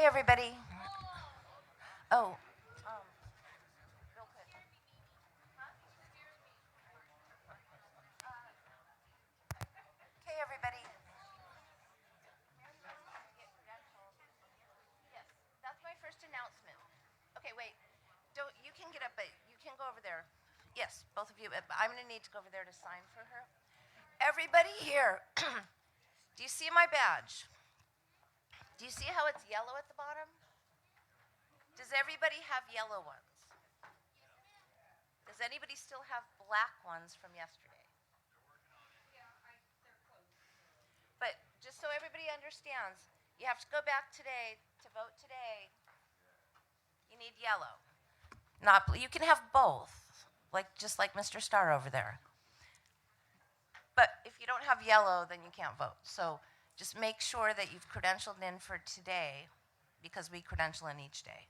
Okay, everybody. Oh, real quick. Okay, everybody. Yes, that's my first announcement. Okay, wait. Don't you can get up, but you can go over there. Yes, both of you. But I'm going to need to go over there to sign for her. Everybody here. Do you see my badge? Do you see how it's yellow at the bottom? Does everybody have yellow ones? Does anybody still have black ones from yesterday? But just so everybody understands, you have to go back today to vote today. You need yellow. Not you can have both, just like Mr. Starr over there. But if you don't have yellow, then you can't vote. So just make sure that you've credentialed in for today, because we credential in each day.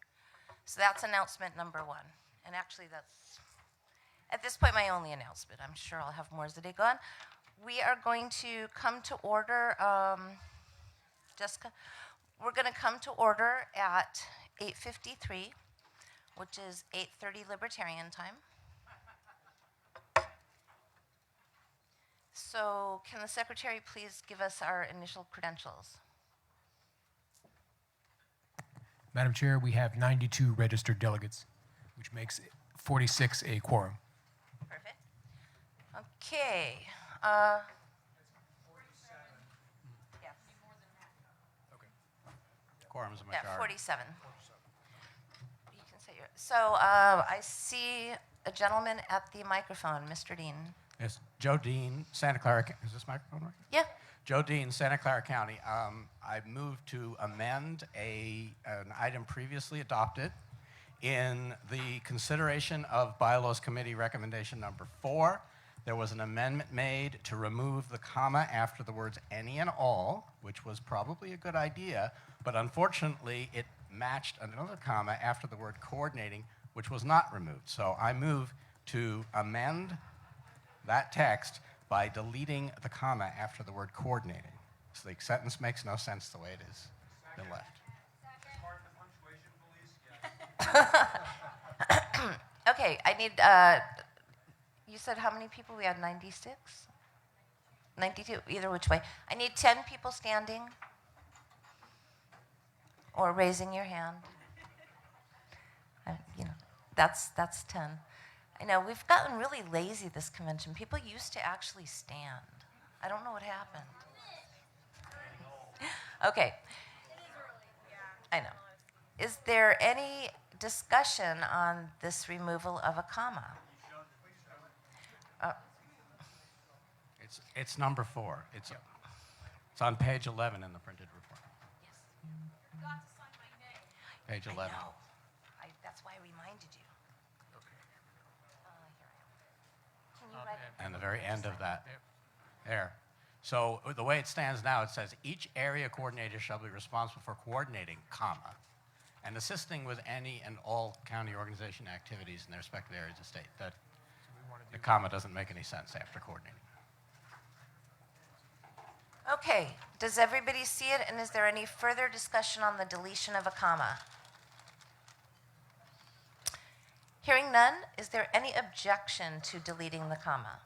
So that's announcement number one. And actually that's, at this point, my only announcement. I'm sure I'll have more as the day goes on. We are going to come to order, Jessica, we're going to come to order at 8:53, which is 8:30 Libertarian time. So can the secretary please give us our initial credentials? Madam Chair, we have 92 registered delegates, which makes 46 a quorum. Perfect. Okay. Yes. Quorum's a majority. Yeah, 47. You can say so I see a gentleman at the microphone, Mr. Dean. Yes, Joe Dean, Santa Clara. Is this microphone right? Yeah. Joe Dean, Santa Clara County. I moved to amend an item previously adopted in the consideration of Bylaws Committee recommendation number 4. There was an amendment made to remove the comma after the words any and all, which was probably a good idea, but unfortunately it matched another comma after the word coordinating, which was not removed. So I move to amend that text by deleting the comma after the word coordinating. So the sentence makes no sense the way it is been left. Okay, I need, you said how many people? We had 96? 92, either which way. I need 10 people standing or raising your hand. That's 10. I know, we've gotten really lazy this convention. People used to actually stand. I don't know what happened. Okay. I know. Is there any discussion on this removal of a comma? It's number 4. It's on page 11 in the printed report. Yes. You got to sign my name. Page 11. I know. That's why I reminded you. Okay. Here I am. Can you write it? And the very end of that. There. So the way it stands now, it says each area coordinator shall be responsible for coordinating, comma, and assisting with any and all county organization activities in their respective areas of state. That the comma doesn't make any sense after coordinating. Okay, does everybody see it, and is there any further discussion on the deletion of a comma? Hearing none, is there any objection to deleting the comma?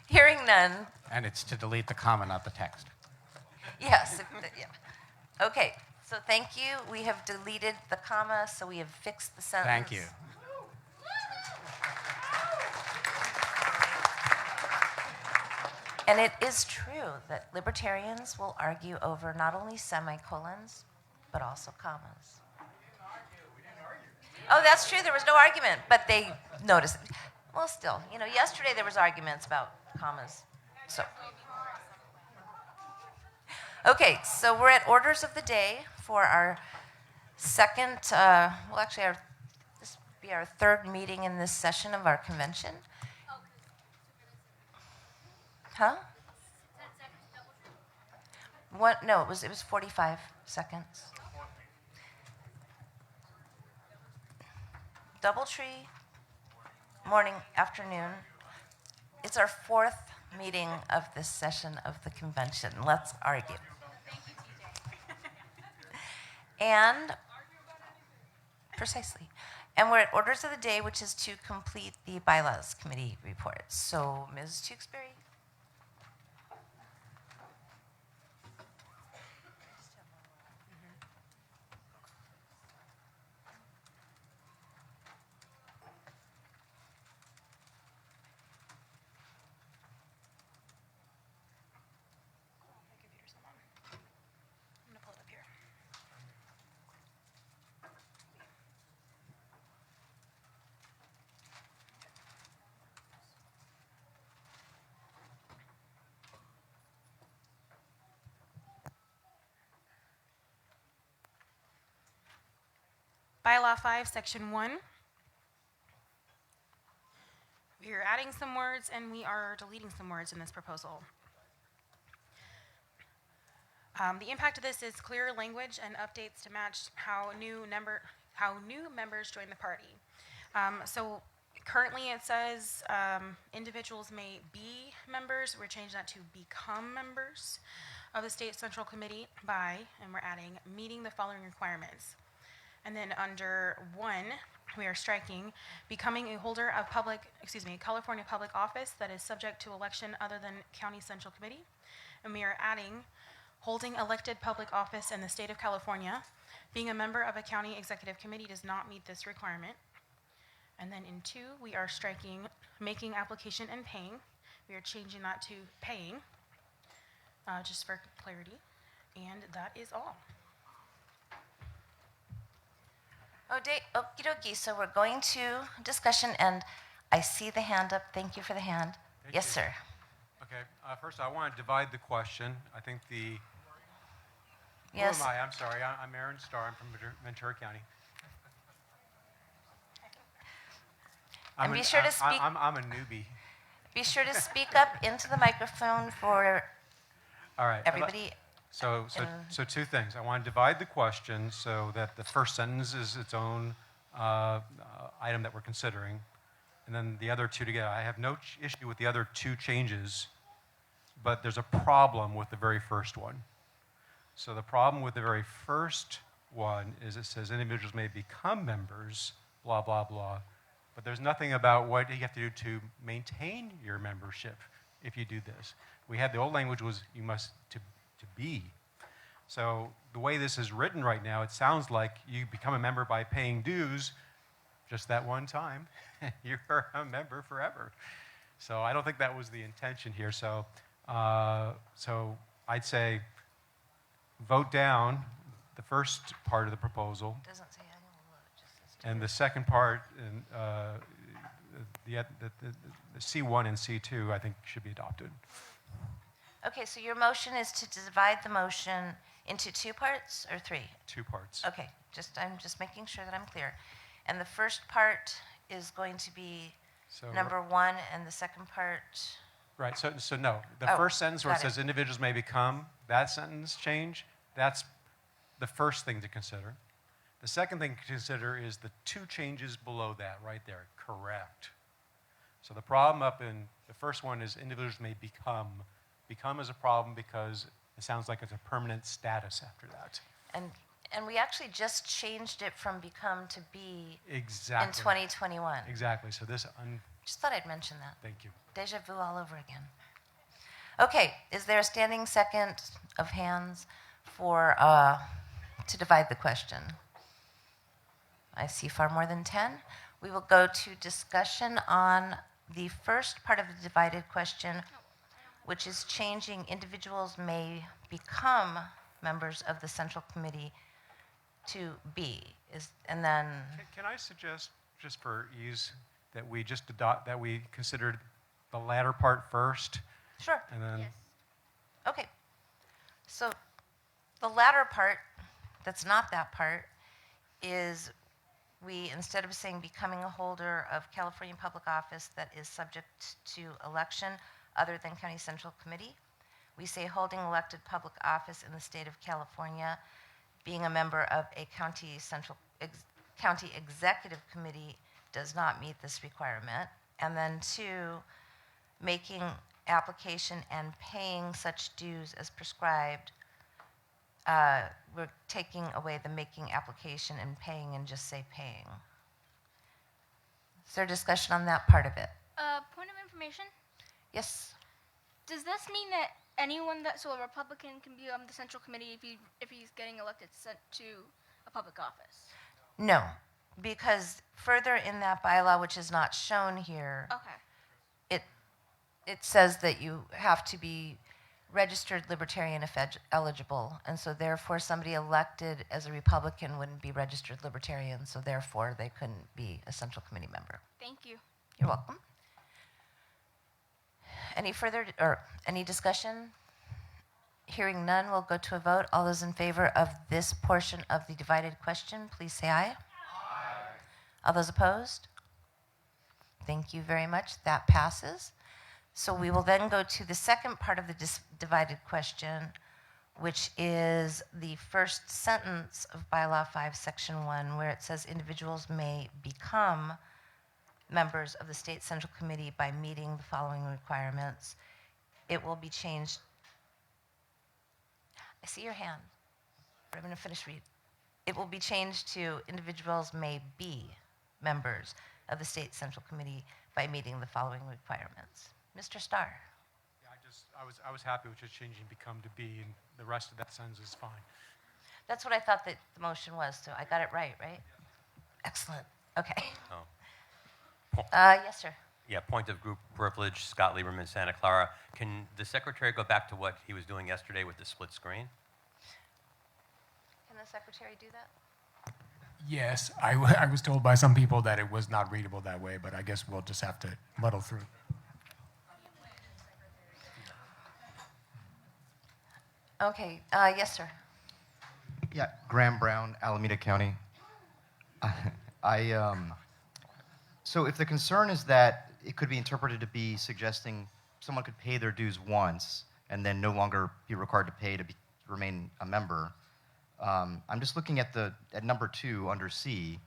Hearing none. And it's to delete the comma, not the text. Yes. Yeah. Okay, so thank you. We have deleted the comma, so we have fixed the sentence. Thank you. And it is true that libertarians will argue over not only semicolons, but also commas. We didn't argue. Oh, that's true. There was no argument, but they noticed. Well, still, yesterday there was arguments about commas. So, okay, so we're at orders of the day for our second, this will be our third meeting in this session of our convention. Huh? What? No, it was 45 seconds. Doubletree, morning, afternoon. It's our fourth meeting of this session of the convention. Let's argue. And precisely. And we're at orders of the day, which is to complete the bylaws committee report. So, Ms. Tewksbury. I'm gonna pull it up here. Bylaw 5, Section 1. We are adding some words and we are deleting some words in this proposal. The impact of this is clearer language and updates to match how new members join the party. So currently it says individuals may be members. We're changing that to become members of the State Central Committee by, and we're adding, meeting the following requirements. And then under 1, we are striking becoming a holder of California public office that is subject to election other than County Central Committee. And we are adding holding elected public office in the state of California. Being a member of a county executive committee does not meet this requirement. And then in 2, we are striking making application and paying. We are changing that to paying, just for clarity. And that is all. Okie dokie. So we're going to discussion, and I see the hand up. Thank you for the hand. Thank Yes, you. sir. Okay, first I want to divide the question. I think Yes. Who am I? I'm sorry, I'm Aaron Starr. I'm from Ventura County. And be sure to speak. I'm a newbie. Be sure to speak up into the microphone for All right. everybody. So 2 things. I want to divide the question so that the first sentence is its own item that we're considering, and then the other 2 together. I have no issue with the other 2 changes, but there's a problem with the very first one. So the problem with the very first one is it says individuals may become members, blah, blah, blah, but there's nothing about what you have to do to maintain your membership if you do this. We had the old language was you must to be. So the way this is written right now, it sounds like you become a member by paying dues just that one time. You're a member forever. So I don't think that was the intention here. So I'd say vote down the first part of the proposal, Doesn't say annual load, just says and the second part, the C1 and C2, I think should be adopted. Okay, so your motion is to divide the motion into 2 parts or 3? 2 parts. Okay, I'm just making sure that I'm clear. And the first part is going to be So number 1, and the second part. Right, so no. The Oh, first sentence where it got it. says individuals may become, that sentence change, that's the first thing to consider. The second thing to consider is the 2 changes below that, right there, correct. So the problem up in the first one is individuals may become. Become is a problem because it sounds like it's a permanent status after that. And we actually just changed it from become to be Exactly. in 2021. Exactly, so this, Just thought I'd mention that. thank you. Deja vu all over again. Okay, is there a standing second of hands for to divide the question? I see far more than 10. We will go to discussion on the first part of the divided question, which is changing individuals may become members of the Central Committee to be. And then, Can I suggest, just for ease, that we just adopt, that we considered the latter part first, sure. and then Okay. So the latter part, that's not that part, is we, instead of saying becoming a holder of California public office that is subject to election other than County Central Committee, we say holding elected public office in the state of California, being a member of a county executive committee does not meet this requirement. And then 2, making application and paying such dues as prescribed. We're taking away the making application and paying and just say paying. Is there discussion on that part of it? Point of information. Yes? Does this mean that anyone so a Republican can be on the Central Committee if he's getting elected sent to a public office? No, because further in that bylaw, which is not shown here, Okay. it says that you have to be registered Libertarian if eligible, and so therefore somebody elected as a Republican wouldn't be registered Libertarian, so therefore they couldn't be a Central Committee member. Thank you. You're welcome. Any further or any discussion? Hearing none, we'll go to a vote. All those in favor of this portion of the divided question, please say aye. Aye. All those opposed? Thank you very much. That passes. So we will then go to the second part of the divided question, which is the first sentence of Bylaw 5, Section 1, where it says individuals may become members of the State Central Committee by meeting the following requirements. It will be changed. I see your hand, but I'm going to finish read. It will be changed to individuals may be members of the State Central Committee by meeting the following requirements. Mr. Starr. Yeah, I was happy with just changing become to be, and the rest of that sentence is fine. That's what I thought that the motion was, so I got it right? Excellent. Okay. Oh. Yes, sir. Yeah, point of group privilege, Scott Lieberman, Santa Clara. Can the secretary go back to what he was doing yesterday with the split screen? Can the secretary do that? Yes, I was told by some people that it was not readable that way, but I guess we'll just have to muddle through. Okay. Yes, sir. Yeah, Graham Brown, Alameda County. So if the concern is that it could be interpreted to be suggesting someone could pay their dues once and then no longer be required to pay to remain a member, I'm just looking at number 2 under C,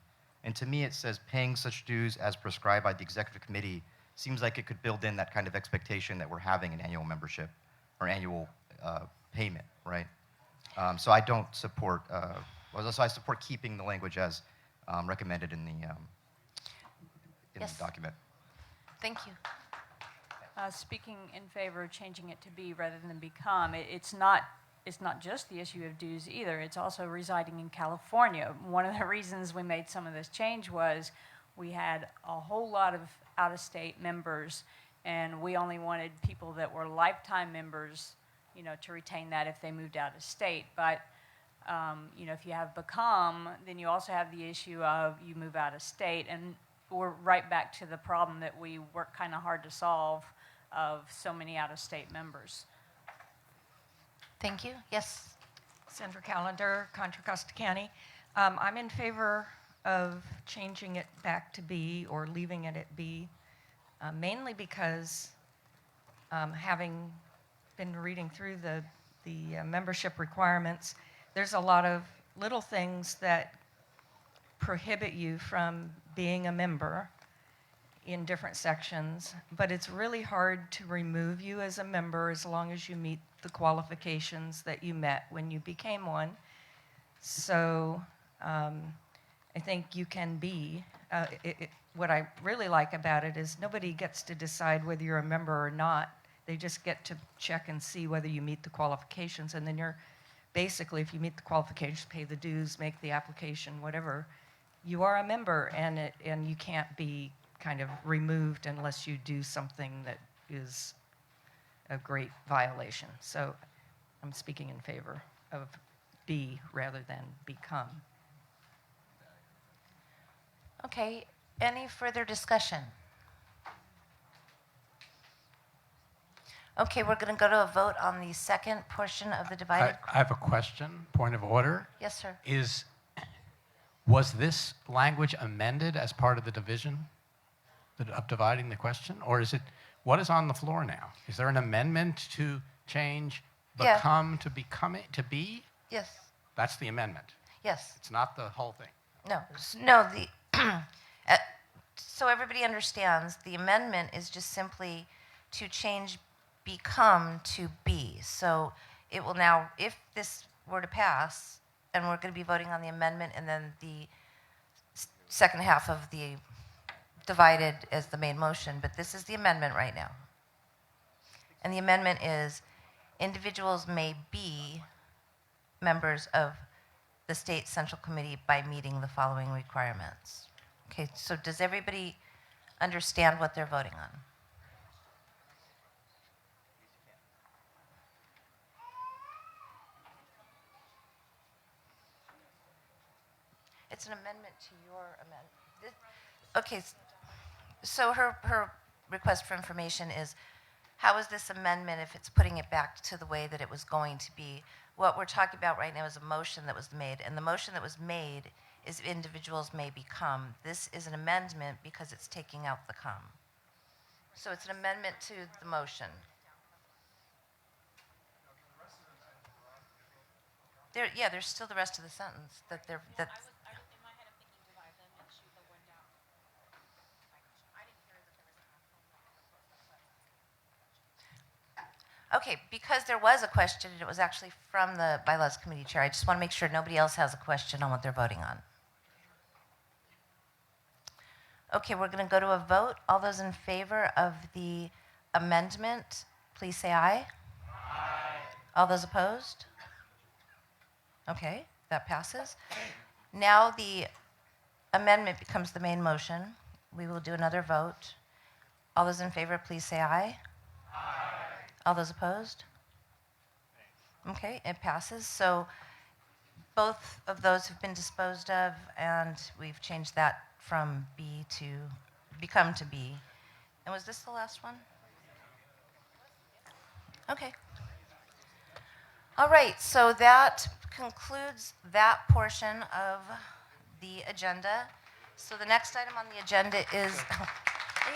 and to me it says paying such dues as prescribed by the executive committee seems like it could build in that kind of expectation that we're having an annual membership or annual payment, right? So I don't support, so I support keeping the language as recommended in the Yes. the document. Thank you. Speaking in favor of changing it to be rather than become, it's not just the issue of dues either. It's also residing in California. One of the reasons we made some of this change was we had a whole lot of out-of-state members, and we only wanted people that were lifetime members, to retain that if they moved out of state. But if you have become, then you also have the issue of you move out of state, and we're right back to the problem that we work kind of hard to solve of so many out-of-state members. Thank you. Yes. Sandra Callender, Contra Costa County. I'm in favor of changing it back to B or leaving it at B, mainly because having been reading through the membership requirements, there's a lot of little things that prohibit you from being a member in different sections, but it's really hard to remove you as a member as long as you meet the qualifications that you met when you became one. So I think you can be. What I really like about it is nobody gets to decide whether you're a member or not. They just get to check and see whether you meet the qualifications, and then you're basically, if you meet the qualifications, pay the dues, make the application, whatever, you are a member, and you can't be kind of removed unless you do something that is a great violation. So I'm speaking in favor of be rather than become. Okay. Any further discussion? Okay, we're going to go to a vote on the second portion of the divided. I have a question, point of order. Yes, sir. Was this language amended as part of the division of dividing the question? Or is it, what is on the floor now? Is there an amendment to change Yeah. become to becoming, to be? Yes. That's the amendment. Yes. It's not the whole thing. No. So everybody understands, the amendment is just simply to change become to be. So it will now, if this were to pass, and we're going to be voting on the amendment and then the second half of the divided as the main motion, but this is the amendment right now. And the amendment is individuals may be members of the state central committee by meeting the following requirements. Okay, so does everybody understand what they're voting on? It's an amendment to your amendment. Okay, so her request for information is, how is this amendment if it's putting it back to the way that it was going to be? What we're talking about right now is a motion that was made, and the motion that was made is individuals may become. This is an amendment because it's taking out the come. So it's an amendment to the motion. There's still the rest of the sentence that they're. Okay, because there was a question, and it was actually from the Bylaws Committee Chair, I just want to make sure nobody else has a question on what they're voting on. Okay, we're going to go to a vote. All those in favor of the amendment, please say aye. Aye. All those opposed? Okay, that passes. Now the amendment becomes the main motion. We will do another vote. All those in favor, please say aye. Aye. All those opposed? Okay, it passes. So both of those have been disposed of, and we've changed that from B to become to B. And was this the last one? Okay. All right, so that concludes that portion of the agenda. So the next item on the agenda is,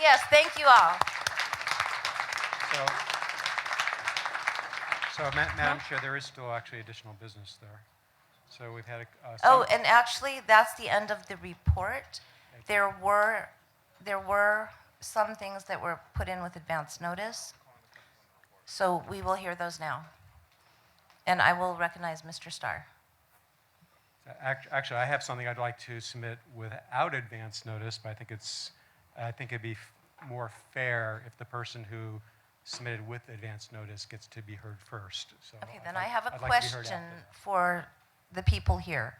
yes, thank you all. So, Madam Chair, there is still actually additional business there. So we've had Oh, and actually, that's the end of the report. There were some things that were put in with advance notice. So we will hear those now. And I will recognize Mr. Starr. Actually, I have something I'd like to submit without advance notice, but I think it'd be more fair if the person who submitted with advance notice gets to be heard first. So Okay, then I have a I'd like to be heard question after. for the people here.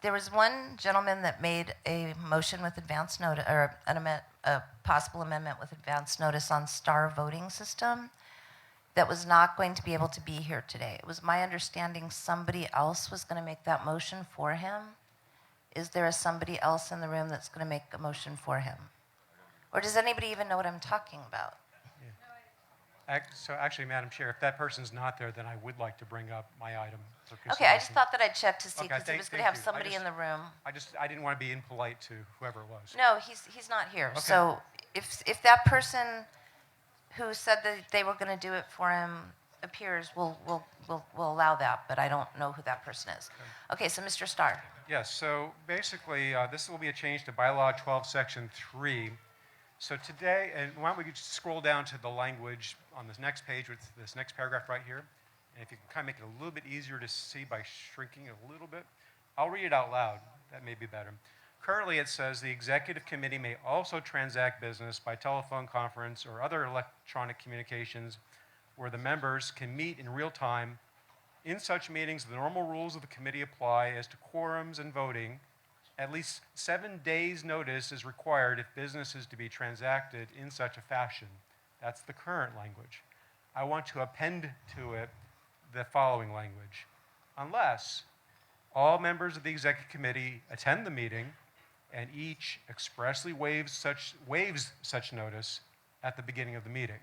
There was one gentleman that made a motion with advance notice, or a possible amendment with advance notice on star voting system that was not going to be able to be here today. It was my understanding somebody else was going to make that motion for him. Is there somebody else in the room that's going to make a motion for him? Or does anybody even know what I'm talking about? So actually, Madam Chair, if that person's not there, then I would like to bring up my item for consideration. Okay, I just thought that I'd check to see, Okay, because he was going to thank have you. somebody in the room. I didn't want to be impolite to whoever it was. No, he's not here. Okay. So if that person who said that they were going to do it for him appears, we'll allow that, but I don't know who that person is. Okay, so Mr. Starr. Yes, so basically, this will be a change to Bylaw 12, Section 3. So today, and why don't we just scroll down to the language on this next page with this next paragraph right here. And if you can kind of make it a little bit easier to see by shrinking it a little bit, I'll read it out loud. That may be better. Currently, it says the executive committee may also transact business by telephone conference or other electronic communications where the members can meet in real time. In such meetings, the normal rules of the committee apply as to quorums and voting. At least 7 days' notice is required if business is to be transacted in such a fashion. That's the current language. I want to append to it the following language. Unless all members of the executive committee attend the meeting and each expressly waives such notice at the beginning of the meeting.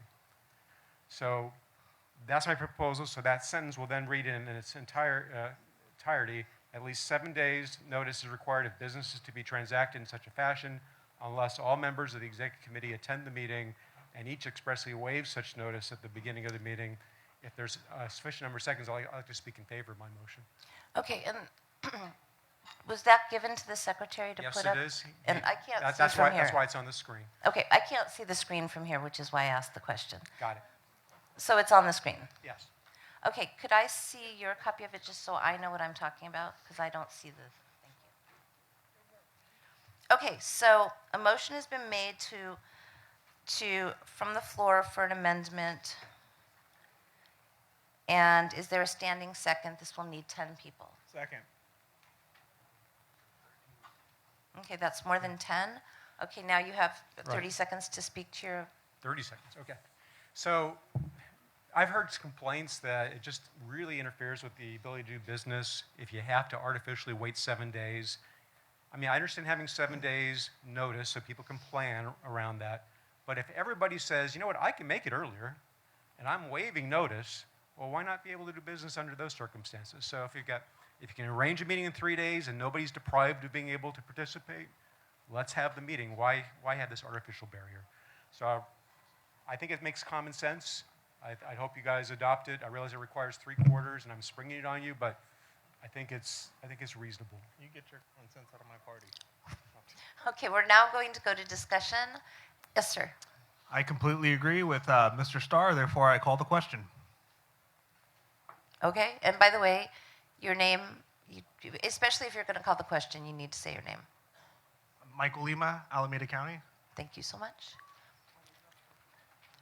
So that's my proposal. So that sentence will then read in its entirety. At least 7 days notice is required if business is to be transacted in such a fashion, unless all members of the executive committee attend the meeting and each expressly waives such notice at the beginning of the meeting. If there's a sufficient number of seconds, I'd like to speak in favor of my motion. Okay, and was that given to the secretary to Yes, put it up? is. And I can't see That's from why, here. that's why it's on the screen. Okay, I can't see the screen from here, which is why I asked the question. Got it. So it's on the screen. Yes. Okay, could I see your copy of it just so I know what I'm talking about? Because I don't see the, thank you. Okay, so a motion has been made from the floor for an amendment. And is there a standing second? This will need 10 people. Second. Okay, that's more than 10. Okay, now you have 30 Right. seconds to speak to your, 30 seconds, okay. So I've heard complaints that it just really interferes with the ability to do business if you have to artificially wait 7 days. I mean, I understand having 7 days notice so people can plan around that. But if everybody says, you know what, I can make it earlier, and I'm waiving notice, well, why not be able to do business under those circumstances? So if you can arrange a meeting in 3 days and nobody's deprived of being able to participate, let's have the meeting. Why have this artificial barrier? So I think it makes common sense. I hope you guys adopt it. I realize it requires 3/4, and I'm springing it on you, but I think it's reasonable. You get your consents out of my party. okay, we're now going to go to discussion. Yes, sir. I completely agree with Mr. Starr, therefore I call the question. Okay, and by the way, your name, especially if you're going to call the question, you need to say your name. Michael Lima, Alameda County. Thank you so much.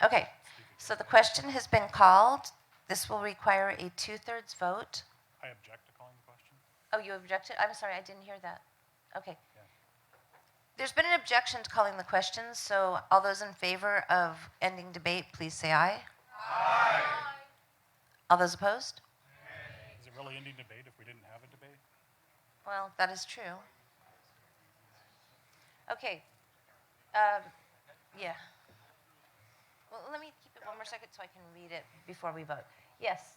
Okay, so the question has been called. This will require a 2/3 vote. I object to calling the question. Oh, you objected? I'm sorry, I didn't hear that. Okay. There's been an objection to calling the question, so all those in favor of ending debate, please say aye. Aye. All those opposed? Is it really ending debate if we didn't have a debate? Well, that is true. Okay. Yeah. Well, let me keep it one more second so I can read it before we vote. Yes.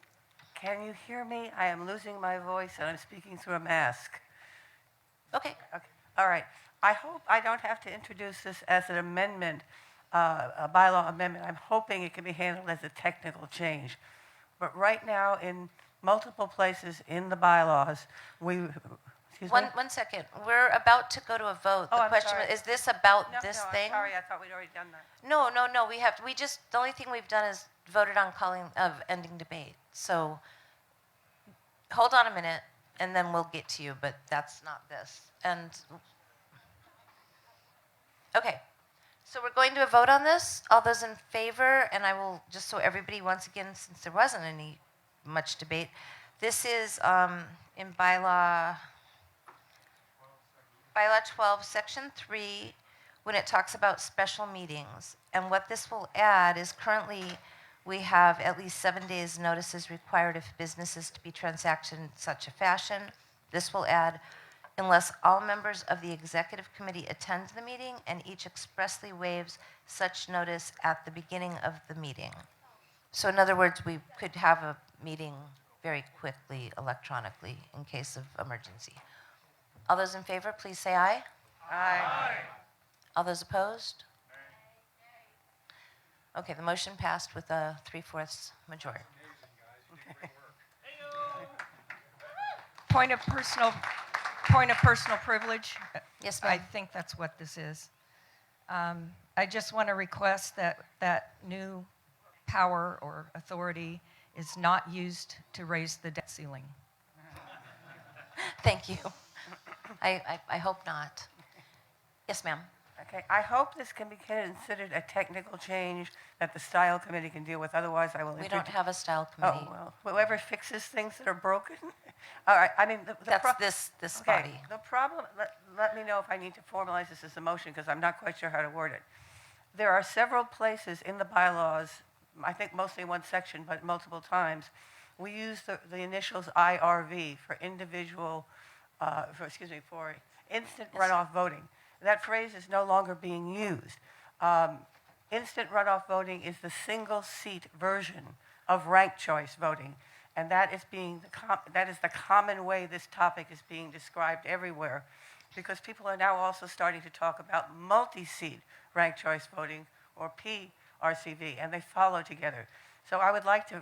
Can you hear me? I am losing my voice and I'm speaking through a mask. Okay. Okay. All right. I hope I don't have to introduce this as an amendment, a bylaw amendment. I'm hoping it can be handled as a technical change. But right now, in multiple places in the bylaws, excuse me? One second. We're about to go to a vote. Oh, The I'm question sorry. is this about No, this no, thing? I'm sorry. I thought we'd already done that. No. The only thing we've done is voted on ending debate. So hold on a minute and then we'll get to you, but that's not this. And okay. So we're going to a vote on this. All those in favor, and I will, just so everybody, once again, since there wasn't any much debate, this is in bylaw 12, section 3, when it talks about special meetings. And what this will add is currently we have at least 7 days notices required if business is to be transacted in such a fashion. This will add, unless all members of the executive committee attend the meeting and each expressly waives such notice at the beginning of the meeting. So in other words, we could have a meeting very quickly electronically in case of emergency. All those in favor, please say aye. Aye. All those opposed? Okay, the motion passed with a 3/4 majority. Point of personal privilege. Yes, I ma'am. think that's what this is. I just want to request that new power or authority is not used to raise the debt ceiling. Thank you. I hope not. Yes, ma'am. Okay, I hope this can be considered a technical change that the style committee can deal with. Otherwise, I will. We don't have a style committee. Oh, well, whoever fixes things that are broken. All right, I mean, That's this okay, body. the problem, let me know if I need to formalize this as a motion, because I'm not quite sure how to word it. There are several places in the bylaws, I think mostly one section, but multiple times, we use the initials IRV for individual, for instant runoff voting. That phrase is no longer being used. Instant runoff voting is the single seat version of ranked choice voting. And that is the common way this topic is being described everywhere, because people are now also starting to talk about multi-seat ranked choice voting, or PRCV, and they follow together. So I would like to,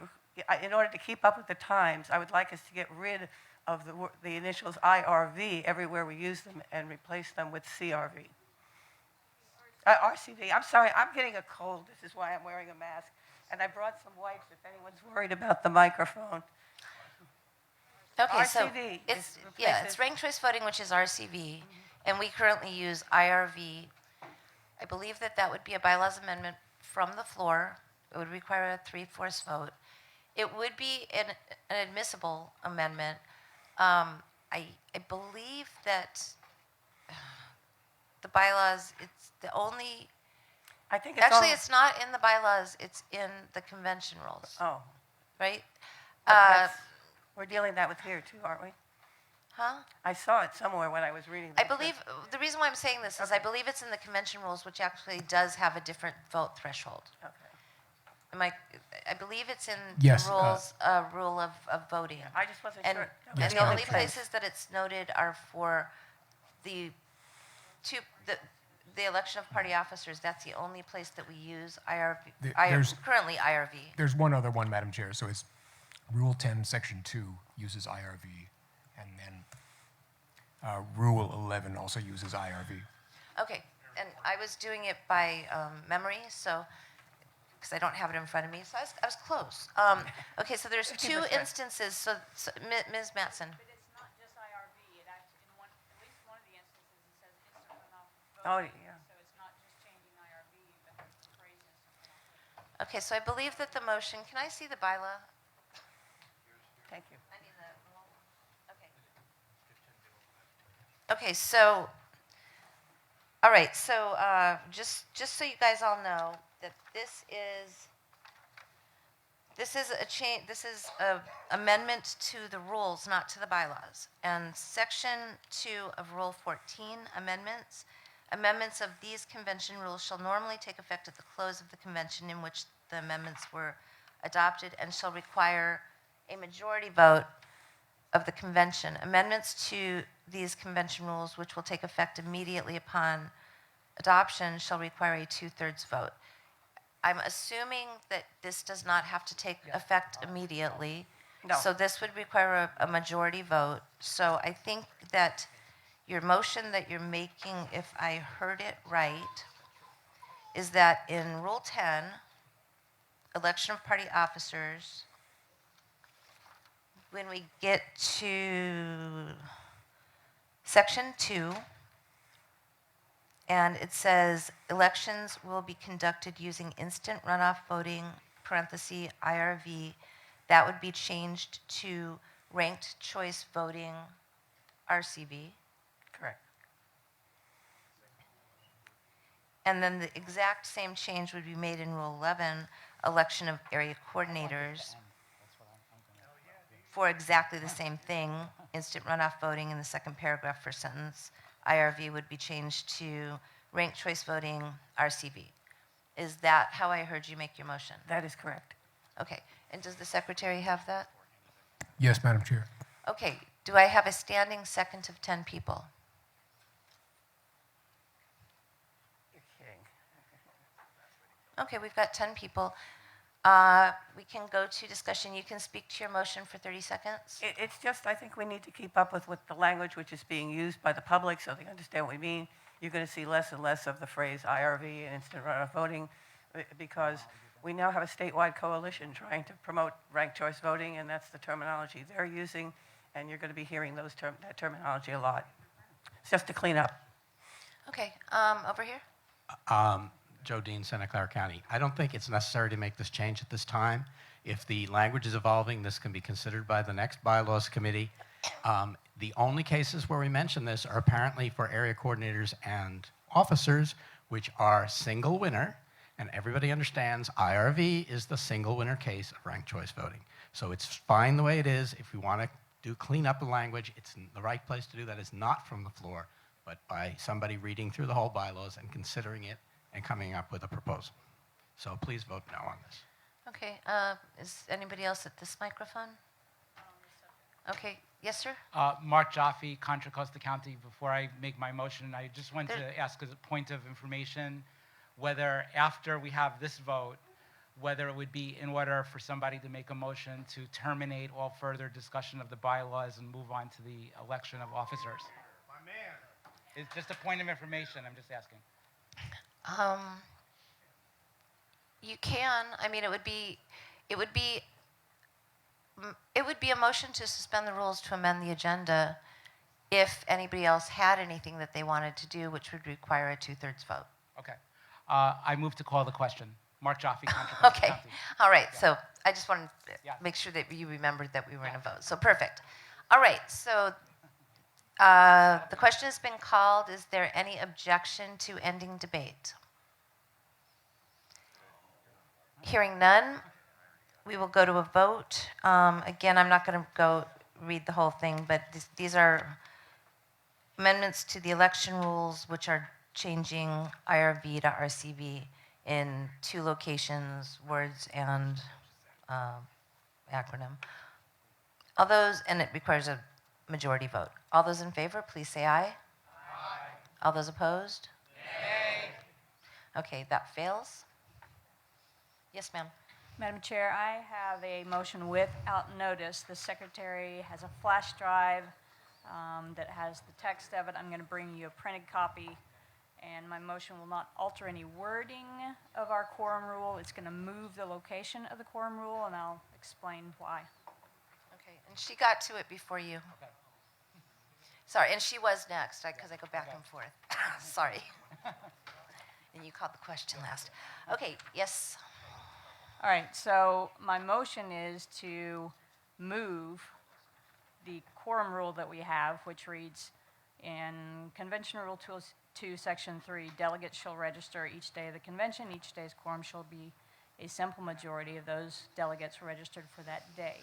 in order to keep up with the times, I would like us to get rid of the initials IRV everywhere we use them and replace them with CRV. RCV, I'm sorry, I'm getting a cold. This is why I'm wearing a mask. And I brought some wipes if anyone's worried about the microphone. Okay, so RCV it's, is yeah, replaces- it's ranked choice voting, which is RCV, and we currently use IRV. I believe that that would be a bylaws amendment from the floor. It would require a 3/4 vote. It would be an admissible amendment. I believe that the bylaws, it's the only, I think it's actually, all- it's not in the bylaws, it's in the convention rules, Oh, right? but that's- we're dealing that with here too, aren't we? Huh? I saw it somewhere when I was reading. I that. believe, the reason why I'm saying this is I believe it's in the convention rules, which actually does have a different vote threshold. Okay. I believe it's in Yes, the rules, rule of voting. I just wasn't And, sure. That was Yes, and the Madam only Chair. places that it's noted are for the the election of party officers. That's the only place that we use IRV, There's- currently IRV. There's one other one, Madam Chair. So it's Rule 10, Section 2 uses IRV, and then Rule 11 also uses IRV. Okay, and I was doing it by memory, so, because I don't have it in front of me, so I was close. Okay, so there's two 50%. instances, so Ms. Mattson. But it's not just IRV. It actually, in at least one of the instances, it says instant runoff Oh, voting. yeah. So it's not just changing IRV, but the phrase instant runoff voting. Okay, so I believe that the motion, can I see the bylaw? Thank you. I need the, okay. Okay, so, all right, so just so you guys all know that this is a change, this is a amendment to the rules, not to the bylaws. And Section 2 of Rule 14, amendments. Amendments of these convention rules shall normally take effect at the close of the convention in which the amendments were adopted and shall require a majority vote of the convention. Amendments to these convention rules, which will take effect immediately upon adoption, shall require a 2/3 vote. I'm assuming that this does not have to take effect immediately. No. So this would require a majority vote. So I think that your motion that you're making, if I heard it right, is that in Rule 10, election of party officers, when we get to Section 2, and it says elections will be conducted using instant runoff voting, parenthesis, IRV, that would be changed to ranked choice voting, RCV. Correct. And then the exact same change would be made in Rule 11, election of area coordinators, for exactly the same thing, instant runoff voting in the second paragraph, first sentence. IRV would be changed to ranked choice voting, RCV. Is that how I heard you make your motion? That is correct. Okay, and does the secretary have that? Yes, Madam Chair. Okay, do I have a standing second of 10 people? You're kidding. Okay, we've got 10 people. We can go to discussion. You can speak to your motion for 30 seconds. It's just, I think we need to keep up with what the language which is being used by the public so they understand what we mean. You're going to see less and less of the phrase IRV and instant runoff voting because we now have a statewide coalition trying to promote ranked choice voting, and that's the terminology they're using, and you're going to be hearing that terminology a lot. It's just to clean up. Okay, over here. Joe Dean, Santa Clara County. I don't think it's necessary to make this change at this time. If the language is evolving, this can be considered by the next bylaws committee. The only cases where we mention this are apparently for area coordinators and officers, which are single winner, and everybody understands IRV is the single winner case of ranked choice voting. So it's fine the way it is. If we want to do clean up the language, it's the right place to do that is not from the floor, but by somebody reading through the whole bylaws and considering it and coming up with a proposal. So please vote no on this. Okay, is anybody else at this microphone? Okay, yes, sir? Mark Jaffe, Contra Costa County. Before I make my motion, I just want to ask as a point of information whether after we have this vote, whether it would be in order for somebody to make a motion to terminate all further discussion of the bylaws and move on to the election of officers. My man. It's just a point of information, I'm just asking. You can. I mean, it would be a motion to suspend the rules to amend the agenda if anybody else had anything that they wanted to do, which would require a 2/3 vote. Okay. I move to call the question. Mark Jaffe, Contra Costa Okay. County. All right. Yeah. So I just wanted to Yeah. make sure that you remembered that we were in a vote. So perfect. All right. So the question has been called. Is there any objection to ending debate? Hearing none, we will go to a vote. Again, I'm not going to go read the whole thing, but these are amendments to the election rules, which are changing IRV to RCV in 2 locations, words and acronym. All those, and it requires a majority vote. All those in favor, please say aye. Aye. All those opposed? Nay. Okay, that fails. Yes, ma'am. Madam Chair, I have a motion without notice. The secretary has a flash drive that has the text of it. I'm going to bring you a printed copy, and my motion will not alter any wording of our quorum rule. It's going to move the location of the quorum rule, and I'll explain why. Okay, and she got to it before you. Okay. Sorry, and she was next, because I go back and forth. Sorry. And you called the question last. Okay, yes. All right, so my motion is to move the quorum rule that we have, which reads, in Convention Rule 2, Section 3, delegates shall register each day of the convention. Each day's quorum shall be a simple majority of those delegates registered for that day.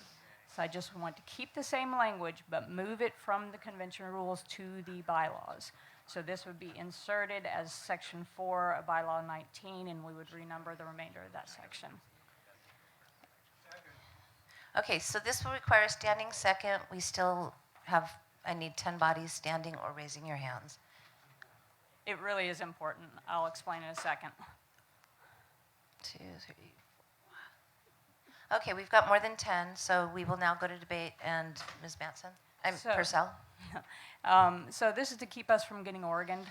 So I just want to keep the same language, but move it from the convention rules to the bylaws. So this would be inserted as Section 4 of Bylaw 19, and we would renumber the remainder of that section. Okay, so this will require a standing second. We still have, I need 10 bodies standing or raising your hands. It really is important. I'll explain in a second. 2, 3, 4. Okay, we've got more than 10, so we will now go to debate. And Ms. Manson? Purcell? So this is to keep us from getting Oregoned,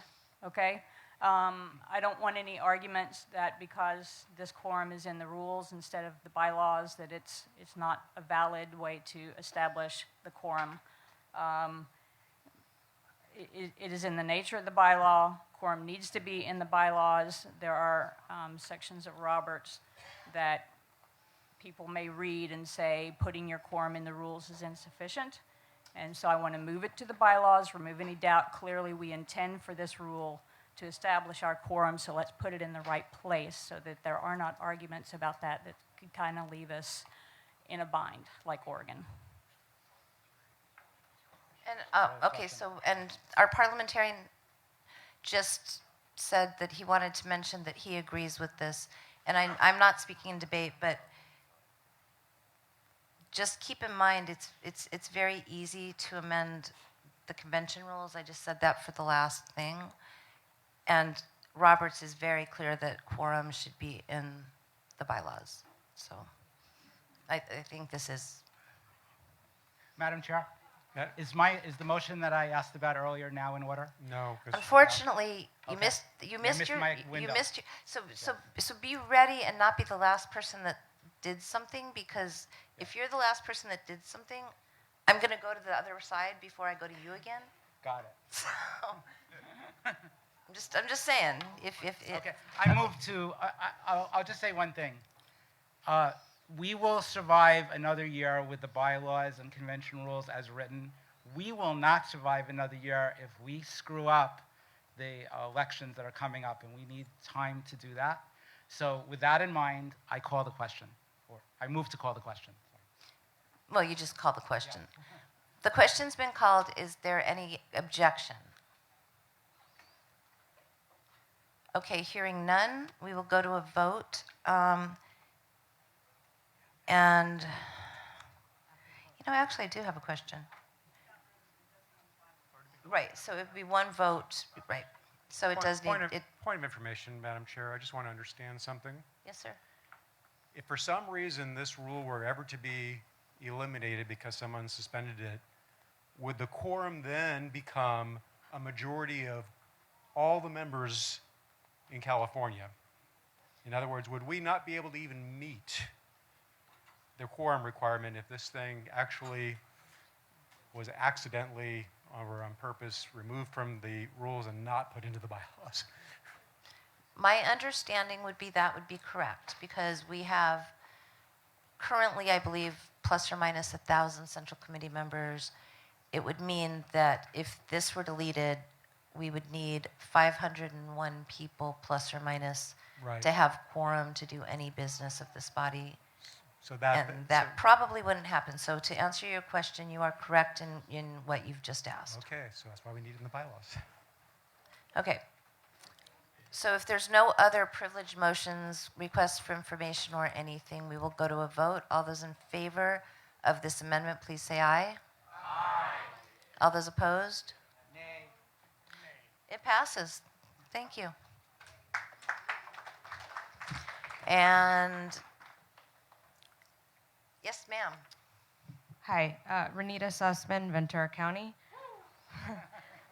okay? I don't want any arguments that because this quorum is in the rules instead of the bylaws that it's not a valid way to establish the quorum. It is in the nature of the bylaw. Quorum needs to be in the bylaws. There are sections of Roberts that people may read and say putting your quorum in the rules is insufficient. And so I want to move it to the bylaws, remove any doubt. Clearly, we intend for this rule to establish our quorum, so let's put it in the right place so that there are not arguments about that could kind of leave us in a bind, like Oregon. And, okay, so, and our parliamentarian just said that he wanted to mention that he agrees with this. And I'm not speaking in debate, but just keep in mind it's very easy to amend the convention rules. I just said that for the last thing. And Roberts is very clear that quorum should be in the bylaws. So I think this is... Madam Chair, Yeah. is the motion that I asked about earlier now in order? No. 'Cause- Unfortunately, you Okay. missed my you window. missed your, so be ready and not be the last person that did something, because if you're the last person that did something, I'm going to go to the other side before I go to you again. Got it. So I'm just saying, if it, Okay, I move to, I'll just say one thing. We will survive another year with the bylaws and convention rules as written. We will not survive another year if we screw up the elections that are coming up, and we need time to do that. So with that in mind, I call the question, or I move to call the question. well, you just called the question. The question's been called. Is there any objection? Okay, hearing none, we will go to a vote. And, actually, I do have a question. Right, so it would be one vote, right. So it does need, Point of information, Madam Chair. I just want to understand something. yes, sir. If for some reason this rule were ever to be eliminated because someone suspended it, would the quorum then become a majority of all the members in California In other words, would we not be able to even meet the quorum requirement if this thing actually was accidentally or on purpose removed from the rules and not put into the bylaws? My understanding would be that would be correct, because we have currently, I believe, plus or minus 1,000 central committee members. It would mean that if this were deleted, we would need 501 people plus or minus Right. to have quorum to do any business of this body. So that, And that probably wouldn't happen. So to answer your question, you are correct in what you've just asked. okay, so that's why we need it in the bylaws. Okay. So if there's no other privileged motions, requests for information, or anything, we will go to a vote. All those in favor of this amendment, please say aye. Aye. All those opposed? Nay. It passes. Thank you. And yes, ma'am. Hi, Renita Sussman, Ventura County.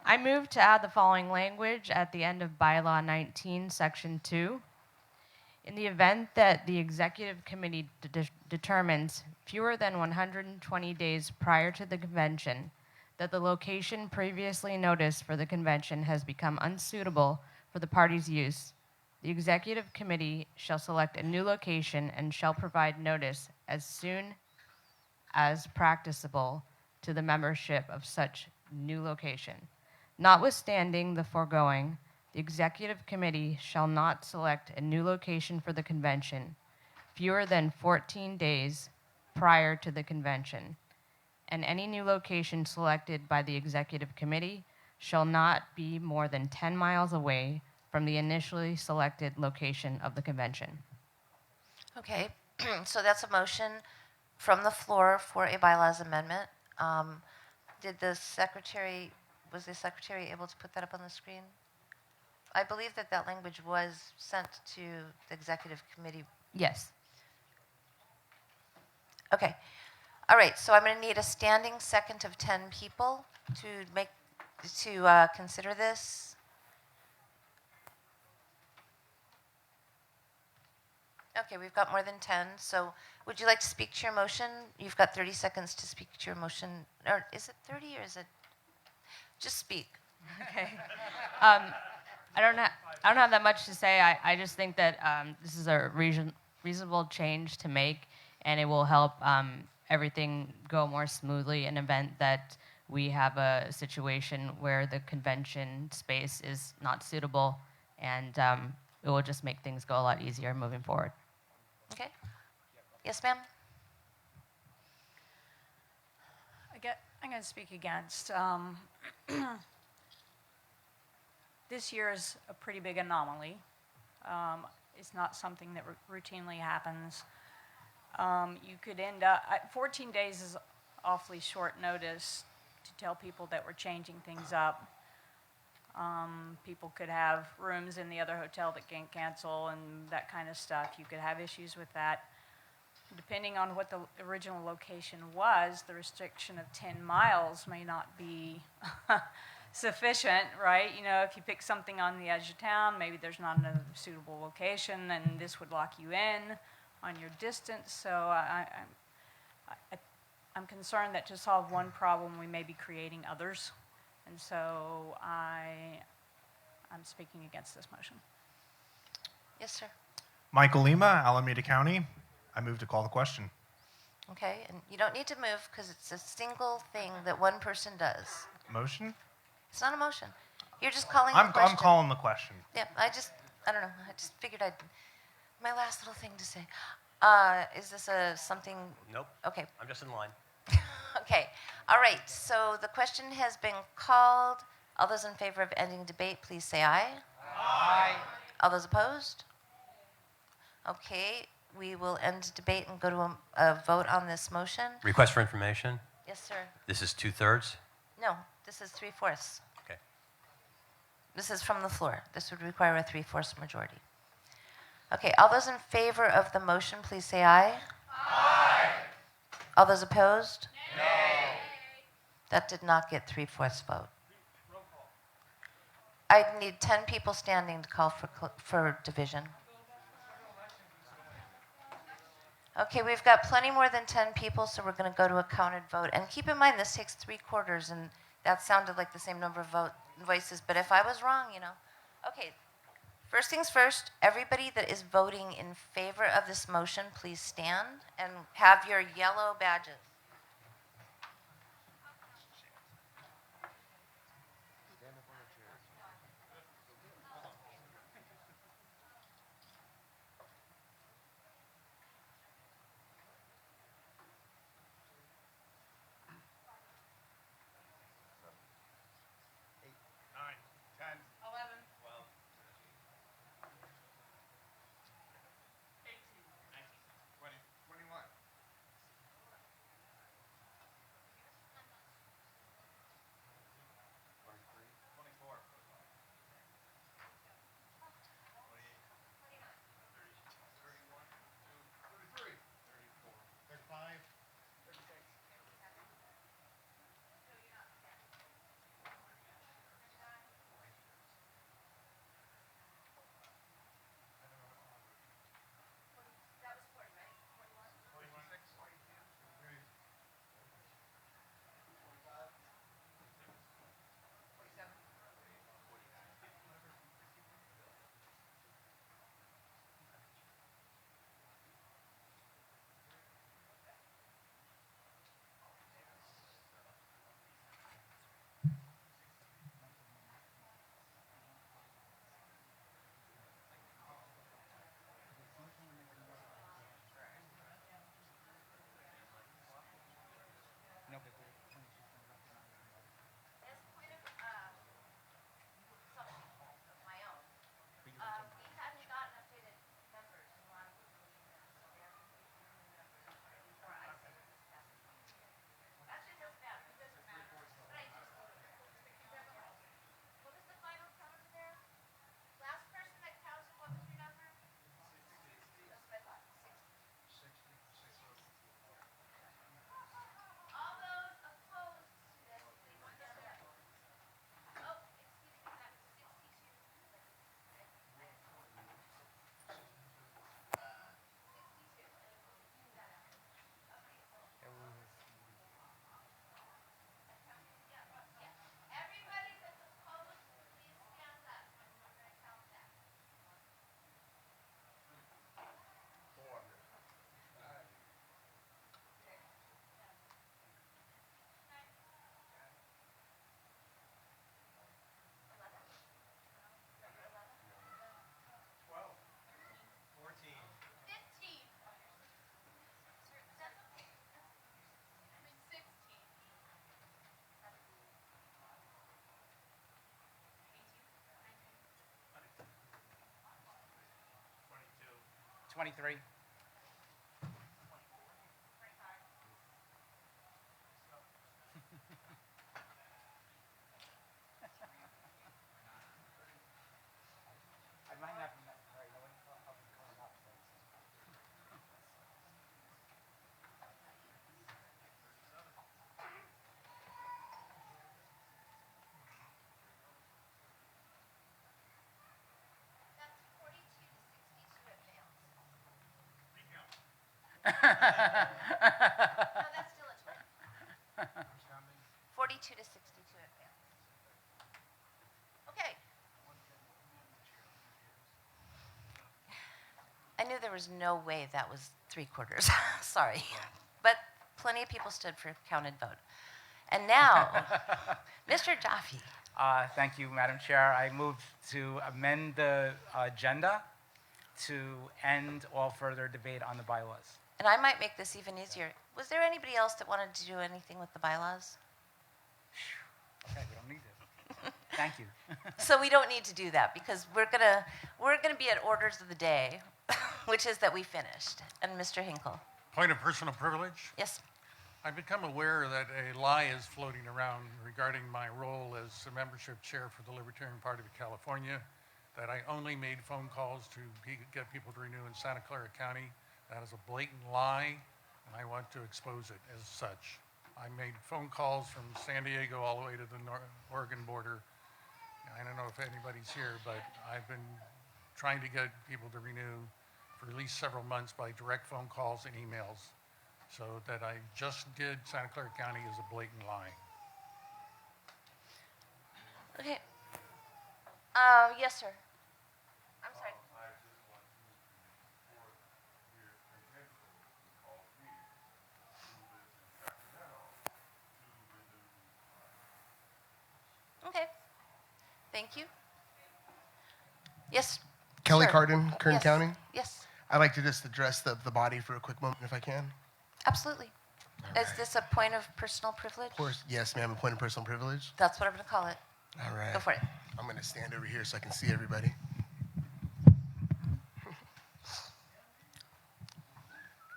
I move to add the following language at the end of Bylaw 19, Section 2. In the event that the Executive Committee determines fewer than 120 days prior to the convention that the location previously noticed for the convention has become unsuitable for the party's use, the Executive Committee shall select a new location and shall provide notice as soon as practicable to the membership of such new location. Notwithstanding the foregoing, the Executive Committee shall not select a new location for the convention fewer than 14 days prior to the convention, and any new location selected by the Executive Committee shall not be more than 10 miles away from the initially selected location of the convention. Okay, so that's a motion from the floor for a bylaws amendment. Was the secretary able to put that up on the screen? I believe that language was sent to the executive committee. Yes. Okay. All right, so I'm going to need a standing second of 10 people to consider this. Okay, we've got more than 10. So would you like to speak to your motion? You've got 30 seconds to speak to your motion. Or is it 30 or is it? Just speak. Okay. I don't have that much to say. I just think that this is a reasonable change to make, and it will help everything go more smoothly in event that we have a situation where the convention space is not suitable, and it will just make things go a lot easier moving forward. Okay. Yes, ma'am? I'm going to speak against. This year is a pretty big anomaly. It's not something that routinely happens. You could end up, 14 days is awfully short notice to tell people that we're changing things up. People could have rooms in the other hotel that can't cancel and that kind of stuff. You could have issues with that. Depending on what the original location was, the restriction of 10 miles may not be sufficient, right? You know, if you pick something on the edge of town, maybe there's not another suitable location, and this would lock you in on your distance. So I'm concerned that to solve one problem, we may be creating others. And so I'm speaking against this motion. Yes, sir. Michael Lima, Alameda County. I move to call the question. Okay, and you don't need to move because it's a single thing that one person does. Motion? It's not a motion. You're just calling the question. I'm calling the question. Yeah, I don't know. I just figured my last little thing to say. Is this something? Nope. Okay. I'm just in line. Okay. All right. So the question has been called. All those in favor of ending debate, please say aye. Aye. All those opposed? Okay. We will end debate and go to a vote on this motion. Request for information? Yes, sir. This is 2/3? No, this is 3/4. Okay. This is from the floor. This would require a 3/4 majority. Okay, all those in favor of the motion, please say aye. Aye. All those opposed? Nay. That did not get 3/4 vote. I need 10 people standing to call for division. Okay, we've got plenty more than 10 people, so we're going to go to a counted vote. And keep in mind, this takes 3/4, and that sounded like the same number of voices, but if I was wrong, you know. Okay, first things first, everybody that is voting in favor of this motion, please stand and have your yellow badges. Twenty-three. I might not be necessary. I'll be coming up. So. 42 to 62 advance. Okay. I knew there was no way that was 3/4. Sorry. But plenty of people stood for counted vote. And now, Mr. Jaffe. Thank you, Madam Chair. I move to amend the agenda to end all further debate on the bylaws. And I might make this even easier. Was there anybody else that wanted to do anything with the bylaws? Okay, we don't need it. Thank you. So we don't need to do that because we're gonna be at orders of the day, which is that we finished. And Mr. Hinkle. Point of personal privilege. Yes. I've become aware that a lie is floating around regarding my role as a membership chair for the Libertarian Party of California, that I only made phone calls to get people to renew in Santa Clara County. That is a blatant lie, and I want to expose it as such. I made phone calls from San Diego all the way to the Oregon border. I don't know if anybody's here, but I've been trying to get people to renew, for at least several months by direct phone calls and emails. So that I just did Santa Clara County is a blatant lie. Okay. Yes, sir. I'm sorry. Okay. Thank you. Yes. Kelly sir. Carden, Kern Yes. County. Yes, I'd like to just address the body for a quick moment, if I can. absolutely. Is this a point of personal privilege? Of course, yes, ma'am, a point of personal privilege. That's what I'm going to call it. All right. Go for it. I'm going to stand over here so I can see everybody.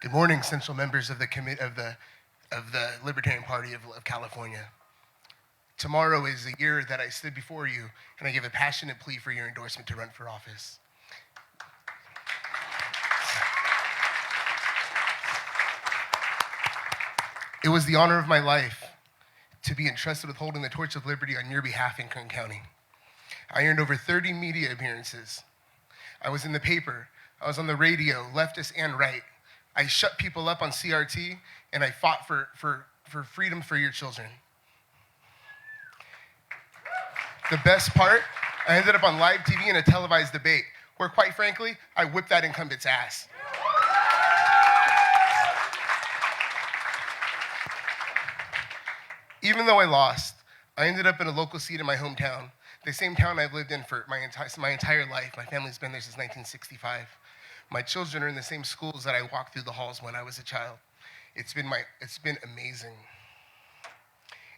Good morning, central members of the Libertarian Party of California. Tomorrow is the year that I stood before you, and I give a passionate plea for your endorsement to run for office. It was the honor of my life to be entrusted with holding the torch of liberty on your behalf in Kern County. I earned over 30 media appearances. I was in the paper, I was on the radio, leftist and right. I shut people up on CRT, and I fought for freedom for your children. The best part, I ended up on live TV in a televised debate, where quite frankly, I whipped that incumbent's ass. Even though I lost, I ended up in a local seat in my hometown, the same town I've lived in for my entire life. My family's been there since 1965. My children are in the same schools that I walked through the halls when I was a child. It's been amazing.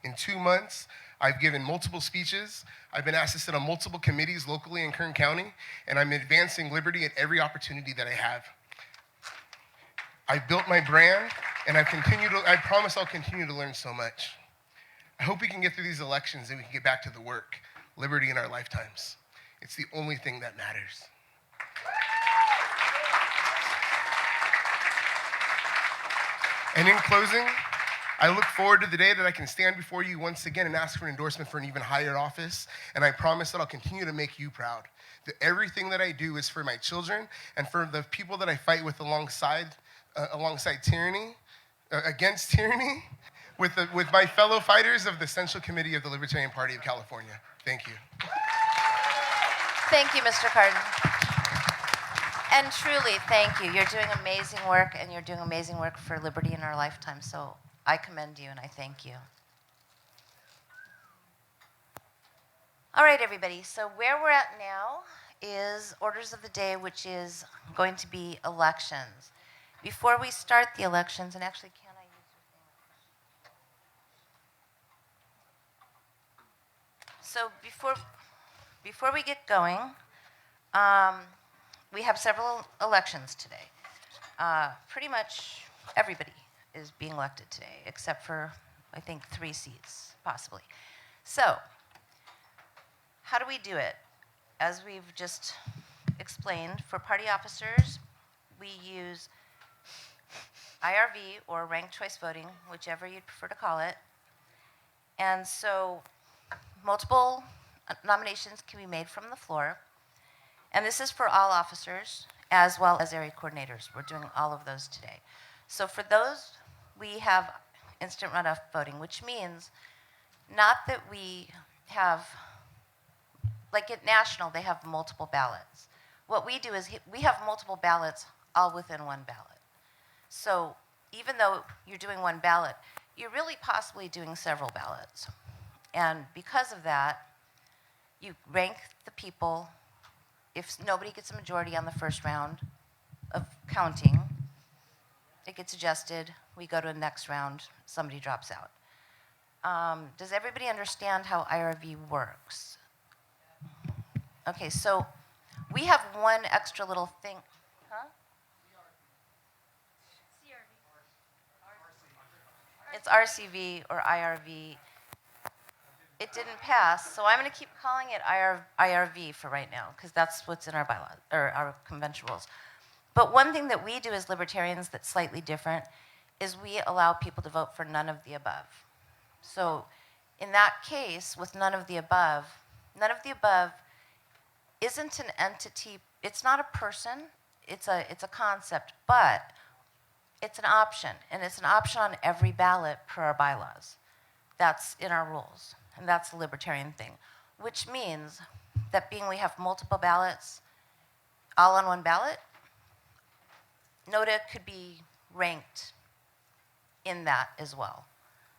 In 2 months, I've given multiple speeches. I've been asked to sit on multiple committees locally in Kern County, and I'm advancing liberty at every opportunity that I have. I've built my brand, and I promise I'll continue to learn so much. I hope we can get through these elections and we can get back to the work, liberty in our lifetimes. It's the only thing that matters. And in closing, I look forward to the day that I can stand before you once again and ask for an endorsement for an even higher office, and I promise that I'll continue to make you proud. That everything that I do is for my children and for the people that I fight with alongside tyranny, against tyranny, with my fellow fighters of the Central Committee of the Libertarian Party of California. Thank you. Thank you, Mr. Carden. And truly, thank you. You're doing amazing work, and you're doing amazing work for liberty in our lifetime. So I commend you, and I thank you. All right, everybody. So where we're at now is orders of the day, which is going to be elections. Before we start the elections, and actually, can I use your thing? So before we get going, we have several elections today. Pretty much everybody is being elected today, except for, I think, 3 seats, possibly. So how do we do it? As we've just explained, for party officers, we use IRV or ranked choice voting, whichever you'd prefer to call it. And so multiple nominations can be made from the floor. And this is for all officers as well as area coordinators. We're doing all of those today. So for those, we have instant runoff voting, which means not that we have, like at national, they have multiple ballots. What we do is we have multiple ballots all within one ballot. So even though you're doing one ballot, you're really possibly doing several ballots. And because of that, you rank the people. If nobody gets a majority on the first round of counting, it gets adjusted. We go to the next round. Somebody drops out. Does everybody understand how IRV works? Okay, so we have one extra little thing. Huh? It's RCV or IRV. It didn't pass, so I'm going to keep calling it IRV for right now, because that's what's in our bylaws, or our convention rules. But one thing that we do as libertarians that's slightly different is we allow people to vote for none of the above. So in that case, with none of the above isn't an entity, it's not a person, it's a concept, but it's an option, and it's an option on every ballot per our bylaws. That's in our rules, and that's a libertarian thing, which means that being we have multiple ballots all on one ballot, NOTA could be ranked in that as well.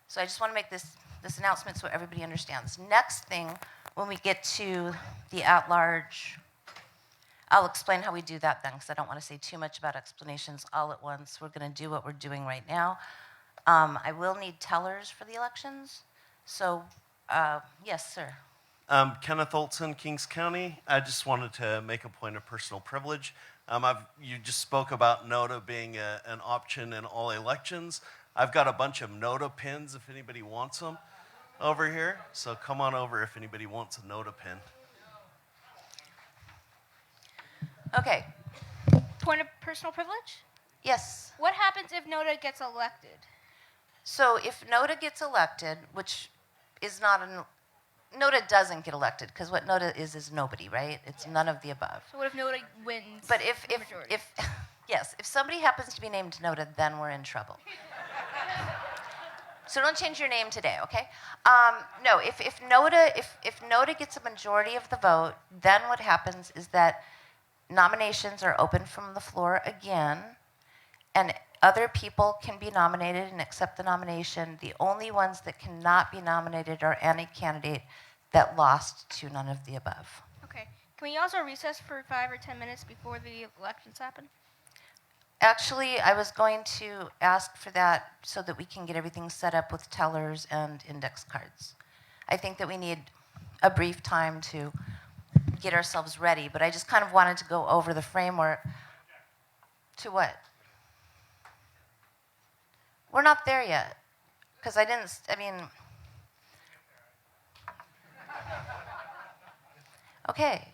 So I just want to make this announcement so everybody understands. Next thing, when we get to the at-large, I'll explain how we do that then, because I don't want to say too much about explanations all at once. We're going to do what we're doing right now. I will need tellers for the elections. So, yes, sir. Kenneth Olson, Kings County. I just wanted to make a point of personal privilege. You just spoke about NOTA being an option in all elections. I've got a bunch of NOTA pins if anybody wants them over here. So come on over if anybody wants a NOTA pin. Okay. Point of personal privilege? Yes. What happens if NOTA gets elected? So if NOTA gets elected, which is not NOTA doesn't get elected, because what NOTA is nobody, right? It's none of the above. So what if NOTA wins? But if yes, if somebody happens to be named NOTA, then we're in trouble. So don't change your name today, okay? No, if NOTA gets a majority of the vote, then what happens is that nominations are open from the floor again, and other people can be nominated and accept the nomination. The only ones that cannot be nominated are any candidate that lost to none of the above. Okay. Can we also recess for 5 or 10 minutes before the elections happen? Actually, I was going to ask for that so that we can get everything set up with tellers and index cards. I think that we need a brief time to get ourselves ready, but I just kind of wanted to go over the framework. To what? We're not there yet, because okay,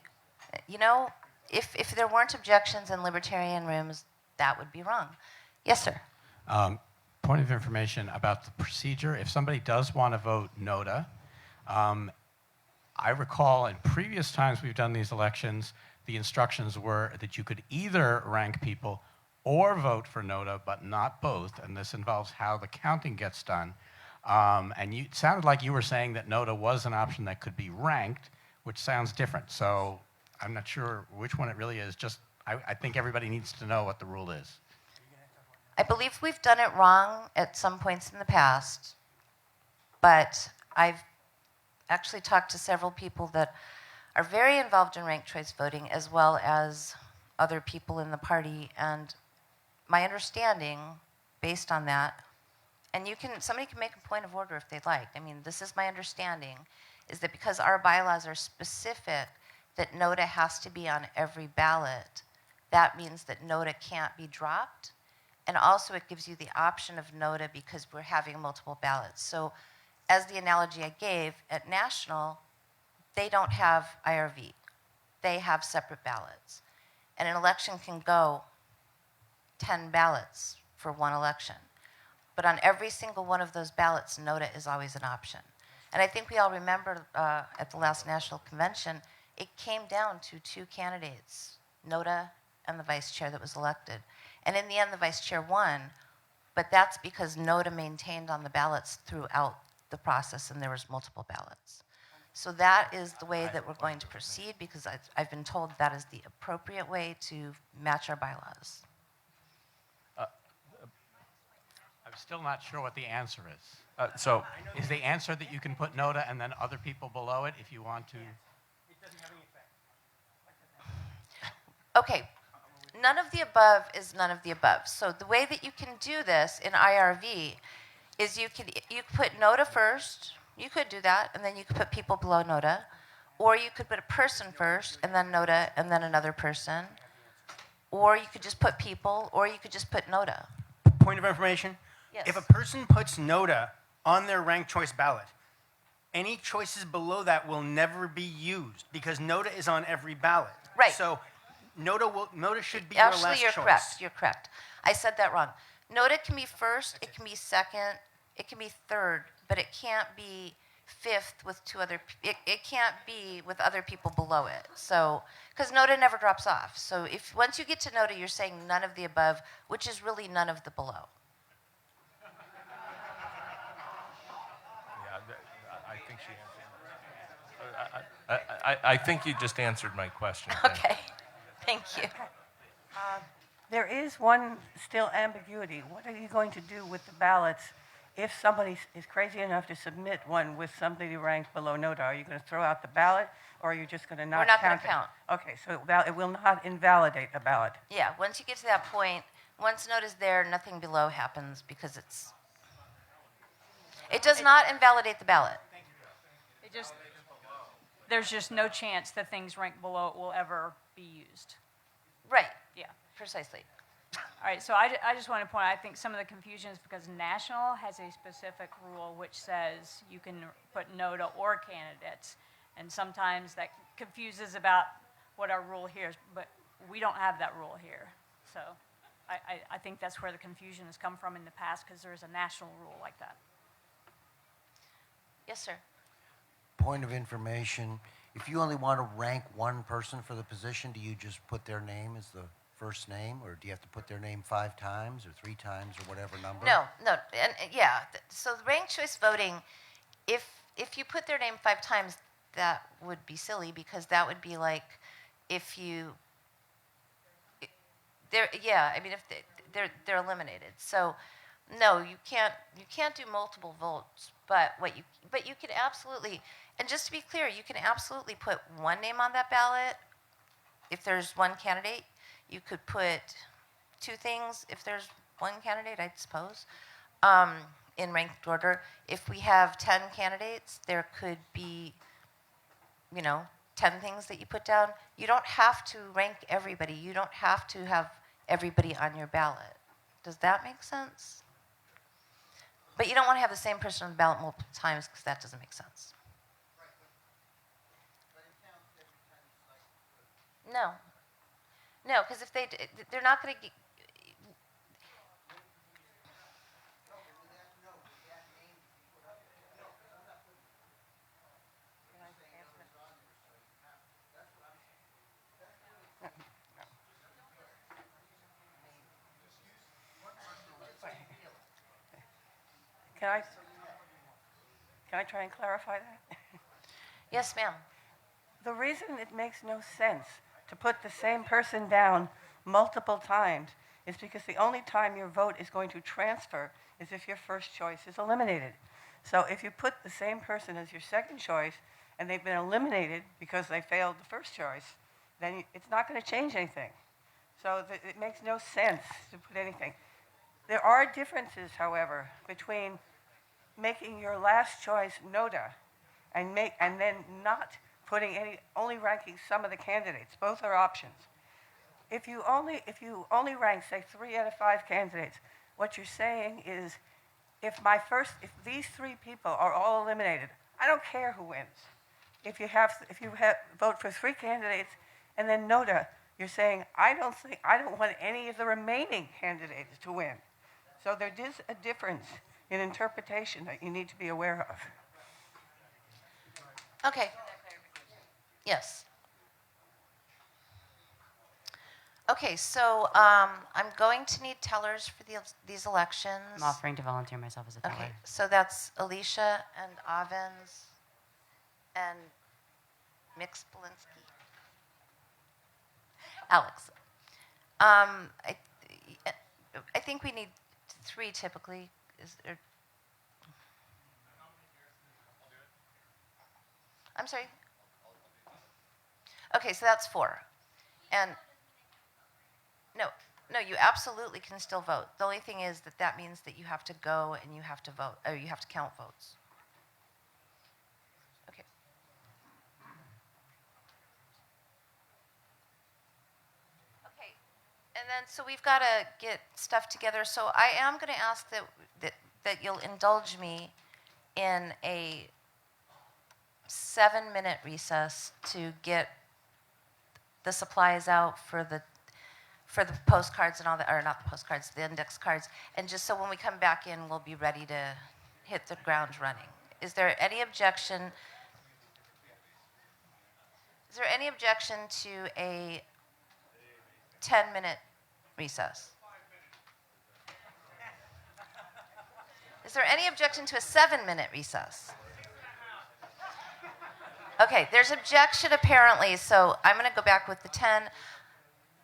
you know, if there weren't objections in libertarian rooms, that would be wrong. Yes, sir. Point of information about the procedure. If somebody does want to vote NOTA, I recall in previous times we've done these elections, the instructions were that you could either rank people or vote for NOTA, but not both, and this involves how the counting gets done. And it sounded like you were saying that NOTA was an option that could be ranked, which sounds different. So I'm not sure which one it really is. Just I think everybody needs to know what the rule is. I believe we've done it wrong at some points in the past, but I've actually talked to several people that are very involved in ranked choice voting, as well as other people in the party, and my understanding, based on that, and somebody can make a point of order if they'd like. I mean, this is my understanding, is that because our bylaws are specific that NOTA has to be on every ballot, that means that NOTA can't be dropped, and also it gives you the option of NOTA because we're having multiple ballots. So as the analogy I gave, at national, they don't have IRV. They have separate ballots. And an election can go 10 ballots for one election. But on every single one of those ballots, NOTA is always an option. And I think we all remember at the last national convention, it came down to 2 candidates, NOTA and the vice chair that was elected. And in the end, the vice chair won, but that's because NOTA maintained on the ballots throughout the process, and there was multiple ballots. So that is the way that we're going to proceed, because I've been told that is the appropriate way to match our bylaws. I'm still not sure what the answer is. Is the answer that you can put NOTA and then other people below it if you want to? It doesn't have any effect. Okay, none of the above is none of the above. So the way that you can do this in IRV is you could put NOTA first. You could do that, and then you could put people below NOTA. Or you could put a person first, and then NOTA, and then another person. Or you could just put people, or you could just put NOTA. Point of information? Yes. If a person puts NOTA on their ranked choice ballot, any choices below that will never be used because NOTA is on every ballot. Right. So NOTA should be your last choice. Actually, you're correct. You're correct. I said that wrong. NOTA can be first, it can be second, it can be third, but it can't be fifth with two other, it can't be with other people below it. So, because NOTA never drops off. So if once you get to NOTA, you're saying none of the above, which is really none of the below. Yeah, I think she answered. I think you just answered my question. Okay, thank you. There is one still ambiguity. What are you going to do with the ballots if somebody is crazy enough to submit one with somebody ranked below NOTA? Are you going to throw out the ballot, or are you just going to not count it? We're not going to count. Okay, so it will not invalidate a ballot. Yeah, once you get to that point, once NOTA's there, nothing below happens because it does not invalidate the ballot. There's just no chance that things ranked below it will ever be used. Right. Yeah. Precisely. All right, so I just want to point out, I think some of the confusion is because national has a specific rule which says you can put NOTA or candidates, and sometimes that confuses about what our rule here is, but we don't have that rule here. So I think that's where the confusion has come from in the past, because there is a national rule like that. Yes, sir. Point of information, if you only want to rank one person for the position, do you just put their name as the first name, or do you have to put their name 5 times or 3 times or whatever number? No, and yeah. So the ranked choice voting, if you put their name 5 times, that would be silly, because that would be like if you, if they're eliminated. So no, you can't do multiple votes, but you can absolutely, and just to be clear, you can absolutely put one name on that ballot if there's one candidate. You could put 2 things if there's one candidate, I suppose, in ranked order. If we have 10 candidates, there could be, 10 things that you put down. You don't have to rank everybody. You don't have to have everybody on your ballot. Does that make sense? But you don't want to have the same person on the ballot multiple times, because that doesn't make sense. No. No, because if they're not going to get. Can I try and clarify that? Yes, ma'am. The reason it makes no sense to put the same person down multiple times is because the only time your vote is going to transfer is if your first choice is eliminated. So if you put the same person as your second choice and they've been eliminated because they failed the first choice, then it's not going to change anything. So it makes no sense to put anything. There are differences, however, between making your last choice NOTA and then not putting only ranking some of the candidates. Both are options. If you only rank, say, 3 out of 5 candidates, what you're saying is, if these 3 people are all eliminated, I don't care who wins. If you vote for 3 candidates and then NOTA, you're saying, I don't want any of the remaining candidates to win. So there is a difference in interpretation that you need to be aware of. Okay. Yes. Okay, so I'm going to need tellers for these elections. I'm offering to volunteer myself as a teller. Okay, so that's Alicia and Avens and Mix-Belinsky. Alex. I think we need 3 typically. I'm sorry? Okay, so that's 4. And no, you absolutely can still vote. The only thing is that means that you have to go and you have to vote, or you have to count votes. Okay. Okay, and then so we've got to get stuff together. So I am going to ask that you'll indulge me in a 7-minute recess to get the supplies out for the postcards and all that, or not the postcards, the index cards, and just so when we come back in, we'll be ready to hit the ground running. Is there any objection? Is there any objection to a 10-minute recess? Is there any objection to a 7-minute recess? Okay, there's objection apparently, so I'm going to go back with the 10.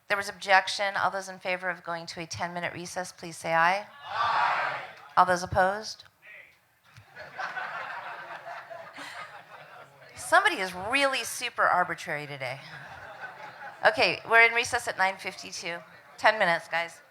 There was objection. All those in favor of going to a 10-minute recess, please say aye. Aye. All those opposed? Somebody is really super arbitrary today. Okay, we're in recess at 9:52. 10 minutes, guys.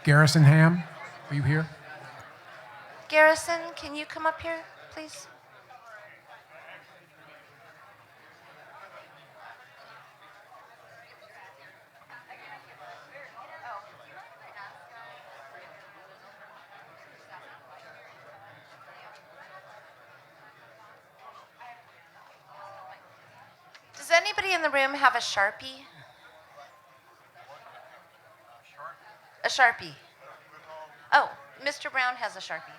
Garrison Ham, are you here? Garrison, can you come up here, please? Does anybody in the room have a Sharpie? A Sharpie. Oh, Mr. Brown has a Sharpie.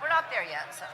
We're not there yet, so.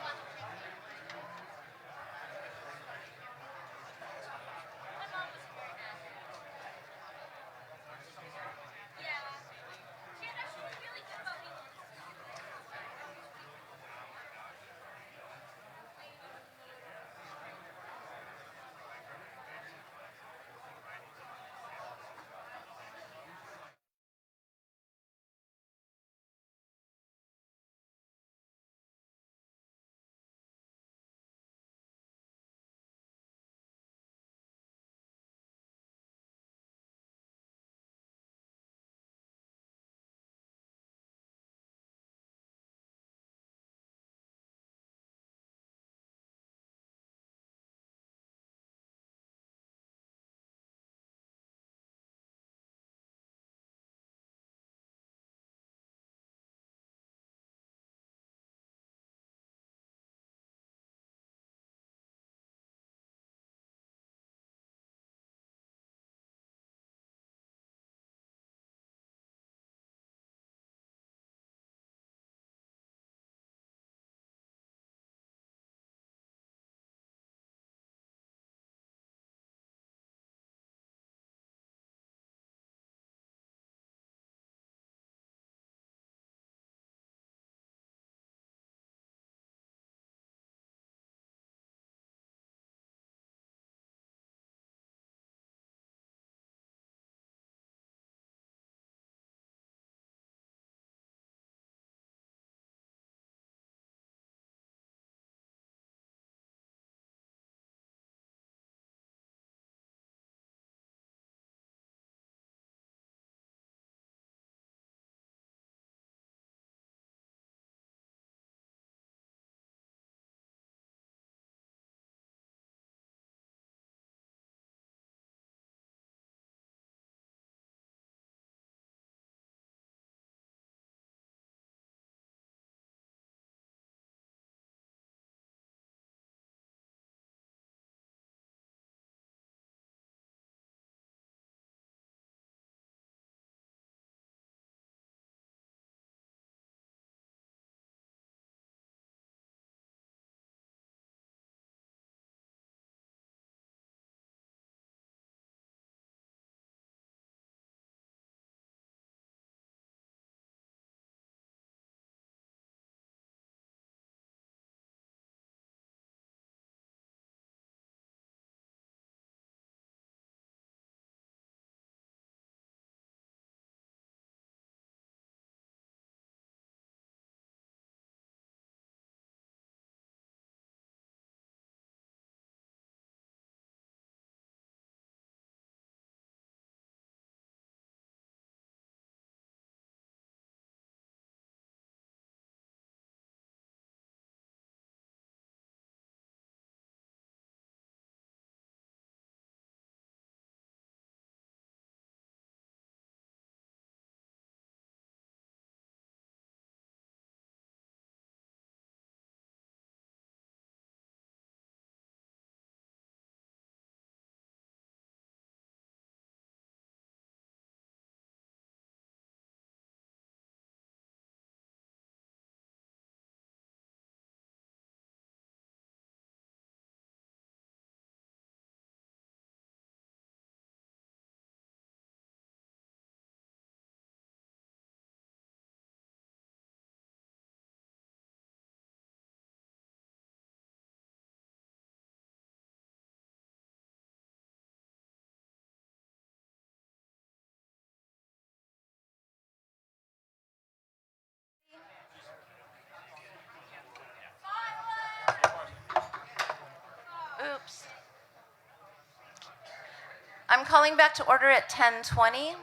I'm calling back to order at 10:20.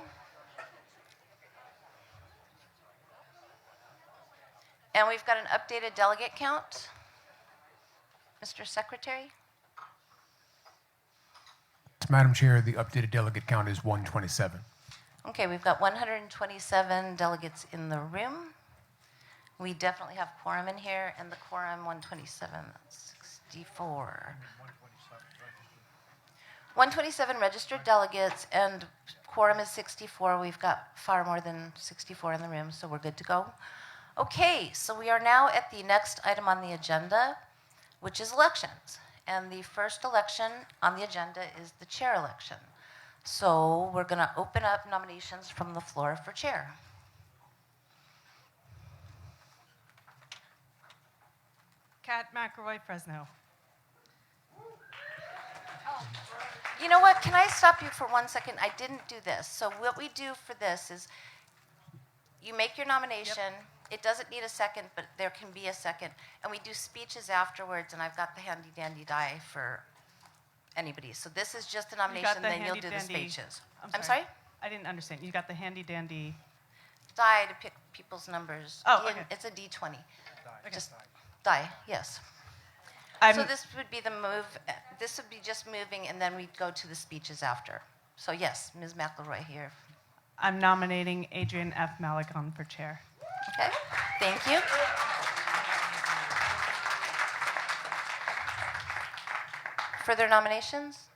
And we've got an updated delegate count. Mr. Secretary? Madam Chair, the updated delegate count is 127. Okay, we've got 127 delegates in the room. We definitely have quorum in here, and the quorum 127, that's 64. 127 registered delegates, and quorum is 64. We've got far more than 64 in the room, so we're good to go. Okay, so we are now at the next item on the agenda, which is elections. And the first election on the agenda is the chair election. So we're going to open up nominations from the floor for chair. Kat McElroy, Fresno. You know what? Can I stop you for 1 second? I didn't do this. So what we do for this is you make your nomination. Yep. It doesn't need a second, but there can be a second. And we do speeches afterwards, and I've got the handy-dandy die for anybody. So this is just the nomination, then you'll do the speeches. I'm sorry? I didn't understand. You got the handy-dandy die to pick people's numbers. Oh, okay. It's a D20. Okay. Just die, yes. So this would be the move. This would be just moving, and then we'd go to the speeches after. So yes, Ms. McElroy here. I'm nominating Adrian F. Malagon for chair. Okay, thank you. Further nominations?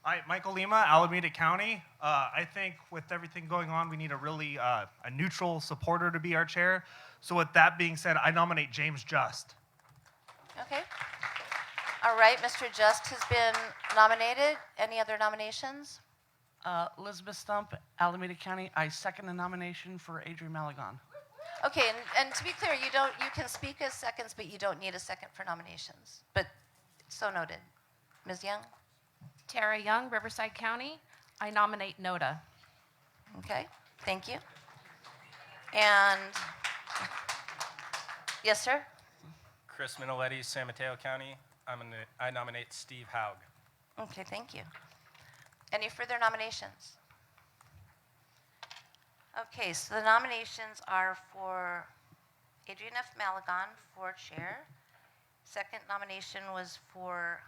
Hi, Michael Lima, Alameda County. I think with everything going on, we need a really a neutral supporter to be our chair. So with that being said, I nominate James Just. Okay. All right, Mr. Just has been nominated. Any other nominations? Elizabeth Stump, Alameda County. I second the nomination for Adrian Malagon. Okay, and to be clear, you can speak as seconds, but you don't need a second for nominations. But so noted. Ms. Young? Tara Young, Riverside County. I nominate Noda. Okay, thank you. And yes, sir? Chris Minoletti, San Mateo County. I nominate Steve Haug. Okay, thank you. Any further nominations? Okay, so the nominations are for Adrian F. Malagon for chair. Second nomination was for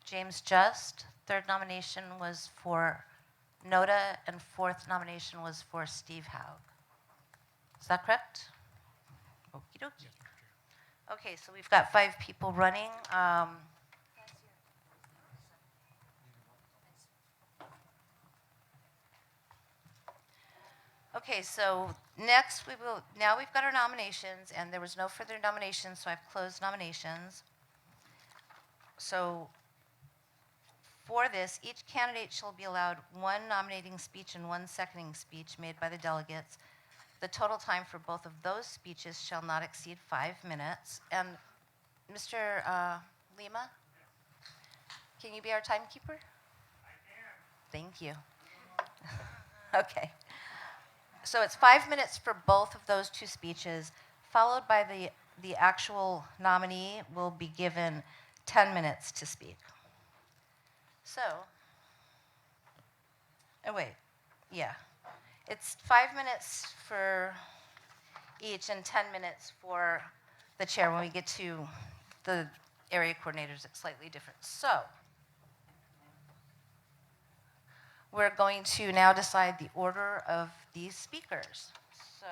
James Just. Third nomination was for Noda, and fourth nomination was for Steve Haug. Is that correct? Okie dokie. Okay, so we've got 5 people running. Okay, so next now we've got our nominations, and there was no further nominations, so I've closed nominations. So for this, each candidate shall be allowed 1 nominating speech and 1 seconding speech made by the delegates. The total time for both of those speeches shall not exceed 5 minutes. And Mr. Lima, can you be our timekeeper? I can. Thank you. Okay. So it's 5 minutes for both of those 2 speeches, followed by the actual nominee will be given 10 minutes to speak. So, oh wait, yeah. It's 5 minutes for each and 10 minutes for the chair. When we get to the area coordinators, it's slightly different. So, we're going to now decide the order of these speakers. So,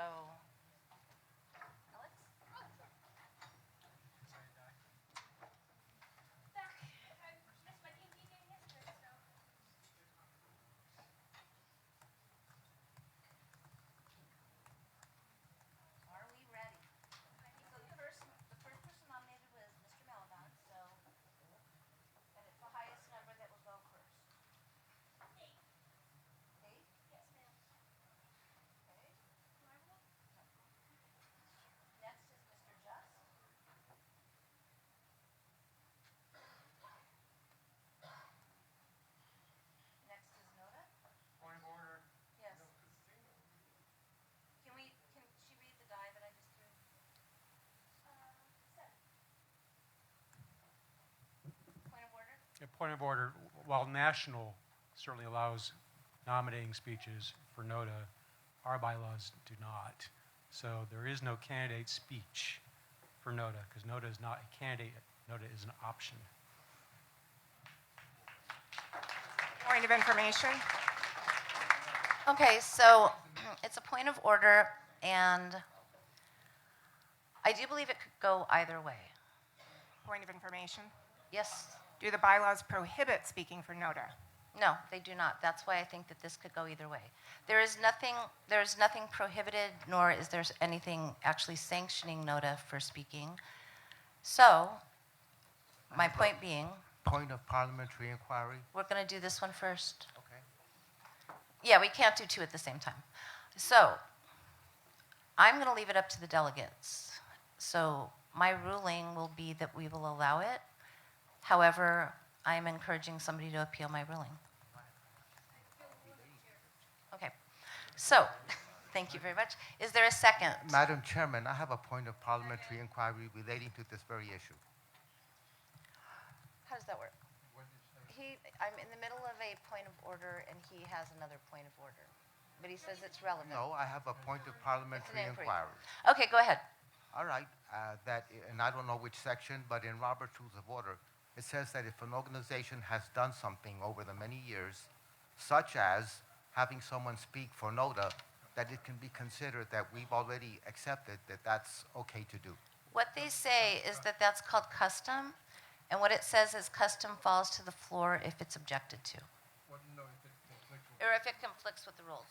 are we ready? So the first person nominated was Mr. Malagon, so, and it's the highest number that will go first. 8? Yes, ma'am. Okay. Next is Mr. Just. Next is Noda. Point of order. Yes. Can she read the die that I just threw? 7. Point of order? A point of order. While national certainly allows nominating speeches for NODA. Our bylaws do not. So there is no candidate speech for NODA because NODA is not a candidate. NODA is an option. Point of information. Okay, so it's a point of order, and I do believe it could go either way. Point of information. Yes? Do the bylaws prohibit speaking for NODA? No, they do not. That's why I think that this could go either way. There is nothing prohibited, nor is there anything actually sanctioning NODA for speaking. So, my point being, Point of parliamentary inquiry. we're going to do this one first. Okay. Yeah, we can't do two at the same time. So, I'm going to leave it up to the delegates. So, my ruling will be that we will allow it. However, I am encouraging somebody to appeal my ruling. Okay. So, thank you very much. Is there a second? Madam Chairman, I have a point of parliamentary inquiry relating to this very issue. How does that work? I'm in the middle of a point of order, and he has another point of order. But he says it's relevant. No, I have a point of parliamentary It's an inquiry. inquiry. Okay, go ahead. All right, and I don't know which section, but in Robert's Rules of Order, it says that if an organization has done something over the many years, such as having someone speak for NODA, that it can be considered that we've already accepted that that's okay to do. What they say is that that's called custom, and what it says is custom falls to the floor if it's objected to. Or if it conflicts with the rules.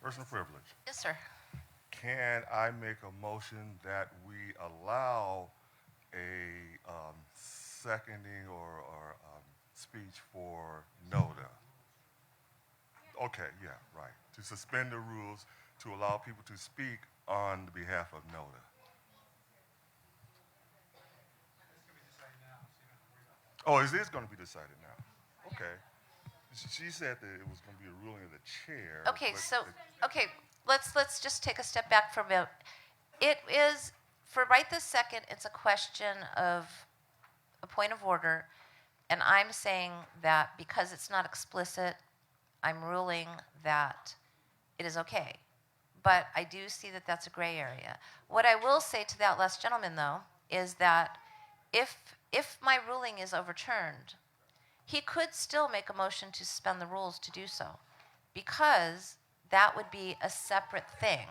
Personal privilege. Yes, sir. Can I make a motion that we allow a seconding or speech for NODA? Okay, yeah, right. To suspend the rules to allow people to speak on behalf of NODA. Oh, it is going to be decided now. Okay. She said that it was going to be a ruling of the chair. Okay, but so, okay, let's just take a step back for a minute. It is, for right this second, it's a question of a point of order, and I'm saying that because it's not explicit, I'm ruling that it is okay. But I do see that that's a gray area. What I will say to that last gentleman, though, is that if my ruling is overturned, he could still make a motion to suspend the rules to do so, because that would be a separate thing,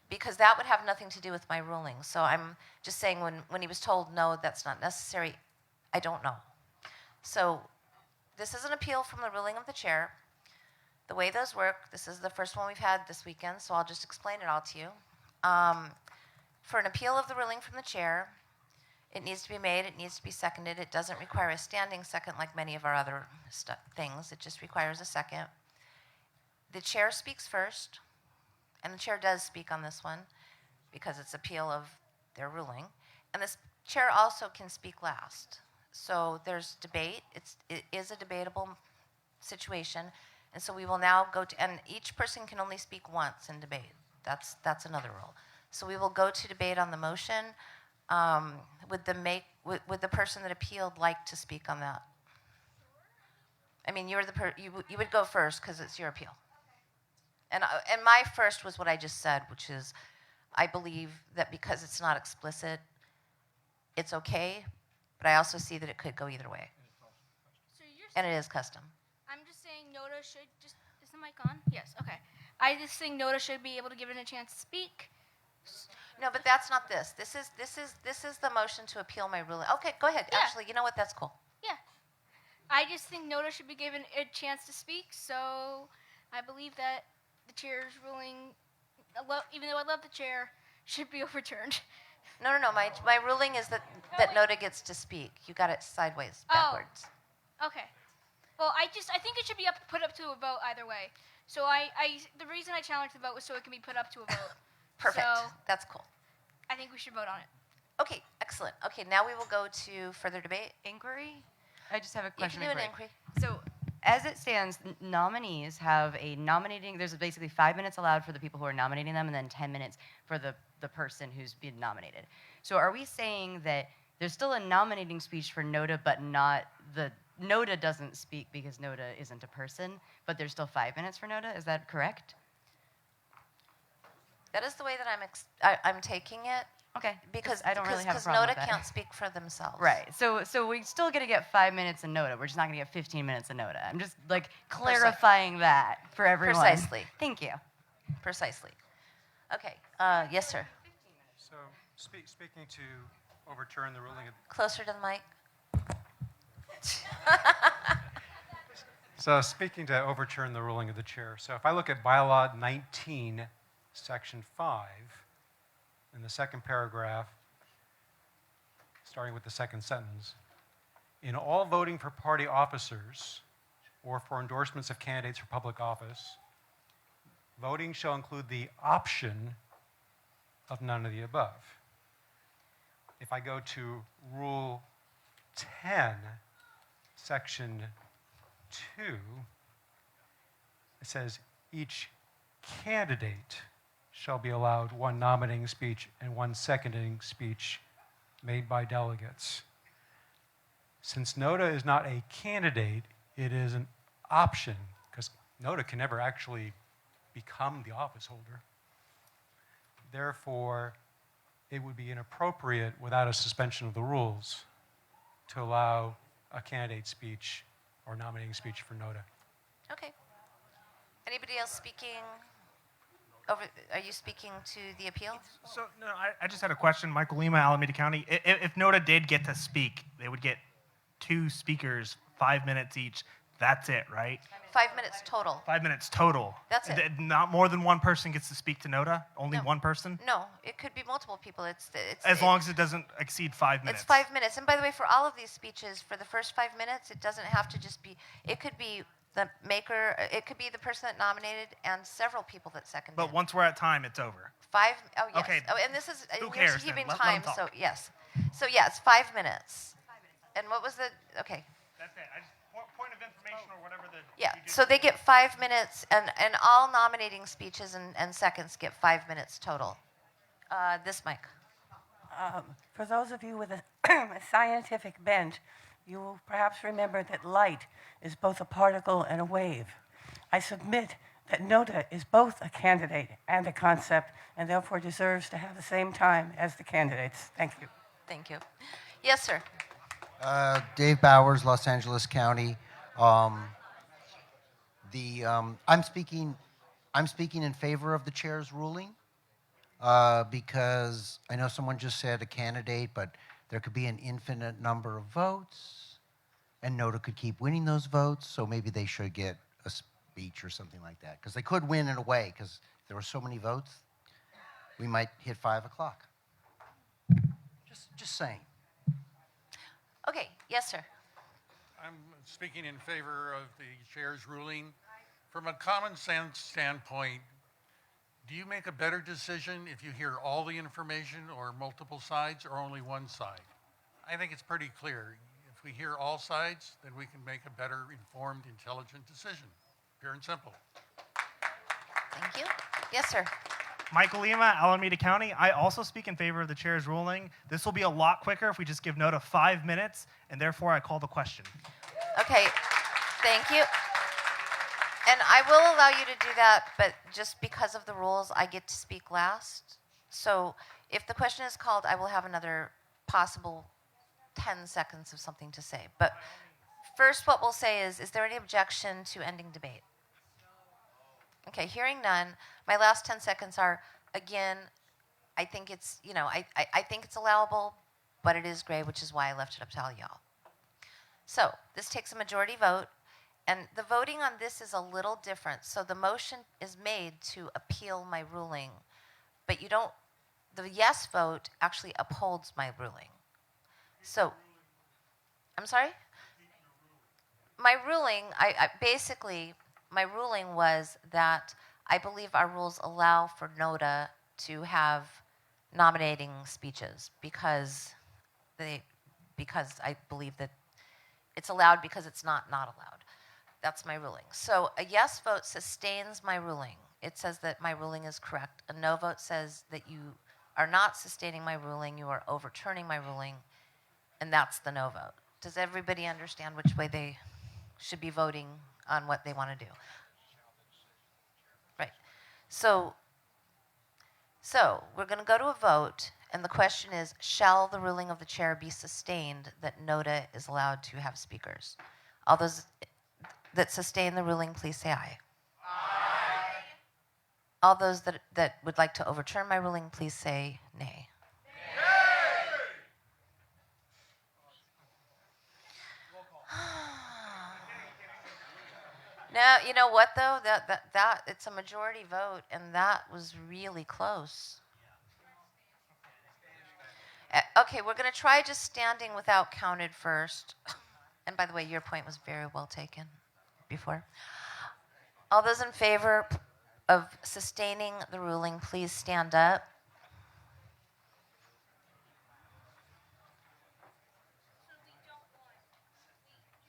because that would have nothing to do with my ruling. So I'm just saying when he was told, no, that's not necessary, I don't know. So this is an appeal from the ruling of the chair. The way those work, this is the first one we've had this weekend, so I'll just explain it all to you. For an appeal of the ruling from the chair, it needs to be made, it needs to be seconded. It doesn't require a standing second like many of our other things. It just requires a second. The chair speaks first, and the chair does speak on this one because it's appeal of their ruling. And the chair also can speak last. So there's debate. It is a debatable situation. And so we will now go to, and each person can only speak once in debate. That's another rule. So we will go to debate on the motion. Would the person that appealed like to speak on that? I mean, you would go first because it's your appeal. And my first was what I just said, which is I believe that because it's not explicit, it's okay, but I also see that it could go either way. So you're And it is custom. I'm just saying NODA should just, is the mic on? Yes, okay. I just think NODA should be able to give it a chance to speak. No, but that's not this. This is the motion to appeal my ruling. Okay, go ahead. Yeah. Actually, you know what? That's cool. Yeah. I just think NODA should be given a chance to speak, so I believe that the chair's ruling, even though I love the chair, should be overturned. No. My ruling is that NODA gets to speak. You got it sideways, backwards. Oh, okay. Well, I think it should be put up to a vote either way. So the reason I challenged the vote was so it can be put up to a vote. Perfect. So That's cool. I think we should vote on it. Okay, excellent. Okay, now we will go to further debate. Inquiry? I just have a You question. can do an inquiry. So, as it stands, nominees have a nominating, there's basically 5 minutes allowed for the people who are nominating them, and then 10 minutes for the person who's been nominated. So, are we saying that there's still a nominating speech for NODA, but not the NODA doesn't speak because NODA isn't a person, but there's still 5 minutes for NODA. Is that correct? That is the way that I'm taking it. Okay. Because I don't really have a because problem NODA with that. can't speak for themselves. Right. So we're still going to get 5 minutes in NODA. We're just not going to get 15 minutes in NODA. I'm just like clarifying that for everyone. Precisely. Thank you. Precisely. Okay. Yes, sir. So speaking to overturn the ruling of Closer to the mic. So speaking to overturn the ruling of the chair, so if I look at bylaw 19, section 5, in the second paragraph, starting with the second sentence, in all voting for party officers or for endorsements of candidates for public office, voting shall include the option of none of the above. If I go to Rule 10, Section 2, it says each candidate shall be allowed one nominating speech and one seconding speech made by delegates. Since NODA is not a candidate, it is an option, because NODA can never actually become the office holder. Therefore, it would be inappropriate without a suspension of the rules to allow a candidate speech or nominating speech for NODA. Okay. Anybody else speaking? Are you speaking to the appeal? So, no, I just had a question. Michael Lima, Alameda County. If NODA did get to speak, they would get 2 speakers, 5 minutes each. That's it, right? 5 minutes total. 5 minutes total. That's it. Not more than one person gets to speak to NODA? Only No. one person? No, it could be multiple people. As long as it doesn't exceed 5 minutes. It's 5 minutes. And by the way, for all of these speeches, for the first 5 minutes, it doesn't have to just be, it could be the maker, it could be the person that nominated and several people that seconded. But once we're at time, it's over. Oh, yes. Okay. Oh, and this is, Who you're cares then? keeping Let them time, talk. so yes. So yes, 5 minutes. And what was the, okay. That's it. Point of information or whatever the... Yeah, so they get 5 minutes, and all nominating speeches and seconds get 5 minutes total. This mic. For those of you with a, a scientific bent, you will perhaps remember that light is both a particle and a wave. I submit that NODA is both a candidate and a concept, and therefore deserves to have the same time as the candidates. Thank you. Thank you. Yes, sir. Dave Bowers, Los Angeles County. I'm speaking in favor of the chair's ruling because I know someone just said a candidate, but there could be an infinite number of votes, and NODA could keep winning those votes, so maybe they should get a speech or something like that, because they could win in a way, because there were so many votes, we might hit 5 o'clock. Just saying. Okay, yes, sir. I'm speaking in favor of the chair's ruling. From a common sense standpoint, do you make a better decision if you hear all the information or multiple sides or only one side? I think it's pretty clear. If we hear all sides, then we can make a better informed, intelligent decision. Pure and simple. Thank you. Yes, sir. Michael Lima, Alameda County. I also speak in favor of the chair's ruling. This will be a lot quicker if we just give NODA 5 minutes, and therefore I call the question. Okay, thank you. And I will allow you to do that, but just because of the rules, I get to speak last. So if the question is called, I will have another possible 10 seconds of something to say. But first, what we'll say is there any objection to ending debate? Okay, hearing none, my last 10 seconds are, again, I think it's, I think it's allowable, but it is gray, which is why I left it up to all y'all. So this takes a majority vote, and the voting on this is a little different. So the motion is made to appeal my ruling, but the yes vote actually upholds my ruling. So, I'm sorry? My ruling, my ruling was that I believe our rules allow for NODA to have nominating speeches because I believe that it's allowed because it's not allowed. That's my ruling. So a yes vote sustains my ruling. It says that my ruling is correct. A no vote says that you are not sustaining my ruling, you are overturning my ruling, and that's the no vote. Does everybody understand which way they should be voting on what they want to do? Right. So we're going to go to a vote, and the question is, shall the ruling of the chair be sustained that NODA is allowed to have speakers? All those that sustain the ruling, please say aye. Aye. All those that would like to overturn my ruling, please say nay. Now, you know what, though? That it's a majority vote, and that was really close. Okay, we're going to try just standing without counted first. And by the way, your point was very well taken before. All those in favor of sustaining the ruling, please stand up.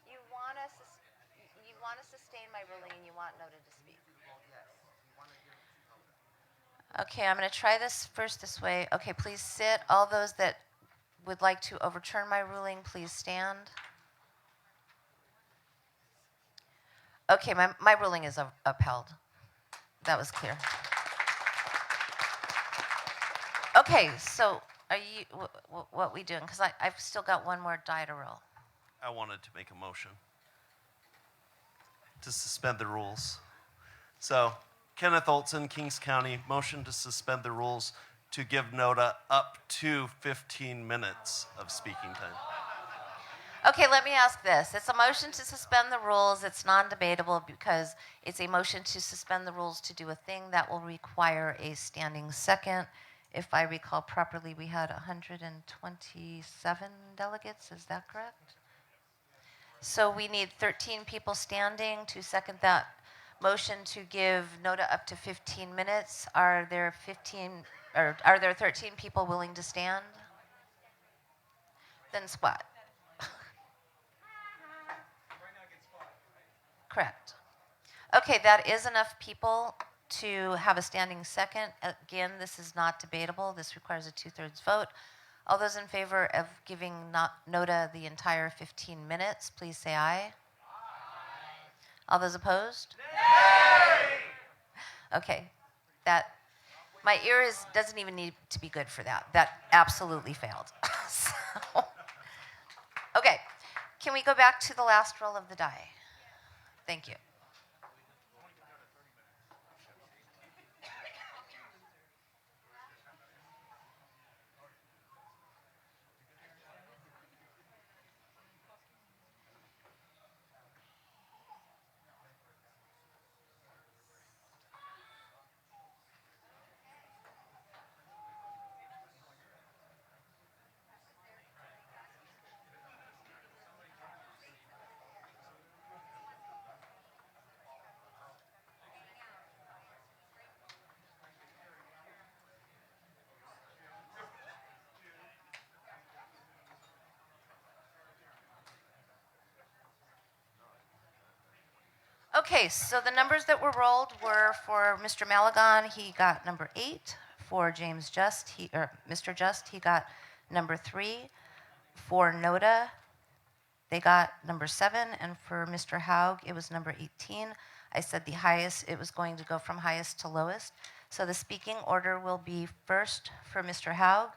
You want to sustain my ruling and you want NODA to speak. Okay, I'm going to try this first this way. Okay, please sit. All those that would like to overturn my ruling, please stand. Okay, my ruling is upheld. That was clear. Okay, so are you, what we doing? Because I've still got one more die to roll. I wanted to make a motion to suspend the rules. So, Kenneth Olson, Kings County, motion to suspend the rules to give NODA up to 15 minutes of speaking time. Okay, let me ask this. It's a motion to suspend the rules. It's non-debatable because it's a motion to suspend the rules to do a thing that will require a standing second. If I recall properly, we had 127 delegates. Is that correct? So we need 13 people standing to second that motion to give NODA up to 15 minutes. Are there 13 people willing to stand? Then squat. Correct. Okay, that is enough people to have a standing second. Again, this is not debatable. This requires a 2/3 vote. All those in favor of giving NODA the entire 15 minutes, please say aye. Aye. All those opposed? Nay. Okay, my ear doesn't even need to be good for that. That absolutely failed. Okay, can we go back to the last roll of the die? Thank you. Okay, so the numbers that were rolled were for Mr. Malagon, he got number 8. For James Just, Mr. Just, he got number 3. For NODA, they got number 7. And for Mr. Haug, it was number 18. I said the highest, it was going to go from highest to lowest. So the speaking order will be first for Mr. Haug,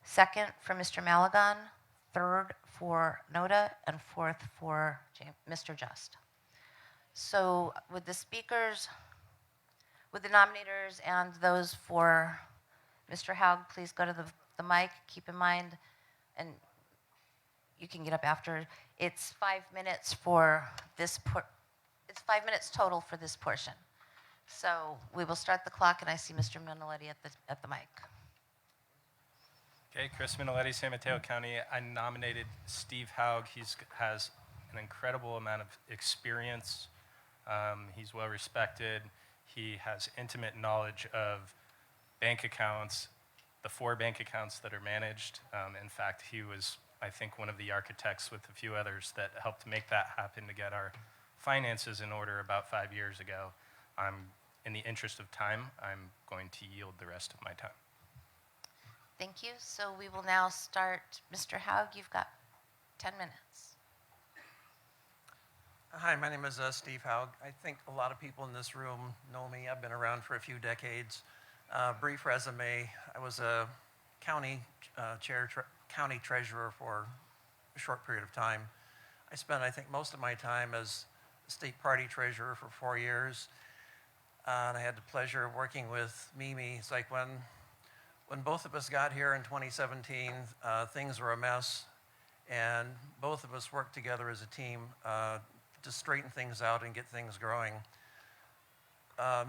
second for Mr. Malagon, third for NODA, and fourth for Mr. Just. So would the speakers, would the nominators and those for Mr. Haug please go to the mic? Keep in mind, and you can get up after, it's 5 minutes for this, it's 5 minutes total for this portion. So we will start the clock, and I see Mr. Minoletti at the mic. Okay, Chris Minoletti, San Mateo County. I nominated Steve Haug. He has an incredible amount of experience. He's well respected. He has intimate knowledge of bank accounts, the 4 bank accounts that are managed. In fact, he was, I think, one of the architects with a few others that helped make that happen to get our finances in order about 5 years ago. In the interest of time, I'm going to yield the rest of my time. Thank you. So we will now start. Mr. Haug, you've got 10 minutes. Hi, my name is Steve Haug. I think a lot of people in this room know me. I've been around for a few decades. Brief resume. I was a county county treasurer for a short period of time. I spent, I think, most of my time as state party treasurer for 4 years. And I had the pleasure of working with Mimi. It's like when both of us got here in 2017, things were a mess. And both of us worked together as a team to straighten things out and get things growing.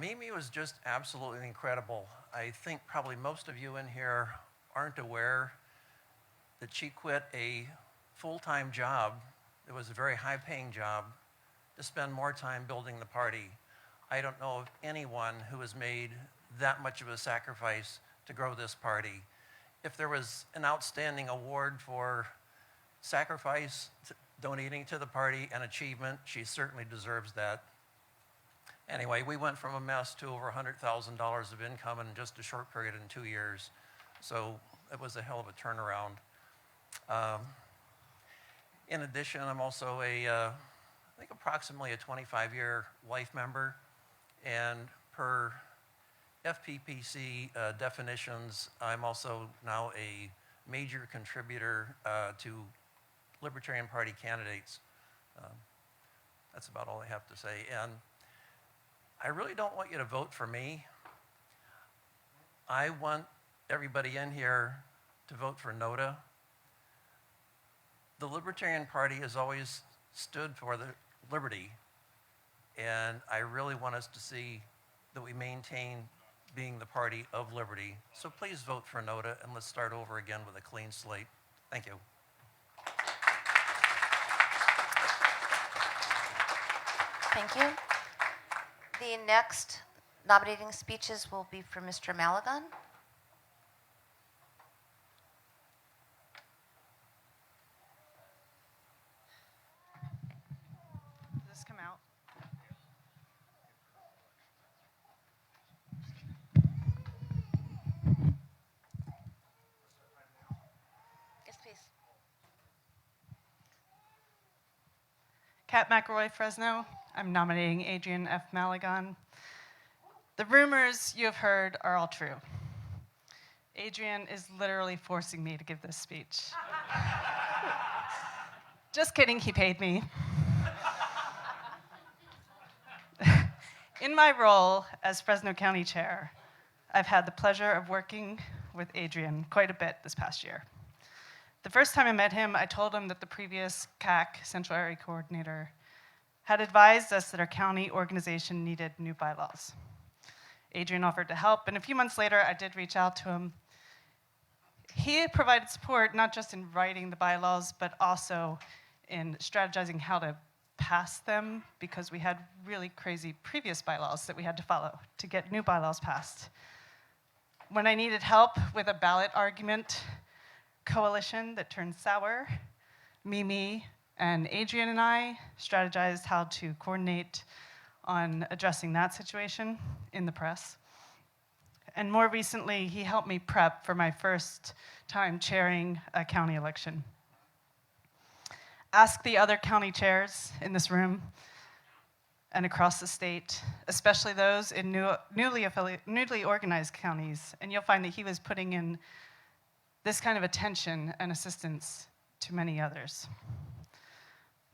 Mimi was just absolutely incredible. I think probably most of you in here aren't aware that she quit a full-time job. It was a very high-paying job to spend more time building the party. I don't know of anyone who has made that much of a sacrifice to grow this party. If there was an outstanding award for sacrifice, donating to the party, and achievement, she certainly deserves that. Anyway, we went from a mess to over $100,000 of income in just a short period in 2 years. So it was a hell of a turnaround. In addition, I'm also I think approximately a 25-year life member. And per FPPC definitions, I'm also now a major contributor to Libertarian Party candidates. That's about all I have to say. And I really don't want you to vote for me. I want everybody in here to vote for NODA. The Libertarian Party has always stood for the liberty, and I really want us to see that we maintain being the party of liberty. So please vote for NODA, and let's start over again with a clean slate. Thank you. Thank you. The next nominating speeches will be for Mr. Malagon. Does this come out? Yes, please. Kat McElroy, Fresno. I'm nominating Adrian F. Malagon. The rumors you have heard are all true. Adrian is literally forcing me to give this speech. Just kidding, he paid me. In my role as Fresno County Chair, I've had the pleasure of working with Adrian quite a bit this past year. The first time I met him, I told him that the previous CAC, Central Area Coordinator, had advised us that our county organization needed new bylaws. Adrian offered to help, and a few months later, I did reach out to him. He provided support not just in writing the bylaws, but also in strategizing how to pass them, because we had really crazy previous bylaws that we had to follow to get new bylaws passed. When I needed help with a ballot argument coalition that turned sour, Mimi and Adrian and I strategized how to coordinate on addressing that situation in the press. And more recently, he helped me prep for my first time chairing a county election. Ask the other county chairs in this room and across the state, especially those in newly organized counties, and you'll find that he was putting in this kind of attention and assistance to many others.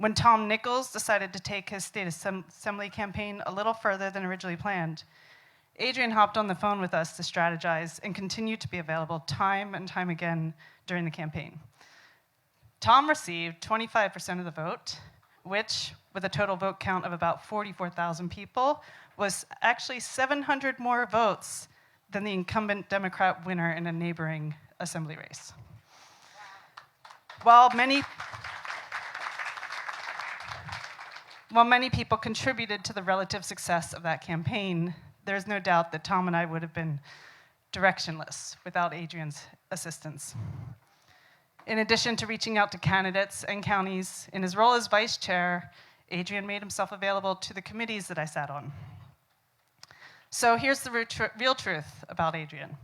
When Tom Nichols decided to take his state assembly campaign a little further than originally planned, Adrian hopped on the phone with us to strategize and continued to be available time and time again during the campaign. Tom received 25% of the vote, which, with a total vote count of about 44,000 people, was actually 700 more votes than the incumbent Democrat winner in a neighboring assembly race. While many people contributed to the relative success of that campaign, there's no doubt that Tom and I would have been directionless without Adrian's assistance. In addition to reaching out to candidates and counties, in his role as vice chair, Adrian made himself available to the committees that I sat on. So here's the real truth about Adrian.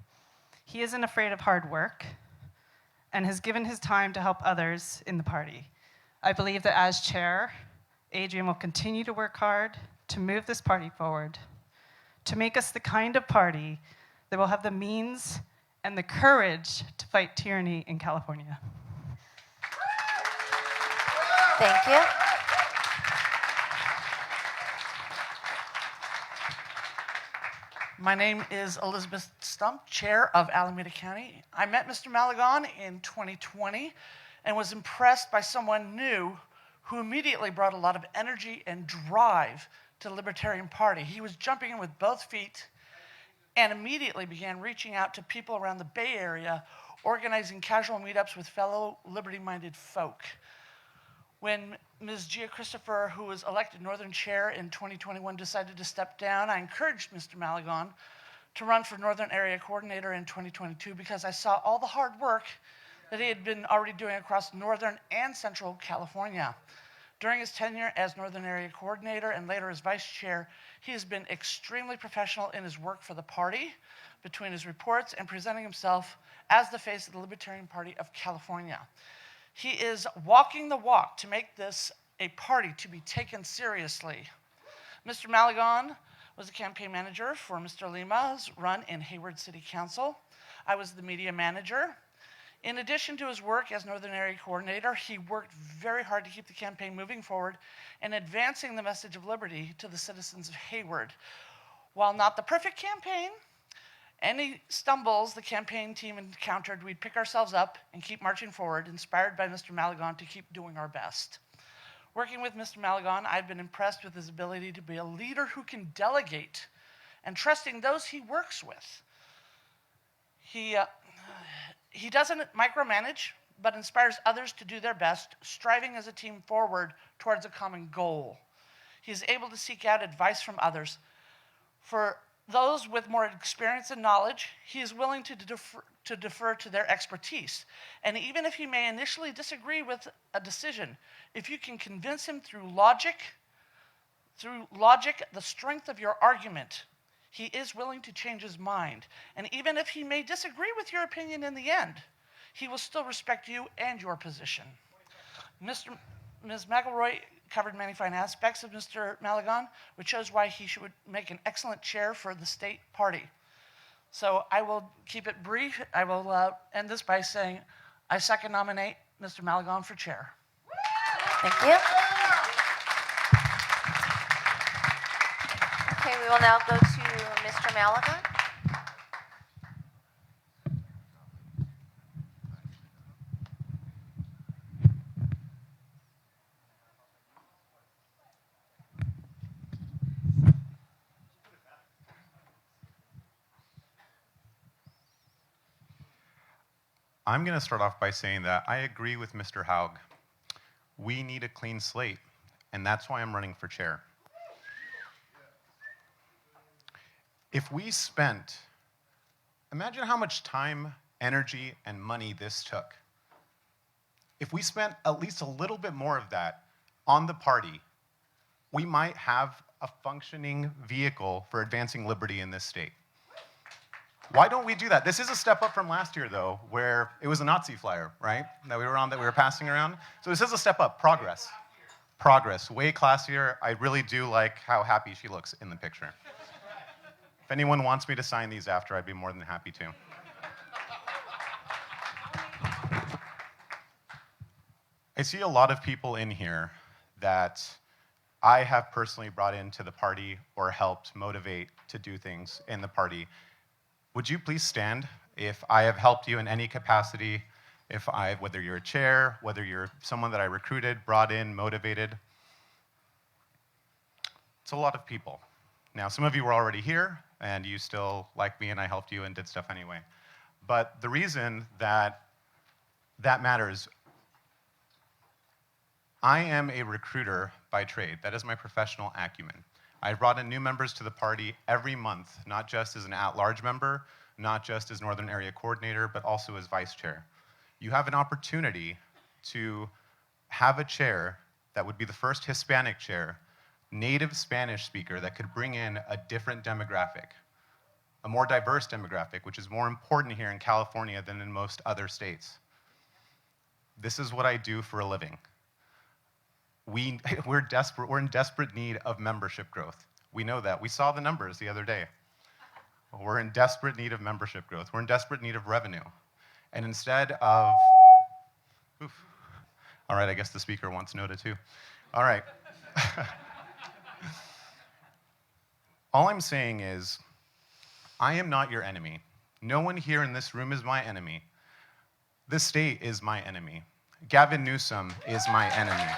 He isn't afraid of hard work and has given his time to help others in the party. I believe that as chair, Adrian will continue to work hard to move this party forward, to make us the kind of party that will have the means and the courage to fight tyranny in California. Thank you. My name is Elizabeth Stump, Chair of Alameda County. I met Mr. Malagon in 2020 and was impressed by someone new who immediately brought a lot of energy and drive to the Libertarian Party. He was jumping in with both feet and immediately began reaching out to people around the Bay Area, organizing casual meetups with fellow liberty-minded folk. When Ms. Gia Christopher, who was elected Northern Chair in 2021, decided to step down, I encouraged Mr. Malagon to run for Northern Area Coordinator in 2022 because I saw all the hard work that he had been already doing across Northern and Central California. During his tenure as Northern Area Coordinator and later as Vice Chair, he has been extremely professional in his work for the party, between his reports and presenting himself as the face of the Libertarian Party of California. He is walking the walk to make this a party to be taken seriously. Mr. Malagon was the campaign manager for Mr. Lima's run in Hayward City Council. I was the media manager. In addition to his work as Northern Area Coordinator, he worked very hard to keep the campaign moving forward and advancing the message of liberty to the citizens of Hayward. While not the perfect campaign, any stumbles the campaign team encountered, we'd pick ourselves up and keep marching forward, inspired by Mr. Malagon to keep doing our best. Working with Mr. Malagon, I've been impressed with his ability to be a leader who can delegate and trusting those he works with. He doesn't micromanage, but inspires others to do their best, striving as a team forward towards a common goal. He is able to seek out advice from others. For those with more experience and knowledge, he is willing to defer to their expertise. And even if he may initially disagree with a decision, if you can convince him through logic, the strength of your argument, he is willing to change his mind. And even if he may disagree with your opinion in the end, he will still respect you and your position. Ms. McElroy covered many fine aspects of Mr. Malagon, which shows why he should make an excellent chair for the state party. So I will keep it brief. I will end this by saying I second nominate Mr. Malagon for chair. Thank you. Okay, we will now go to Mr. Malagon. I'm going to start off by saying that I agree with Mr. Haug. We need a clean slate, and that's why I'm running for chair. If we spent, imagine how much time, energy, and money this took. If we spent at least a little bit more of that on the party, we might have a functioning vehicle for advancing liberty in this state. Why don't we do that? This is a step up from last year, though, where it was a Nazi flyer, right, that we were passing around. So this is a step up, progress. Progress, way classier. I really do like how happy she looks in the picture. If anyone wants me to sign these after, I'd be more than happy to. I see a lot of people in here that I have personally brought into the party or helped motivate to do things in the party. Would you please stand if I have helped you in any capacity, whether you're a chair, whether you're someone that I recruited, brought in, motivated? It's a lot of people. Now, some of you were already here, and you still like me, and I helped you and did stuff anyway. But the reason that matters, I am a recruiter by trade. That is my professional acumen. I brought in new members to the party every month, not just as an at-large member, not just as Northern Area Coordinator, but also as Vice Chair. You have an opportunity to have a chair that would be the first Hispanic chair, native Spanish speaker that could bring in a different demographic, a more diverse demographic, which is more important here in California than in most other states. This is what I do for a living. we're desperate. We're in desperate need of membership growth. We know that. We saw the numbers the other day. We're in desperate need of membership growth. We're in desperate need of revenue. And instead of, oof, all right, I guess the speaker wants Noda too. All right. All I'm saying is, I am not your enemy. No one here in this room is my enemy. This state is my enemy. Gavin Newsom is my enemy.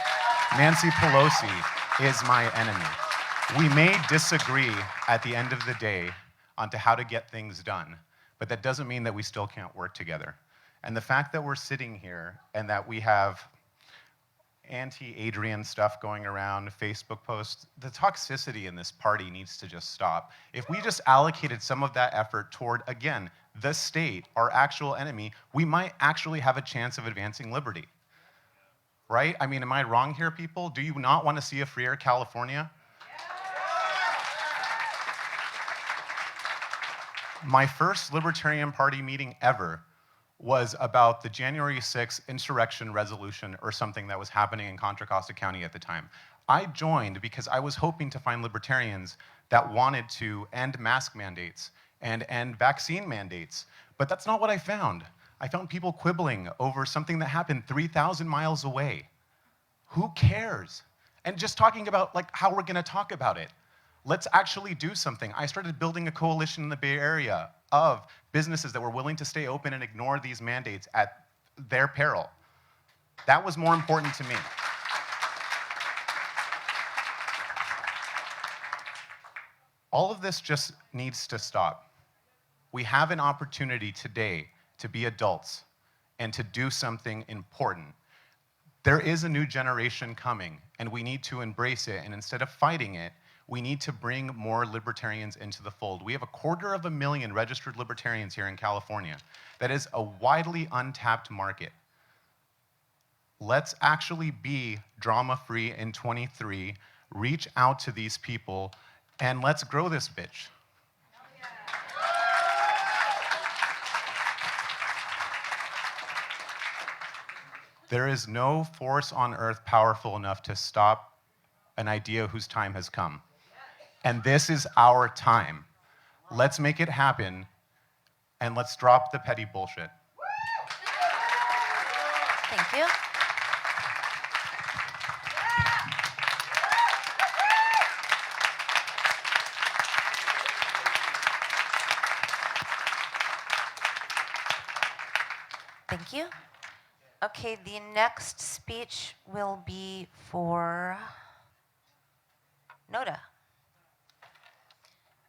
Nancy Pelosi is my enemy. We may disagree at the end of the day onto how to get things done, but that doesn't mean that we still can't work together. And the fact that we're sitting here and that we have anti-Adrian stuff going around, Facebook posts, the toxicity in this party needs to just stop. If we just allocated some of that effort toward, again, the state, our actual enemy, we might actually have a chance of advancing liberty. Right? I mean, am I wrong here, people? Do you not want to see a freer California? My first Libertarian Party meeting ever was about the January 6th insurrection resolution or something that was happening in Contra Costa County at the time. I joined because I was hoping to find libertarians that wanted to end mask mandates and end vaccine mandates, but that's not what I found. I found people quibbling over something that happened 3,000 miles away. Who cares? And just talking about like how we're gonna talk about it. Let's actually do something. I started building a coalition in the Bay Area of businesses that were willing to stay open and ignore these mandates at their peril. That was more important to me. All of this just needs to stop. We have an opportunity today to be adults and to do something important. There is a new generation coming, and we need to embrace it, and instead of fighting it, we need to bring more libertarians into the fold. We have 250,000 registered libertarians here in California. That is a widely untapped market. Let's actually be drama-free in 23, reach out to these people, and let's grow this bitch. There is no force on earth powerful enough to stop an idea whose time has come. And this is our time. Let's make it happen, and let's drop the petty bullshit. Thank you. Thank you. Okay, the next speech will be for Noda.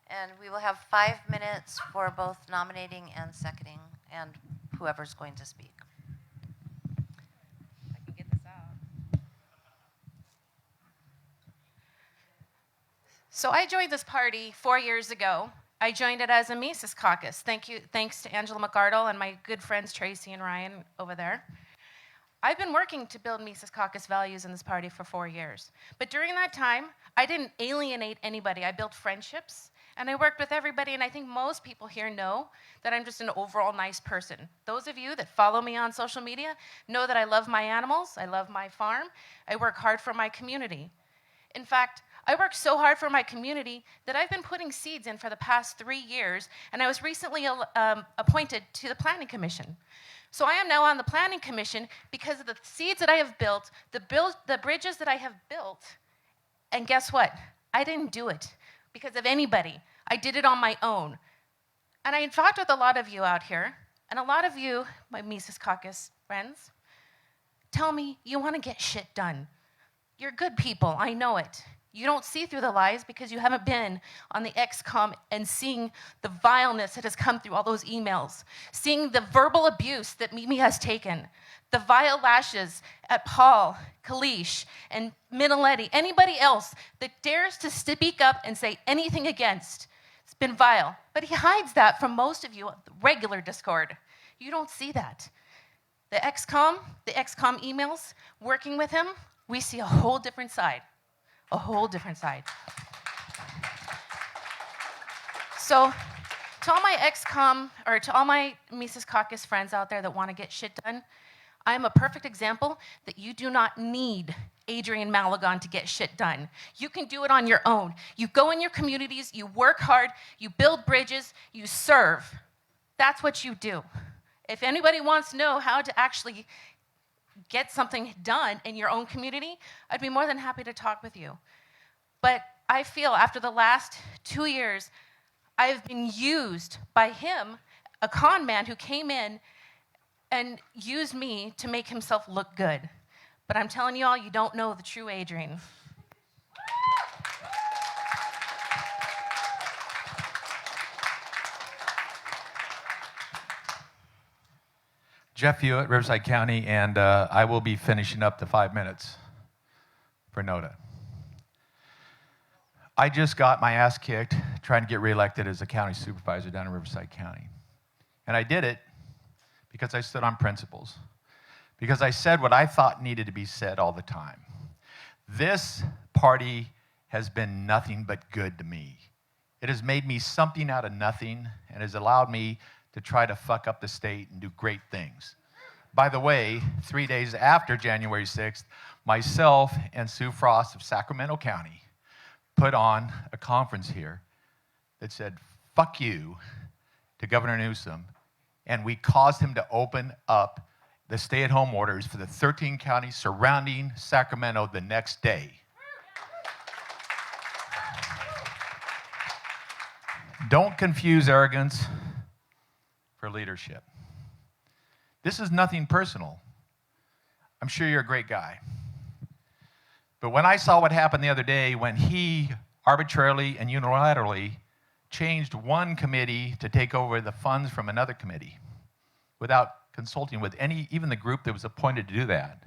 And we will have 5 minutes for both nominating and seconding, and whoever's going to speak. I can get this out. So I joined this party 4 years ago. I joined it as a Mises caucus. Thanks to Angela McArdle and my good friends Tracy and Ryan over there. I've been working to build Mises caucus values in this party for 4 years. But during that time, I didn't alienate anybody. I built friendships, and I worked with everybody, and I think most people here know that I'm just an overall nice person. Those of you that follow me on social media know that I love my animals, I love my farm, I work hard for my community. In fact, I work so hard for my community that I've been putting seeds in for the past 3 years, and I was recently appointed to the Planning Commission. So I am now on the Planning Commission because of the seeds that I have built, the bridges that I have built, and guess what? I didn't do it because of anybody. I did it on my own. And I talked with a lot of you out here, and a lot of you, my Mises Caucus friends, tell me you want to get shit done. You're good people, I know it. You don't see through the lies because you haven't been on the XCOM and seeing the vileness that has come through all those emails, seeing the verbal abuse that Mimi has taken, the vile lashes at Paul, Kalish, and Miniletti, anybody else that dares to speak up and say anything against. It's been vile. But he hides that from most of you, regular Discord. You don't see that. The XCOM emails, working with him, we see a whole different side. A whole different side. So to all my XCOM, or to all my Mises Caucus friends out there that want to get shit done, I am a perfect example that you do not need Adrian Malagon to get shit done. You can do it on your own. You go in your communities, you work hard, you build bridges, you serve. That's what you do. If anybody wants to know how to actually get something done in your own community, I'd be more than happy to talk with you. But I feel after the last 2 years, I've been used by him, a con man who came in and used me to make himself look good. But I'm telling you all, you don't know the true Adrian. Jeff Hewitt, Riverside County, and I will be finishing up the 5 minutes for NODA. I just got my ass kicked trying to get reelected as a county supervisor down in Riverside County. And I did it because I stood on principles, because I said what I thought needed to be said all the time. This party has been nothing but good to me. It has made me something out of nothing and has allowed me to try to fuck up the state and do great things. By the way, 3 days after January 6th, myself and Sue Frost of Sacramento County put on a conference here that said, fuck you, to Governor Newsom, and we caused him to open up the stay-at-home orders for the 13 counties surrounding Sacramento the next day. Don't confuse arrogance for leadership. This is nothing personal. I'm sure you're a great guy. But when I saw what happened the other day when he arbitrarily and unilaterally changed one committee to take over the funds from another committee without consulting with even the group that was appointed to do that,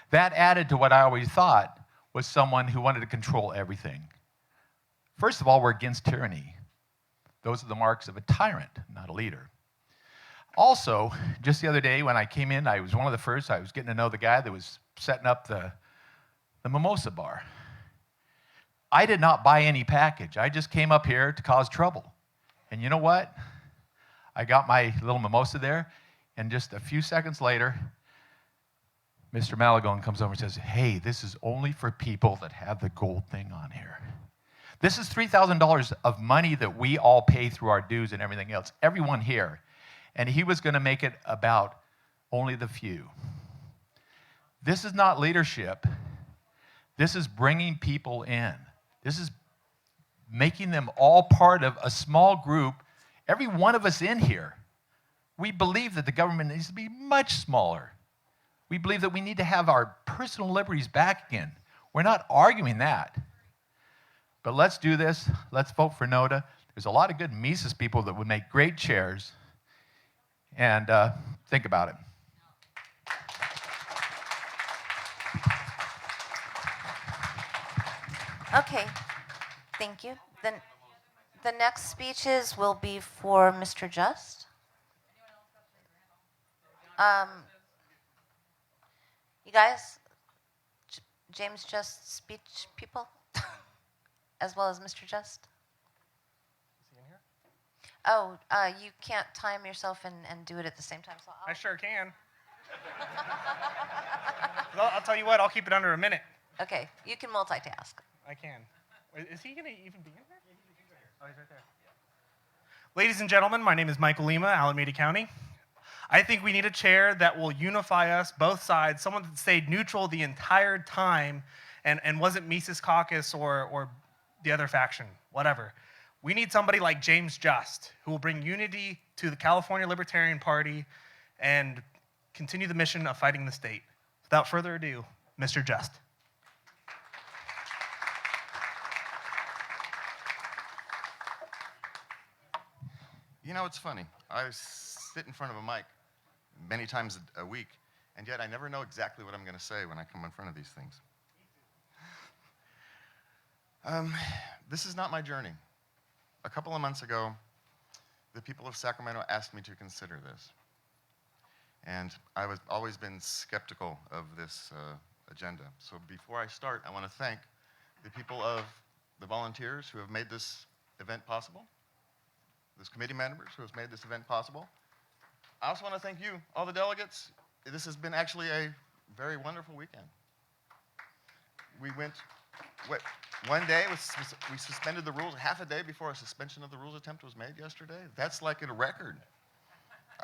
that added to what I always thought was someone who wanted to control everything. First of all, we're against tyranny. Those are the marks of a tyrant, not a leader. Also, just the other day when I came in, I was one of the first, I was getting to know the guy that was setting up the mimosa bar. I did not buy any package. I just came up here to cause trouble. And you know what? I got my little mimosa there, and just a few seconds later, Mr. Malagon comes over and says, hey, this is only for people that have the gold thing on here. This is $3,000 of money that we all pay through our dues and everything else, everyone here. And he was going to make it about only the few. This is not leadership. This is bringing people in. This is making them all part of a small group. Every one of us in here, we believe that the government needs to be much smaller. We believe that we need to have our personal liberties back again. We're not arguing that. But let's do this. Let's vote for NODA. There's a lot of good Mises people that would make great chairs. And think about it. Okay, thank you. Then the next speeches will be for Mr. Just. You guys, James Just speech people, as well as Mr. Just. Is he in here? Oh, you can't time yourself and do it at the same time. So I sure can. I'll tell you what, I'll keep it under a minute. Okay, you can multitask. I can. Wait, is he going to even be in here? Oh, he's right there. Ladies and gentlemen, my name is Michael Lima, Alameda County. I think we need a chair that will unify us, both sides, someone that stayed neutral the entire time and wasn't Mises Caucus or the other faction, whatever. We need somebody like James Just, who will bring unity to the California Libertarian Party and continue the mission of fighting the state. Without further ado, Mr. Just. You know, it's funny. I sit in front of a mic many times a week, and yet I never know exactly what I'm going to say when I come in front of these things. This is not my journey. A couple of months ago, the people of Sacramento asked me to consider this. And I've always been skeptical of this agenda. So before I start, I want to thank the people of the volunteers who have made this event possible, those committee members who have made this event possible. I also want to thank you, all the delegates. This has been actually a very wonderful weekend. we went, what, one day we suspended the rules, half a day before a suspension of the rules attempt was made yesterday? That's like a record.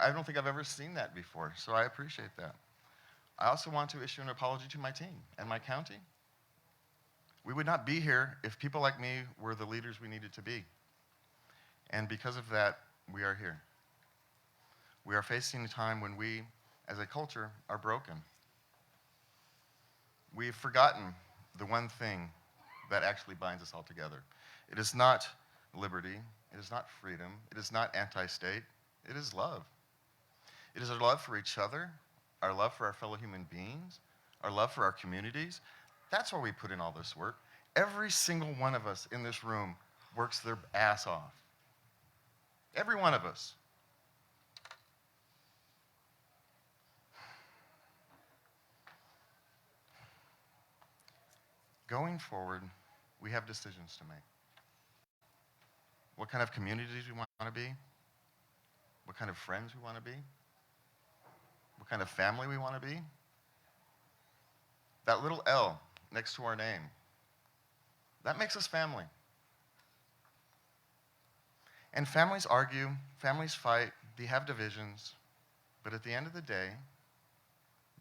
I don't think I've ever seen that before, so I appreciate that. I also want to issue an apology to my team and my county. We would not be here if people like me were the leaders we needed to be. And because of that, we are here. We are facing a time when we, as a culture, are broken. We've forgotten the one thing that actually binds us all together. It is not liberty. It is not freedom. It is not anti-state. It is love. It is our love for each other, our love for our fellow human beings, our love for our communities. That's why we put in all this work. Every single one of us in this room works their ass off. Every one of us. Going forward, we have decisions to make. What kind of communities we want to be, what kind of friends we want to be, what kind of family we want to be. That little L next to our name, that makes us family. And families argue, families fight, they have divisions, but at the end of the day,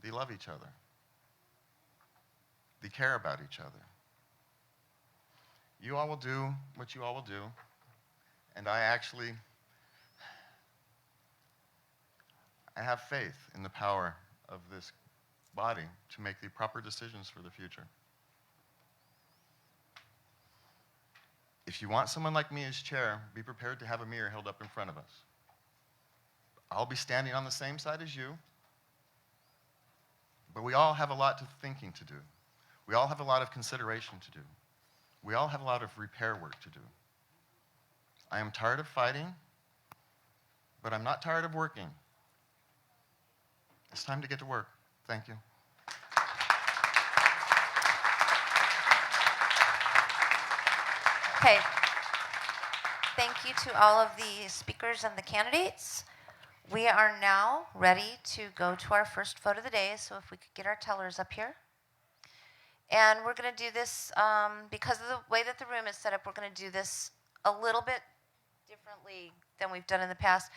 they love each other. They care about each other. You all will do what you all will do, and I have faith in the power of this body to make the proper decisions for the future. If you want someone like me as chair, be prepared to have a mirror held up in front of us. I'll be standing on the same side as you, but we all have a lot of thinking to do. We all have a lot of consideration to do. We all have a lot of repair work to do. I am tired of fighting, but I'm not tired of working. It's time to get to work. Thank you. Okay. Thank you to all of the speakers and the candidates. We are now ready to go to our first vote of the day, so if we could get our tellers up here. And we're going to do this, because of the way that the room is set up, we're going to do this a little bit differently than we've done in the past.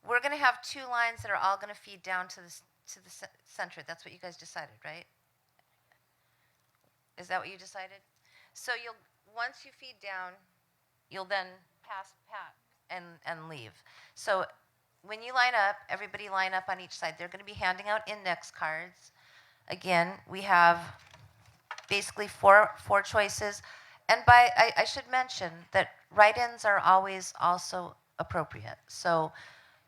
We're going to have two lines that are all going to feed down to the center. That's what you guys decided, right? Is that what you decided? So once you feed down, you'll then pass back and leave. So when you line up, everybody line up on each side. They're going to be handing out index cards. Again, we have basically four choices. And I should mention that write-ins are always also appropriate. So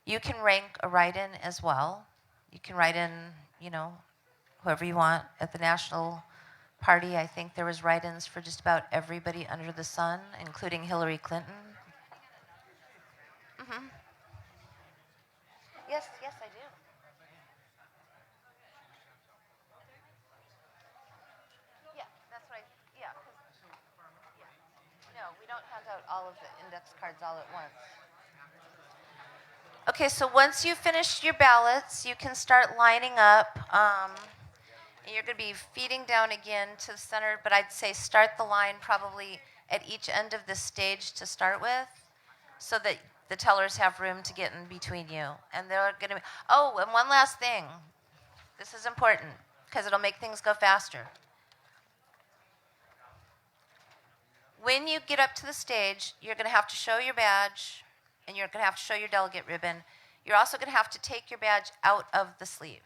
you can rank a write-in as well. You can write in, whoever you want. At the National Party, I think there was write-ins for just about everybody under the sun, including Hillary Clinton. Mm-hmm. Yes, I do. Yeah, that's right. Yeah. No, we don't hand out all of the index cards all at once. Okay, so once you finish your ballots, you can start lining up. And you're going to be feeding down again to the center, but I'd say start the line probably at each end of the stage to start with, so that the tellers have room to get in between you. And they're going to be, oh, and one last thing. This is important, because it'll make things go faster. When you get up to the stage, you're going to have to show your badge, and you're going to have to show your delegate ribbon. You're also going to have to take your badge out of the sleeve,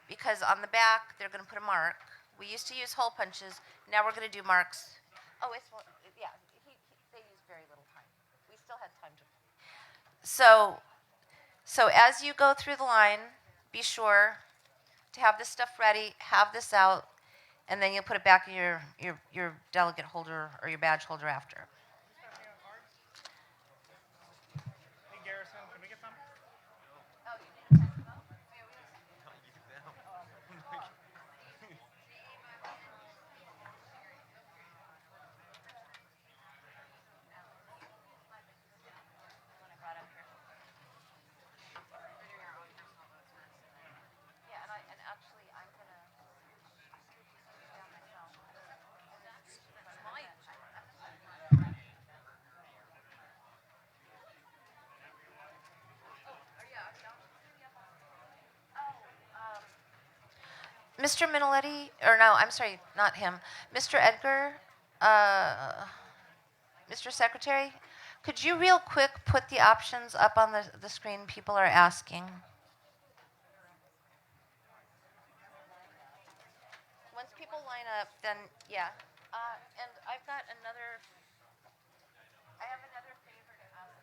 because on the back, they're going to put a mark. We used to use hole punches. Now we're going to do marks. Oh, yeah, they used very little time. We still had time to. So as you go through the line, be sure to have this stuff ready, have this out, and then you'll put it back in your delegate holder or your badge holder after. Hey, Garrison, can we get some? Oh, you need a pen? Yeah, and actually, I'm going to down myself. Mr. Miniletti, or no, I'm sorry, not him. Mr. Edgar, Mr. Secretary, could you real quick put the options up on the screen people are asking? Once people line up, then yeah. And I've got another, I have another favor to ask.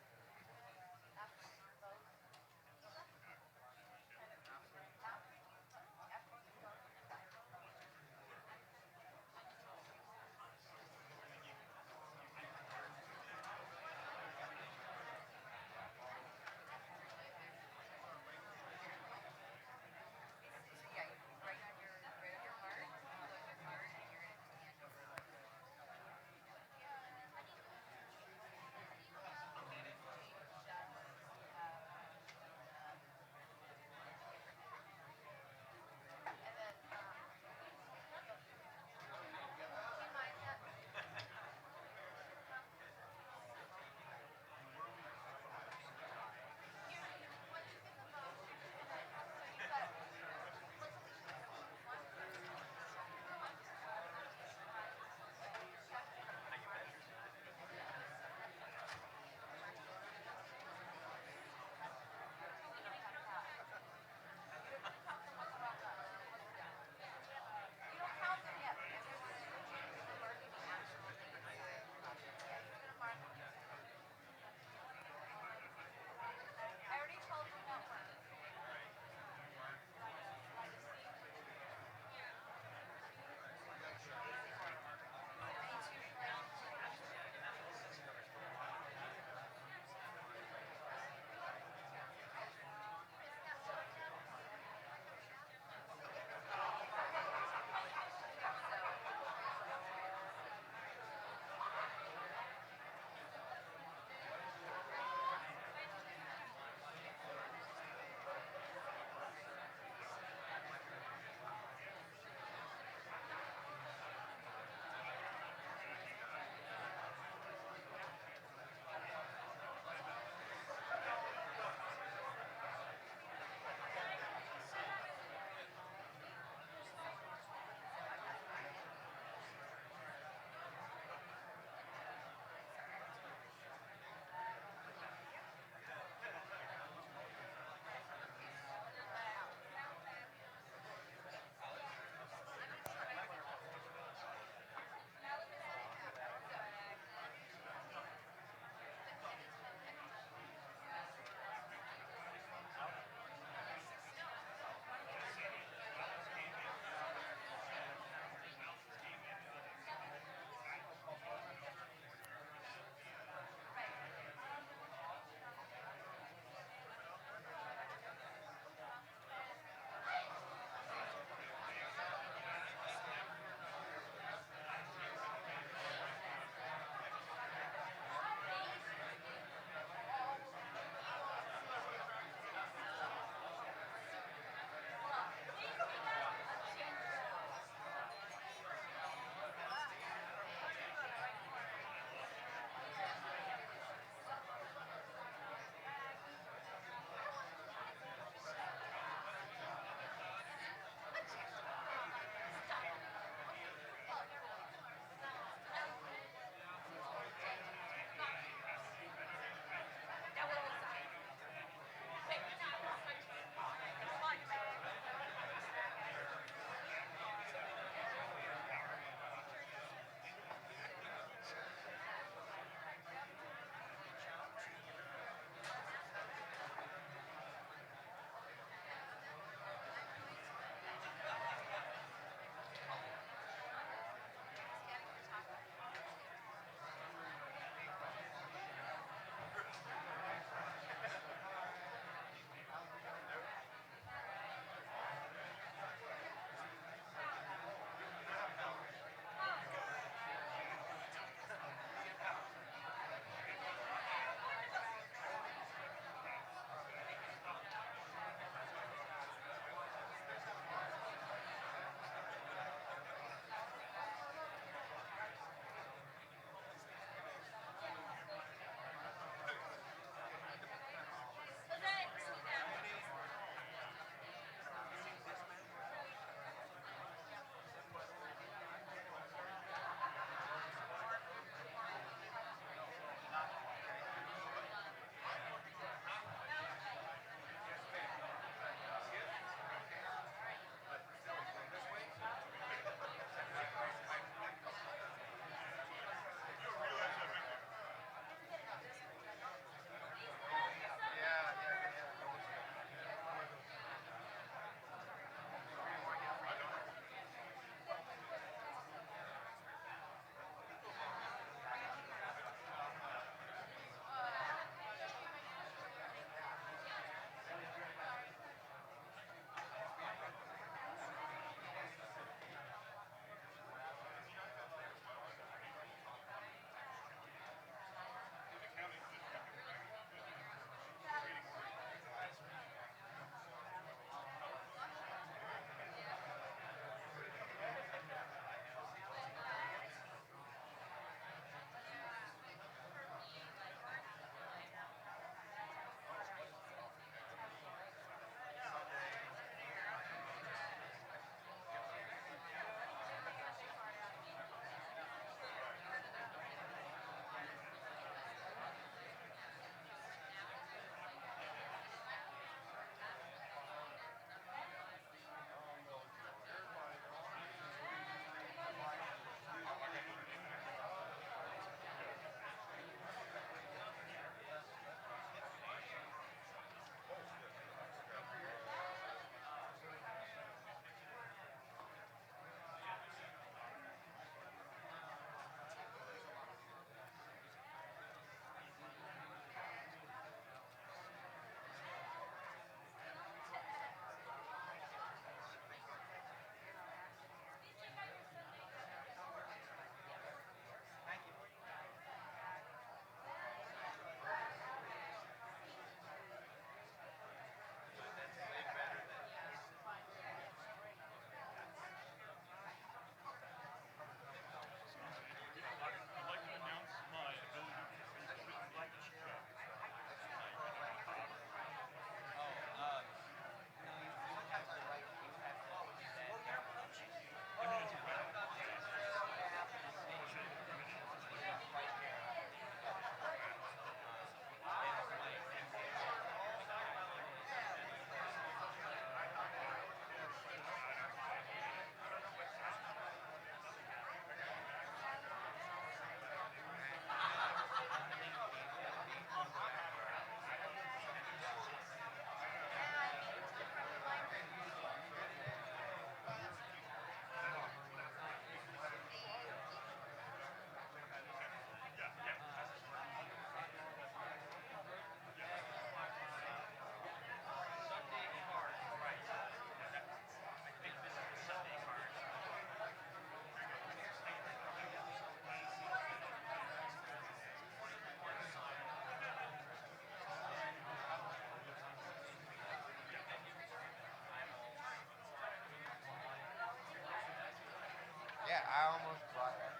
I almost brought that.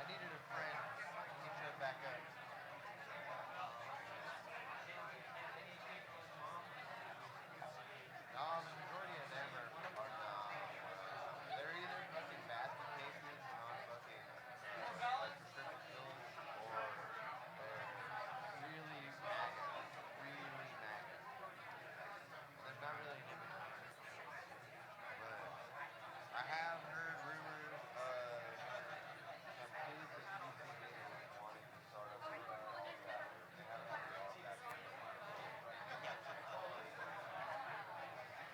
I needed a friend. Can you turn back up? No, the majority of them are not. They're either fucking basket cases on fucking like prescription pills, or they're really MAGA, really MAGA. And there's not really an in between. But I have heard rumors of some kids at UCB wanting to start up all chapter. They have all chapter.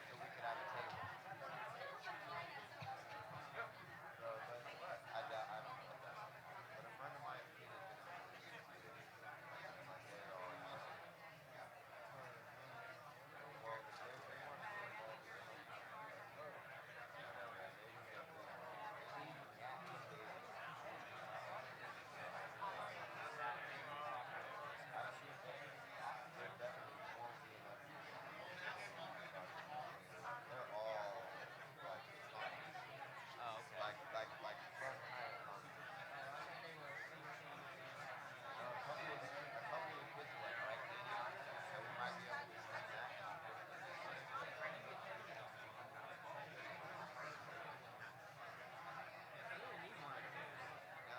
So we could have a table. So, but I doubt, I don't know about that. But a friend of mine kid has been in like they're all well, they want to get involved with whatever. And they need cat dating. I've seen them. There definitely won't be enough people. They're all like commies. Oh, okay. Like front higher commies. No, a couple of the kids are like right dating, so we might be able to see that.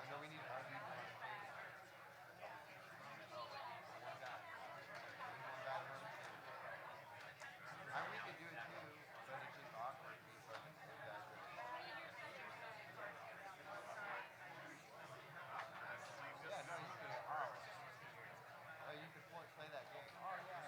No, we need one table. One guy. One guy to run the table. We could do it too, but it's just awkward. Me fucking old guys that yeah, no, you could. Oh, you could play that game. Oh yeah.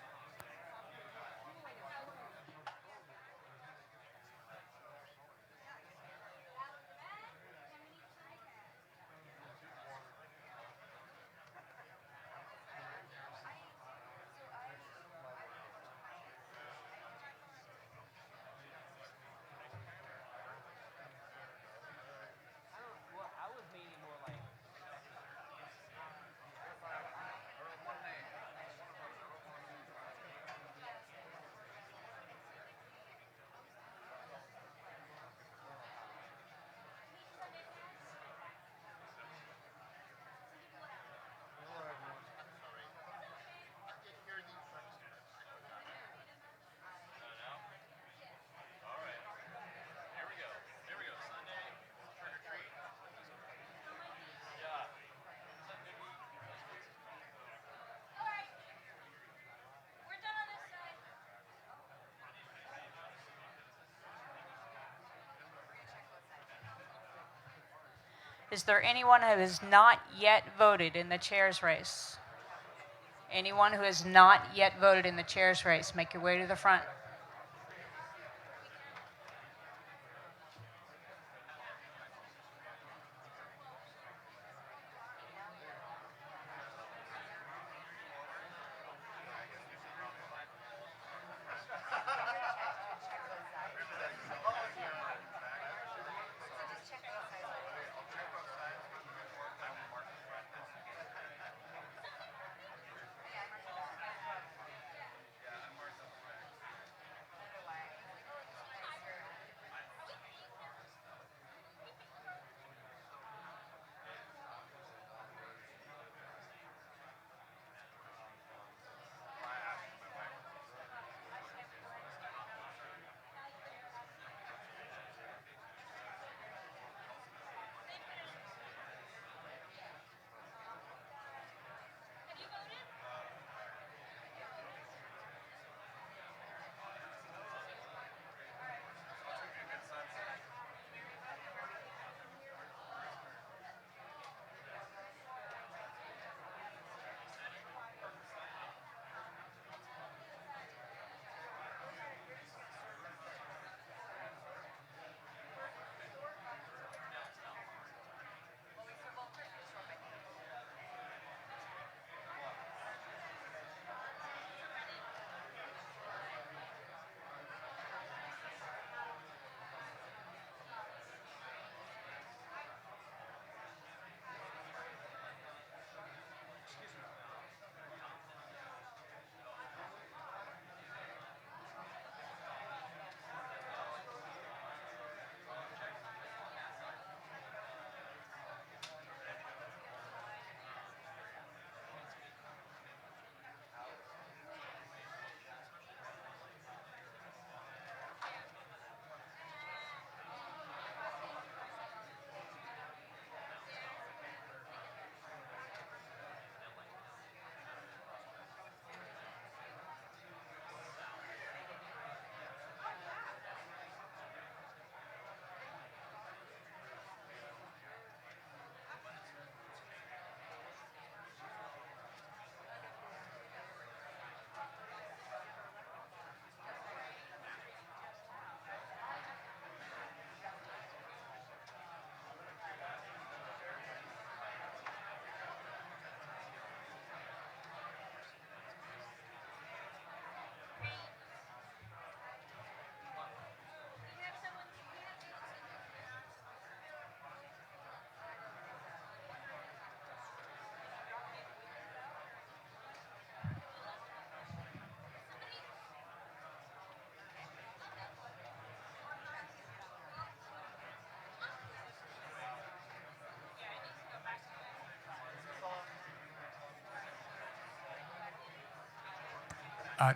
Is there anyone who has not yet voted in the chair's race? Anyone who has not yet voted in the chair's race, make your way to the front.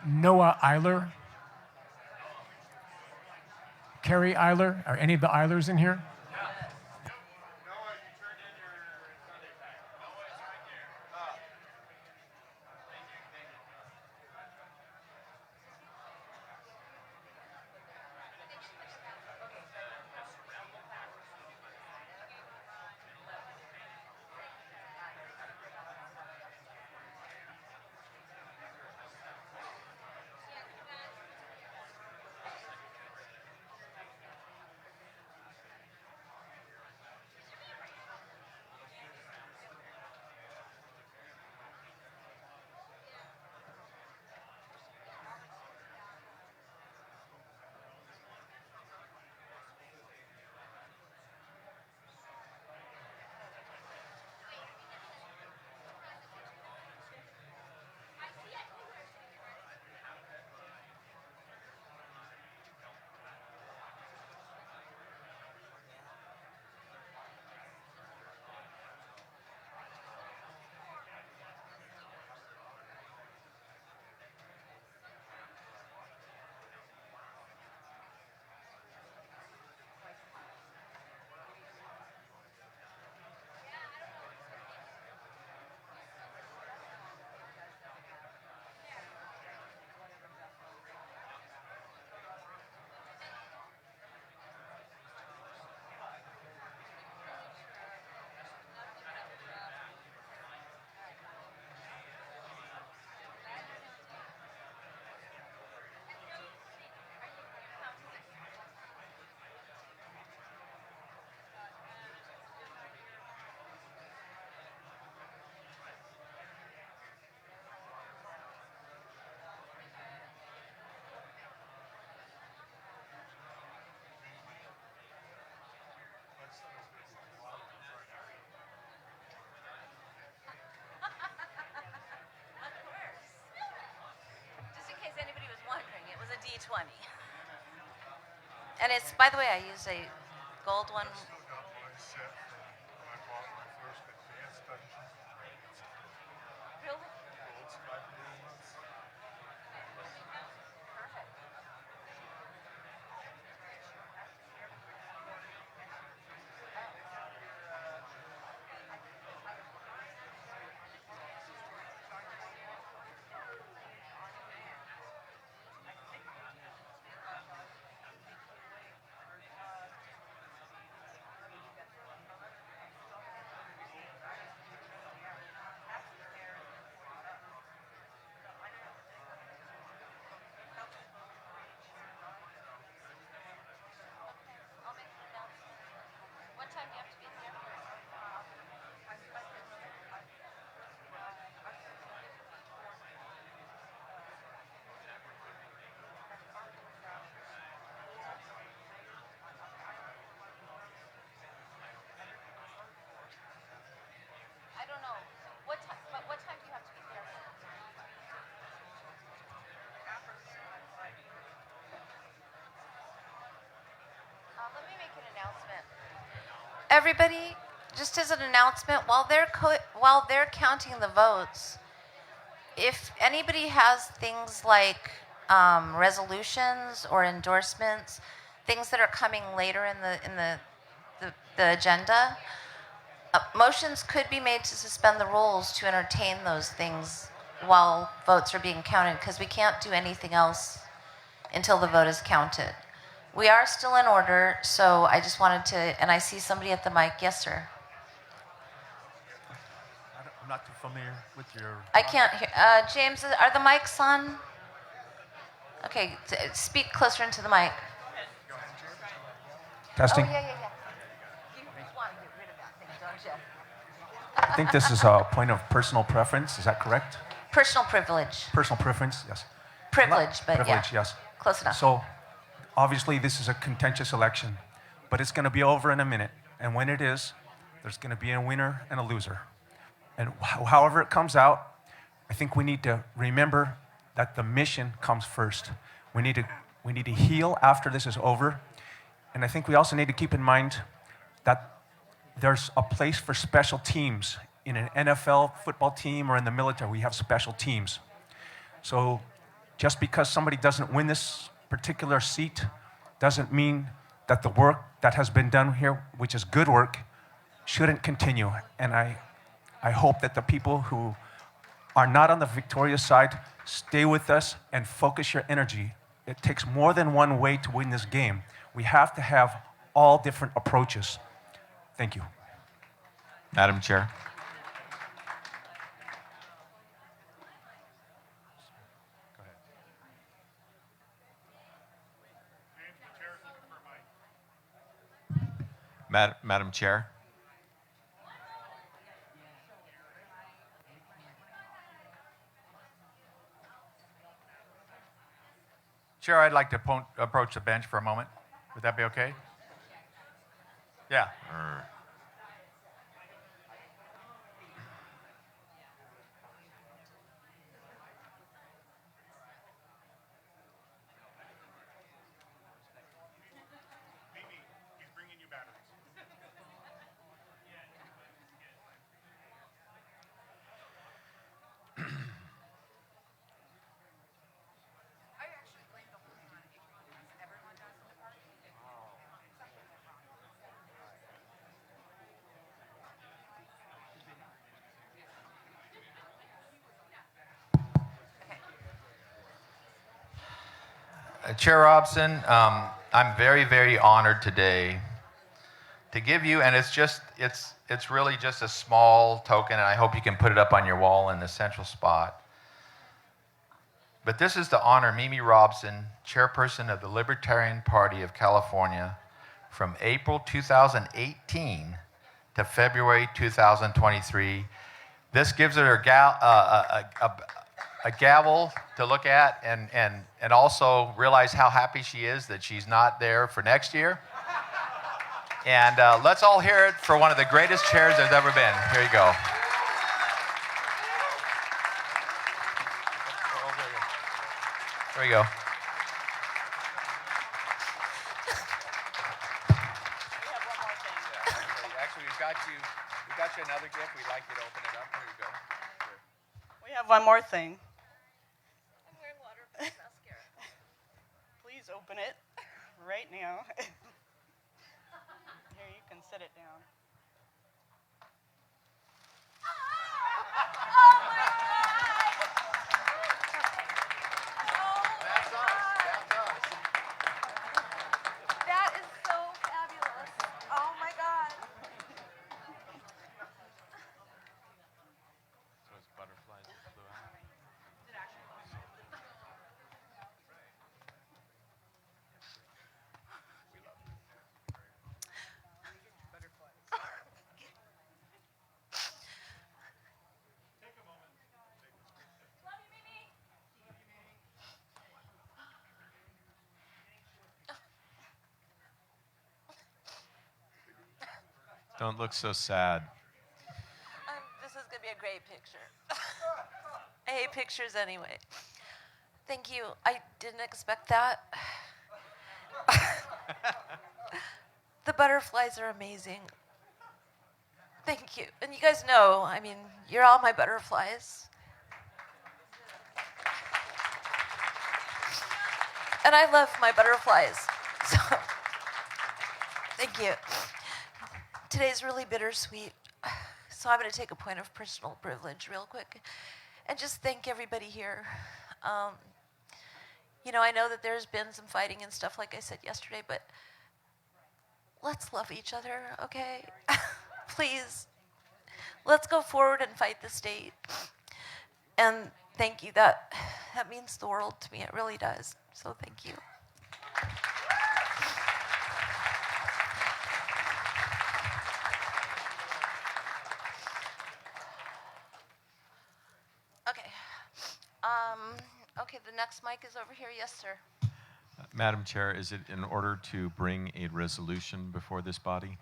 Noah Eiler. Carrie Eiler. Are any of the Eilers in here? Just in case anybody was wondering, it was a D20. And it's, by the way, I use a gold one. Really? What time do you have to be there? I don't know. What time? What time do you have to be there? Let me make an announcement. Everybody, just as an announcement, while they're counting the votes, if anybody has things like resolutions or endorsements, things that are coming later in the agenda, motions could be made to suspend the rules to entertain those things while votes are being counted, because we can't do anything else until the vote is counted. We are still in order, so I just wanted to, and I see somebody at the mic. Yes, sir. I'm not too familiar with your... I can't hear. James, are the mics on? Okay, speak closer into the mic. Testing. Oh, yeah. You want to get rid of that thing, don't you? I think this is a point of personal preference. Is that correct? Personal privilege. Personal preference, yes. Privilege, but Privilege, yeah. yes. Close enough. So, obviously, this is a contentious election, but it's going to be over in a minute. And when it is, there's going to be a winner and a loser. And however it comes out, I think we need to remember that the mission comes first. We need to heal after this is over. And I think we also need to keep in mind that there's a place for special teams. In an NFL football team or in the military, we have special teams. So Just because somebody doesn't win this particular seat doesn't mean that the work that has been done here, which is good work, shouldn't continue. And I hope that the people who are not on the victorious side stay with us and focus your energy. It takes more than one way to win this game. We have to have all different approaches. Thank you. Madam Chair. Madam Chair. Chair, I'd like to approach the bench for a moment. Would that be okay? Yeah. Chair Robson, I'm very, very honored today to give you, and it's really just a small token, and I hope you can put it up on your wall in the central spot. But this is to honor Mimi Robson, chairperson of the Libertarian Party of California, from April 2018 to February 2023. This gives her a gavel to look at and also realize how happy she is that she's not there for next year. And let's all hear it for one of the greatest chairs there's ever been. Here you go. There you go. Actually, we've got you another gift. We'd like you to open it up. Here you go. Here. We have one more thing. I'm wearing waterproof mascara. Please open it right now. Here, you can sit it down. That is so fabulous. Oh my God. So it's butterflies that flew out. Don't look so sad. This is going to be a great picture. I hate pictures anyway. Thank you. I didn't expect that. The butterflies are amazing. Thank you. And you guys know, I mean, you're all my butterflies. And I love my butterflies. So, thank you. Today's really bittersweet. So I'm going to take a point of personal privilege real quick and just thank everybody here. You know, I know that there's been some fighting and stuff, like I said yesterday, but let's love each other, okay? Please. Let's go forward and fight the state. And thank you. That means the world to me. It really does. So thank you. Okay. Okay, the next mic is over here. Yes, sir. Madam Chair, is it in order to bring a resolution before this body?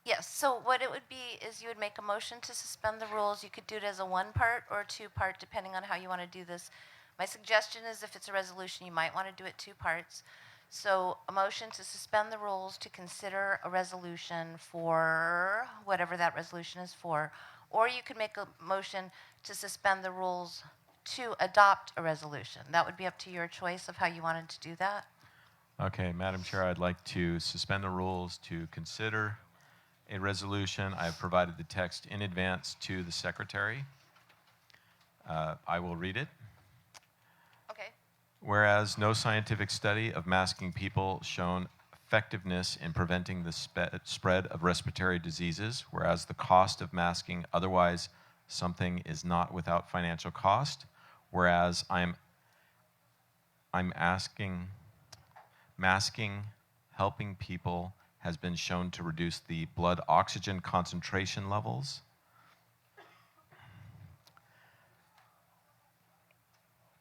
Yes, so what it would be is you would make a motion to suspend the rules. You could do it as a one-part or a two-part, depending on how you want to do this. My suggestion is if it's a resolution, you might want to do it two parts. So a motion to suspend the rules to consider a resolution for whatever that resolution is for. Or you could make a motion to suspend the rules to adopt a resolution. That would be up to your choice of how you wanted to do that. Okay, Madam Chair, I'd like to suspend the rules to consider a resolution. I have provided the text in advance to the Secretary. I will read it. Okay. Whereas no scientific study of masking people shown effectiveness in preventing the spread of respiratory diseases, whereas the cost of masking otherwise something is not without financial cost, whereas I'm asking, masking helping people has been shown to reduce the blood oxygen concentration levels.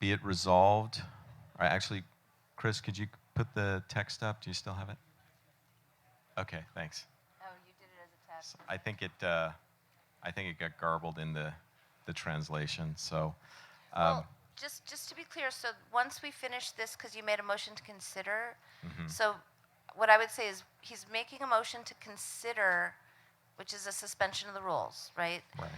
Be it resolved, or actually, Chris, could you put the text up? Do you still have it? Okay, thanks. Oh, you did it as a test. I think it got garbled in the translation. So, Well, just to be clear, so once we finish this, because you made a motion to consider, so what I would say is he's making a motion to consider, which is a suspension of the rules, right? Right.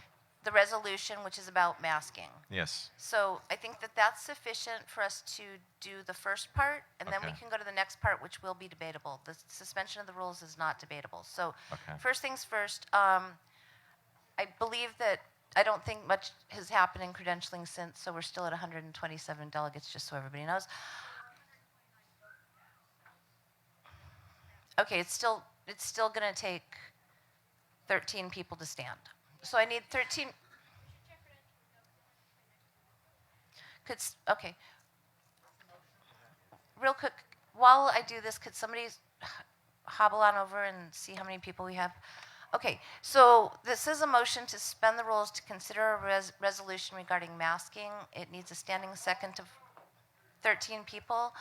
The resolution, which is about masking. Yes. So I think that that's sufficient for us to do the first part, and then we Okay. can go to the next part, which will be debatable. The suspension of the rules is not debatable. So Okay. first things first, I believe that I don't think much has happened in credentialing since, so we're still at 127 delegates, just so everybody knows. Okay, it's still going to take 13 people to stand. So I need 13. Okay. Real quick, while I do this, could somebody hobble on over and see how many people we have? Okay, so this is a motion to suspend the rules to consider a resolution regarding masking. It needs a standing second of 13 people.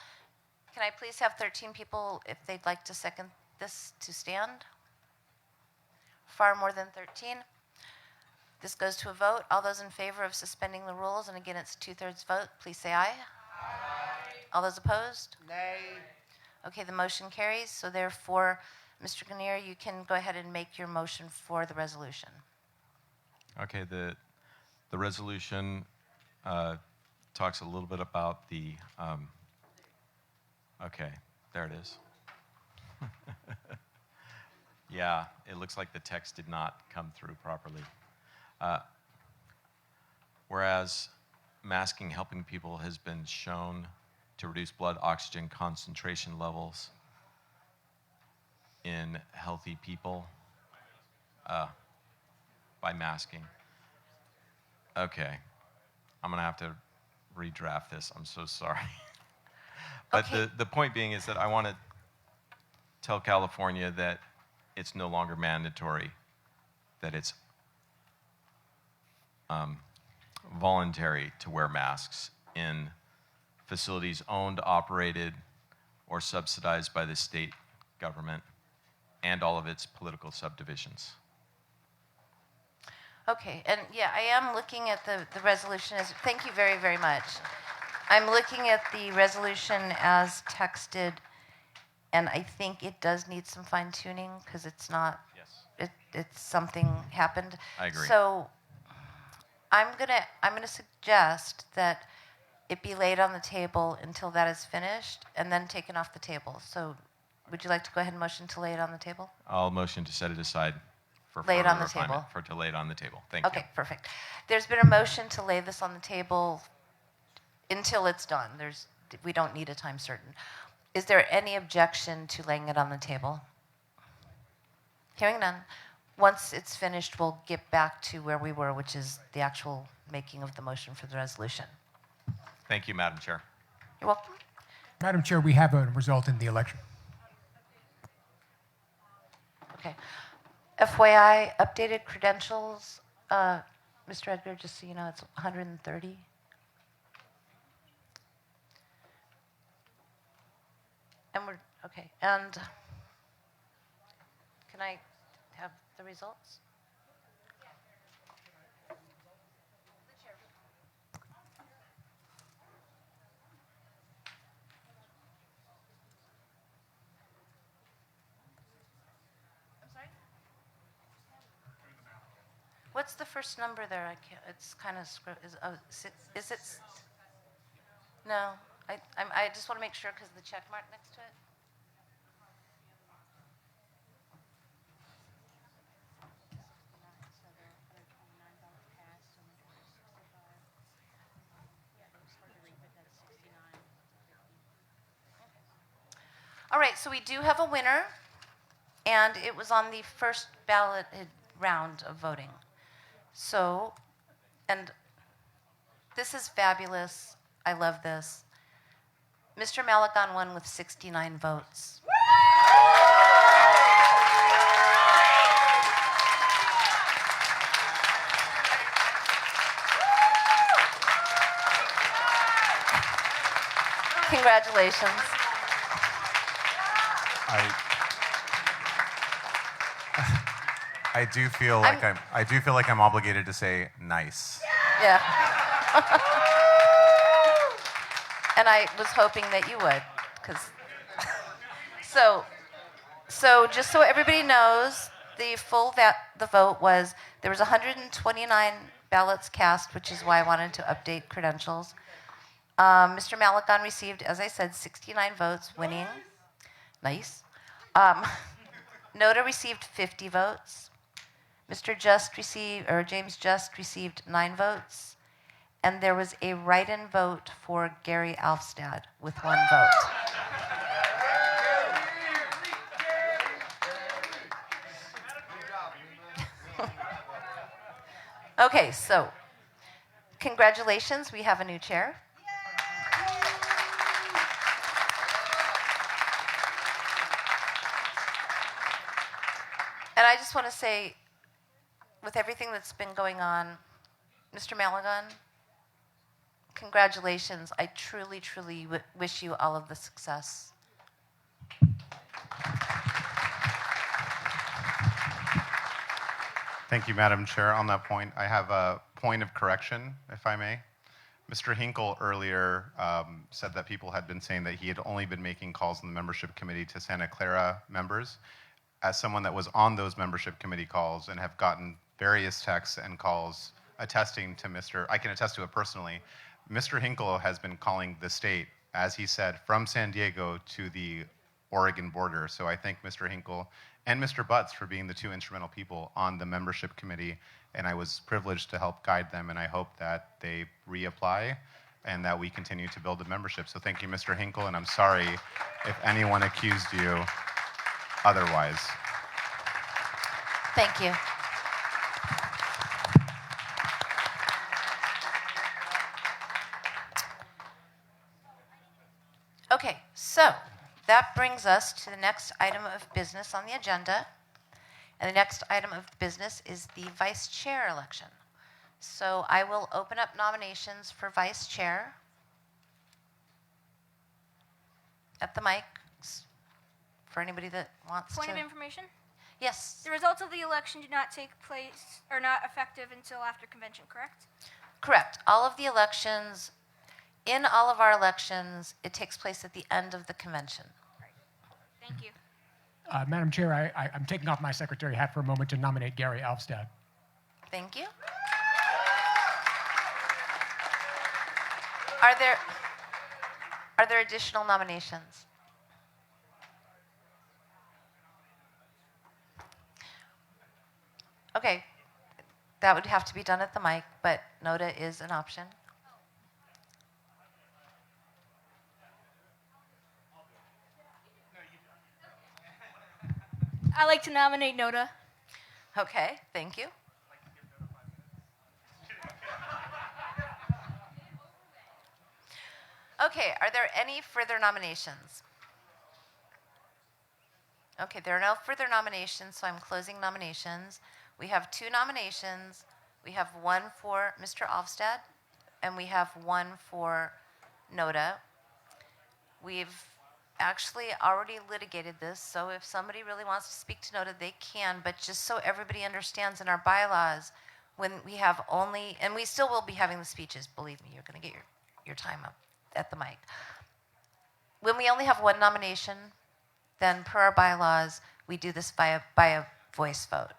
Can I please have 13 people, if they'd like to second this, to stand? Far more than 13. This goes to a vote. All those in favor of suspending the rules, and again it's 2/3 vote, please say aye. Aye. All those opposed? Nay. Okay, the motion carries. So therefore, Mr. Grenier, you can go ahead and make your motion for the resolution. Okay, the resolution talks a little bit about the, okay, there it is. Yeah, it looks like the text did not come through properly. Whereas masking helping people has been shown to reduce blood oxygen concentration levels in healthy people by masking. Okay, I'm gonna have to redraft this. I'm so sorry. But Okay. the point being is that I want to tell California that it's no longer mandatory, that it's voluntary to wear masks in facilities owned, operated, or subsidized by the state government and all of its political subdivisions. Okay, and yeah, I am looking at the resolution as, thank you very, very much. I'm looking at the resolution as texted, and I think it does need some fine tuning because it's not, it's something happened. I agree. So I'm gonna suggest that it be laid on the table until that is finished and then taken off the table. So would you like to go ahead and motion to lay it on the table? I'll motion to set it aside for Lay it further on the refinement, table. to lay it on the table. Thank you. Okay, perfect. There's been a motion to lay this on the table until it's done. We don't need a time certain. Is there any objection to laying it on the table? Hearing none. Once it's finished, we'll get back to where we were, which is the actual making of the motion for the resolution. Thank you, Madam Chair. You're welcome. Madam Chair, we have a result in the election. Okay. FYI, updated credentials, Mr. Edgar, just so you know, it's 130. And we're, okay, and can I have the results? What's the first number there? I can't. It's kind of is it? No. I just want to make sure because of the check mark next to it. All right, so we do have a winner, and it was on the first ballot round of voting. So, and this is fabulous. I love this. Mr. Malagon won with 69 votes. Congratulations. I do feel like I'm obligated to say nice. Yeah. And I was hoping that you would, because so just so everybody knows, the vote was there was 129 ballots cast, which is why I wanted to update credentials. Mr. Malagon received, as I said, 69 votes, winning. Nice. Noda received 50 votes. James Just received 9 votes. And there was a write-in vote for Gary Alfstad with 1 vote. Okay, so congratulations, we have a new chair. And I just want to say, with everything that's been going on, Mr. Malagon, congratulations. I truly, truly wish you all of the success. Thank you, Madam Chair. On that point, I have a point of correction, if I may. Mr. Hinkle earlier said that people had been saying that he had only been making calls in the membership committee to Santa Clara members. As someone that was on those membership committee calls and have gotten various texts and calls attesting to I can attest to it personally, Mr. Hinkle has been calling the state, as he said, from San Diego to the Oregon border. So I thank Mr. Hinkle and Mr. Butts for being the 2 instrumental people on the membership committee, and I was privileged to help guide them, and I hope that they reapply and that we continue to build the membership. So thank you, Mr. Hinkle, and I'm sorry if anyone accused you otherwise. Thank you. Okay, so that brings us to the next item of business on the agenda. And the next item of business is the vice chair election. So I will open up nominations for vice chair at the mic for anybody that wants Point to. of information? Yes. The results of the election do not take place or not effective until after convention, correct? Correct. All of the elections, in all of our elections, it takes place at the end of the convention. Thank you. Madam Chair, I'm taking off my secretary hat for a moment to nominate Gary Alfstad. Thank you. Are there additional nominations? Okay, that would have to be done at the mic, but Noda is an option. I'd like to nominate Noda. Okay, thank you. Okay, are there any further nominations? Okay, there are no further nominations, so I'm closing nominations. We have 2 nominations. We have 1 for Mr. Alfstad, and we have 1 for Noda. We've actually already litigated this, so if somebody really wants to speak to Noda, they can, but just so everybody understands in our bylaws, when we have only, and we still will be having the speeches, believe me, you're going to get your time up at the mic. When we only have 1 nomination, then per our bylaws, we do this by a voice vote,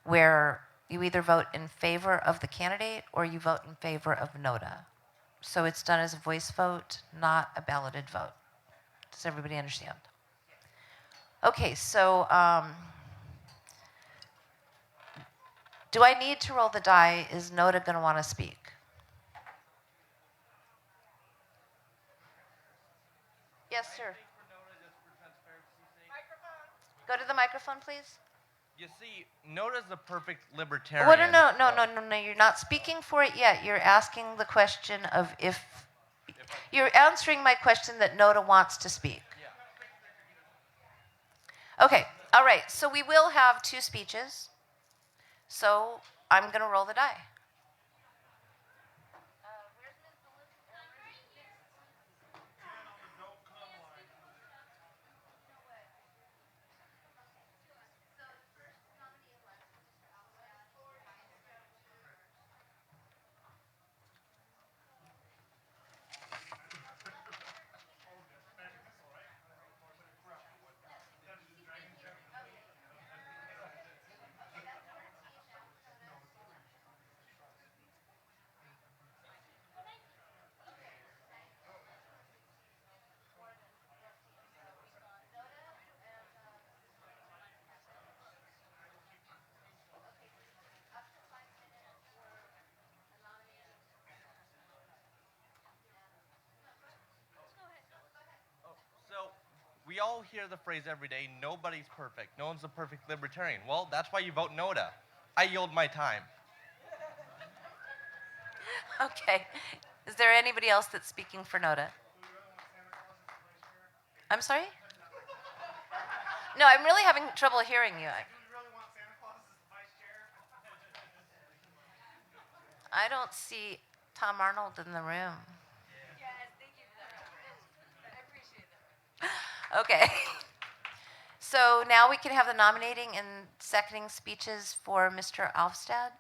where You either vote in favor of the candidate or you vote in favor of NODA. So it's done as a voice vote, not a balloted vote. Does everybody understand? Okay, so do I need to roll the die? Is NODA going to want to speak? Yes, sir. Go to the microphone, please. You see, NODA's the perfect libertarian. Well, no, you're not speaking for it yet. You're asking the question of if you're answering my question that NODA wants to speak. Okay, all right, so we will have 2 speeches. So I'm going to roll the die. So we all hear the phrase every day, nobody's perfect. No one's a perfect libertarian. Well, that's why you vote NODA. I yield my time. Okay. Is there anybody else that's speaking for NODA? I'm sorry? No, I'm really having trouble hearing you. I don't see Tom Arnold in the room. Okay. So now we can have the nominating and seconding speeches for Mr. Alfstad.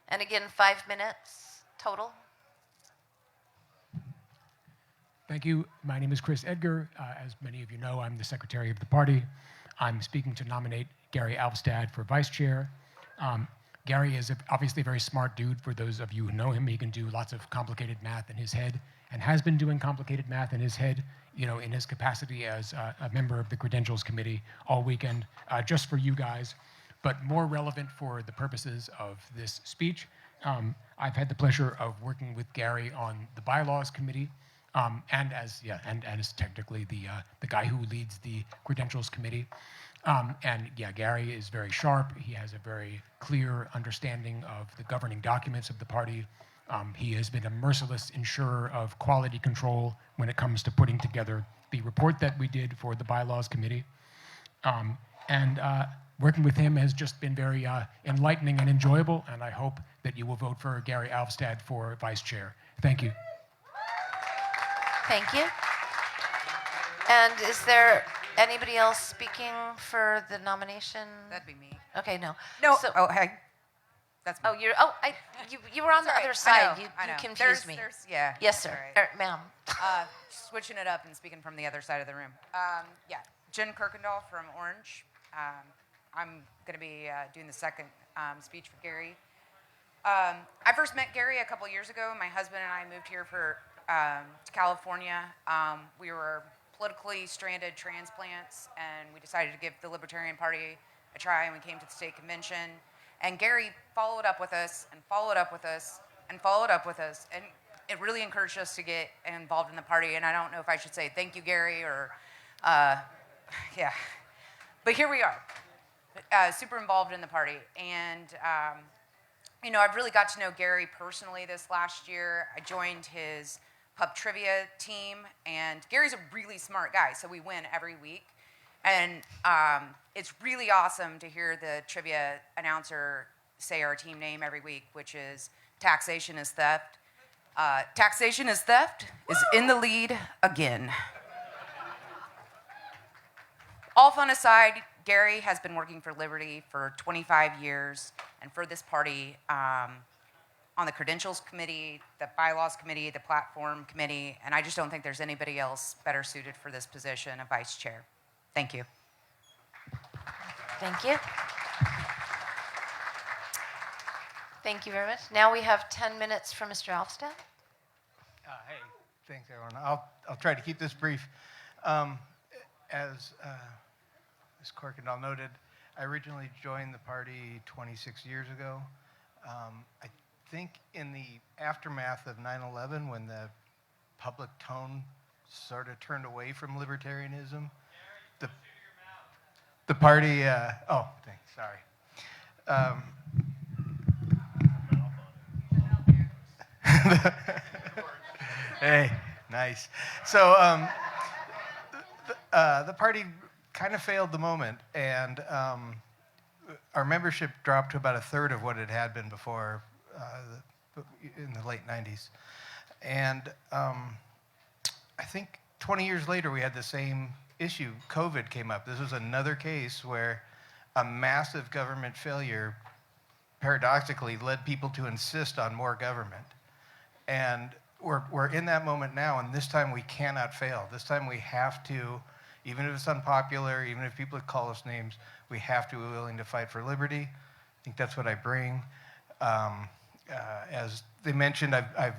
And again, 5 minutes total. Thank you. My name is Chris Edgar. As many of you know, I'm the secretary of the party. I'm speaking to nominate Gary Alfstad for vice chair. Gary is obviously a very smart dude. For those of you who know him, he can do lots of complicated math in his head and has been doing complicated math in his head, in his capacity as a member of the Credentials Committee all weekend, just for you guys. But more relevant for the purposes of this speech, I've had the pleasure of working with Gary on the Bylaws Committee, and as technically the guy who leads the Credentials Committee. Gary is very sharp. He has a very clear understanding of the governing documents of the party. He has been a merciless ensurer of quality control when it comes to putting together the report that we did for the Bylaws Committee. Working with him has just been very enlightening and enjoyable, and I hope that you will vote for Gary Alfstad for vice chair. Thank you. Thank you. And is there anybody else speaking for the nomination? That'd be me. Okay, no. No. So, Hey. That's me. You were on the other side. You confused me. Yeah. Yes, sir. Ma'am. Switching it up and speaking from the other side of the room. Jen Kirkendall from Orange. I'm going to be doing the second speech for Gary. I first met Gary a couple years ago. My husband and I moved here to California. We were politically stranded transplants, and we decided to give the Libertarian Party a try, and we came to the state convention. And Gary followed up with us and followed up with us and followed up with us, and it really encouraged us to get involved in the party. And I don't know if I should say thank you, Gary, or but here we are, super involved in the party. And I've really got to know Gary personally this last year. I joined his pub trivia team, and Gary's a really smart guy, so we win every week. And it's really awesome to hear the trivia announcer say our team name every week, which is Taxation is Theft. Taxation is Theft is in the lead again. All fun aside, Gary has been working for Liberty for 25 years, and for this party on the Credentials Committee, the Bylaws Committee, the Platform Committee, and I just don't think there's anybody else better suited for this position of vice chair. Thank you. Thank you. Thank you very much. Now we have 10 minutes for Mr. Alfstad. Hey, thanks, everyone. I'll try to keep this brief. As Ms. Corkindall noted, I originally joined the party 26 years ago. I think in the aftermath of 9/11, when the public tone sort of turned away from libertarianism, the party. Oh, thanks. Sorry. Hey, nice. So the party kind of failed the moment, and our membership dropped to about a third of what it had been before in the late 90s. And I think 20 years later, we had the same issue. COVID came up. This was another case where a massive government failure paradoxically led people to insist on more government. And we're in that moment now, and this time we cannot fail. This time we have to, even if it's unpopular, even if people call us names, we have to be willing to fight for liberty. I think that's what I bring. As they mentioned, I've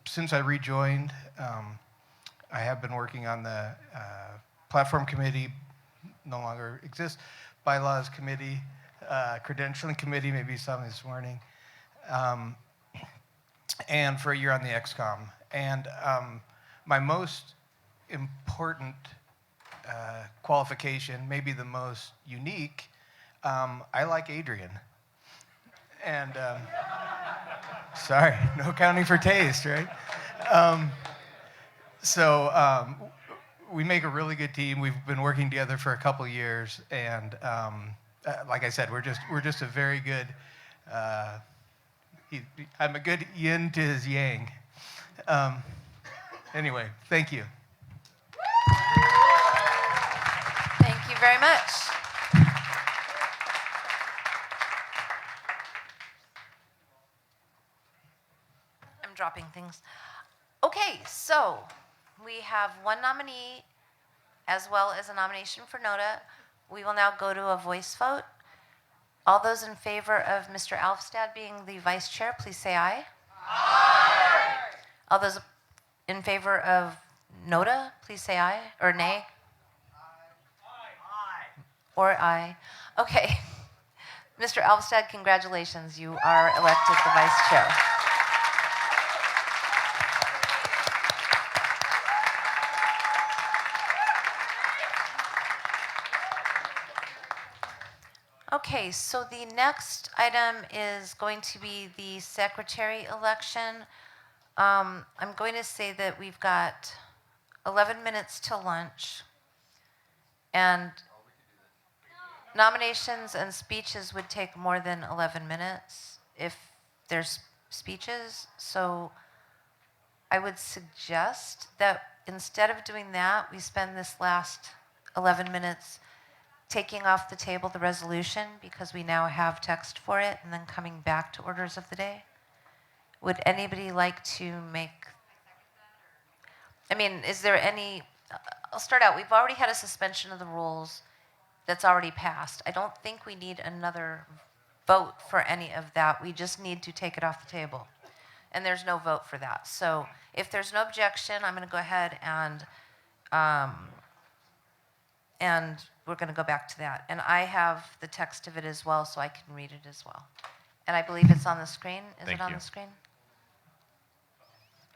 since I rejoined, I have been working on the platform committee, no longer exists, bylaws committee, credentialing committee, maybe something this morning, and for a year on the XCOM. And my most important qualification, maybe the most unique, I like Adrian. And sorry, no counting for taste, right? We make a really good team. We've been working together for a couple years, and like I said, we're just a very good. I'm a good yin to his yang. Anyway, thank you. Thank you very much. I'm dropping things. Okay, so we have one nominee as well as a nomination for Noda. We will now go to a voice vote. All those in favor of Mr. Alfstad being the vice chair, please say aye. Aye. All those in favor of Noda, please say aye or nay. Aye. Or aye. Okay. Mr. Alfstad, congratulations. You are elected the vice chair. Okay, so the next item is going to be the secretary election. I'm going to say that we've got 11 minutes till lunch, and nominations and speeches would take more than 11 minutes if there's speeches. So I would suggest that instead of doing that, we spend this last 11 minutes taking off the table the resolution, because we now have text for it, and then coming back to orders of the day. Would anybody like to make, is there any, I'll start out. We've already had a suspension of the rules that's already passed. I don't think we need another vote for any of that. We just need to take it off the table. And there's no vote for that. So if there's no objection, I'm going to go ahead and we're going to go back to that. And I have the text of it as well, so I can read it as well. And I believe it's on the screen. Is it on the screen?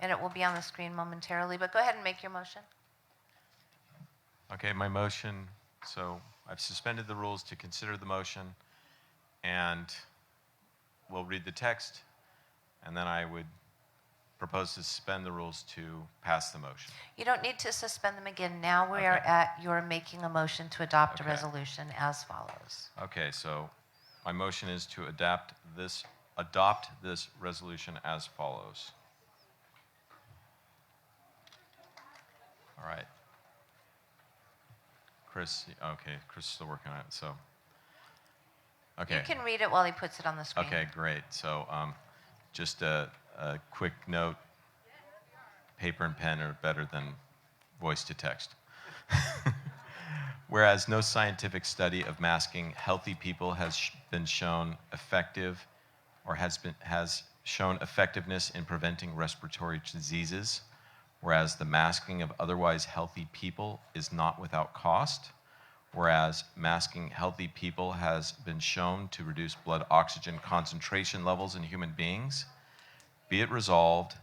And it will be on the screen momentarily. But go ahead and make your motion. Okay, my motion. So I've suspended the rules to consider the motion, and we'll read the text, and then I would propose to suspend the rules to pass the motion. You don't need to suspend them again. Now we are at your making a motion to adopt a resolution as follows. Okay, so my motion is to adopt this resolution as follows. All right. Chris is still working on it, so. Okay. You can read it while he puts it on the screen. Okay, great. So just a quick note, paper and pen are better than voice to text. whereas no scientific study of masking healthy people has been shown effective or has shown effectiveness in preventing respiratory diseases, whereas the masking of otherwise healthy people is not without cost, whereas masking healthy people has been shown to reduce blood oxygen concentration levels in human beings, be it resolved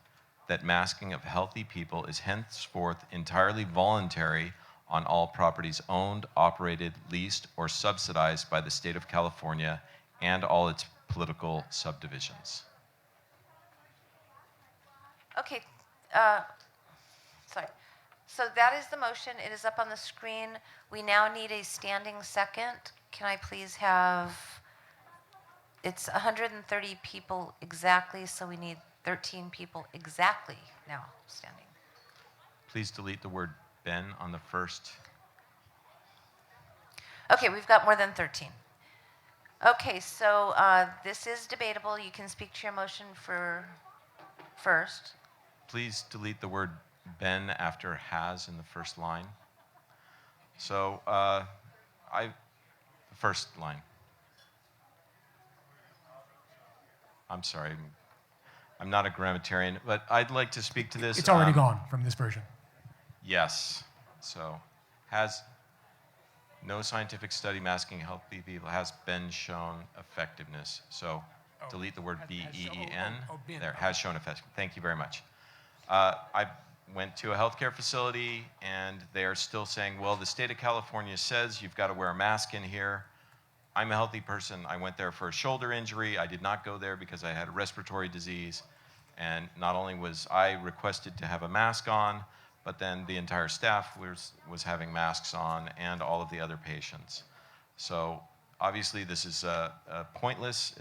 that masking of healthy people is henceforth entirely voluntary on all properties owned, operated, leased, or subsidized by the state of California and all its political subdivisions. Okay, sorry. So that is the motion. It is up on the screen. We now need a standing second. Can I please have, it's 130 people exactly, so we need 13 people exactly now standing. Please delete the word Ben on the first. Okay, we've got more than 13. Okay, so this is debatable. You can speak to your motion for first. Please delete the word Ben after has in the first line. So, the first line. I'm sorry, I'm not a grammarian, but I'd like to speak to this. It's already gone from this version. Yes. So, has no scientific study masking healthy people has been shown effectiveness. So, delete the word B-E-E-N. There, has shown effectiveness. Thank you very much. I went to a healthcare facility, and they're still saying, well, the state of California says you've got to wear a mask in here. I'm a healthy person. I went there for a shoulder injury. I did not go there because I had a respiratory disease. And not only was I requested to have a mask on, but then the entire staff was having masks on, and all of the other patients. So obviously this is pointless.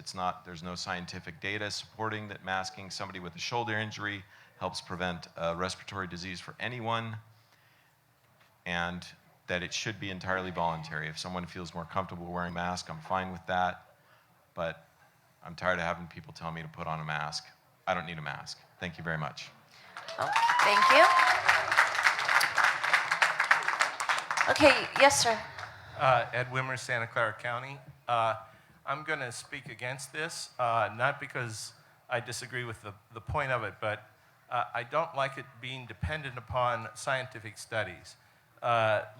There's no scientific data supporting that masking somebody with a shoulder injury helps prevent respiratory disease for anyone, and that it should be entirely voluntary. If someone feels more comfortable wearing a mask, I'm fine with that, but I'm tired of having people tell me to put on a mask. I don't need a mask. Thank you very much. Oh, thank you. Okay, yes, sir. Ed Wimmer, Santa Clara County. I'm going to speak against this, not because I disagree with the point of it, but I don't like it being dependent upon scientific studies.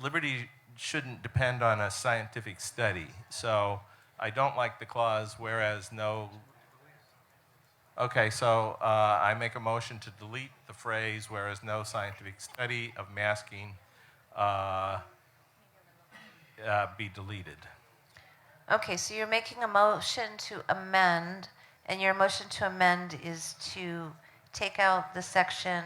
Liberty shouldn't depend on a scientific study. So I don't like the clause, whereas no. Okay, so I make a motion to delete the phrase, whereas no scientific study of masking be deleted. Okay, so you're making a motion to amend, and your motion to amend is to take out the section,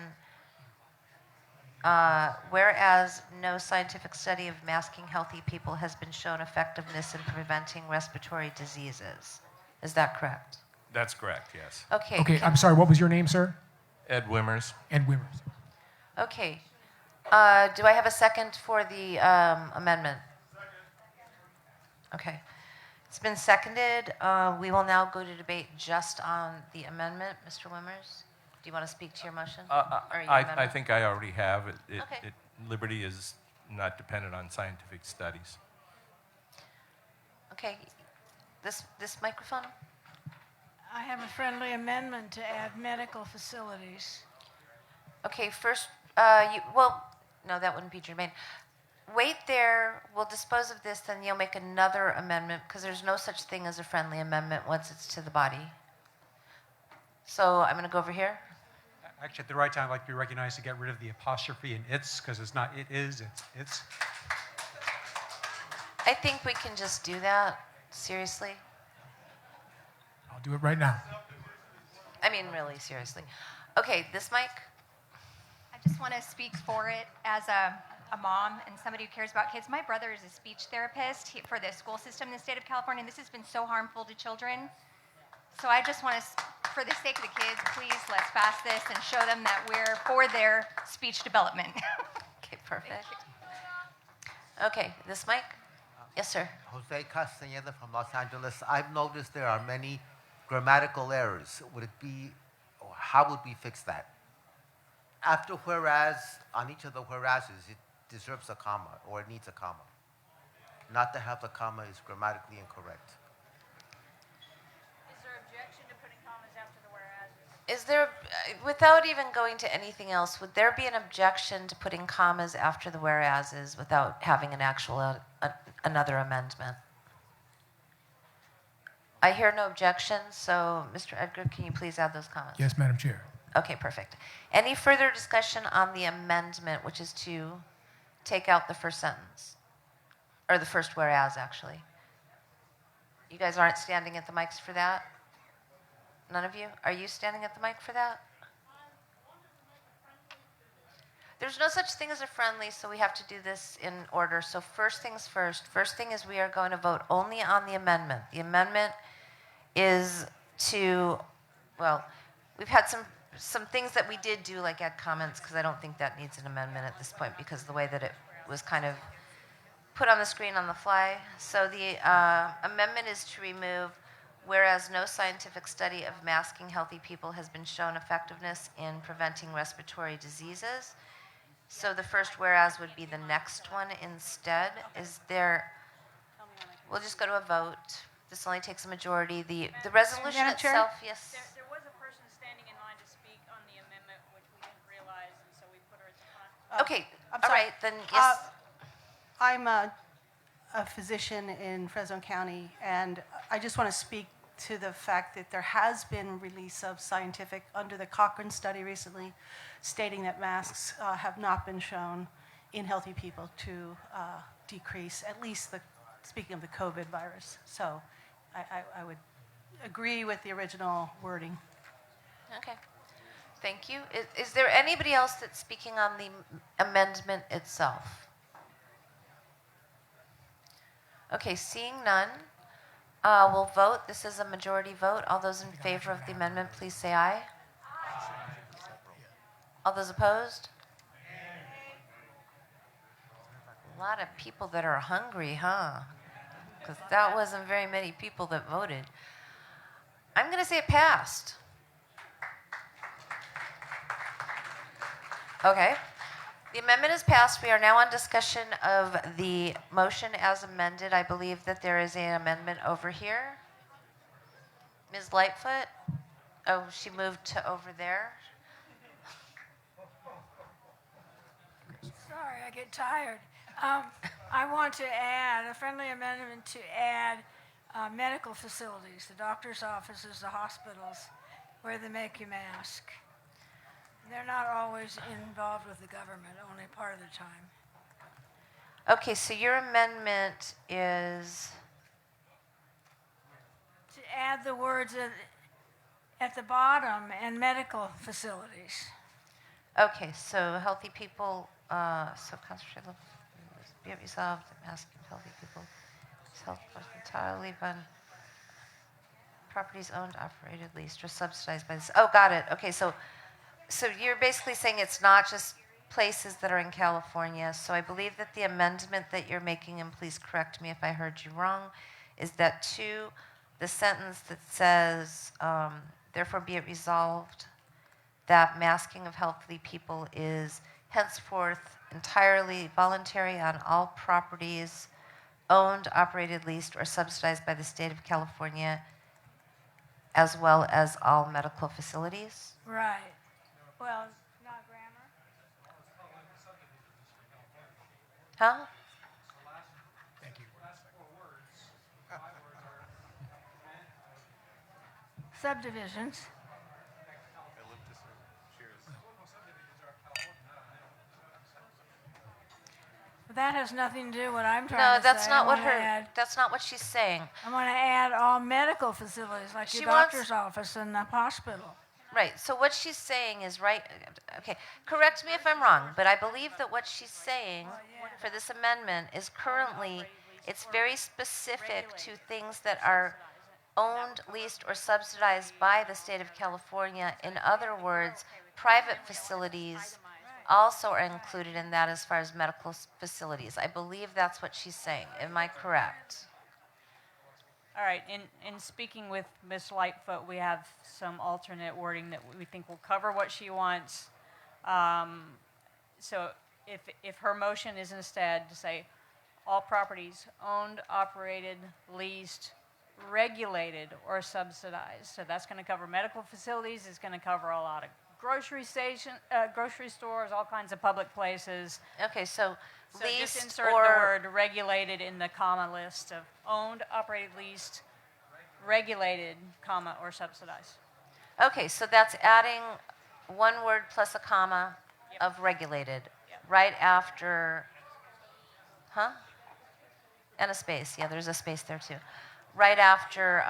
whereas no scientific study of masking healthy people has been shown effectiveness in preventing respiratory diseases. Is that correct? That's correct, yes. Okay. Okay, I'm sorry, what was your name, sir? Ed Wimmers. Ed Wimmers. Okay. Do I have a second for the amendment? Okay. It's been seconded. We will now go to debate just on the amendment. Mr. Wimmers, do you want to speak to your motion? Or your I amendment? think I already have. Okay. Liberty is not dependent on scientific studies. Okay. This microphone? I have a friendly amendment to add medical facilities. Okay, first, no, that wouldn't be germane. Wait there, we'll dispose of this, then you'll make another amendment, because there's no such thing as a friendly amendment once it's to the body. So I'm going to go over here. Actually, at the right time, I'd like to be recognized to get rid of the apostrophe in it's, because it's not it is, it's. I think we can just do that, seriously. I'll do it right now. I mean, really, seriously. Okay, this mic? I just want to speak for it as a mom and somebody who cares about kids. My brother is a speech therapist for the school system in the state of California, and this has been so harmful to children. So I just want to, for the sake of the kids, please let's pass this and show them that we're for their speech development. Okay, perfect. Okay, this mic? Yes, sir. Jose Castañeda from Los Angeles. I've noticed there are many grammatical errors. Would it be, or how would we fix that? After whereas, on each of the whereases, it deserves a comma, or it needs a comma. not to have the comma is grammatically incorrect. Is there objection to putting commas after the whereas? Is there, without even going to anything else, would there be an objection to putting commas after the whereases without having an actual, another amendment? I hear no objection, so Mr. Edgar, can you please add those comments? Yes, Madam Chair. Okay, perfect. Any further discussion on the amendment, which is to take out the first sentence? Or the first whereas, actually. You guys aren't standing at the mics for that? None of you? Are you standing at the mic for that? There's no such thing as a friendly, so we have to do this in order. So first things first. First thing is we are going to vote only on the amendment. The amendment is to, well, we've had some things that we did do, like add comments, because I don't think that needs an amendment at this point because of the way that it was kind of put on the screen on the fly. So the amendment is to remove, whereas no scientific study of masking healthy people has been shown effectiveness in preventing respiratory diseases. So the first whereas would be the next one instead. Is there, we'll just go to a vote. This only takes a majority. The resolution Madam Chair? itself, yes. There was a person standing in line to speak on the amendment, which we didn't realize, and so we put her at the front. Okay, I'm all sorry. right, then yes. I'm a physician in Fresno County, and I just want to speak to the fact that there has been release of scientific, under the Cochrane study recently, stating that masks have not been shown in healthy people to decrease, at least speaking of the COVID virus. So I would agree with the original wording. Okay, thank you. Is there anybody else that's speaking on the amendment itself? Okay, seeing none, we'll vote. This is a majority vote. All those in favor of the amendment, please say aye. All those opposed? A lot of people that are hungry, huh? Because that wasn't very many people that voted. I'm going to say it passed. Okay. The amendment is passed. We are now on discussion of the motion as amended. I believe that there is an amendment over here. Ms. Lightfoot? Oh, she moved to over there. Sorry, I get tired. I want to add a friendly amendment to add medical facilities, the doctor's offices, the hospitals, where they make you mask. They're not always involved with the government, only part of the time. Okay, so your amendment is To add the words at the bottom, and medical facilities. okay. So healthy people. So concentrate level be resolved. Masking healthy people. Health entirely fund. Properties owned, operated, leased, or subsidized by this. Oh, got it. Okay, so you're basically saying it's not just places that are in California. So I believe that the amendment that you're making, and please correct me if I heard you wrong, is that to the sentence that says, therefore be it resolved that masking of healthy people is henceforth entirely voluntary on all properties owned, operated, leased, or subsidized by the state of California, as well as all medical facilities? Right. Well, not grammar. Huh? Thank you. Subdivisions. But that has nothing to do with what I'm trying No, to that's say. not I what wanna her. add- That's not what she's saying. I want to add all medical facilities, like She your wants- doctor's office and the hospital. Right. So what she's saying is right. Okay. Correct me if I'm wrong, but I believe that what she's saying for this amendment is currently it's very specific to things that are owned, leased, or subsidized by the state of California. In other words, private facilities also are included in that as far as medical facilities. I believe that's what she's saying. Am I correct? All right, in speaking with Ms. Lightfoot, we have some alternate wording that we think will cover what she wants. So if her motion is instead to say, all properties owned, operated, leased, regulated, or subsidized. So that's going to cover medical facilities. It's going to cover a lot of grocery stores, all kinds of public places. Okay, so So leased just insert or the word regulated in the comma list of owned, operated, leased, regulated, comma, or subsidized. Okay, so that's adding one word plus a comma of regulated right after, huh? And a space. Yeah, there's a space there too. Right after,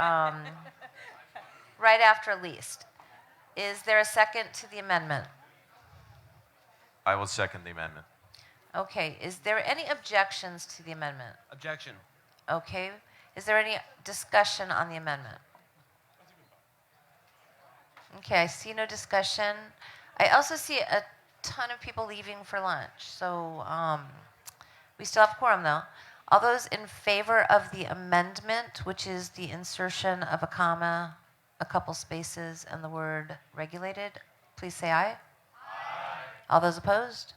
right after leased. Is there a second to the amendment? I will second the amendment. Okay, is there any objections to the amendment? Objection. Okay, is there any discussion on the amendment? Okay, I see no discussion. I also see a ton of people leaving for lunch, so we still have quorum though. All those in favor of the amendment, which is the insertion of a comma, a couple spaces, and the word regulated, please say aye. Aye. All those opposed?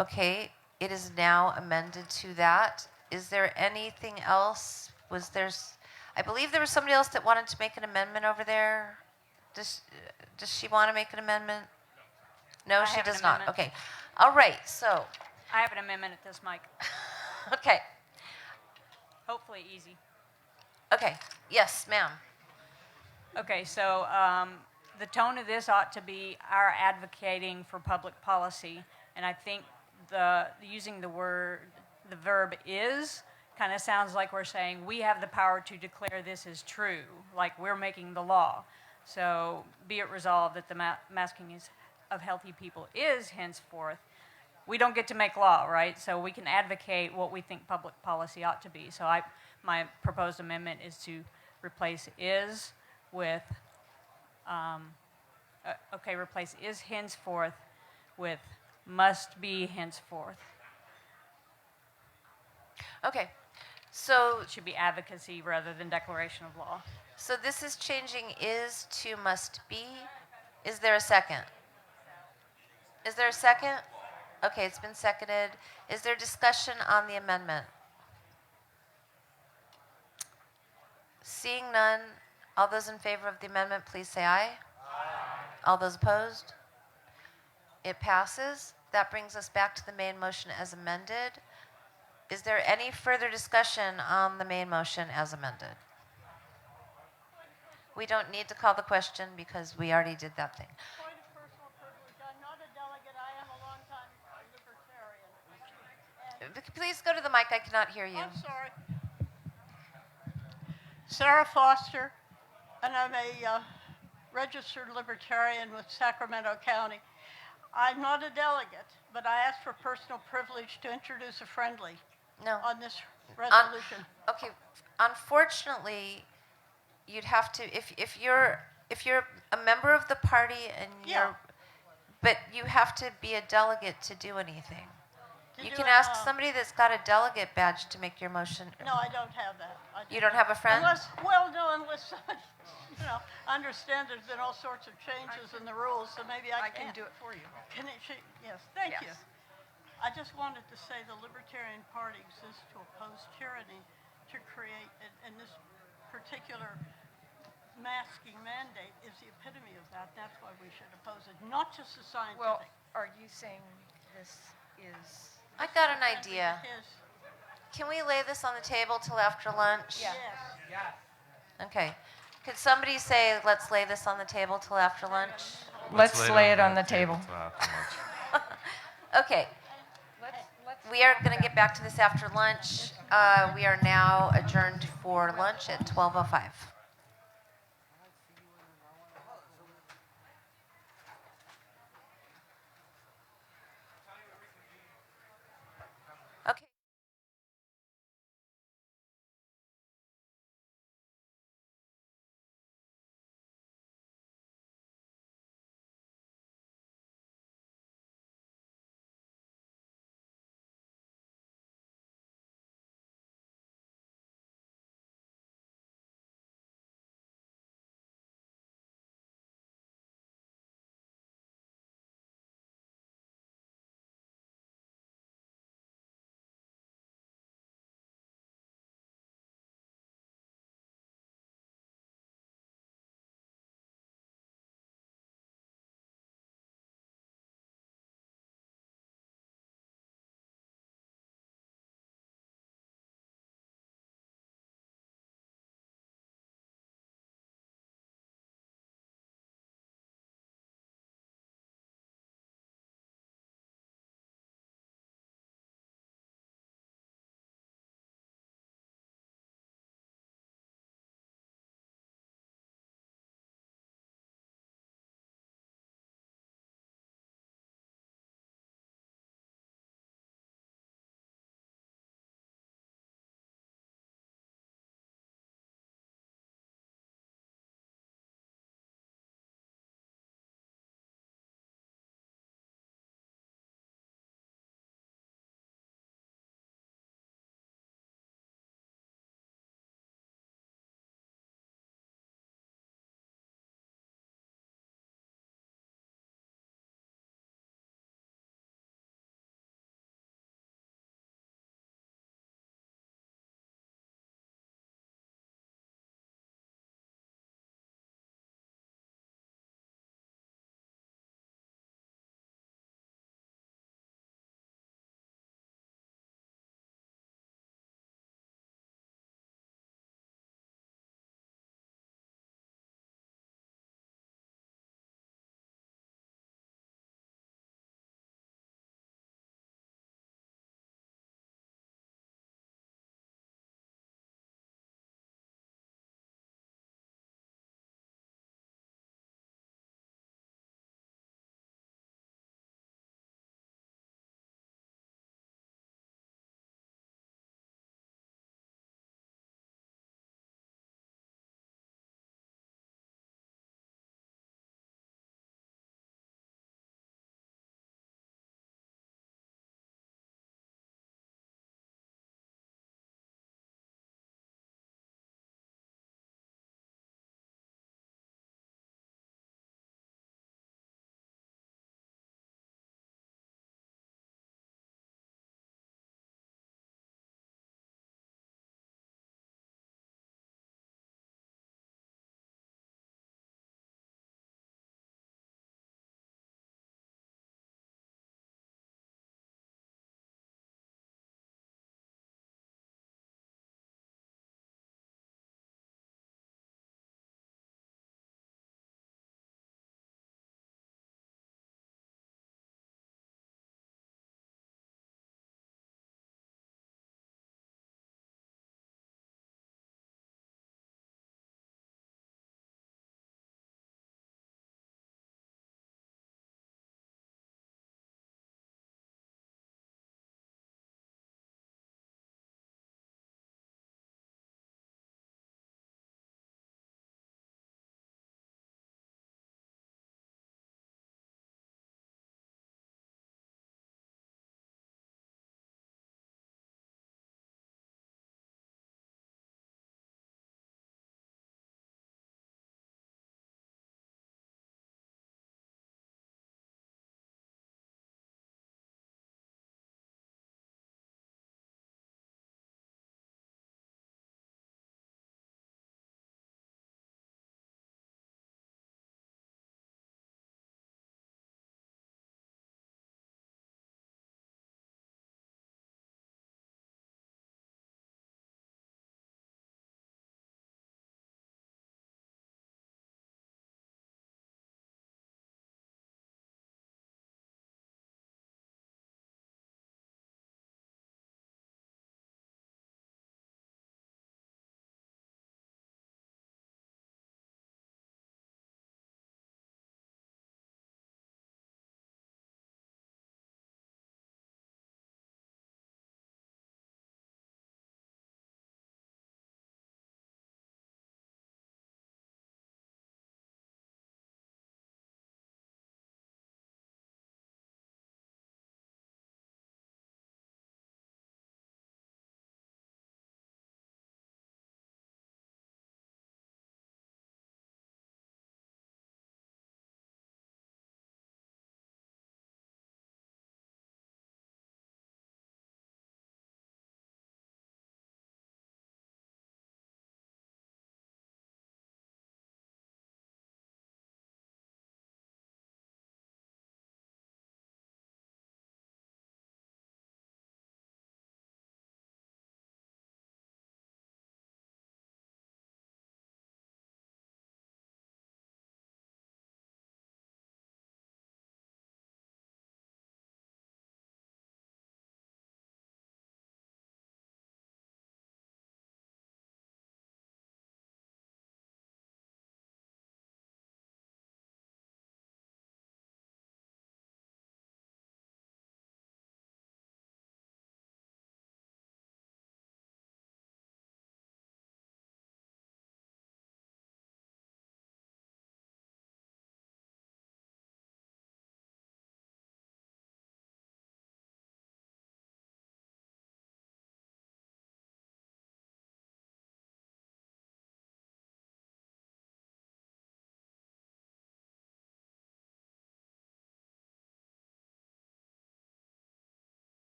Okay, it is now amended to that. Is there anything else? I believe there was somebody else that wanted to make an amendment over there. Does she want to make an amendment? No, she does not. Okay. All right, so. I have an amendment at this mic. Okay. Hopefully easy. Okay. Yes, ma'am. Okay, so the tone of this ought to be our advocating for public policy, and I think using the verb is, kind of sounds like we're saying we have the power to declare this as true, like we're making the law. So be it resolved that the masking of healthy people is henceforth. We don't get to make law, right? So we can advocate what we think public policy ought to be. So my proposed amendment is to replace is with, replace is henceforth with must be henceforth. Okay, so. It should be advocacy rather than declaration of law. So this is changing is to must be. Is there a second? Is there a second? Okay, it's been seconded. Is there discussion on the amendment? Seeing none, all those in favor of the amendment, please say aye. Aye. All those opposed? It passes. That brings us back to the main motion as amended. Is there any further discussion on the main motion as amended? We don't need to call the question because we already did that thing. Point of personal privilege. I'm not a delegate. I am a longtime Libertarian. Please go to the mic. I cannot hear you. I'm sorry. Sarah Foster, and I'm a registered Libertarian with Sacramento County. I'm not a delegate, but I asked for personal privilege to introduce a friendly on this resolution. Okay, unfortunately, you'd have to if you're a member of the party and but you have to be a delegate to do anything. You can ask somebody that's got a delegate badge to make your motion. No, I don't have that. You don't have a friend? Unless somebody, I understand there's been all sorts of changes in the rules, so maybe I can do it for you. Yes, thank you. I just wanted to say the Libertarian Party exists to oppose tyranny, to create, and this particular masking mandate is the epitome of that. That's why we should oppose it, not just the scientific. Well, are you saying this is... I got an idea. Can we lay this on the table till after lunch? Yes. Okay. Could somebody say, let's lay this on the table till after lunch? Let's lay it on the table. Okay. We are going to get back to this after lunch. We are now adjourned for lunch at 12:05.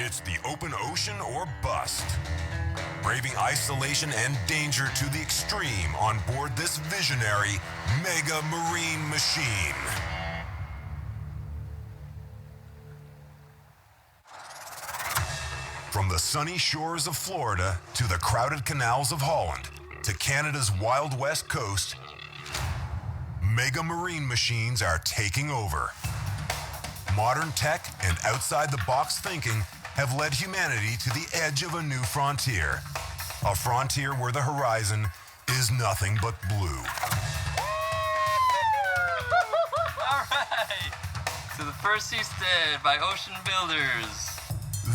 It's the open ocean or bust. Braving isolation and danger to the extreme on board this visionary mega marine machine. From the sunny shores of Florida to the crowded canals of Holland to Canada's wild west coast, mega marine machines are taking over. Modern tech and outside-the-box thinking have led humanity to the edge of a new frontier. A frontier where the horizon is nothing but blue. All right, to the first seastead by Ocean Builders.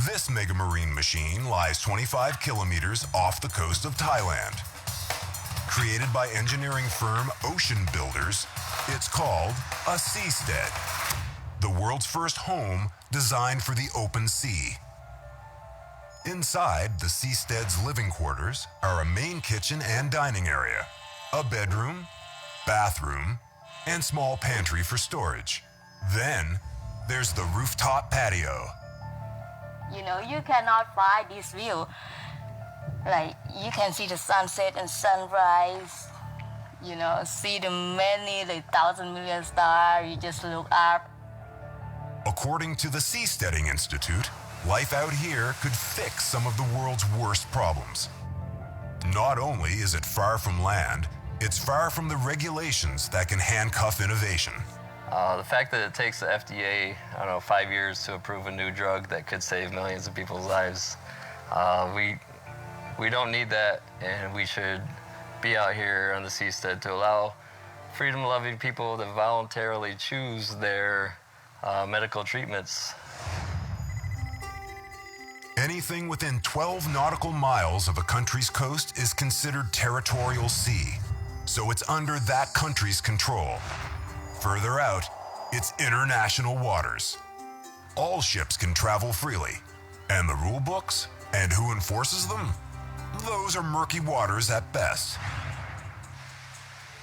This mega marine machine lies 25 kilometers off the coast of Thailand. Created by engineering firm Ocean Builders, it's called a seastead, the world's first home designed for the open sea. Inside the seastead's living quarters are a main kitchen and dining area, a bedroom, bathroom, and small pantry for storage. Then there's the rooftop patio. You know, you cannot find this view. Like, you can see the sunset and sunrise, you know, see the many, like 1,000 million stars, you just look up. According to the Seasteading Institute, life out here could fix some of the world's worst problems. Not only is it far from land, it's far from the regulations that can handcuff innovation. The fact that it takes the FDA, 5 years to approve a new drug that could save millions of people's lives, we don't need that, and we should be out here on the seastead to allow freedom-loving people to voluntarily choose their medical treatments. Anything within 12 nautical miles of a country's coast is considered territorial sea, so it's under that country's control. Further out, it's international waters. All ships can travel freely, and the rule books and who enforces them? Those are murky waters at best.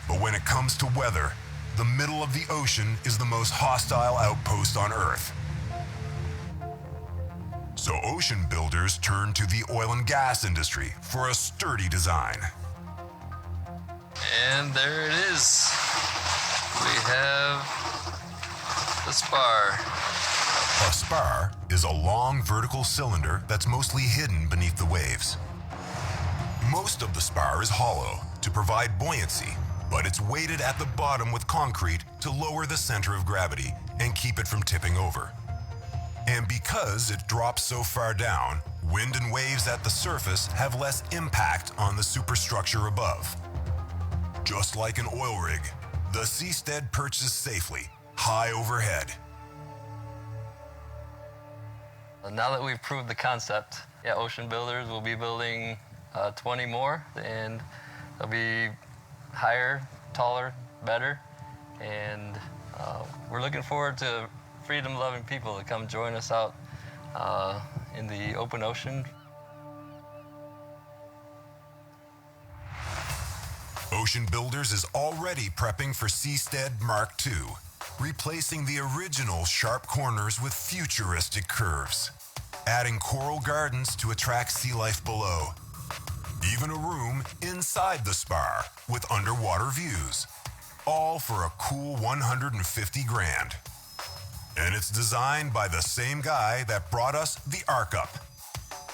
But when it comes to weather, the middle of the ocean is the most hostile outpost on Earth. So Ocean Builders turn to the oil and gas industry for a sturdy design. And there it is. We have the spar. A spar is a long vertical cylinder that's mostly hidden beneath the waves. Most of the spar is hollow to provide buoyancy, but it's weighted at the bottom with concrete to lower the center of gravity and keep it from tipping over. And because it drops so far down, wind and waves at the surface have less impact on the superstructure above. Just like an oil rig, the seastead perches safely, high overhead. Now that we've proved the concept, Ocean Builders will be building 20 more, and they'll be higher, taller, better, and we're looking forward to freedom-loving people to come join us out in the open ocean. Ocean Builders is already prepping for Seastead Mark II, replacing the original sharp corners with futuristic curves, adding coral gardens to attract sea life below, even a room inside the spar with underwater views, all for a cool 150 grand. And it's designed by the same guy that brought us the Ark Up.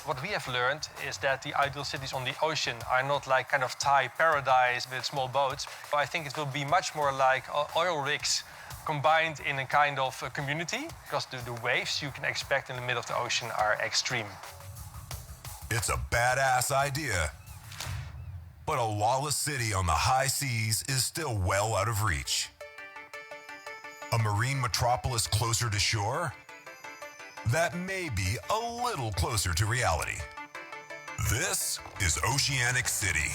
What we have learned is that the ideal cities on the ocean are not like kind of Thai paradise with small boats. I think it will be much more like oil rigs combined in a kind of a community, because the waves you can expect in the middle of the ocean are extreme. It's a badass idea, but a lawless city on the high seas is still well out of reach. A marine metropolis closer to shore? That may be a little closer to reality. This is Oceanic City,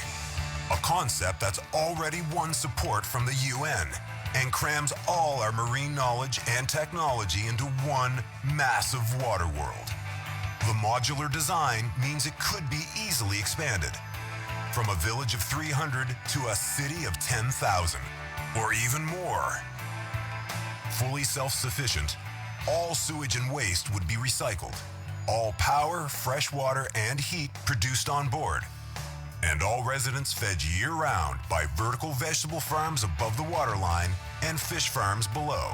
a concept that's already won support from the UN and crams all our marine knowledge and technology into one massive water world. The modular design means it could be easily expanded, from a village of 300 to a city of 10,000, or even more. Fully self-sufficient, all sewage and waste would be recycled, All power, fresh water, and heat produced on board. And all residents fed year-round by vertical vegetable farms above the waterline and fish farms below.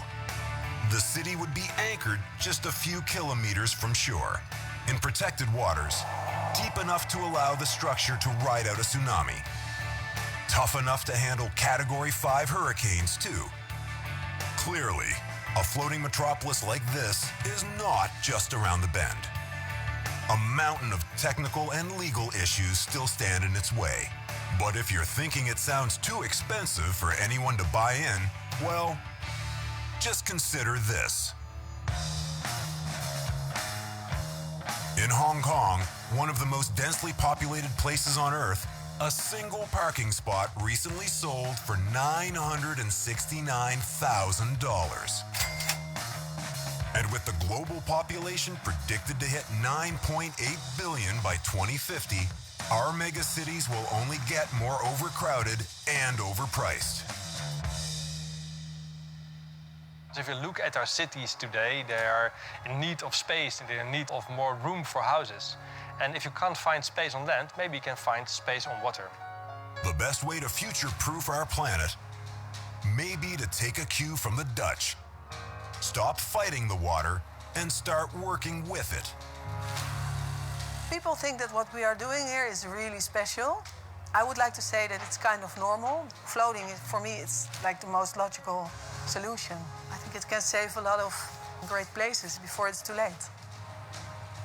The city would be anchored just a few kilometers from shore, in protected waters, deep enough to allow the structure to ride out a tsunami. Tough enough to handle Category 5 hurricanes, too. Clearly, a floating metropolis like this is not just around the bend. A mountain of technical and legal issues still stand in its way. But if you're thinking it sounds too expensive for anyone to buy in, well, just consider this. In Hong Kong, one of the most densely populated places on Earth, a single parking spot recently sold for $969,000. And with the global population predicted to hit 9.8 billion by 2050, our megacities will only get more overcrowded and overpriced. If you look at our cities today, they are in need of space and they're in need of more room for houses. And if you can't find space on land, maybe you can find space on water. The best way to future-proof our planet may be to take a cue from the Dutch. Stop fighting the water and start working with it. People think that what we are doing here is really special. I would like to say that it's kind of normal. Floating, for me, it's like the most logical solution. I think it can save a lot of great places before it's too late.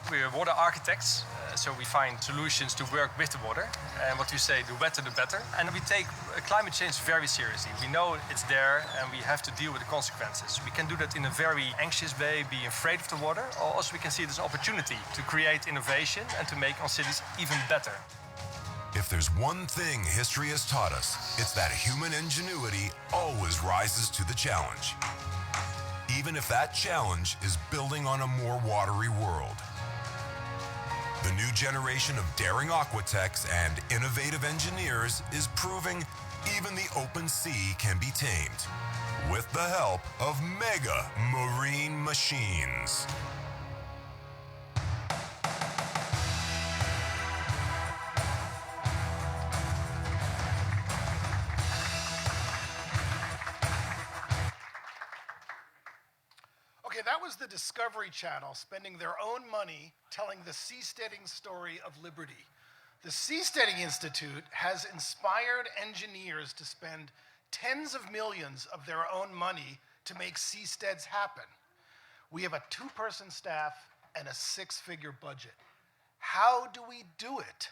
We're water architects, so we find solutions to work with the water. And what we say, the wetter the better. And we take climate change very seriously. We know it's there and we have to deal with the consequences. We can do that in a very anxious way, be afraid of the water, or also we can see it as an opportunity to create innovation and to make our cities even better. If there's one thing history has taught us, it's that human ingenuity always rises to the challenge. Even if that challenge is building on a more watery world. The new generation of daring aquatechs and innovative engineers is proving even the open sea can be tamed with the help of mega marine machines. Okay, that was the Discovery Channel spending their own money telling the seasteading story of liberty. The Seasteading Institute has inspired engineers to spend tens of millions of their own money to make seasteads happen. We have a 2-person staff and a 6-figure budget. How do we do it?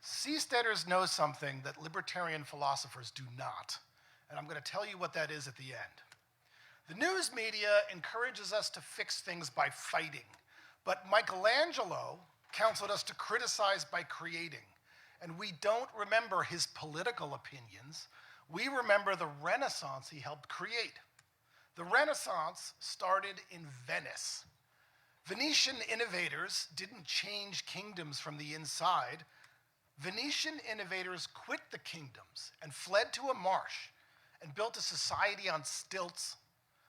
Seasteaders know something that libertarian philosophers do not, and I'm going to tell you what that is at the end. The news media encourages us to fix things by fighting, but Michelangelo counseled us to criticize by creating, and we don't remember his political opinions. We remember the Renaissance he helped create. The Renaissance started in Venice. Venetian innovators didn't change kingdoms from the inside. Venetian innovators quit the kingdoms and fled to a marsh and built a society on stilts,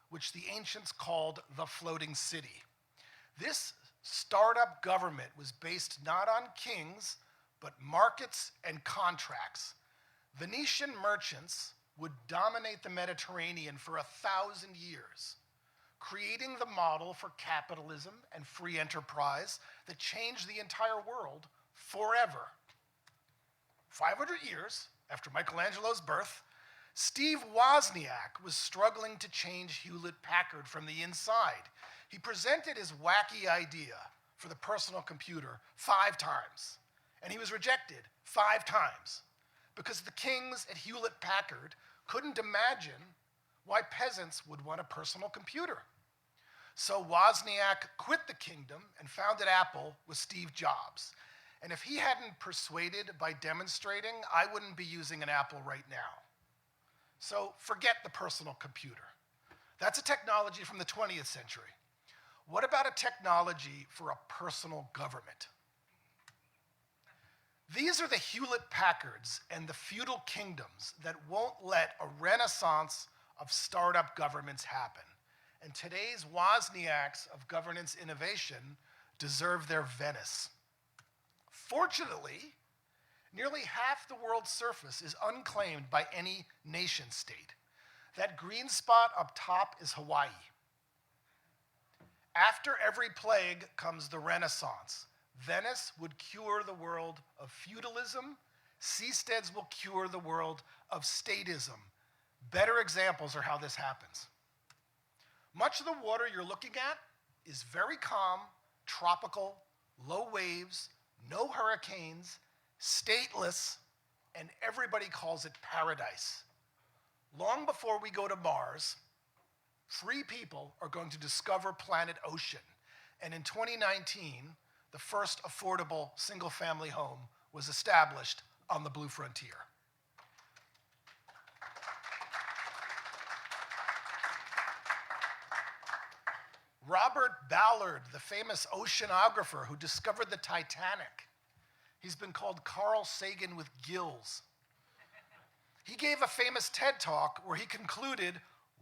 which the ancients called the floating city. This startup government was based not on kings, but markets and contracts. Venetian merchants would dominate the Mediterranean for 1,000 years, creating the model for capitalism and free enterprise that changed the entire world forever. 500 years after Michelangelo's birth, Steve Wozniak was struggling to change Hewlett-Packard from the inside. He presented his wacky idea for the personal computer 5 times, and he was rejected 5 times because the kings at Hewlett-Packard couldn't imagine why peasants would want a personal computer. So Wozniak quit the kingdom and founded Apple with Steve Jobs. And if he hadn't persuaded by demonstrating, I wouldn't be using an Apple right now. So forget the personal computer. That's a technology from the 20th century. What about a technology for a personal government? These are the Hewlett-Packards and the feudal kingdoms that won't let a renaissance of startup governments happen. and today's Wozniaks of governance innovation deserve their Venice. Fortunately, nearly half the world's surface is unclaimed by any nation state. That green spot up top is Hawaii. After every plague comes the Renaissance. Venice would cure the world of feudalism. Seasteads will cure the world of statism. Better examples are how this happens. Much of the water you're looking at is very calm, tropical, low waves, no hurricanes, stateless, and everybody calls it paradise. Long before we go to Mars, free people are going to discover planet Ocean. And in 2019, the first affordable single-family home was established on the Blue Frontier. Robert Ballard, the famous oceanographer who discovered the Titanic, he's been called Carl Sagan with gills. He gave a famous TED Talk where he concluded,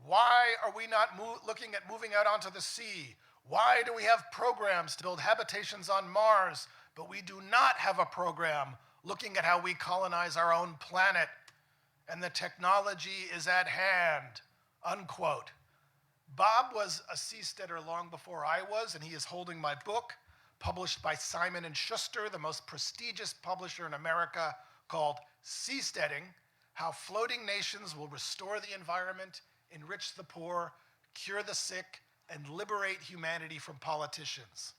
why are we not looking at moving out onto the sea? Why do we have programs to build habitations on Mars, but we do not have a program looking at how we colonize our own planet? And the technology is at hand, unquote. Bob was a seasteader long before I was, and he is holding my book, published by Simon & Schuster, the most prestigious publisher in America, called Seasteading: How Floating Nations Will Restore the Environment, Enrich the Poor, Cure the Sick, and Liberate Humanity from Politicians.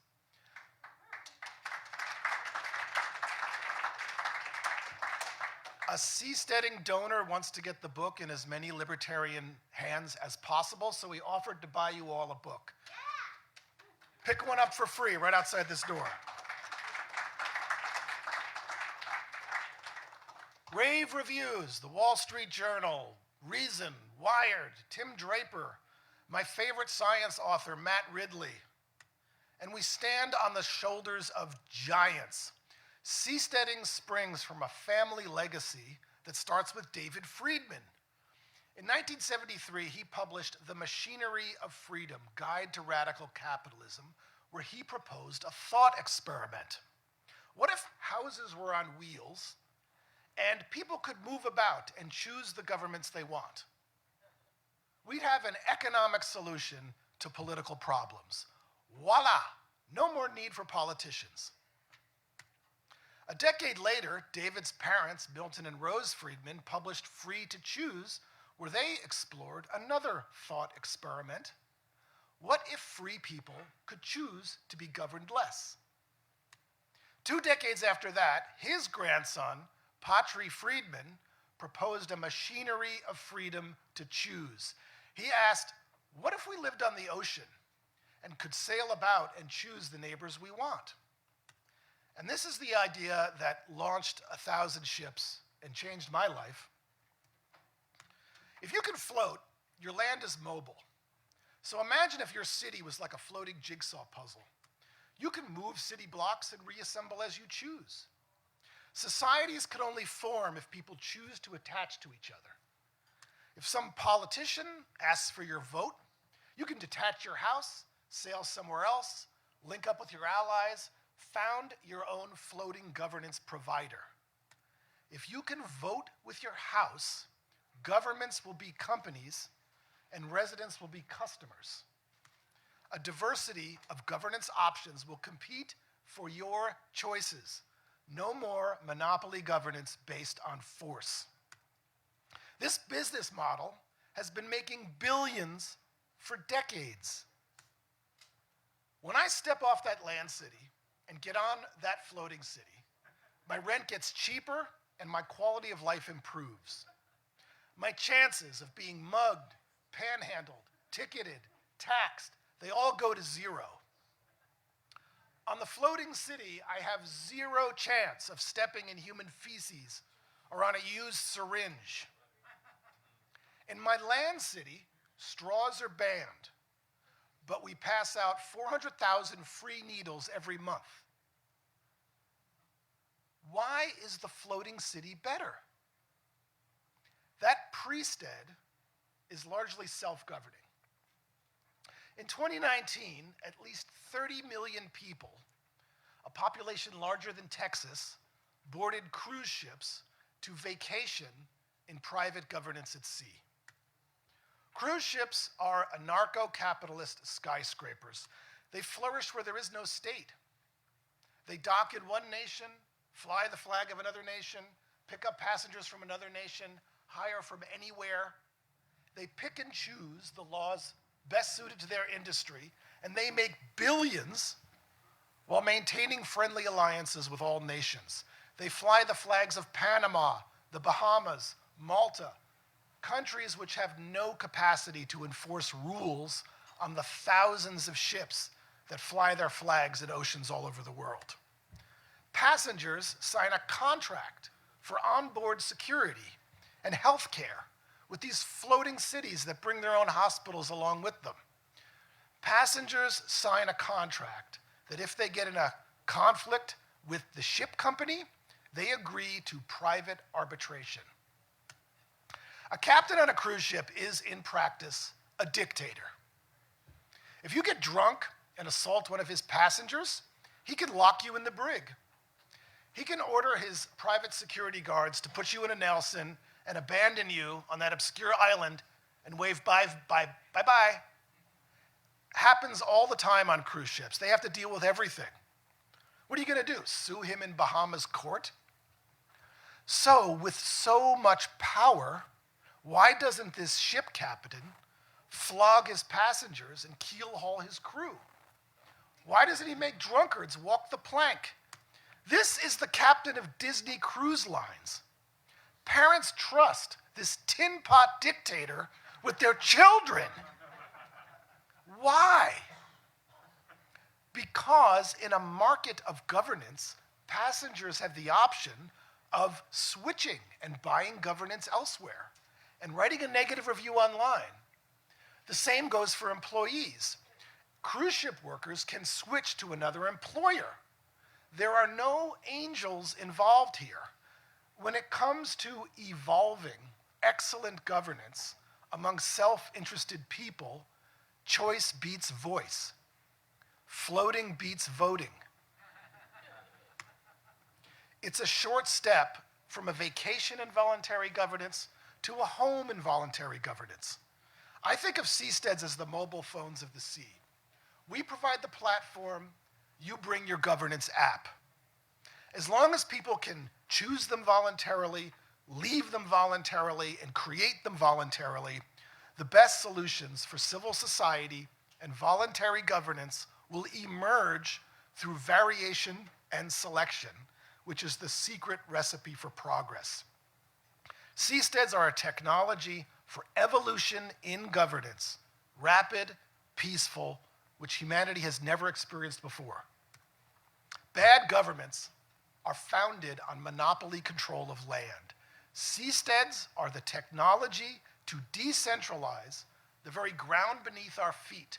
A seasteading donor wants to get the book in as many libertarian hands as possible, so he offered to buy you all a book. Pick one up for free right outside this door. Rave reviews, the Wall Street Journal, Reason, Wired, Tim Draper, my favorite science author, Matt Ridley. And we stand on the shoulders of giants. Seasteading springs from a family legacy that starts with David Friedman. In 1973, he published The Machinery of Freedom, Guide to Radical Capitalism, where he proposed a thought experiment. What if houses were on wheels and people could move about and choose the governments they want? We'd have an economic solution to political problems. Voila! No more need for politicians. A decade later, David's parents, Milton and Rose Friedman, published Free to Choose, where they explored another thought experiment. What if free people could choose to be governed less? 2 decades after that, his grandson, Patri Friedman, proposed a machinery of freedom to choose. He asked, what if we lived on the ocean and could sail about and choose the neighbors we want? And this is the idea that launched 1,000 ships and changed my life. If you can float, your land is mobile. So imagine if your city was like a floating jigsaw puzzle. You can move city blocks and reassemble as you choose. Societies could only form if people choose to attach to each other. If some politician asks for your vote, you can detach your house, sail somewhere else, link up with your allies, found your own floating governance provider. If you can vote with your house, governments will be companies and residents will be customers. A diversity of governance options will compete for your choices. No more monopoly governance based on force. This business model has been making billions for decades. When I step off that land city and get on that floating city, my rent gets cheaper and my quality of life improves. My chances of being mugged, panhandled, ticketed, taxed, they all go to zero. On the floating city, I have zero chance of stepping in human feces or on a used syringe. In my land city, straws are banned, but we pass out 400,000 free needles every month. Why is the floating city better? That priesthood is largely self-governing. In 2019, at least 30 million people, a population larger than Texas, boarded cruise ships to vacation in private governance at sea. Cruise ships are anarcho-capitalist skyscrapers. They flourish where there is no state. They dock in one nation, fly the flag of another nation, pick up passengers from another nation, hire from anywhere. They pick and choose the laws best suited to their industry, and they make billions while maintaining friendly alliances with all nations. They fly the flags of Panama, the Bahamas, Malta, countries which have no capacity to enforce rules on the thousands of ships that fly their flags in oceans all over the world. Passengers sign a contract for onboard security and health care with these floating cities that bring their own hospitals along with them. Passengers sign a contract that if they get in a conflict with the ship company, they agree to private arbitration. A captain on a cruise ship is, in practice, a dictator. If you get drunk and assault one of his passengers, he can lock you in the brig. He can order his private security guards to put you in a Nelson and abandon you on that obscure island and wave bye-bye. Happens all the time on cruise ships. They have to deal with everything. What are you going to do? Sue him in Bahamas court? So, with so much power, why doesn't this ship captain flog his passengers and keel haul his crew? Why doesn't he make drunkards walk the plank? This is the captain of Disney Cruise Lines. Parents trust this tin pot dictator with their children. Why? Because in a market of governance, passengers have the option of switching and buying governance elsewhere and writing a negative review online. The same goes for employees. Cruise ship workers can switch to another employer. There are no angels involved here. When it comes to evolving excellent governance among self-interested people, choice beats voice. Floating beats voting. It's a short step from a vacation involuntary governance to a home involuntary governance. I think of seasteads as the mobile phones of the sea. We provide the platform, you bring your governance app. As long as people can choose them voluntarily, leave them voluntarily, and create them voluntarily, the best solutions for civil society and voluntary governance will emerge through variation and selection, which is the secret recipe for progress. Seasteads are a technology for evolution in governance, rapid, peaceful, which humanity has never experienced before. Bad governments are founded on monopoly control of land. Seasteads are the technology to decentralize the very ground beneath our feet.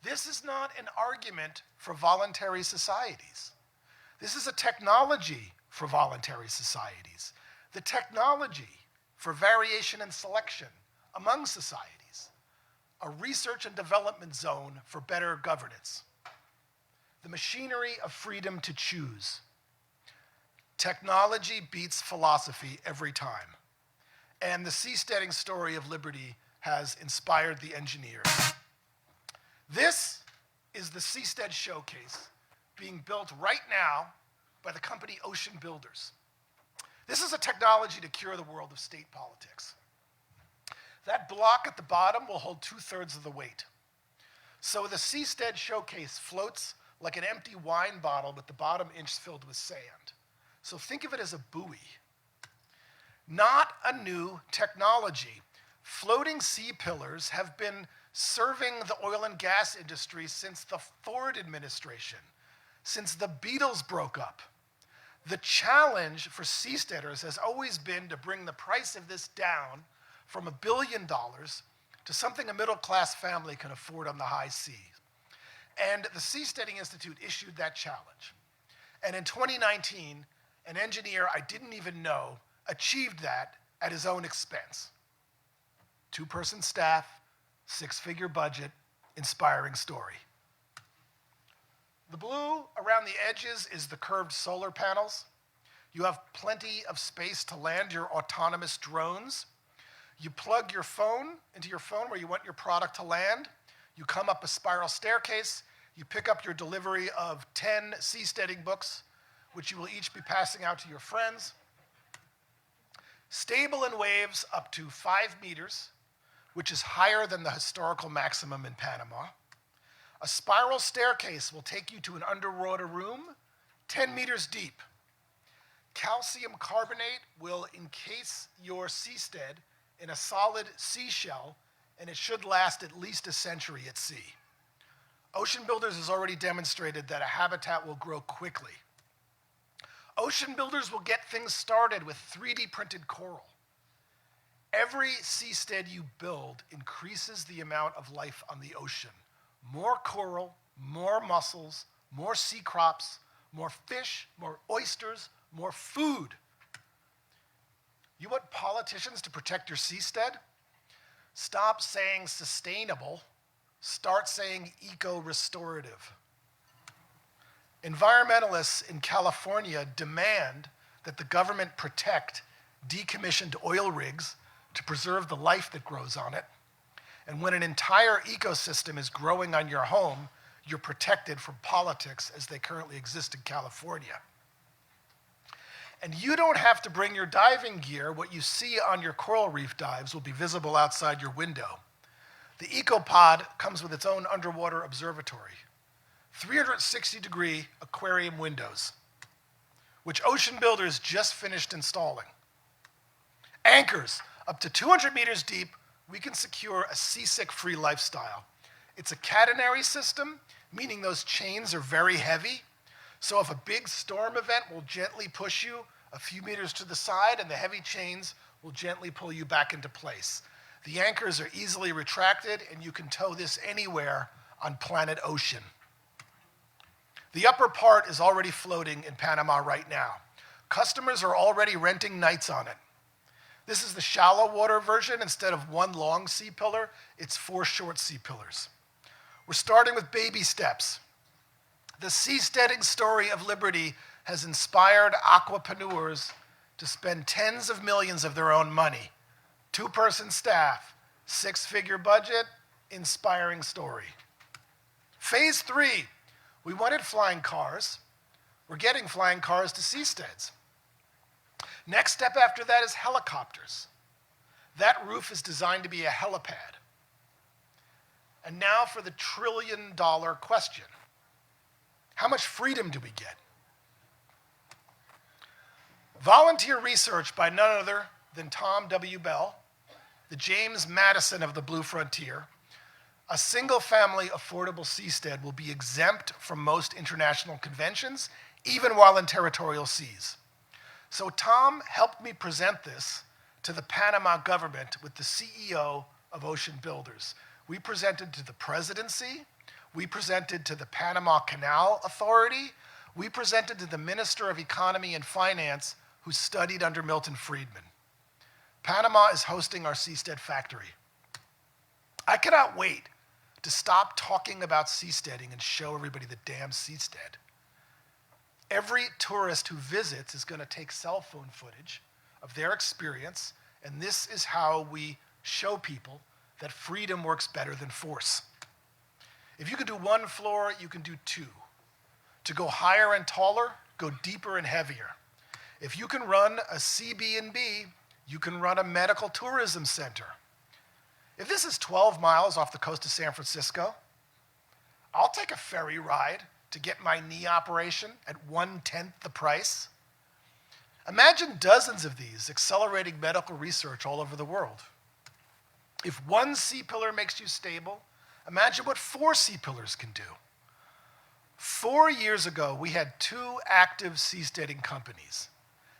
This is not an argument for voluntary societies. This is a technology for voluntary societies. The technology for variation and selection among societies. A research and development zone for better governance. The machinery of freedom to choose. Technology beats philosophy every time. And the seasteading story of liberty has inspired the engineers. This is the Seastead Showcase being built right now by the company Ocean Builders. This is a technology to cure the world of state politics. That block at the bottom will hold 2/3 of the weight. So the Seastead Showcase floats like an empty wine bottle with the bottom inch filled with sand. So think of it as a buoy. Not a new technology. Floating sea pillars have been serving the oil and gas industry since the Ford administration, since the Beatles broke up. The challenge for seasteaders has always been to bring the price of this down from $1 billion to something a middle-class family can afford on the high seas. And the Seasteading Institute issued that challenge. And in 2019, an engineer I didn't even know achieved that at his own expense. 2-person staff, 6-figure budget, inspiring story. The blue around the edges is the curved solar panels. You have plenty of space to land your autonomous drones. You plug your phone into your phone where you want your product to land. You come up a spiral staircase. You pick up your delivery of 10 seasteading books, which you will each be passing out to your friends. Stable in waves up to 5 meters, which is higher than the historical maximum in Panama. A spiral staircase will take you to an underwater room 10 meters deep. Calcium carbonate will encase your seastead in a solid seashell, and it should last at least a century at sea. Ocean Builders has already demonstrated that a habitat will grow quickly. Ocean Builders will get things started with 3D printed coral. Every seastead you build increases the amount of life on the ocean. More coral, more mussels, more sea crops, more fish, more oysters, more food. You want politicians to protect your seastead? Stop saying sustainable. Start saying eco-restorative. Environmentalists in California demand that the government protect decommissioned oil rigs to preserve the life that grows on it. And when an entire ecosystem is growing on your home, you're protected from politics as they currently exist in California. And you don't have to bring your diving gear. What you see on your coral reef dives will be visible outside your window. The EcoPod comes with its own underwater observatory, 360-degree aquarium windows, which Ocean Builders just finished installing. Anchors up to 200 meters deep, we can secure a seasick-free lifestyle. It's a catenary system, meaning those chains are very heavy. So if a big storm event will gently push you a few meters to the side, and the heavy chains will gently pull you back into place. The anchors are easily retracted, and you can tow this anywhere on planet Ocean. The upper part is already floating in Panama right now. Customers are already renting nights on it. This is the shallow water version. Instead of 1 long sea pillar, it's 4 short sea pillars. We're starting with baby steps. The seasteading story of liberty has inspired aquapreneurs to spend tens of millions of their own money. 2-person staff, 6-figure budget, inspiring story. Phase 3, we wanted flying cars. We're getting flying cars to seasteads. Next step after that is helicopters. That roof is designed to be a helipad. And now for the trillion-dollar question. How much freedom do we get? Volunteer research by none other than Tom W. Bell, the James Madison of the Blue Frontier. A single-family affordable seastead will be exempt from most international conventions, even while in territorial seas. So Tom helped me present this to the Panama government with the CEO of Ocean Builders. We presented to the presidency. We presented to the Panama Canal Authority. We presented to the Minister of Economy and Finance, who studied under Milton Friedman. Panama is hosting our seastead factory. I cannot wait to stop talking about seasteading and show everybody the damn seastead. Every tourist who visits is going to take cell phone footage of their experience, and this is how we show people that freedom works better than force. If you can do 1 floor, you can do 2. To go higher and taller, go deeper and heavier. If you can run a CB&B, you can run a medical tourism center. If this is 12 miles off the coast of San Francisco, I'll take a ferry ride to get my knee operation at 1/10 the price. Imagine dozens of these accelerating medical research all over the world. If 1 sea pillar makes you stable, imagine what 4 sea pillars can do. 4 years ago, we had 2 active seasteading companies.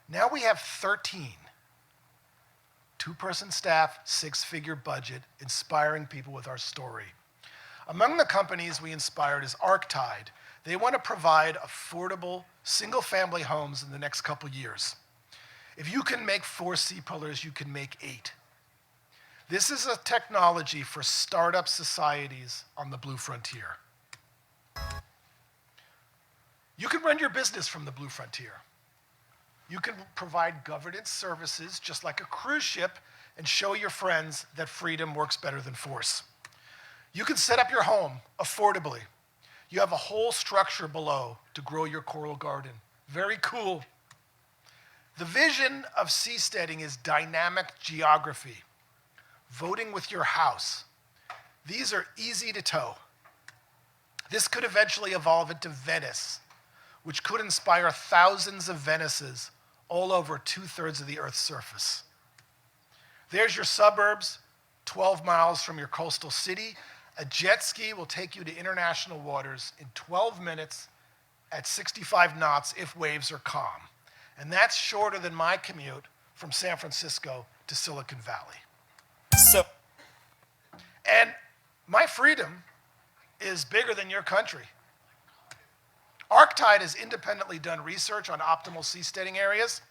Now we have 13. 2-person staff, 6-figure budget, inspiring people with our story. Among the companies we inspired is Arctide. They want to provide affordable single-family homes in the next couple years. If you can make 4 sea pillars, you can make 8. This is a technology for startup societies on the Blue Frontier. You can run your business from the Blue Frontier. You can provide governance services just like a cruise ship and show your friends that freedom works better than force. You can set up your home affordably. You have a whole structure below to grow your coral garden. Very cool. The vision of seasteading is dynamic geography. Voting with your house. These are easy to tow. This could eventually evolve into Venice, which could inspire thousands of Venices all over 2/3 of the Earth's surface. There's your suburbs, 12 miles from your coastal city. A jet ski will take you to international waters in 12 minutes at 65 knots if waves are calm. And that's shorter than my commute from San Francisco to Silicon Valley. And my freedom is bigger than your country. Arctide has independently done research on optimal seasteading areas.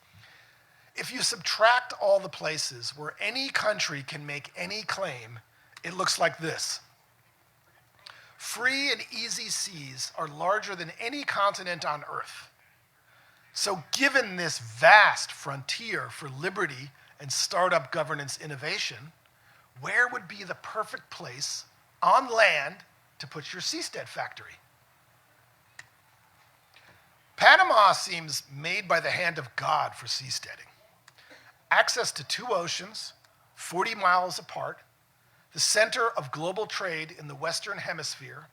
If you subtract all the places where any country can make any claim, it looks like this. Free and easy seas are larger than any continent on Earth. So given this vast frontier for liberty and startup governance innovation, where would be the perfect place on land to put your seastead factory? Panama seems made by the hand of God for seasteading. Access to 2 oceans, 40 miles apart, the center of global trade in the Western Hemisphere.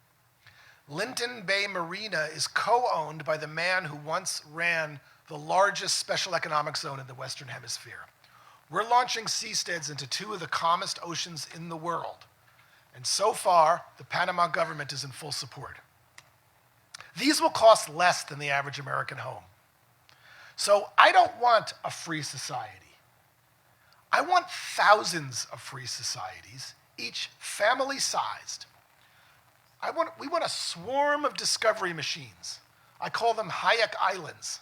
Linton Bay Marina is co-owned by the man who once ran the largest special economic zone in the Western Hemisphere. We're launching seasteads into 2 of the calmest oceans in the world. And so far, the Panama government is in full support. These will cost less than the average American home. So I don't want a free society. I want thousands of free societies, each family-sized. We want a swarm of discovery machines. I call them Hayek Islands.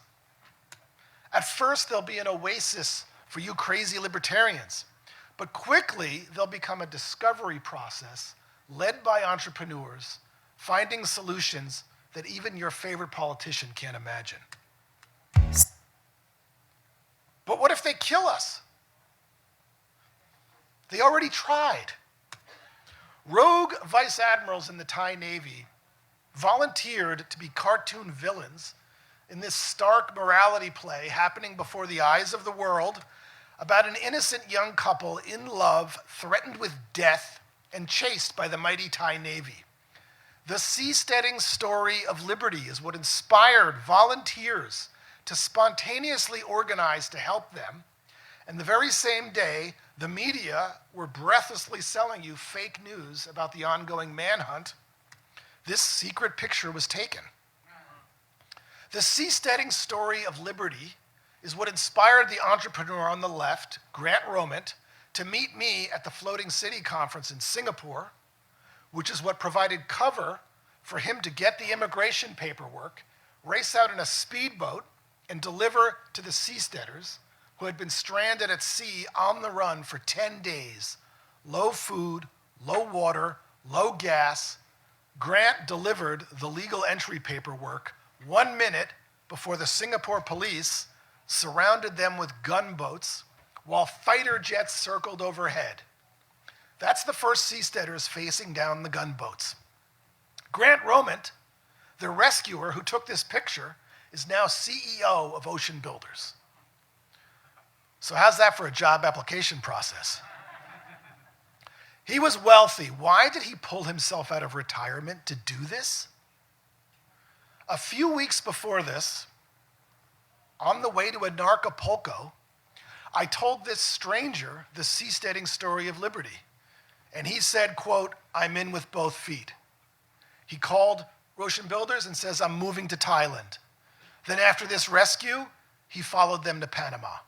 At first, they'll be an oasis for you crazy libertarians. But quickly, they'll become a discovery process led by entrepreneurs, finding solutions that even your favorite politician can't imagine. But what if they kill us? They already tried. Rogue vice admirals in the Thai Navy volunteered to be cartoon villains in this stark morality play happening before the eyes of the world about an innocent young couple in love, threatened with death, and chased by the mighty Thai Navy. The seasteading story of liberty is what inspired volunteers to spontaneously organize to help them. And the very same day, the media were breathlessly selling you fake news about the ongoing manhunt, this secret picture was taken. The seasteading story of liberty is what inspired the entrepreneur on the left, Grant Romit, to meet me at the Floating City Conference in Singapore, which is what provided cover for him to get the immigration paperwork, race out in a speedboat, and deliver to the seasteaders who had been stranded at sea on the run for 10 days. Low food, low water, low gas. Grant delivered the legal entry paperwork 1 minute before the Singapore police surrounded them with gunboats while fighter jets circled overhead. That's the first seasteaders facing down the gunboats. Grant Romit, the rescuer who took this picture, is now CEO of Ocean Builders. So how's that for a job application process? He was wealthy. Why did he pull himself out of retirement to do this? A few weeks before this, on the way to Acapulco, I told this stranger the seasteading story of liberty. And he said, quote, "I'm in with both feet." He called Ocean Builders and says, "I'm moving to Thailand." Then after this rescue, he followed them to Panama.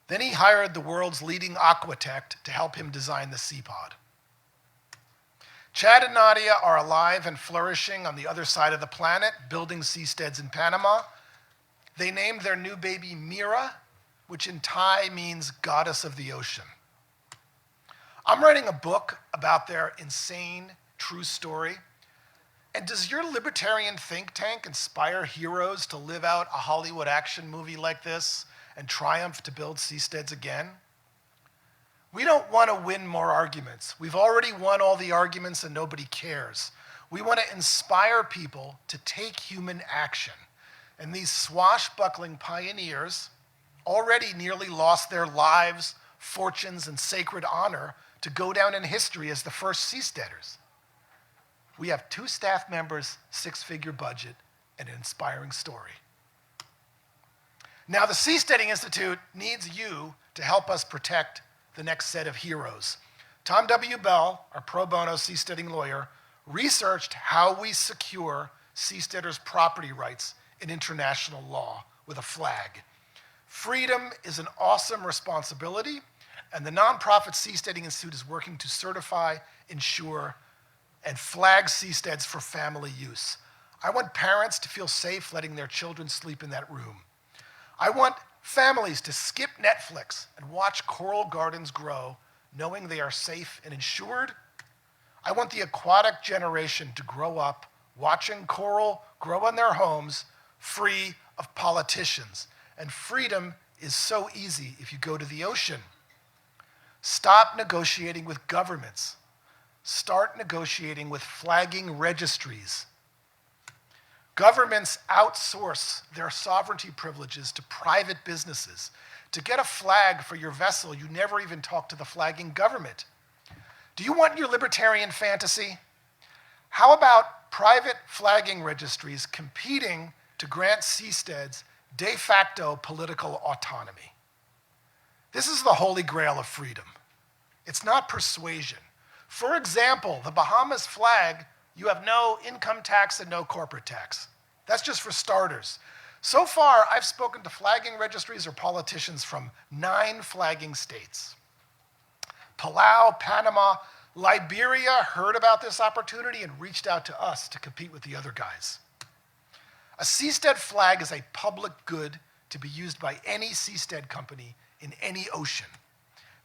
Then he hired the world's leading aquatect to help him design the Seapod. Chad and Nadia are alive and flourishing on the other side of the planet, building seasteads in Panama. They named their new baby Mira, which in Thai means goddess of the ocean. I'm writing a book about their insane true story. And does your libertarian think tank inspire heroes to live out a Hollywood action movie like this and triumph to build seasteads again? We don't want to win more arguments. We've already won all the arguments and nobody cares. We want to inspire people to take human action. And these swashbuckling pioneers already nearly lost their lives, fortunes, and sacred honor to go down in history as the first seasteaders. We have 2 staff members, 6-figure budget, and an inspiring story. Now, the Seasteading Institute needs you to help us protect the next set of heroes. Tom W. Bell, our pro bono seasteading lawyer, researched how we secure seasteaders' property rights in international law with a flag. Freedom is an awesome responsibility, and the nonprofit Seasteading Institute is working to certify, insure, and flag seasteads for family use. I want parents to feel safe letting their children sleep in that room. I want families to skip Netflix and watch coral gardens grow, knowing they are safe and insured. I want the aquatic generation to grow up watching coral grow in their homes, free of politicians. And freedom is so easy if you go to the ocean. Stop negotiating with governments. Start negotiating with flagging registries. Governments outsource their sovereignty privileges to private businesses. To get a flag for your vessel, you never even talk to the flagging government. Do you want your libertarian fantasy? How about private flagging registries competing to grant seasteads de facto political autonomy? This is the holy grail of freedom. It's not persuasion. For example, the Bahamas flag, you have no income tax and no corporate tax. That's just for starters. So far, I've spoken to flagging registries or politicians from 9 flagging states. Palau, Panama, Liberia heard about this opportunity and reached out to us to compete with the other guys. A seastead flag is a public good to be used by any seastead company in any ocean.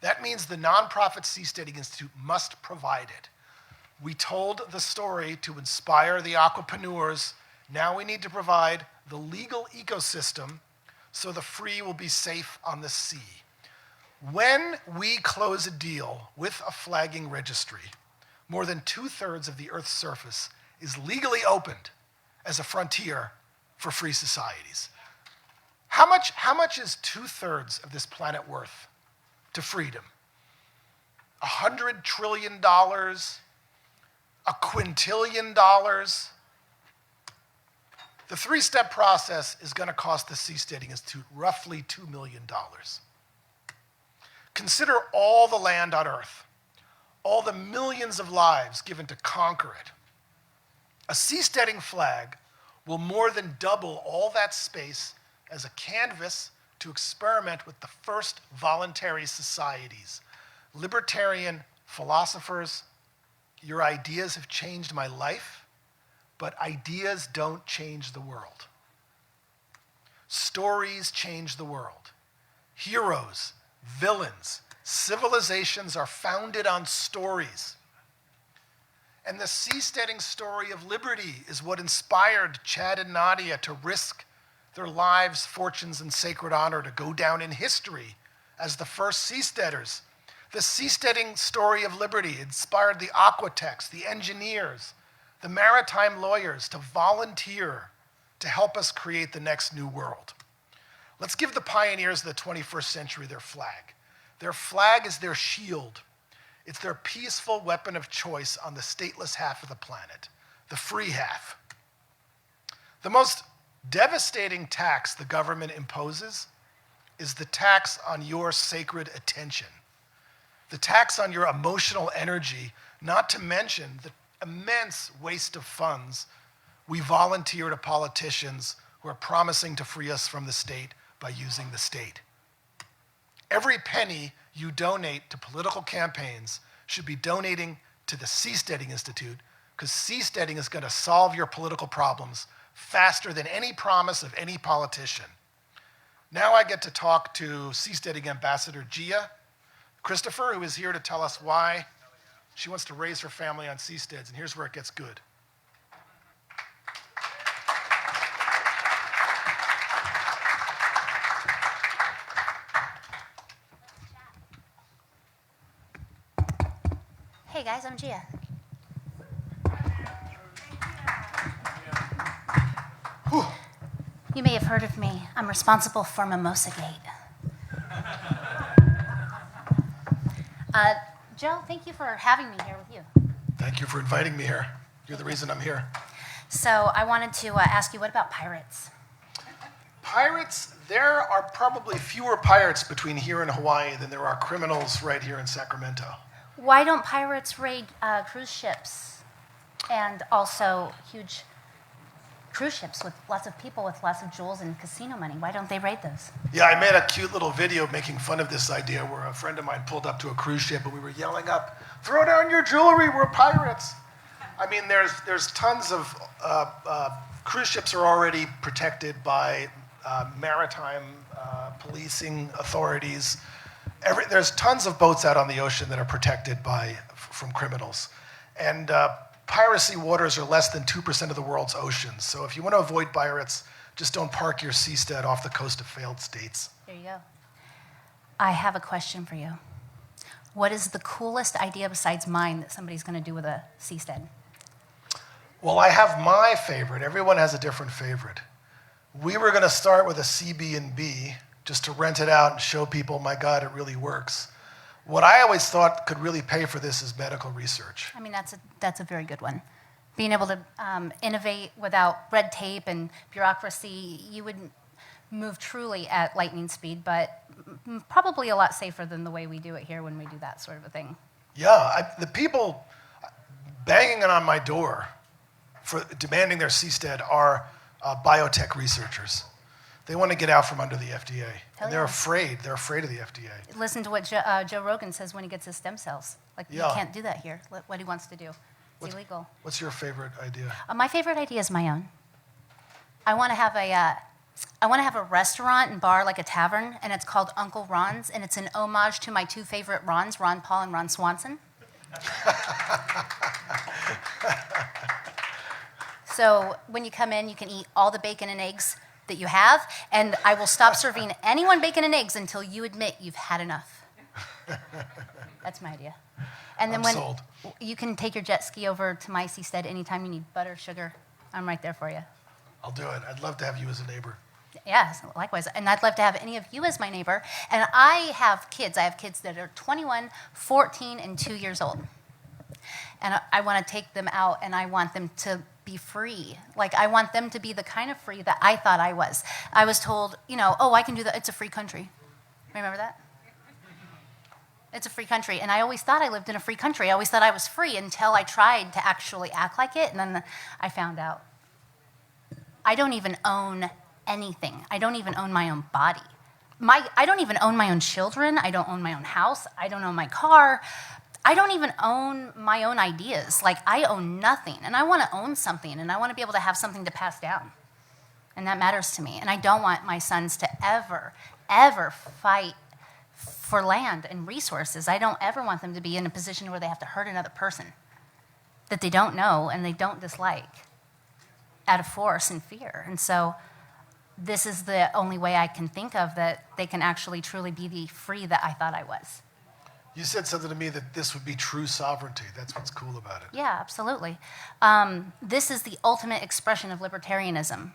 That means the nonprofit Seasteading Institute must provide it. We told the story to inspire the aquapreneurs. Now we need to provide the legal ecosystem so the free will be safe on the sea. When we close a deal with a flagging registry, more than 2/3 of the Earth's surface is legally opened as a frontier for free societies. How much is 2/3 of this planet worth to freedom? $100 trillion? $1 quintillion? The 3-step process is going to cost the Seasteading Institute roughly $2 million. Consider all the land on Earth, all the millions of lives given to conquer it. A seasteading flag will more than double all that space as a canvas to experiment with the first voluntary societies. Libertarian philosophers, your ideas have changed my life, but ideas don't change the world. Stories change the world. Heroes, villains, civilizations are founded on stories. And the seasteading story of liberty is what inspired Chad and Nadia to risk their lives, fortunes, and sacred honor to go down in history as the first seasteaders. The seasteading story of liberty inspired the aquatechs, the engineers, the maritime lawyers to volunteer to help us create the next new world. Let's give the pioneers of the 21st century their flag. Their flag is their shield. It's their peaceful weapon of choice on the stateless half of the planet, the free half. The most devastating tax the government imposes is the tax on your sacred attention, the tax on your emotional energy, not to mention the immense waste of funds we volunteer to politicians who are promising to free us from the state by using the state. Every penny you donate to political campaigns should be donating to the Seasteading Institute, because seasteading is going to solve your political problems faster than any promise of any politician. Now I get to talk to Seasteading Ambassador Gia, Christopher, who is here to tell us why she wants to raise her family on seasteads, and here's where it gets good. Hey guys, I'm Gia. You may have heard of me. I'm responsible for Mimosa Gate. Joe, thank you for having me here with you. Thank you for inviting me here. You're the reason I'm here. So I wanted to ask you, what about pirates? Pirates, there are probably fewer pirates between here and Hawaii than there are criminals right here in Sacramento. Why don't pirates raid cruise ships and also huge cruise ships with lots of people with lots of jewels and casino money? Why don't they raid those? Yeah, I made a cute little video making fun of this idea where a friend of mine pulled up to a cruise ship and we were yelling up, "Throw down your jewelry, we're pirates." I mean, there's tons of, cruise ships are already protected by maritime policing authorities. There's tons of boats out on the ocean that are protected from criminals. And piracy waters are less than 2% of the world's oceans. So if you want to avoid pirates, just don't park your seastead off the coast of failed states. There you go. I have a question for you. What is the coolest idea besides mine that somebody's going to do with a seastead? Well, I have my favorite. Everyone has a different favorite. We were going to start with a CB&B just to rent it out and show people, my God, it really works. What I always thought could really pay for this is medical research. I mean, that's a very good one. Being able to innovate without red tape and bureaucracy, you would move truly at lightning speed, but probably a lot safer than the way we do it here when we do that sort of a thing. Yeah, the people banging on my door for demanding their seastead are biotech researchers. They want to get out from under the FDA. And they're afraid. They're afraid of the FDA. Listen to what Joe Rogan says when he gets his stem cells. Like, you can't do that here, what he wants to do. It's illegal. What's your favorite idea? My favorite idea is my own. I want to have a restaurant and bar, like a tavern, and it's called Uncle Ron's, and it's an homage to my two favorite Rons, Ron Paul and Ron Swanson. So when you come in, you can eat all the bacon and eggs that you have, and I will stop serving anyone bacon and eggs until you admit you've had enough. That's my idea. And then I'm sold. You can take your jet ski over to my seastead anytime you need butter, sugar. I'm right there for you. I'll do it. I'd love to have you as a neighbor. Yeah, likewise. And I'd love to have any of you as my neighbor. And I have kids. I have kids that are 21, 14, and 2 years old. And I want to take them out, and I want them to be free. Like, I want them to be the kind of free that I thought I was. I was told, oh, I can do that. It's a free country. Remember that? It's a free country. And I always thought I lived in a free country. I always thought I was free until I tried to actually act like it, and then I found out. I don't even own anything. I don't even own my own body. I don't even own my own children. I don't own my own house. I don't own my car. I don't even own my own ideas. Like, I own nothing, and I want to own something, and I want to be able to have something to pass down. And that matters to me. And I don't want my sons to ever, ever fight for land and resources. I don't ever want them to be in a position where they have to hurt another person that they don't know and they don't dislike out of force and fear. And so this is the only way I can think of that they can actually truly be the free that I thought I was. You said something to me that this would be true sovereignty. That's what's cool about it. Yeah, absolutely. This is the ultimate expression of libertarianism.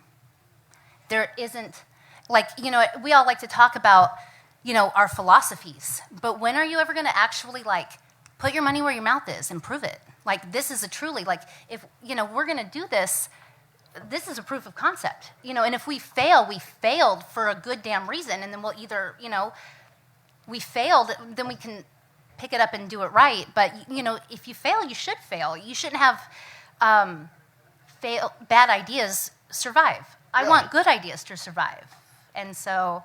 There isn't, we all like to talk about, our philosophies, but when are you ever going to actually, put your money where your mouth is and prove it? This is a truly, if, we're going to do this, this is a proof of concept, and if we fail, we failed for a good damn reason, and then we'll either, we failed, then we can pick it up and do it right. But, if you fail, you should fail. You shouldn't have bad ideas survive. I want good ideas to survive. And so...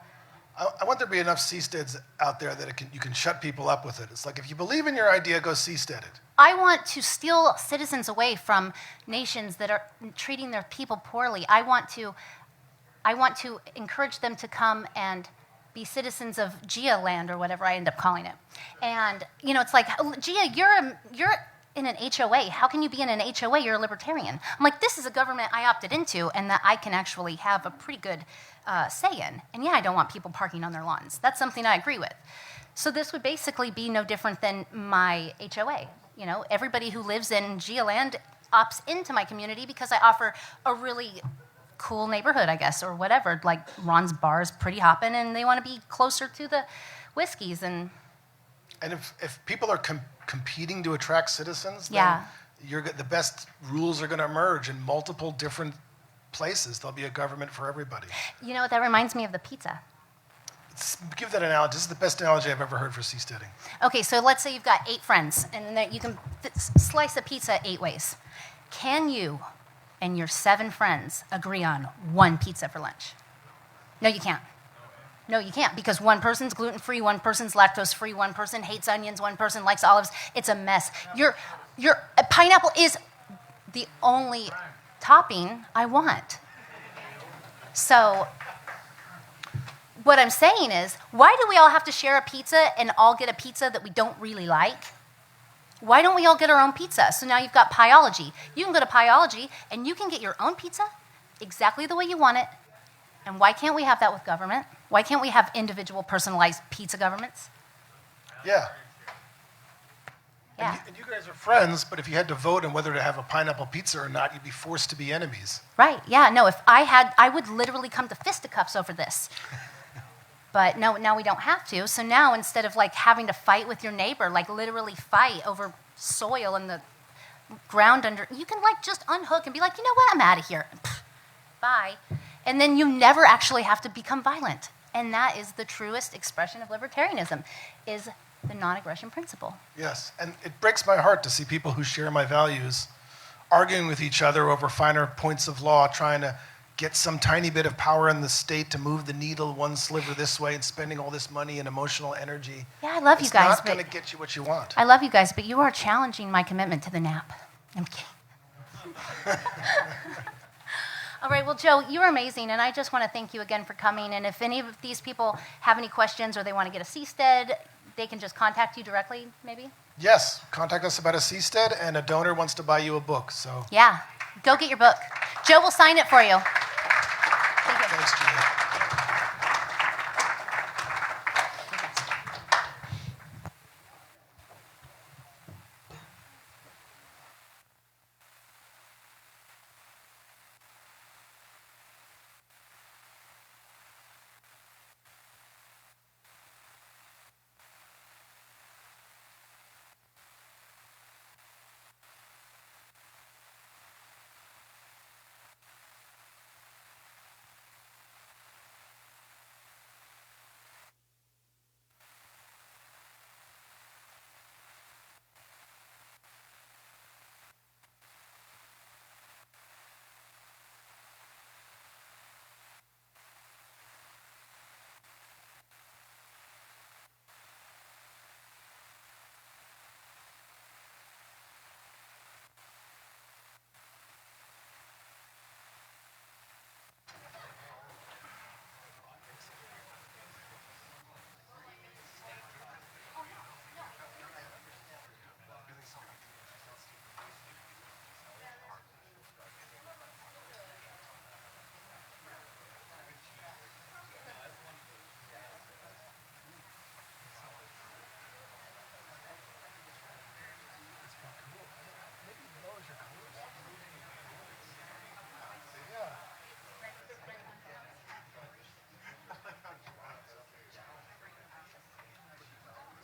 I want there to be enough seasteads out there that you can shut people up with it. It's like, if you believe in your idea, go seastead it. I want to steal citizens away from nations that are treating their people poorly. I want to encourage them to come and be citizens of Gia land or whatever I end up calling it. And, you know, it's like, Gia, you're in an HOA. How can you be in an HOA? You're a libertarian. I'm like, this is a government I opted into and that I can actually have a pretty good say in. And yeah, I don't want people parking on their lawns. That's something I agree with. So this would basically be no different than my HOA. You know, everybody who lives in Gia land opts into my community because I offer a really cool neighborhood, I guess, or whatever. Like Ron's bar is pretty hopping, and they want to be closer to the whiskeys. And if people are competing to attract citizens, yeah, then the best rules are going to emerge in multiple different places. There'll be a government for everybody. You know, that reminds me of the pizza. Give that analogy. This is the best analogy I've ever heard for seasteading. Okay, so let's say you've got 8 friends, and then you can slice a pizza 8 ways. Can you and your 7 friends agree on one pizza for lunch? No, you can't. No, you can't, because one person's gluten-free, one person's lactose-free, one person hates onions, one person likes olives. It's a mess. Your pineapple is the only topping I want. So what I'm saying is, why do we all have to share a pizza and all get a pizza that we don't really like? Why don't we all get our own pizza? So now you've got Pieology. You can go to Pieology and you can get your own pizza exactly the way you want it. And why can't we have that with government? Why can't we have individual personalized pizza governments? Yeah. Yeah. And you guys are friends, but if you had to vote on whether to have a pineapple pizza or not, you'd be forced to be enemies. Right, yeah, no, if I had, I would literally come to fisticuffs over this. But no, now we don't have to. So now instead of like having to fight with your neighbor, like literally fight over soil and the ground under, you can like just unhook and be like, you know what, I'm out of here. Bye. And then you never actually have to become violent. And that is the truest expression of libertarianism, is the non-aggression principle. Yes, and it breaks my heart to see people who share my values arguing with each other over finer points of law, trying to get some tiny bit of power in the state to move the needle one sliver this way and spending all this money and emotional energy. Yeah, I love you guys. It's not going to get you what you want. I love you guys, but you are challenging my commitment to the nap. I'm kidding. All right, well, Joe, you're amazing, and I just want to thank you again for coming. And if any of these people have any questions or they want to get a seastead, they can just contact you directly, maybe? Yes, contact us about a seastead, and a donor wants to buy you a book. So yeah, go get your book. Joe will sign it for you. Thank you. Thanks, Gina.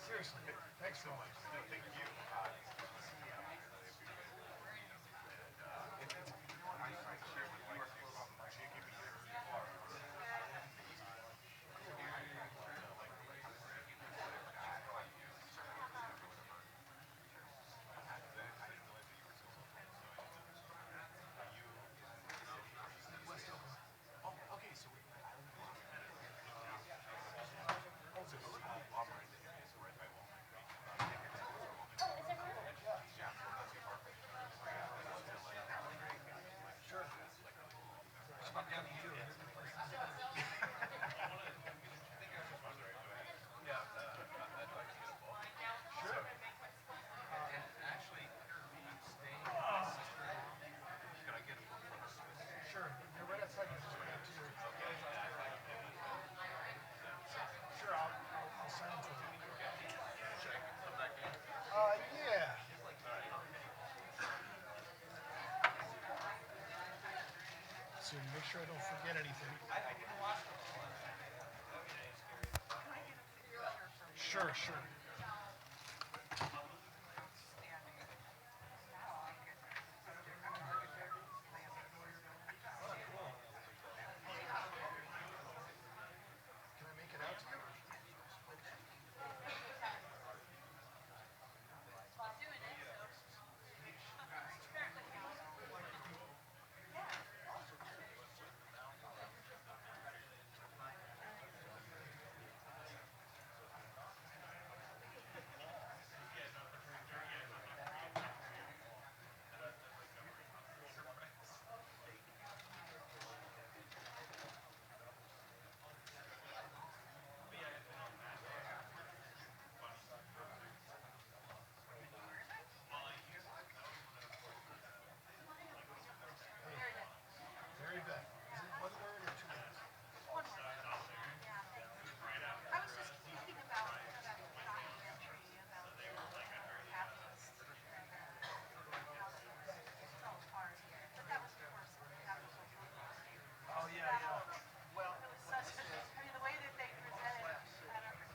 Seriously, thanks so much. Thank you. sure I don't forget anything. Sure, sure. Can I make it out to you? Very good. Is it one word or two words? One word. I was just thinking about that documentary about the Catholics. How they fell apart. But that was, of course, that was a Oh, yeah, yeah. Well, it was such a, I mean, the way that they presented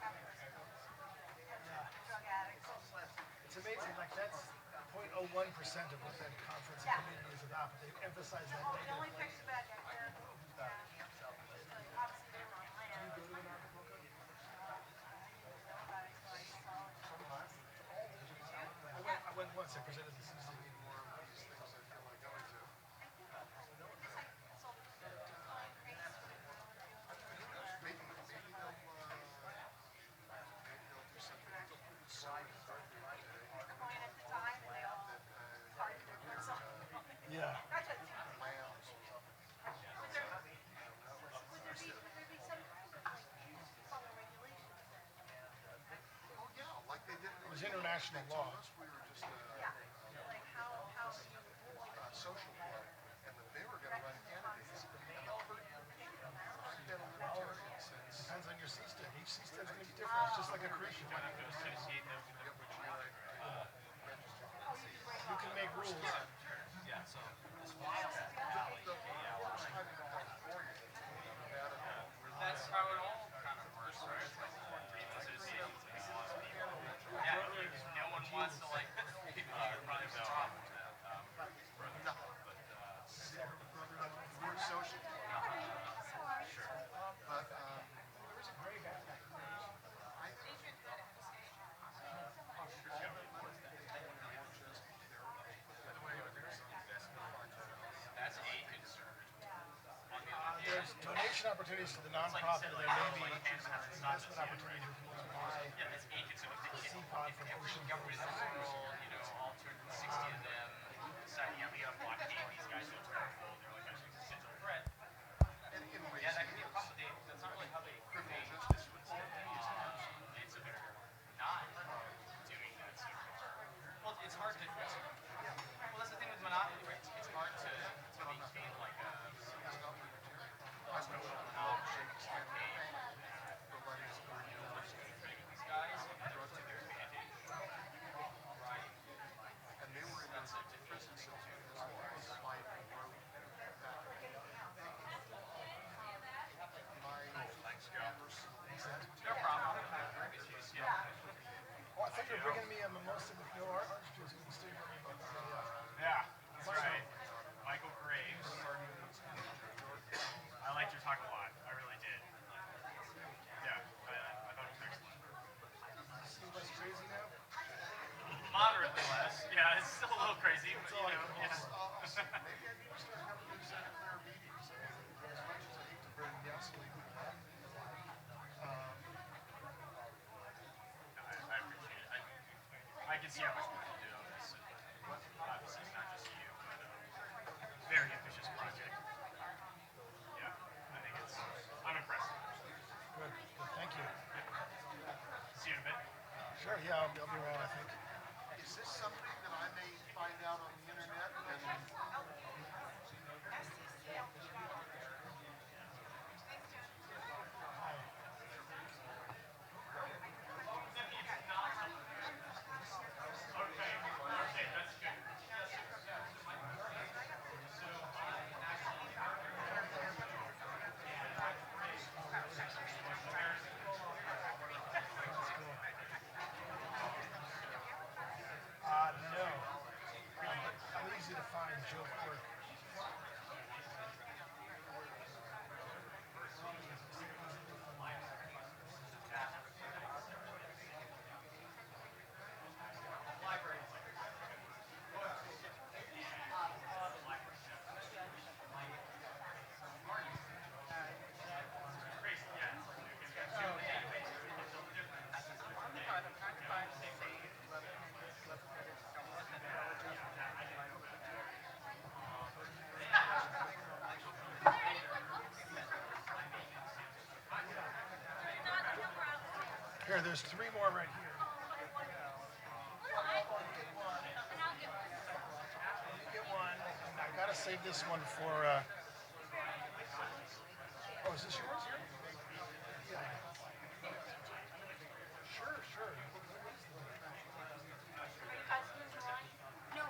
capitalism and drug addicts. it's amazing. Like, that's 0.01% of what that conference and community is about. But they emphasize that The negative. only fix the bad guy. Obviously, they were on land. Do you go to an Acapulco? I went once. I presented the CC. Yeah. It was international law. Social club, and that they were going to run candidates. Depends on your C-STEM. Each C-STEM is going to be different. It's just like a cruise ship. You can make rules. Yeah, so that's how it all kind of works, right? It's like team associations and a lot of people. Yeah, no one wants to like people are probably no problem with that. We're social. Sure. But there was a great guy. That's a concern. There's donation opportunities to the nonprofit. There may be investment opportunities if you want to buy a C-pod from Ocean Government in the world, you know, all 260 of them signing up, we got a blockade. These guys are terrible. They're like actually existential threat. Yeah, that can be a problem. That's not really how they criminal justice would say. It's a better not doing that sort of thing. Well, it's hard to. Well, that's the thing with monopoly, right? It's hard to maintain like a hospital monopoly. These guys to their advantage. Right. And they were in the prison cell. No problem. Oh, I thought you were bringing me a mimosa with no orange juice. You can still bring me Yeah, that's right. Michael Graves. I liked your talk a lot. I really did. Yeah, I thought it was excellent. Seem less crazy now? Moderately less. Yeah, it's still a little crazy, but you know, yeah. Maybe I need to start having these Santa meetings. As much as I hate to burn gasoline on that. I appreciate it. I can see how much more you do on this. Obviously, it's not just you, but very ambitious project. Yeah, I think I'm impressed. Good. Thank you. See you in a bit. Sure, yeah, I'll be around, I think. Is this something that I may find out on the internet? Okay, that's good. Here, there's 3 more right here. You get one. I gotta save this one for. Oh, is this yours here? Yeah. Sure, sure.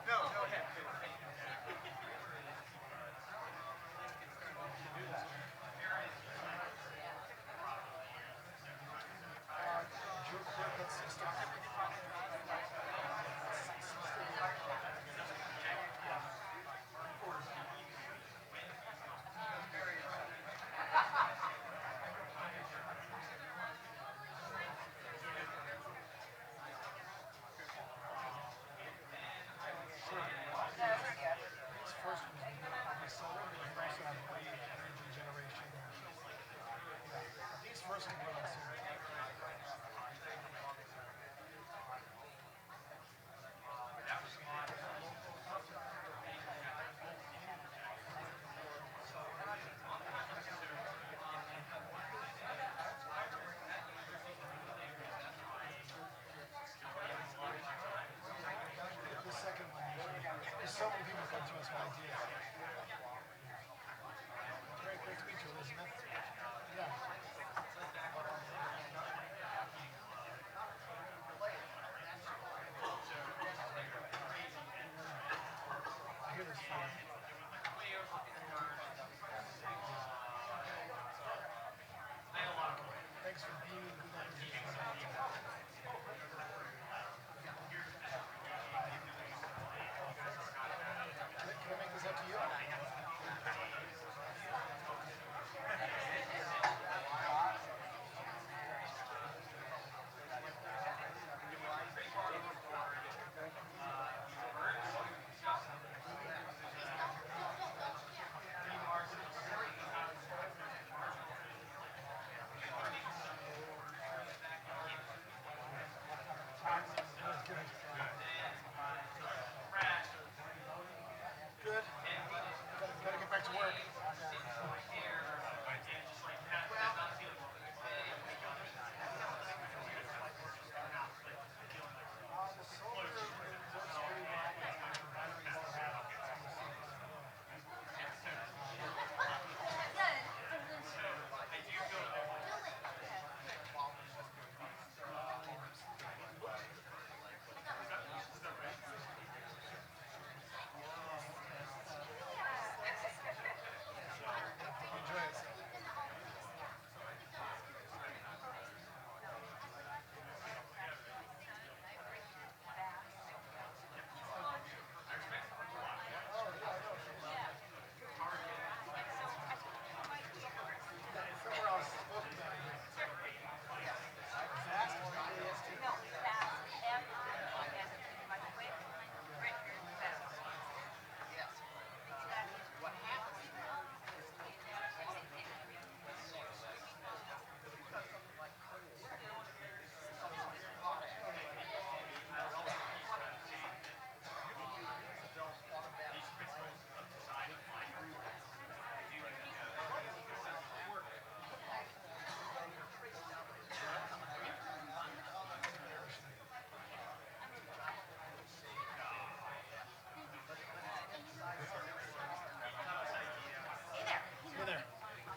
No, go ahead. So many people come to us with ideas. Great to meet you, Elizabeth. Yeah. I hear this from Thanks for being good. Can I make this up to you? Good. Gotta get back to work.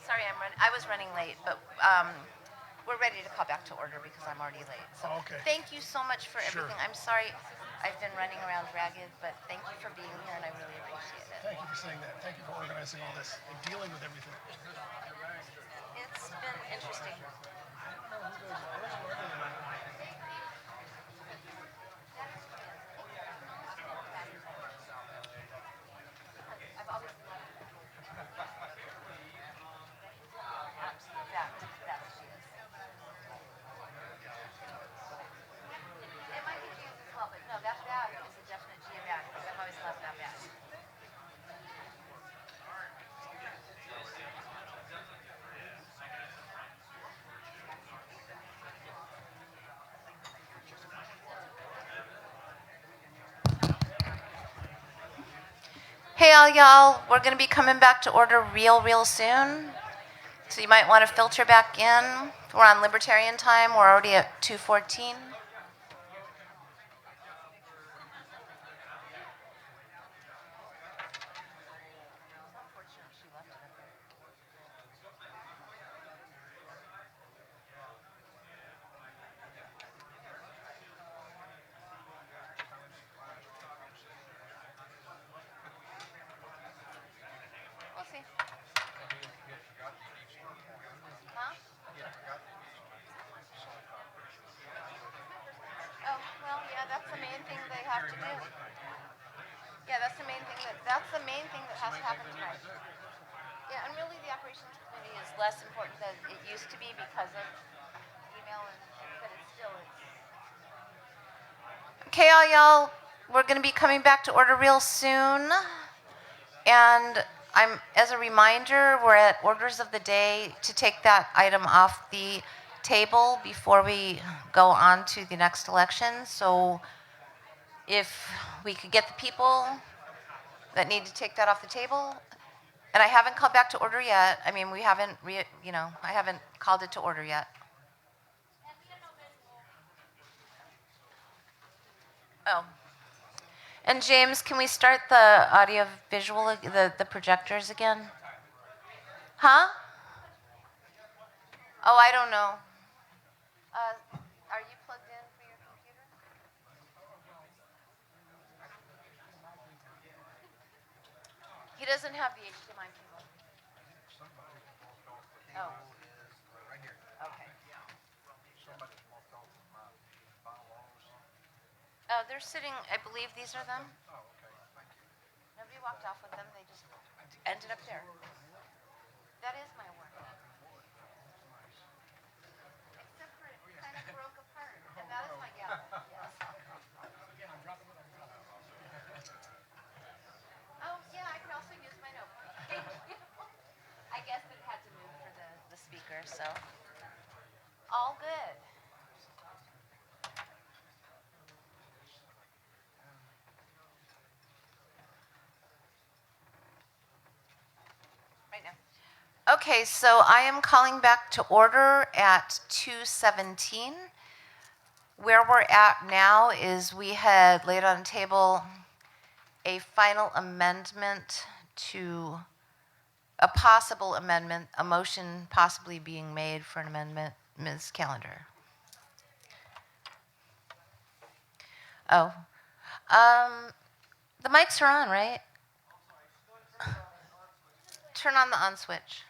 Sorry, I was running late, but we're ready to call back to order because I'm already late. So thank you so much for everything. I'm sorry I've been running around ragged, but thank you for being here, and I really appreciate it. Thank you for saying that. Thank you for organizing all this and dealing with everything. It's been interesting. Hey all y'all, we're going to be coming back to order real soon. So you might want to filter back in. We're on Libertarian time. We're already at 2:14. We'll see. Huh? Oh, well, yeah, that's the main thing they have to do. Yeah, that's the main thing that has to happen tonight. Yeah, and really the operations committee is less important than it used to be because of email but it's still Okay, all y'all, we're going to be coming back to order real soon. And as a reminder, we're at orders of the day to take that item off the table before we go on to the next election. So if we could get the people that need to take that off the table. And I haven't called back to order yet. I mean, I haven't called it to order yet. Oh. And James, can we start the audio visual, the projectors again? Huh? Oh, I don't know. Are you plugged in for your computer? He doesn't have the HDMI cable. Oh. Okay. Oh, they're sitting, I believe these are them. Nobody walked off with them. They just ended up there. That is my work. Except for it kind of broke apart. And that is my gavel. Yes. Oh, yeah, I could also use my notebook. I guess it had to move for the speaker, so. All good. Right now. Okay, so I am calling back to order at 2:17. Where we're at now is we had laid on the table a final amendment to a possible amendment, a motion possibly being made for an amendment. Ms. Callender. Oh. The mics are on, right? Turn on the on switch.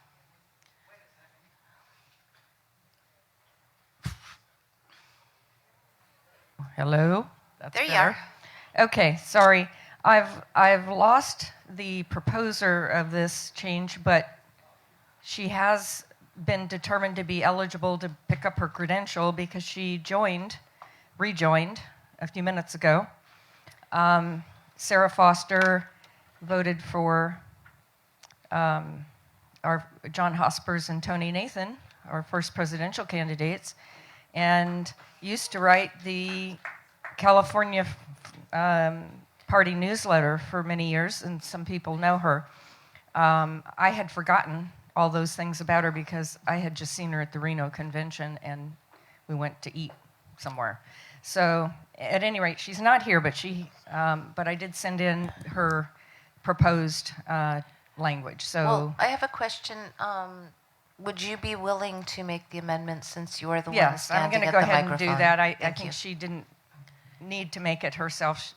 Hello? That's there you better. are. Okay, sorry. I've lost the proposer of this change, but she has been determined to be eligible to pick up her credential because she rejoined a few minutes ago. Sarah Foster voted for our John Hospers and Tony Nathan, our first presidential candidates, and used to write the California Party newsletter for many years, and some people know her. I had forgotten all those things about her because I had just seen her at the Reno convention, and we went to eat somewhere. So, at any rate, she's not here, but I did send in her proposed language. So, well, I have a question. Would you be willing to make the amendment since you're the one yes, standing I'm at going the to go ahead and microphone? do that. I Thank think you. she didn't need to make it herself,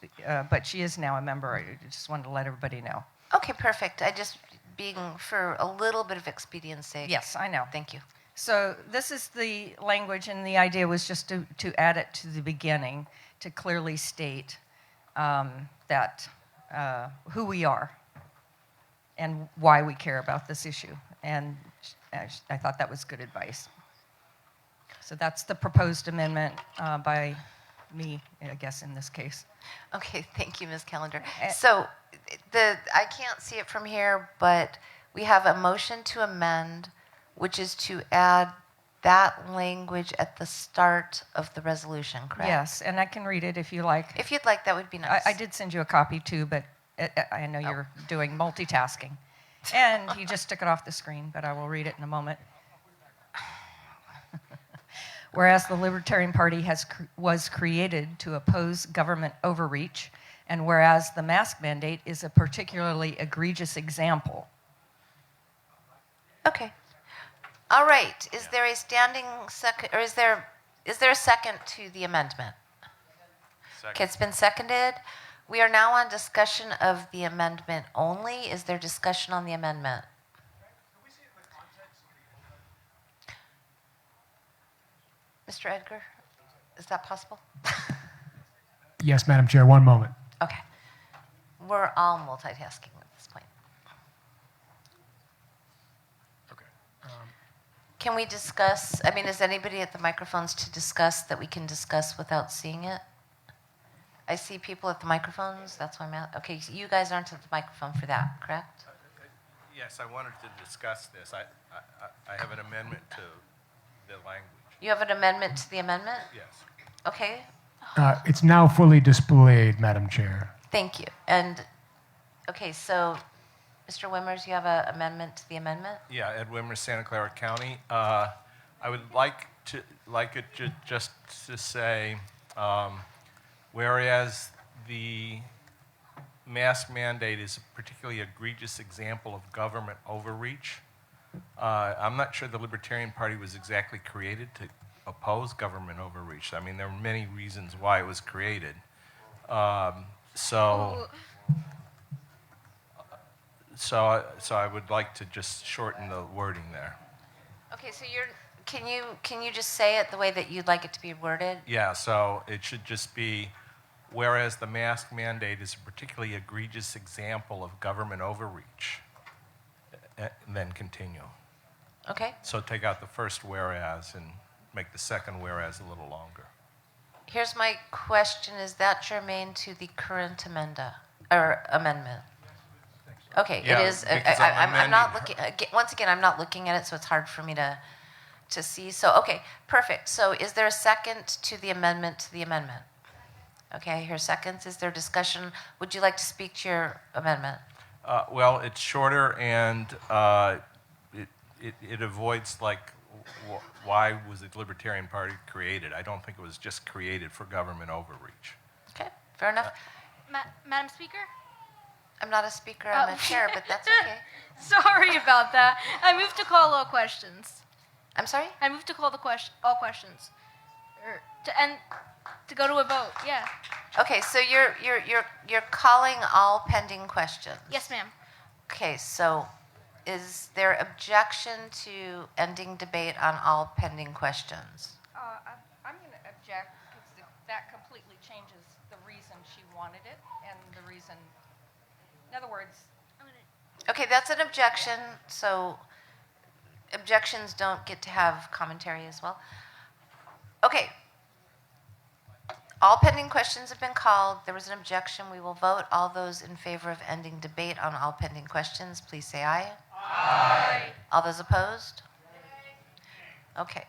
but she is now a member. I just wanted to let everybody know. Okay, perfect. I just being for a little bit of expedience sake. Yes, I know. Thank you. So this is the language, and the idea was just to add it to the beginning to clearly state that who we are and why we care about this issue. And I thought that was good advice. So that's the proposed amendment by me, I guess, in this case. Okay, thank you, Ms. Callender. So I can't see it from here, but we have a motion to amend, which is to add that language at the start of the resolution, correct? Yes, and I can read it if you like. If you'd like, that would be nice. I did send you a copy too, but I know you're doing multitasking. And he just took it off the screen, but I will read it in a moment. Whereas the Libertarian Party was created to oppose government overreach, and whereas the mask mandate is a particularly egregious example. Okay. All right. Is there a standing second, or is there a second to the amendment? Second. Okay, it's been seconded. We are now on discussion of the amendment only. Is there discussion on the amendment? Mr. Edgar, is that possible? Yes, Madam Chair, one moment. Okay. We're all multitasking at this point. Can we discuss, I mean, is anybody at the microphones to discuss that we can discuss without seeing it? I see people at the microphones, that's why I'm at. Okay, so you guys aren't at the microphone for that, correct? Yes, I wanted to discuss this. I have an amendment to the language. You have an amendment to the amendment? Yes. Okay, It's now fully displayed, Madam Chair. thank you. And, okay, so, Mr. Wimmers, you have an amendment to the amendment? Yeah, Ed Wimmer, Santa Clara County. I would like it just to say, whereas the mask mandate is a particularly egregious example of government overreach. I'm not sure the Libertarian Party was exactly created to oppose government overreach. I mean, there are many reasons why it was created. So I would like to just shorten the wording there. Okay, so can you just say it the way that you'd like it to be worded? Yeah, so it should just be, whereas the mask mandate is a particularly egregious example of government overreach, and then continue. Okay. So take out the first whereas and make the second whereas a little longer. Here's my question, is that germane to the current amendment? Okay, Yeah, it is. because I'm not amending looking, once again, I'm not looking at it, so it's hard for me to see. So, okay, perfect. So is there a second to the amendment to the amendment? Okay, here's seconds. Is there discussion? Would you like to speak to your amendment? Well, it's shorter and it avoids, like, why was the Libertarian Party created? I don't think it was just created for government overreach. Okay, fair enough. Madam Speaker? I'm not a speaker, I'm a chair, but that's okay. Sorry about that. I moved to call all questions. I'm sorry? I moved to call all questions. To go to a vote, yeah. Okay, so you're calling all pending questions? Yes, ma'am. Okay, so is there objection to ending debate on all pending questions? I'm going to object because that completely changes the reason she wanted it and the reason, in other words. Okay, that's an objection, so objections don't get to have commentary as well. Okay. All pending questions have been called. There was an objection. We will vote. All those in favor of ending debate on all pending questions, please say aye. Aye. All those opposed? Okay.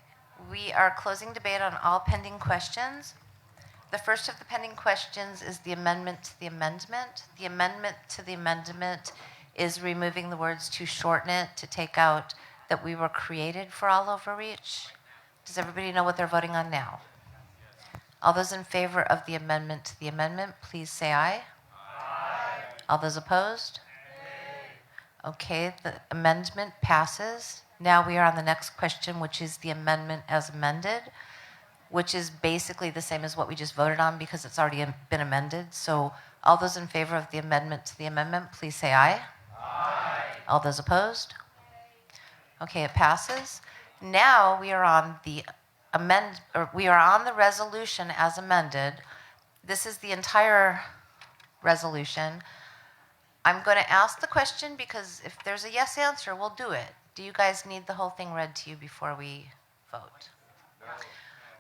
We are closing debate on all pending questions. The first of the pending questions is the amendment to the amendment. The amendment to the amendment is removing the words to shorten it, to take out that we were created for all overreach. Does everybody know what they're voting on now? All those in favor of the amendment to the amendment, please say aye. Aye. All those opposed? Okay, the amendment passes. Now we are on the next question, which is the amendment as amended, which is basically the same as what we just voted on because it's already been amended. So all those in favor of the amendment to the amendment, please say aye. Aye. All those opposed? Okay, it passes. Now we are on the resolution as amended. This is the entire resolution. I'm going to ask the question because if there's a yes answer, we'll do it. Do you guys need the whole thing read to you before we vote? No.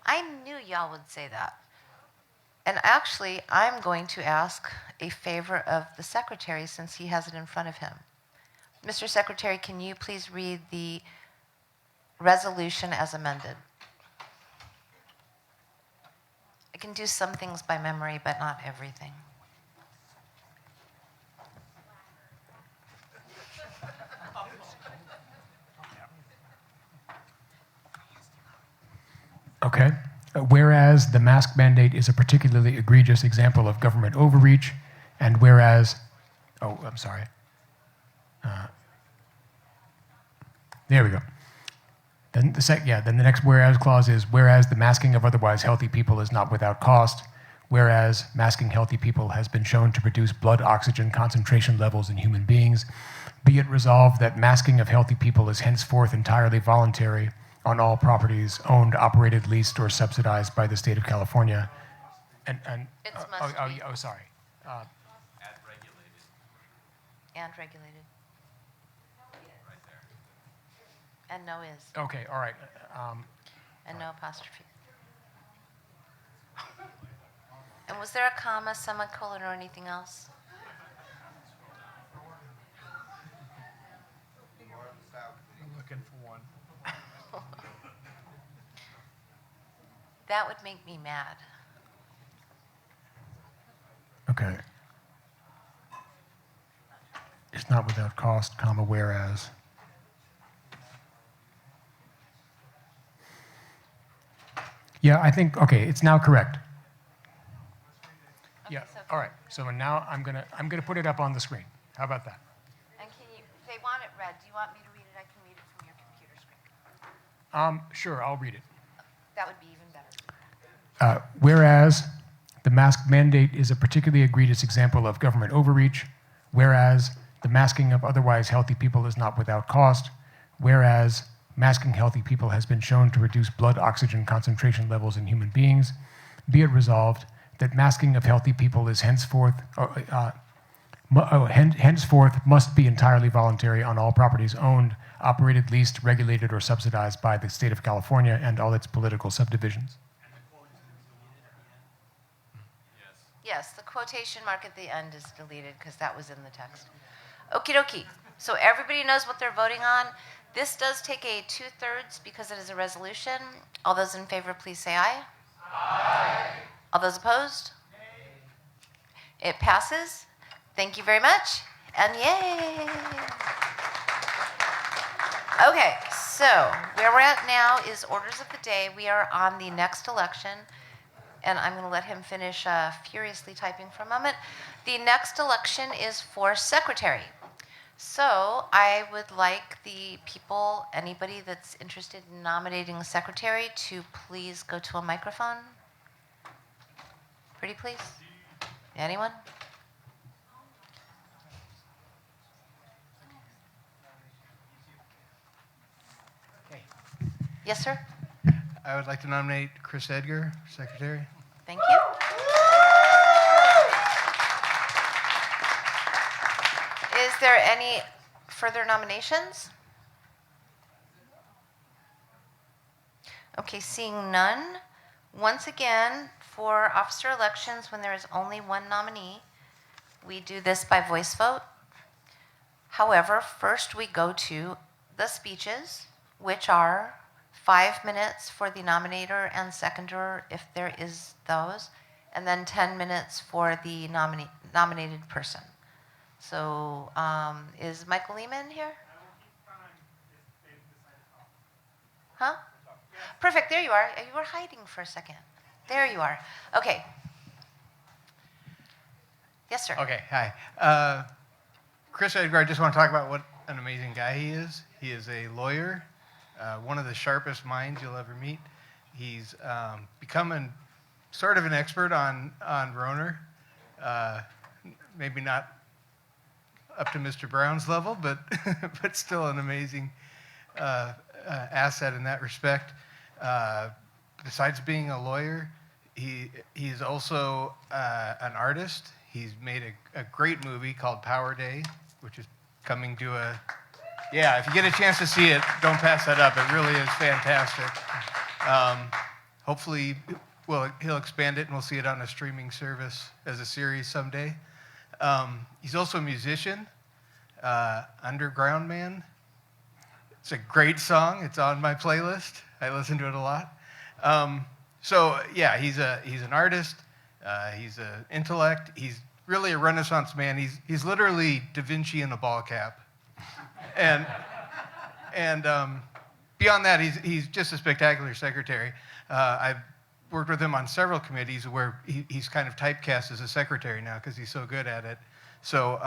I knew y'all would say that. And actually, I'm going to ask a favor of the secretary since he has it in front of him. Mr. Secretary, can you please read the resolution as amended? I can do some things by memory, but not everything. Okay. Whereas the mask mandate is a particularly egregious example of government overreach, and whereas, oh, I'm sorry. There we go. Then then the next whereas clause is whereas the masking of otherwise healthy people is not without cost, whereas masking healthy people has been shown to reduce blood oxygen concentration levels in human beings, be it resolved that masking of healthy people is henceforth entirely voluntary on all properties owned, operated, leased, or subsidized by the state of California. And It's must be. sorry. And regulated. And no is. Okay, all right. And no apostrophe. And was there a comma, semicolon, or anything else? I'm looking for one. That would make me mad. Okay. It's not without cost, comma, whereas. Yeah, I think, okay, it's now correct. Yeah, all right. So now I'm gonna put it up on the screen. How about that? And can you, if they want it read, do you want me to read it? I can read it from your computer screen. Sure, I'll read it. That would be even better. Whereas the mask mandate is a particularly egregious example of government overreach, whereas the masking of otherwise healthy people is not without cost, whereas masking healthy people has been shown to reduce blood oxygen concentration levels in human beings, be it resolved that masking of healthy people is henceforth must be entirely voluntary on all properties owned, operated, leased, regulated, or subsidized by the state of California and all its political subdivisions. Yes, the quotation mark at the end is deleted because that was in the text. Okie dokie. So everybody knows what they're voting on. This does take a 2/3 because it is a resolution. All those in favor, please say aye. Aye. All those opposed? Nay. It passes. Thank you very much. And yay. Okay, so where we're at now is orders of the day. We are on the next election. And I'm going to let him finish furiously typing for a moment. The next election is for secretary. So I would like the people, anybody that's interested in nominating a secretary, to please go to a microphone. Pretty please. Anyone? Okay. Yes, sir? I would like to nominate Chris Edgar, secretary. Thank you. Is there any further nominations? Okay, seeing none. Once again, for officer elections, when there is only one nominee, we do this by voice vote. However, first we go to the speeches, which are 5 minutes for the nominator and seconder, if there is those, and then 10 minutes for the nominated person. So is Michael Lehman here? Huh? Perfect, there you are. You were hiding for a second. There you are. Okay. Yes, sir. Okay, hi. Chris Edgar, I just want to talk about what an amazing guy he is. He is a lawyer, one of the sharpest minds you'll ever meet. He's become sort of an expert on Roner. Maybe not up to Mr. Brown's level, but but still an amazing asset in that respect. Besides being a lawyer, he's also an artist. He's made a great movie called Power Day, which is coming to a... Yeah, if you get a chance to see it, don't pass that up. It really is fantastic. Hopefully, he'll expand it and we'll see it on a streaming service as a series someday. He's also a musician, Underground Man. It's a great song. It's on my playlist. I listen to it a lot. So yeah, he's an artist. He's an intellect. He's really a Renaissance man. He's literally Da Vinci in a ball cap. And beyond that, he's just a spectacular secretary. I've worked with him on several committees where he's kind of typecast as a secretary now because he's so good at it. So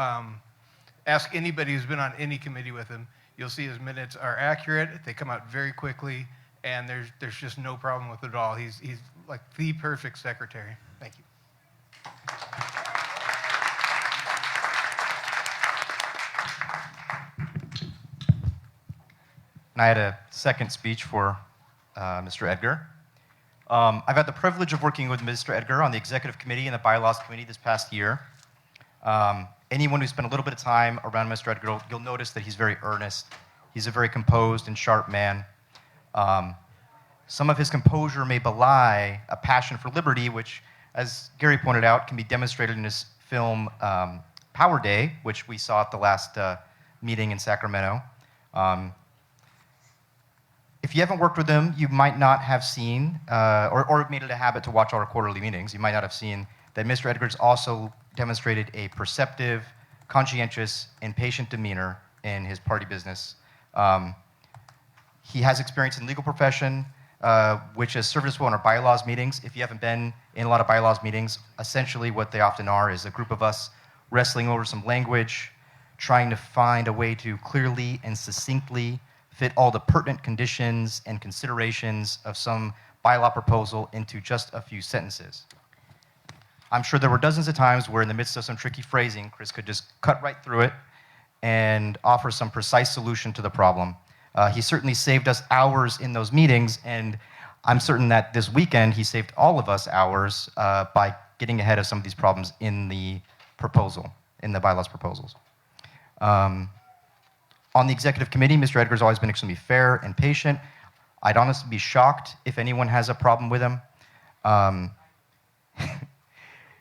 ask anybody who's been on any committee with him. You'll see his minutes are accurate. They come out very quickly, and there's just no problem with it at all. He's like the perfect secretary. Thank you. And I had a second speech for Mr. Edgar. I've had the privilege of working with Mr. Edgar on the Executive Committee and the Bylaws Committee this past year. Anyone who spent a little bit of time around Mr. Edgar, you'll notice that he's very earnest. He's a very composed and sharp man. Some of his composure may belie a passion for liberty, which, as Gary pointed out, can be demonstrated in his film Power Day, which we saw at the last meeting in Sacramento. If you haven't worked with him, you might not have seen, or made it a habit to watch our quarterly meetings, you might not have seen that Mr. Edgar's also demonstrated a perceptive, conscientious, and patient demeanor in his party business. He has experience in the legal profession, which has served us well in our bylaws meetings. If you haven't been in a lot of bylaws meetings, essentially what they often are is a group of us wrestling over some language, trying to find a way to clearly and succinctly fit all the pertinent conditions and considerations of some bylaw proposal into just a few sentences. I'm sure there were dozens of times where in the midst of some tricky phrasing, Chris could just cut right through it and offer some precise solution to the problem. He certainly saved us hours in those meetings, and I'm certain that this weekend he saved all of us hours by getting ahead of some of these problems in the proposal, in the bylaws proposals. On the executive committee, Mr. Edgar's always been extremely fair and patient. I'd honestly be shocked if anyone has a problem with him.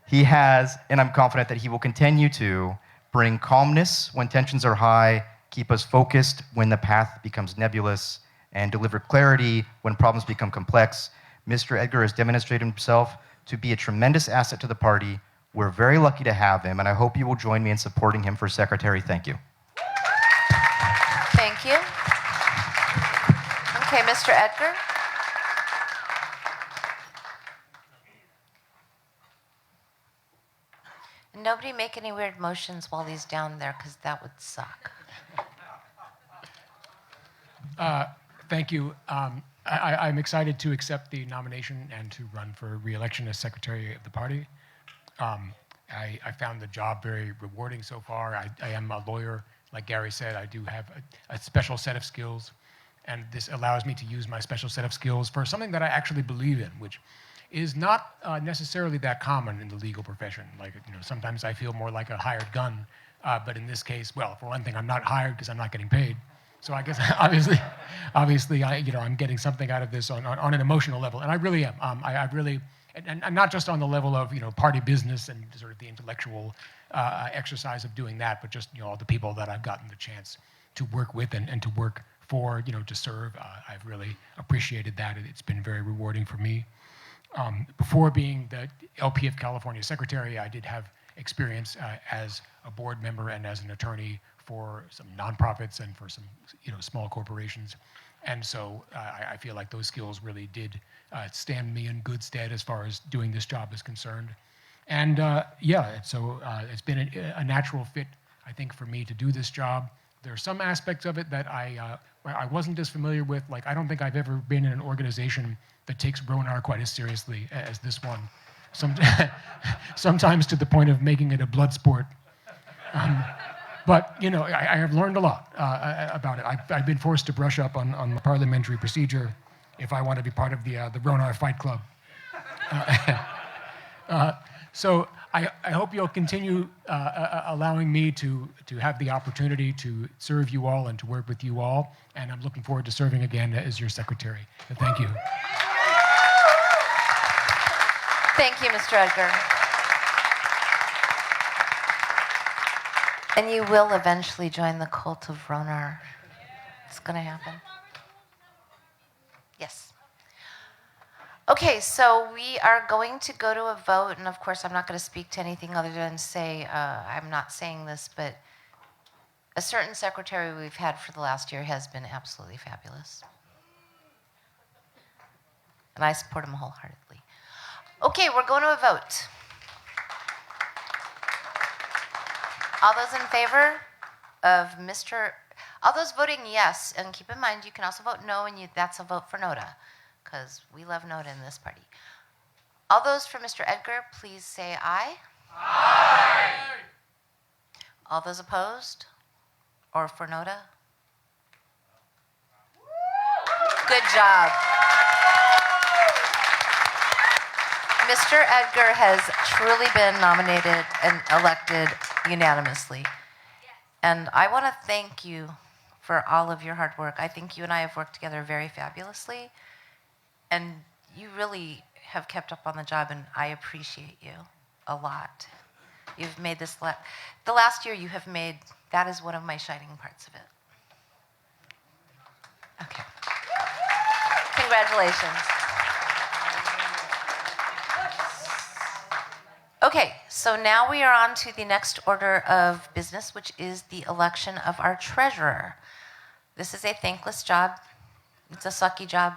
He has, and I'm confident that he will continue to, bring calmness when tensions are high, keep us focused when the path becomes nebulous, and deliver clarity when problems become complex. Mr. Edgar has demonstrated himself to be a tremendous asset to the party. We're very lucky to have him, and I hope you will join me in supporting him for secretary. Thank you. Thank you. Okay, Mr. Edgar. Nobody make any weird motions while he's down there, because that would suck. Thank you. I'm excited to accept the nomination and to run for re-election as secretary of the party. I found the job very rewarding so far. I am a lawyer. Like Gary said, I do have a special set of skills, and this allows me to use my special set of skills for something that I actually believe in, which is not necessarily that common in the legal profession. Like, sometimes I feel more like a hired gun, but in this case, well, for one thing, I'm not hired because I'm not getting paid. So I guess obviously, I'm getting something out of this on an emotional level, and I really am. I really, and not just on the level of party business and sort of the intellectual exercise of doing that, but just all the people that I've gotten the chance to work with and to work for, to serve. I've really appreciated that. It's been very rewarding for me. Before being the LP of California secretary, I did have experience as a board member and as an attorney for some nonprofits and for some small corporations. And so I feel like those skills really did stand me in good stead as far as doing this job is concerned. And so it's been a natural fit, I think, for me to do this job. There are some aspects of it that I wasn't as familiar with. Like, I don't think I've ever been in an organization that takes Ronar quite as seriously as this one. Sometimes to the point of making it a blood sport. But I have learned a lot about it. I've been forced to brush up on parliamentary procedure if I want to be part of the Ronar Fight Club. So I hope you'll continue allowing me to have the opportunity to serve you all and to work with you all. And I'm looking forward to serving again as your secretary. And thank you. Thank you, Mr. Edgar. And you will eventually join the cult of Ronar. It's going to happen. Yes. Okay, so we are going to go to a vote, and of course I'm not going to speak to anything other than say, I'm not saying this, but a certain secretary we've had for the last year has been absolutely fabulous. and I support him wholeheartedly. Okay, we're going to a vote. All those in favor of all those voting yes, and keep in mind you can also vote no, and that's a vote for Noda, because we love Noda in this party. All those for Mr. Edgar, please say aye. Aye. All those opposed or for Noda? Good job. Mr. Edgar has truly been nominated and elected unanimously. And I want to thank you for all of your hard work. I think you and I have worked together very fabulously, and you really have kept up on the job, and I appreciate you a lot. You've made this, the last year you have made, that is one of my shining parts of it. Okay. Congratulations. Okay, so now we are on to the next order of business, which is the election of our treasurer. This is a thankless job. It's a sucky job.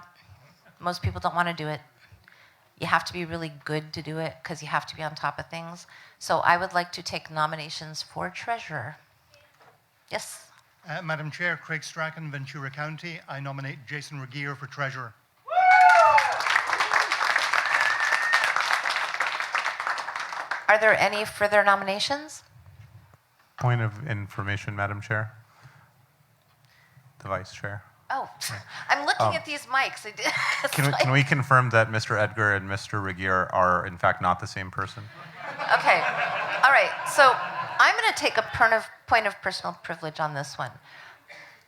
Most people don't want to do it. You have to be really good to do it because you have to be on top of things. So I would like to take nominations for treasurer. Yes? Madam Chair, Craig Strachan, Ventura County. I nominate Jason Regier for treasurer. Are there any further nominations? Point of information, Madam Chair. The Vice Chair. Oh, I'm looking at these mics. Can we confirm that Mr. Edgar and Mr. Regier are in fact not the same person? Okay. All right. So I'm going to take a point of personal privilege on this one.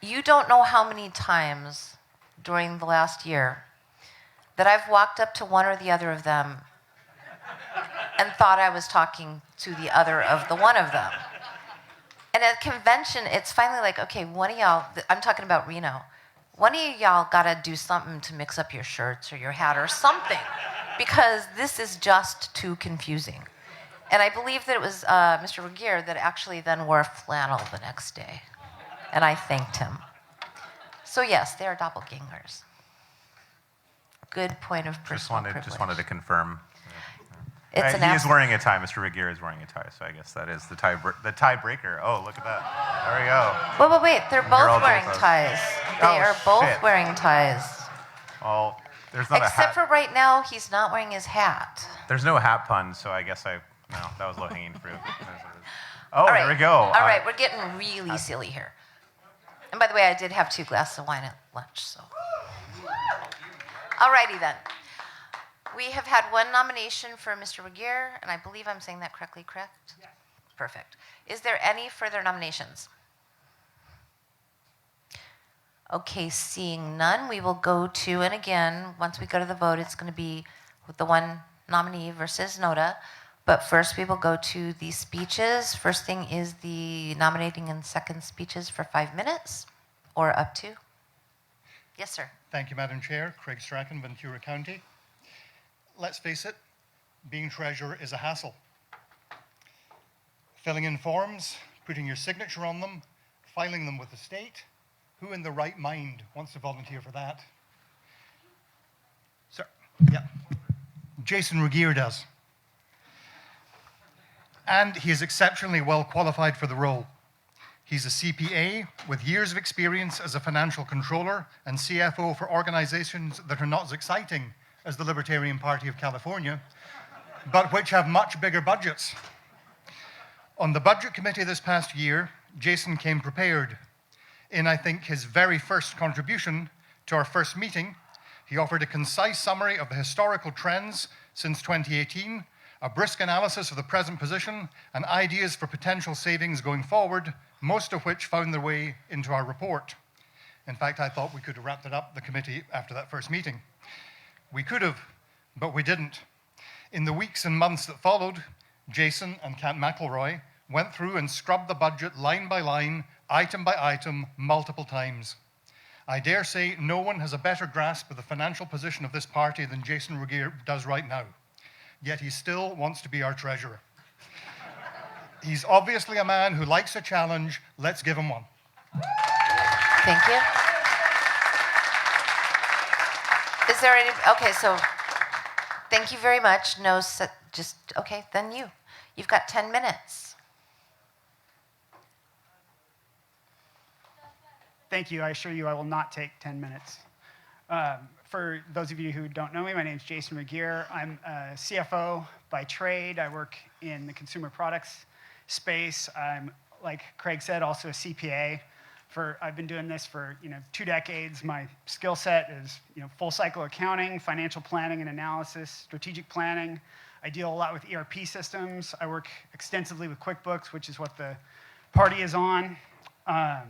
You don't know how many times during the last year that I've walked up to one or the other of them and thought I was talking to the other of the one of them. And at convention, it's finally like, okay, one of y'all, I'm talking about Reno, one of y'all got to do something to mix up your shirts or your hat or something, because this is just too confusing. And I believe that it was Mr. Regier that actually then wore flannel the next day. And I thanked him. So yes, they are doppelgangers. Good point of personal privilege. Just wanted to confirm. He is wearing a tie. Mr. Regier is wearing a tie, so I guess that is the tiebreaker. Oh, look at that. There we go. Wait. They're both wearing ties. They are both wearing ties. Well, there's not Except for right now, he's not wearing his hat. There's no hat pun, so I guess that was low-hanging fruit. Oh, there we go. All right, we're getting really silly here. And by the way, I did have 2 glasses of wine at lunch, so. All righty then. We have had one nomination for Mr. Regier, and I believe I'm saying that correctly, correct? Yes. Perfect. Is there any further nominations? Okay, seeing none, we will go to, and again, once we go to the vote, it's going to be with the one nominee versus Noda. But first, we will go to the speeches. First thing is the nominating and second speeches for 5 minutes, or up to. Yes, sir. Thank you, Madam Chair. Craig Strachan, Ventura County. Let's face it, being treasurer is a hassle. Filling in forms, putting your signature on them, filing them with the state. Who in the right mind wants to volunteer for that? Sir, yeah. Jason Regier does. And he is exceptionally well qualified for the role. He's a CPA with years of experience as a financial controller and CFO for organizations that are not as exciting as the Libertarian Party of California, but which have much bigger budgets. On the Budget Committee this past year, Jason came prepared. In, I think, his very first contribution to our first meeting, he offered a concise summary of the historical trends since 2018, a brisk analysis of the present position, and ideas for potential savings going forward, most of which found their way into our report. In fact, I thought we could have wrapped it up, the committee, after that first meeting. We could have, but we didn't. In the weeks and months that followed, Jason and Kat McElroy went through and scrubbed the budget line by line, item by item, multiple times. I dare say no one has a better grasp of the financial position of this party than Jason Regier does right now. Yet he still wants to be our treasurer. He's obviously a man who likes a challenge. Let's give him one. Thank you. Is Is there any? Okay, so thank you very much. No, just okay. Then you've got 10 minutes. Thank you. I assure you I will not take 10 minutes. For those of you who don't know me, my name is Jason Regier. I'm a CFO by trade. I work in the consumer products space. I'm, like Craig said, also a CPA. I've been doing this for 2 decades. My skill set is full cycle accounting, financial planning and analysis, strategic planning. I deal a lot with ERP systems. I work extensively with QuickBooks, which is what the party is on. I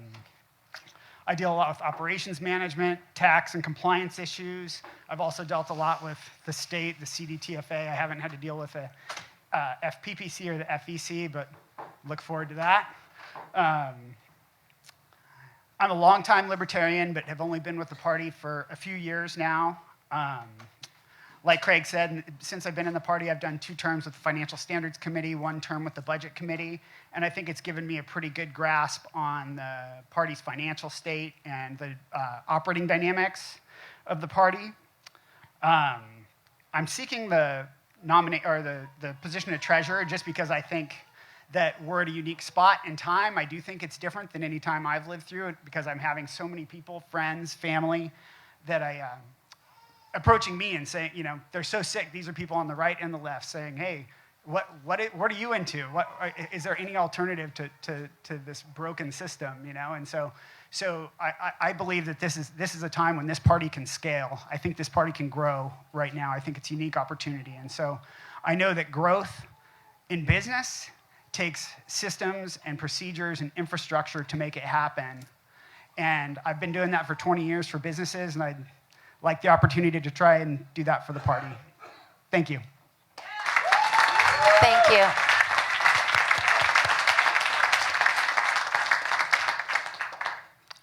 deal a lot with operations management, tax and compliance issues. I've also dealt a lot with the state, the CDTFA. I haven't had to deal with the FPPC or the FEC, but look forward to that. I'm a longtime libertarian, but have only been with the party for a few years now. Like Craig said, since I've been in the party, I've done 2 terms with the Financial Standards Committee, 1 term with the Budget Committee, and I think it's given me a pretty good grasp on the party's financial state and the operating dynamics of the party. I'm seeking the position of treasurer just because I think that we're at a unique spot in time. I do think it's different than any time I've lived through it because I'm having so many people, friends, family, that approaching me and saying, they're so sick. These are people on the right and the left saying, hey, what are you into? Is there any alternative to this broken system? And so I believe that this is a time when this party can scale. I think this party can grow right now. I think it's a unique opportunity. And so I know that growth in business takes systems and procedures and infrastructure to make it happen. And I've been doing that for 20 years for businesses, and I'd like the opportunity to try and do that for the party. Thank you. Thank you.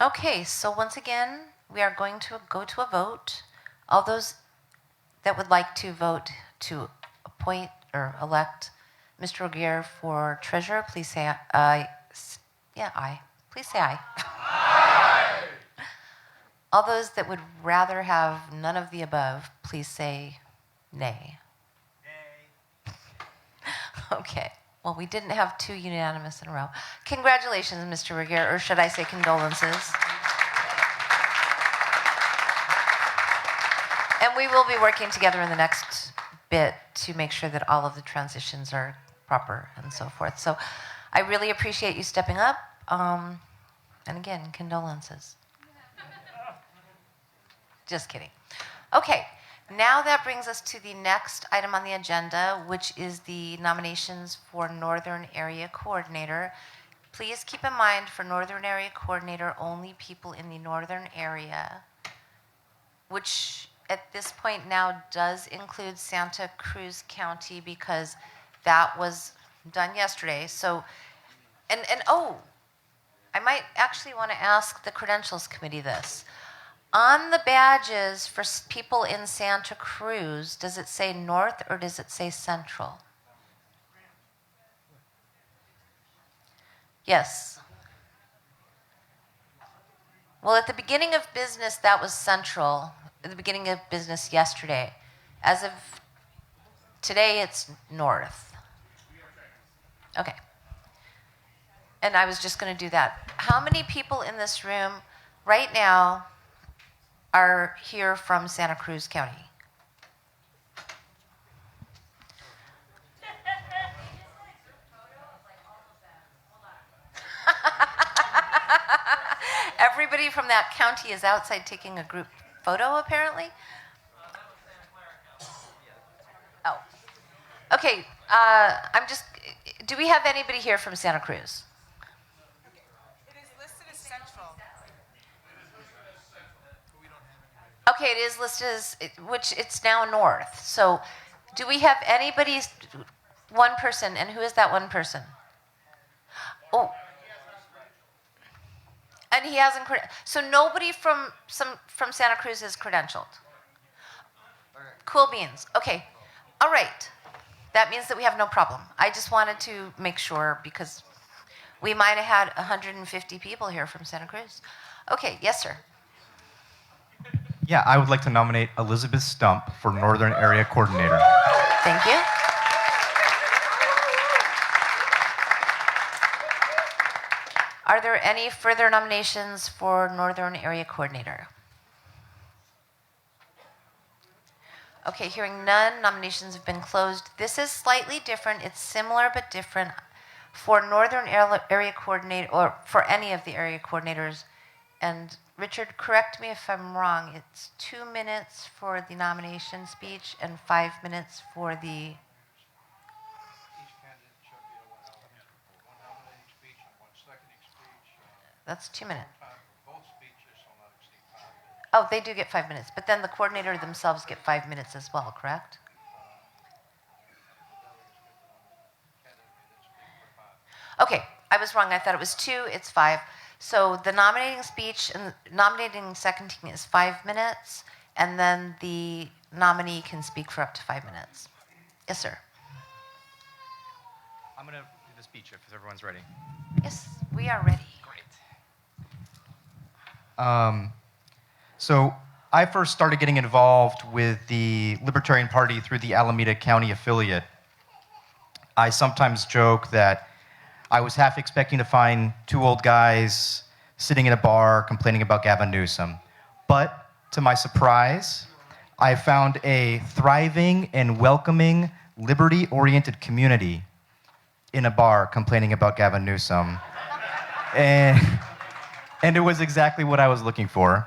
Okay, so once again, we are going to go to a vote. All those that would like to vote to appoint or elect Mr. Regier for treasurer, please say aye. Aye. Please say aye. Aye. All those that would rather have none of the above, please say nay. Nay. Okay. Well, we didn't have 2 unanimous in a row. Congratulations, Mr. Regier, or should I say condolences? And we will be working together in the next bit to make sure that all of the transitions are proper and so forth. So I really appreciate you stepping up. And again, condolences. Just kidding. Okay, now that brings us to the next item on the agenda, which is the nominations for Northern Area Coordinator. Please keep in mind for Northern Area Coordinator, only people in the Northern area, which at this point now does include Santa Cruz County because that was done yesterday. So, and oh, I might actually want to ask the Credentials Committee this. On the badges for people in Santa Cruz, does it say North or does it say Central? Yes. Well, at the beginning of business, that was Central. At the beginning of business yesterday. As of today, it's North. Okay. And I was just going to do that. How many people in this room right now are here from Santa Cruz County? Everybody from that county is outside taking a group photo, apparently. Oh. Okay, do we have anybody here from Santa Cruz? It is listed as Central. Okay, it is listed as, which it's now North. So do we have anybody, one person, and who is that one person? Oh. And he hasn't, so nobody from Santa Cruz is credentialed. Cool beans. Okay. All right. That means that we have no problem. I just wanted to make sure because we might have had 150 people here from Santa Cruz. Okay. Yes, sir. Yeah, I would like to nominate Elizabeth Stump for Northern Area Coordinator. Thank you. Are there any further nominations for Northern Area Coordinator? Okay, hearing none, nominations have been closed. This is slightly different. It's similar but different. For Northern Area Coordinator, or for any of the area coordinators, and Richard, correct me if I'm wrong, it's 2 minutes for the nomination speech and 5 minutes for the... That's 2 minutes. Oh, they do get 5 minutes, but then the coordinator themselves get 5 minutes as well, correct? Okay, I was wrong. I thought it was 2, it's 5. So the nominating speech and nominating seconding is 5 minutes, and then the nominee can speak for up to 5 minutes. Yes, sir. I'm going to do the speech if everyone's ready. Yes, we are ready. So I first started getting involved with the Libertarian Party through the Alameda County affiliate. I sometimes joke that I was half expecting to find 2 old guys sitting in a bar complaining about Gavin Newsom. But to my surprise, I found a thriving and welcoming, liberty-oriented community in a bar complaining about Gavin Newsom. And it was exactly what I was looking for.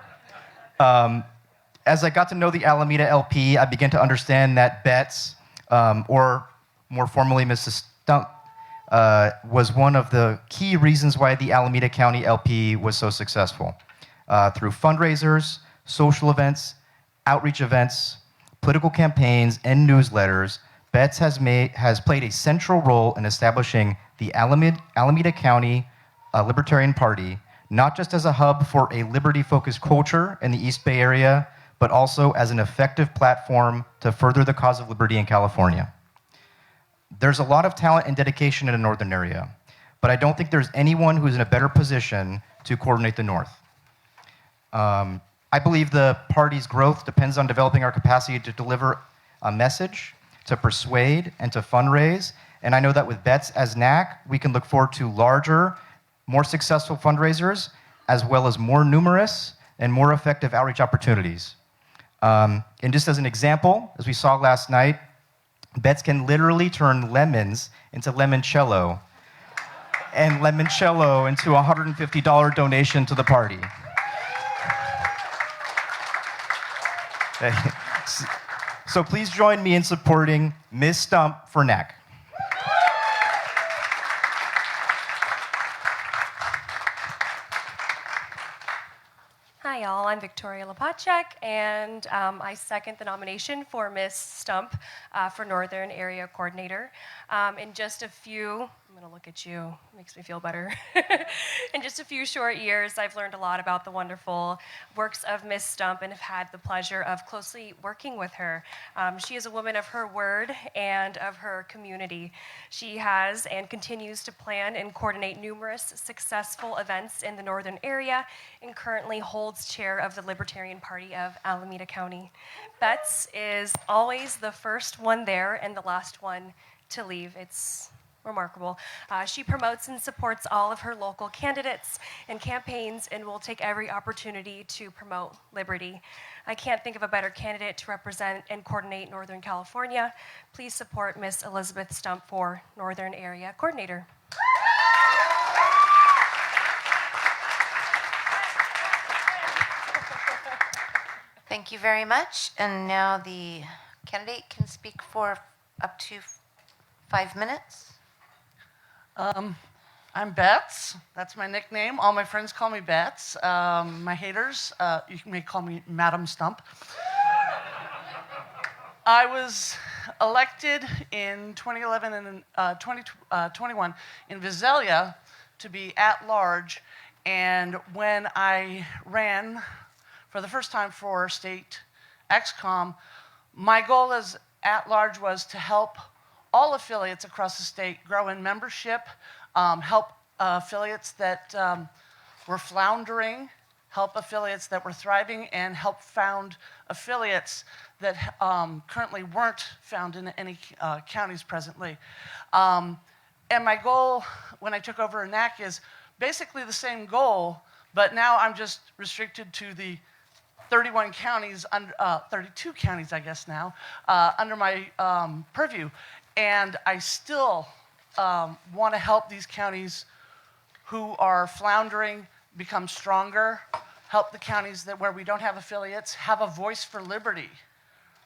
As I got to know the Alameda LP, I began to understand that Betts, or more formally Mrs. Stump, was one of the key reasons why the Alameda County LP was so successful. Through fundraisers, social events, outreach events, political campaigns, and newsletters, Betts has played a central role in establishing the Alameda County Libertarian Party, not just as a hub for a liberty-focused culture in the East Bay Area, but also as an effective platform to further the cause of liberty in California. There's a lot of talent and dedication in the Northern area, but I don't think there's anyone who's in a better position to coordinate the North. I believe the party's growth depends on developing our capacity to deliver a message, to persuade, and to fundraise, and I know that with Betts as NAC, we can look forward to larger, more successful fundraisers, as well as more numerous and more effective outreach opportunities. And just as an example, as we saw last night, Betts can literally turn lemons into limoncello, and limoncello into a $150 donation to the party. So please join me in supporting Ms. Stump for NAC. Hi, y'all. I'm Victoria Lepacek, and I second the nomination for Ms. Stump for Northern Area Coordinator. In just a few, I'm going to look at you, makes me feel better. In just a few short years, I've learned a lot about the wonderful works of Ms. Stump and have had the pleasure of closely working with her. She is a woman of her word and of her community. She has and continues to plan and coordinate numerous successful events in the Northern area and currently holds chair of the Libertarian Party of Alameda County. Betts is always the first one there and the last one to leave. It's remarkable. She promotes and supports all of her local candidates and campaigns and will take every opportunity to promote liberty. I can't think of a better candidate to represent and coordinate Northern California. Please support Ms. Elizabeth Stump for Northern Area Coordinator. Thank you very much. And now the candidate can speak for up to 5 minutes. I'm Betts. That's my nickname. All my friends call me Betts. My haters, you may call me Madam Stump. I was elected in 2011 and 2021 in Visalia to be at large, and when I ran for the first time for state XCOM, my goal as at large was to help all affiliates across the state grow in membership, help affiliates that were floundering help affiliates that were thriving, and help found affiliates that currently weren't found in any counties presently. And my goal when I took over ENAC is basically the same goal, but now I'm just restricted to the 31 counties, 32 counties, I guess now, under my purview. And I still want to help these counties who are floundering become stronger, help the counties where we don't have affiliates have a voice for liberty.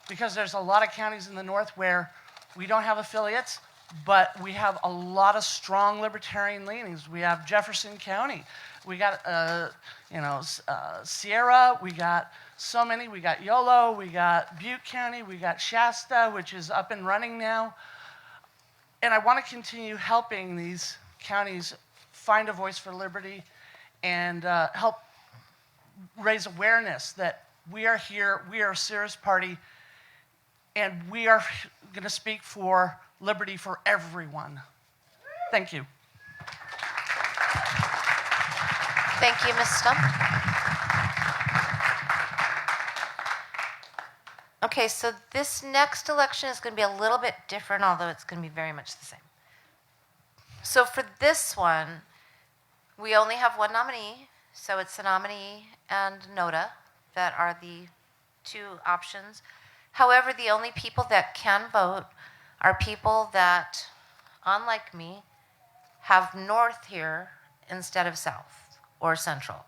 Because there's a lot of counties in the north where we don't have affiliates, but we have a lot of strong libertarian leanings. We have Jefferson County. We got, Sierra. We got so many. We got Yolo. We got Butte County. We got Shasta, which is up and running now. And I want to continue helping these counties find a voice for liberty and help raise awareness that we are here, we are a serious party, and we are going to speak for liberty for everyone. Thank you. Thank you, Ms. Stump. Okay, so this next election is going to be a little bit different, although it's going to be very much the same. So for this one, we only have one nominee, so it's the nominee and NODA that are the two options. However, the only people that can vote are people that, unlike me, have north here instead of south or central.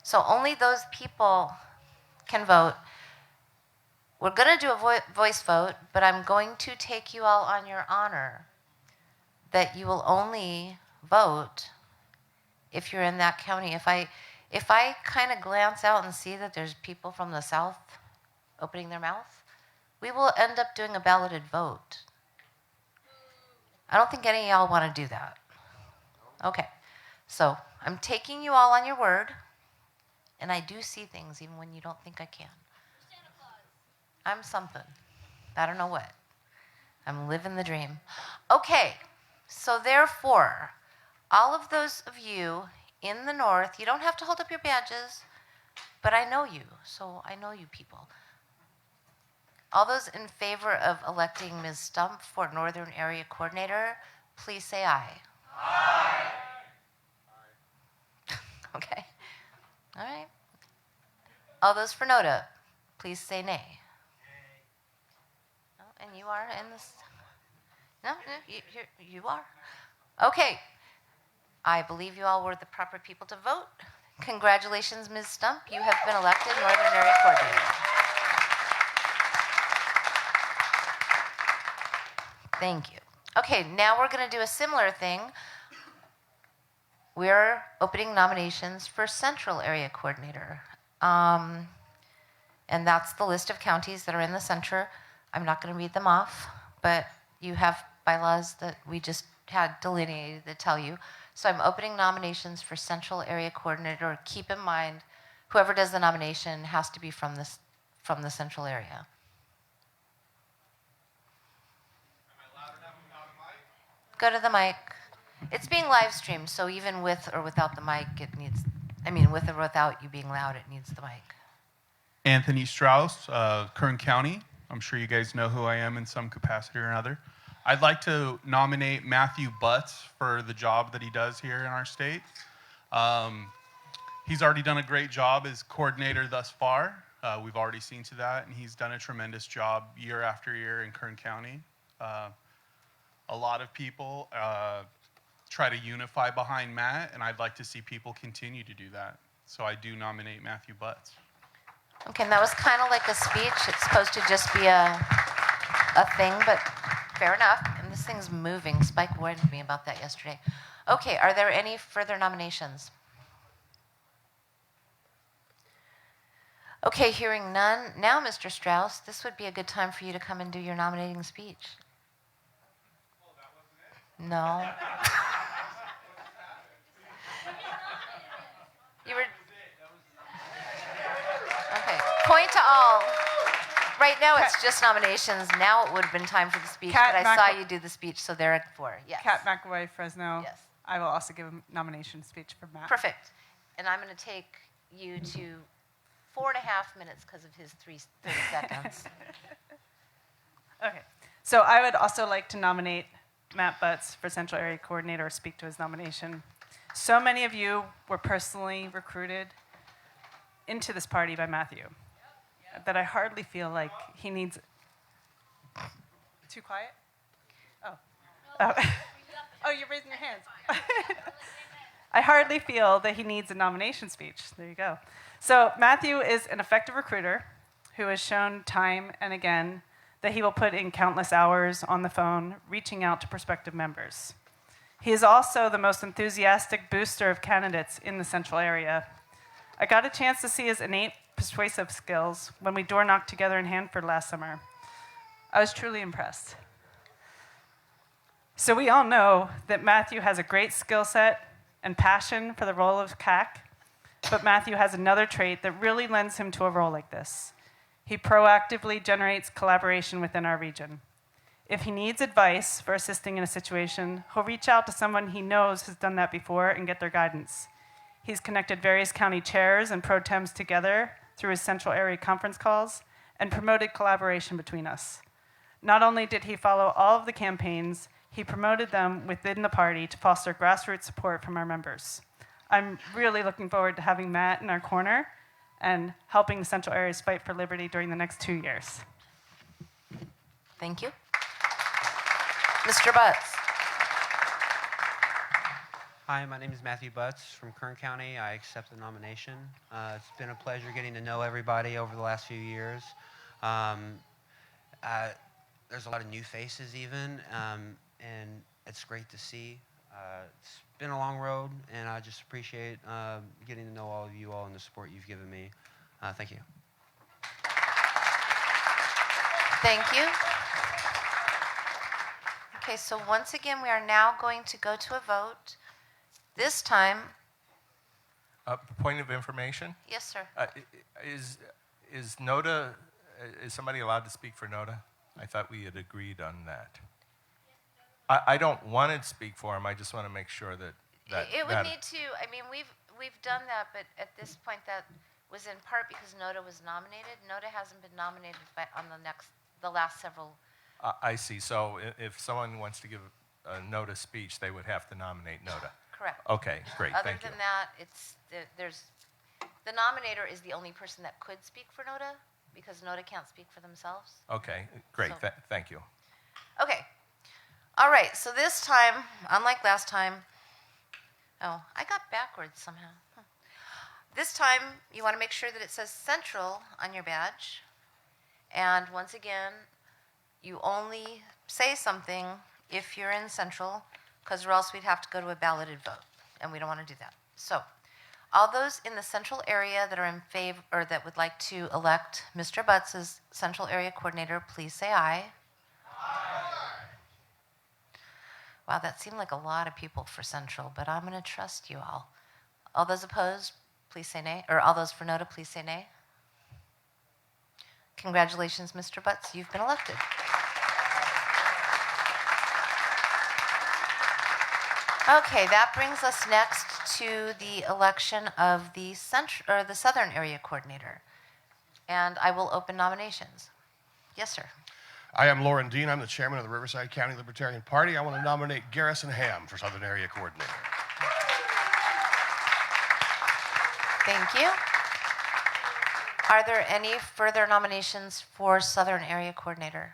So only those people can vote. We're going to do a voice vote, but I'm going to take you all on your honor that you will only vote if you're in that county. If I kind of glance out and see that there's people from the south opening their mouth, we will end up doing a balloted vote. I don't think any of y'all want to do that. Okay, so I'm taking you all on your word, and I do see things even when you don't think I can. I'm something. I don't know what. I'm living the dream. Okay, so therefore, all of those of you in the north, you don't have to hold up your badges, but I know you, so I know you people. All those in favor of electing Ms. Stump for Northern Area Coordinator, please say aye. Aye. Okay. All right. All those for NODA, please say nay. No, and you are in this? No, you are. Okay. I believe you all were the proper people to vote. Congratulations, Ms. Stump. You have been elected Northern Area Coordinator. Thank you. Okay, now we're going to do a similar thing. We're opening nominations for Central Area Coordinator. And that's the list of counties that are in the center. I'm not going to read them off, but you have bylaws that we just had delineated that tell you. So I'm opening nominations for Central Area Coordinator. Keep in mind, whoever does the nomination has to be from the central area. Go to the mic. It's being live streamed, so even with or without the mic, it needs, with or without you being loud, it needs the mic. Anthony Strauss, Kern County. I'm sure you guys know who I am in some capacity or another. I'd like to nominate Matthew Butts for the job that he does here in our state. He's already done a great job as coordinator thus far. We've already seen to that, and he's done a tremendous job year after year in Kern County. A lot of people try to unify behind Matt, and I'd like to see people continue to do that. So I do nominate Matthew Butts. Okay, and that was kind of like a speech. It's supposed to just be a thing, but fair enough. And this thing's moving. Spike warned me about that yesterday. Okay, are there any further nominations? Okay, hearing none. Now, Mr. Strauss, this would be a good time for you to come and do your nominating speech. No. You were... Okay. Point to all. Right now it's just nominations. Now it would have been time for the speech, but I saw you do the speech, so there are four. Yes. Kat McAvoy, Fresno. Yes. I will also give a nomination speech for Matt. Perfect. And I'm going to take you to 4.5 minutes because of his 30 seconds. Okay. So I would also like to nominate Matt Butts for Central Area Coordinator or speak to his nomination. So many of you were personally recruited into this party by Matthew that I hardly feel like he needs. Too quiet? Oh. Oh, you're raising your hands. I hardly feel that he needs a nomination speech. There you go. So Matthew is an effective recruiter who has shown time and again that he will put in countless hours on the phone reaching out to prospective members. He is also the most enthusiastic booster of candidates in the Central area. I got a chance to see his innate persuasive skills when we door knocked together in Hanford last summer. I was truly impressed. So we all know that Matthew has a great skill set and passion for the role of CAC, but Matthew has another trait that really lends him to a role like this. He proactively generates collaboration within our region. If he needs advice for assisting in a situation, he'll reach out to someone he knows has done that before and get their guidance. He's connected various county chairs and pro tems together through his Central Area conference calls and promoted collaboration between us. Not only did he follow all of the campaigns, he promoted them within the party to foster grassroots support from our members. I'm really looking forward to having Matt in our corner and helping the Central Area's fight for liberty during the next 2 years. Thank you. Mr. Butts. Hi, my name is Matthew Butts from Kern County. I accept the nomination. It's been a pleasure getting to know everybody over the last few years. There's a lot of new faces even, and it's great to see. It's been a long road, and I just appreciate getting to know all of you all and the support you've given me. Thank you. Thank you. Okay, so once again, we are now going to go to a vote. This time, Point of information? yes, sir. Is NODA, is somebody allowed to speak for NODA? I thought we had agreed on that. I don't want to speak for him. I just want to make sure that It would need to, I mean, we've done that, but at this point that was in part because NODA was nominated. NODA hasn't been nominated on the last several. I see. So if someone wants to give a NODA speech, they would have to nominate NODA. Correct. Okay, great. Other Thank you. than that, the nominator is the only person that could speak for NODA because NODA can't speak for themselves. Okay, great. So- Thank you. Okay. All right, so this time, unlike last time, oh, I got backwards somehow. This time, you want to make sure that it says Central on your badge. And once again, you only say something if you're in Central, because or else we'd have to go to a balloted vote, and we don't want to do that. So, all those in the Central area that are in favor, or that would like to elect Mr. Butts as Central Area Coordinator, please say aye. Wow, that seemed like a lot of people for Central, but I'm going to trust you all. All those opposed, please say nay. Or all those for NODA, please say nay. Congratulations, Mr. Butts. You've been elected. Okay, that brings us next to the election of the Southern Area Coordinator. And I will open nominations. Yes, sir. I am Lauren Dean. I'm the chairman of the Riverside County Libertarian Party. I want to nominate Garrison Ham for Southern Area Coordinator. Thank you. Are there any further nominations for Southern Area Coordinator?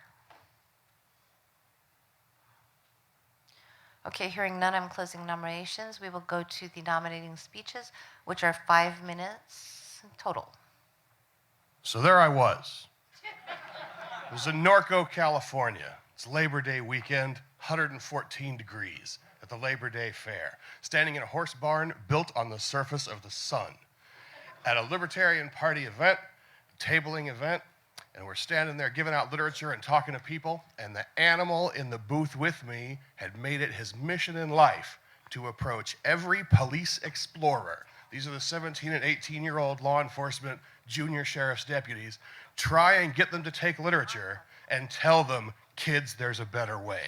Okay, hearing none, I'm closing nominations. We will go to the nominating speeches, which are 5 minutes total. So there I was. It was in Norco, California. It's Labor Day weekend, 114 degrees at the Labor Day Fair, standing in a horse barn built on the surface of the sun. At a Libertarian Party event, a tabling event, and we're standing there giving out literature and talking to people, and the animal in the booth with me had made it his mission in life to approach every police explorer. These are the 17 and 18-year-old law enforcement junior sheriff's deputies. Try and get them to take literature and tell them, kids, there's a better way.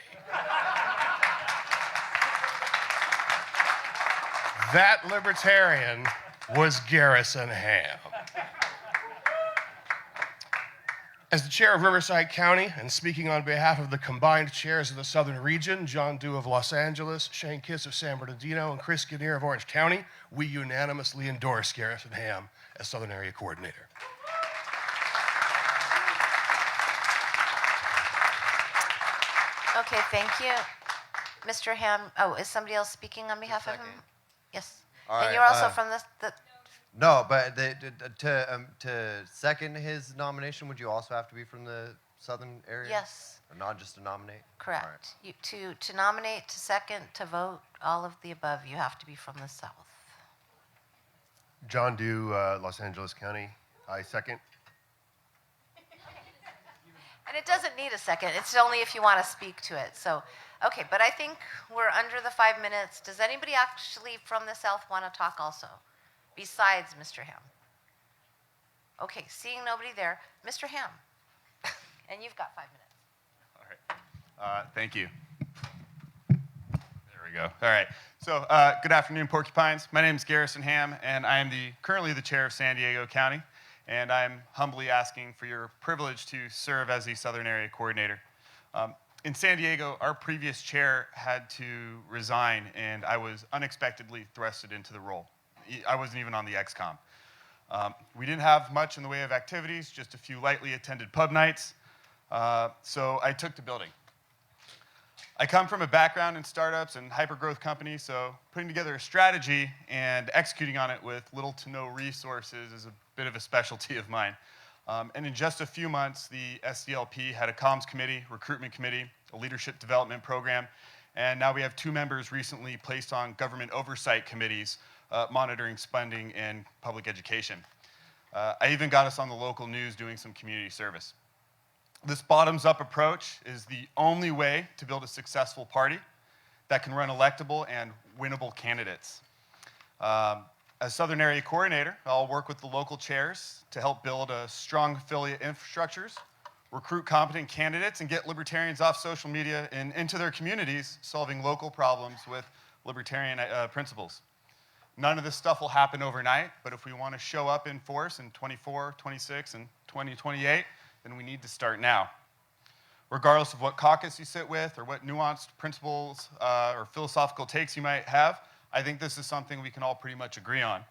That libertarian was Garrison Ham. As the chair of Riverside County and speaking on behalf of the combined chairs of the Southern Region, John Dew of Los Angeles, Shane Kiss of San Bernardino, and Chris Kinnear of Orange County, we unanimously endorse Garrison Ham as Southern Area Coordinator. Okay, thank you. Mr. Ham, oh, is somebody else speaking on behalf of him? Yes. All And right, you're also from the No, but to second his nomination, would you also have to be from the southern area? Yes. Or not just to nominate? correct. All right. To nominate, to second, to vote, all of the above, you have to be from the South. John Dew, Los Angeles County, I second. And it doesn't need a second. It's only if you want to speak to it. So, okay, but I think we're under the 5 minutes. Does anybody actually from the South want to talk also, besides Mr. Ham? Okay, seeing nobody there, Mr. Ham, and you've got 5 minutes. All right. Thank you. There we go. All right. So, good afternoon, Porcupines. My name is Garrison Ham, and I am currently the chair of San Diego County. And I'm humbly asking for your privilege to serve as the Southern Area Coordinator. In San Diego, our previous chair had to resign, and I was unexpectedly thrusted into the role. I wasn't even on the XCOM. We didn't have much in the way of activities, just a few lightly attended pub nights, so I took to building. I come from a background in startups and hypergrowth companies, so putting together a strategy and executing on it with little to no resources is a bit of a specialty of mine. And in just a few months, the SDLP had a comms committee, recruitment committee, a leadership development program, and now we have 2 members recently placed on government oversight committees monitoring spending and public education. I even got us on the local news doing some community service. This bottoms-up approach is the only way to build a successful party that can run electable and winnable candidates. As Southern Area Coordinator, I'll work with the local chairs to help build a strong affiliate infrastructures, recruit competent candidates, and get libertarians off social media and into their communities, solving local problems with libertarian principles. None of this stuff will happen overnight, but if we want to show up in force in 24, 26, and 2028, then we need to start now. Regardless of what caucus you sit with or what nuanced principles or philosophical takes you might have, I think this is something we can all pretty much agree on.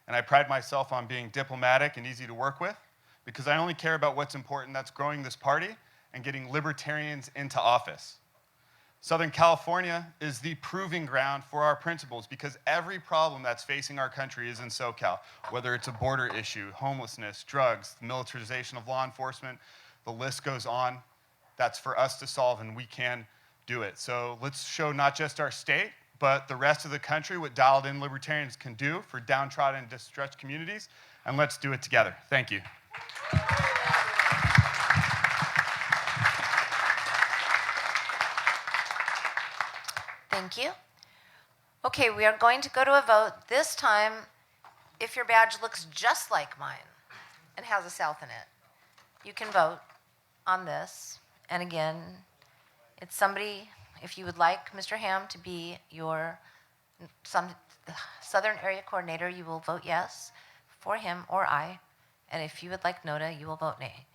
And I pride myself on being diplomatic and easy to work with because I only care about what's important, that's growing this party and getting libertarians into office. Southern California is the proving ground for our principles because every problem that's facing our country is in SoCal, whether it's a border issue, homelessness, drugs, militarization of law enforcement, the list goes on. That's for us to solve, and we can do it. So let's show not just our state, but the rest of the country what dialed-in libertarians can do for downtrodden and distressed communities, and let's do it together. Thank you. Thank you. Okay, we are going to go to a vote. This time, if your badge looks just like mine and has a South in it, you can vote on this. And again, it's somebody, if you would like Mr. Ham to be your Southern Area Coordinator, you will vote yes for him or I. And if you would like Noda, you will vote nay.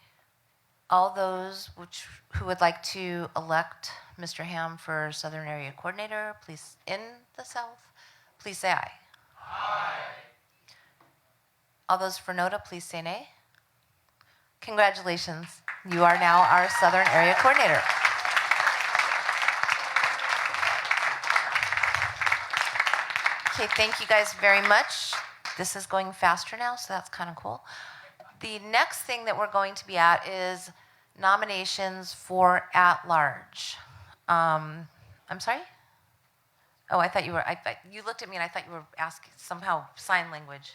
All those who would like to elect Mr. Ham for Southern Area Coordinator, please, in the South, please say aye. Aye. All those for Noda, please say nay. Congratulations. You are now our Southern Area Coordinator. Okay, thank you guys very much. This is going faster now, so that's kind of cool. The next thing that we're going to be at is nominations for at-large. I'm sorry? Oh, I thought you were, you looked at me and I thought you were asking somehow sign language.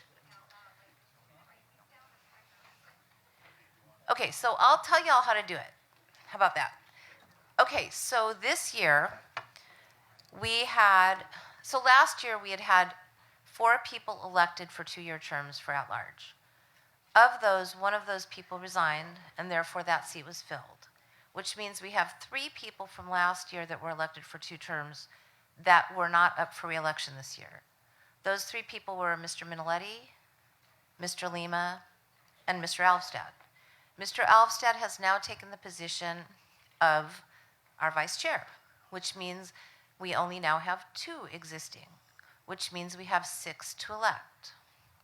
Okay, so I'll tell y'all how to do it. How about that? Okay, so this year last year we had 4 people elected for 2-year terms for at-large. Of those, one of those people resigned, and therefore that seat was filled, which means we have 3 people from last year that were elected for 2 terms that were not up for re-election this year. Those three people were Mr. Minnelletti, Mr. Lima, and Mr. Alvstad. Mr. Alvstad has now taken the position of our vice chair, which means we only now have 2 existing, which means we have 6 to elect.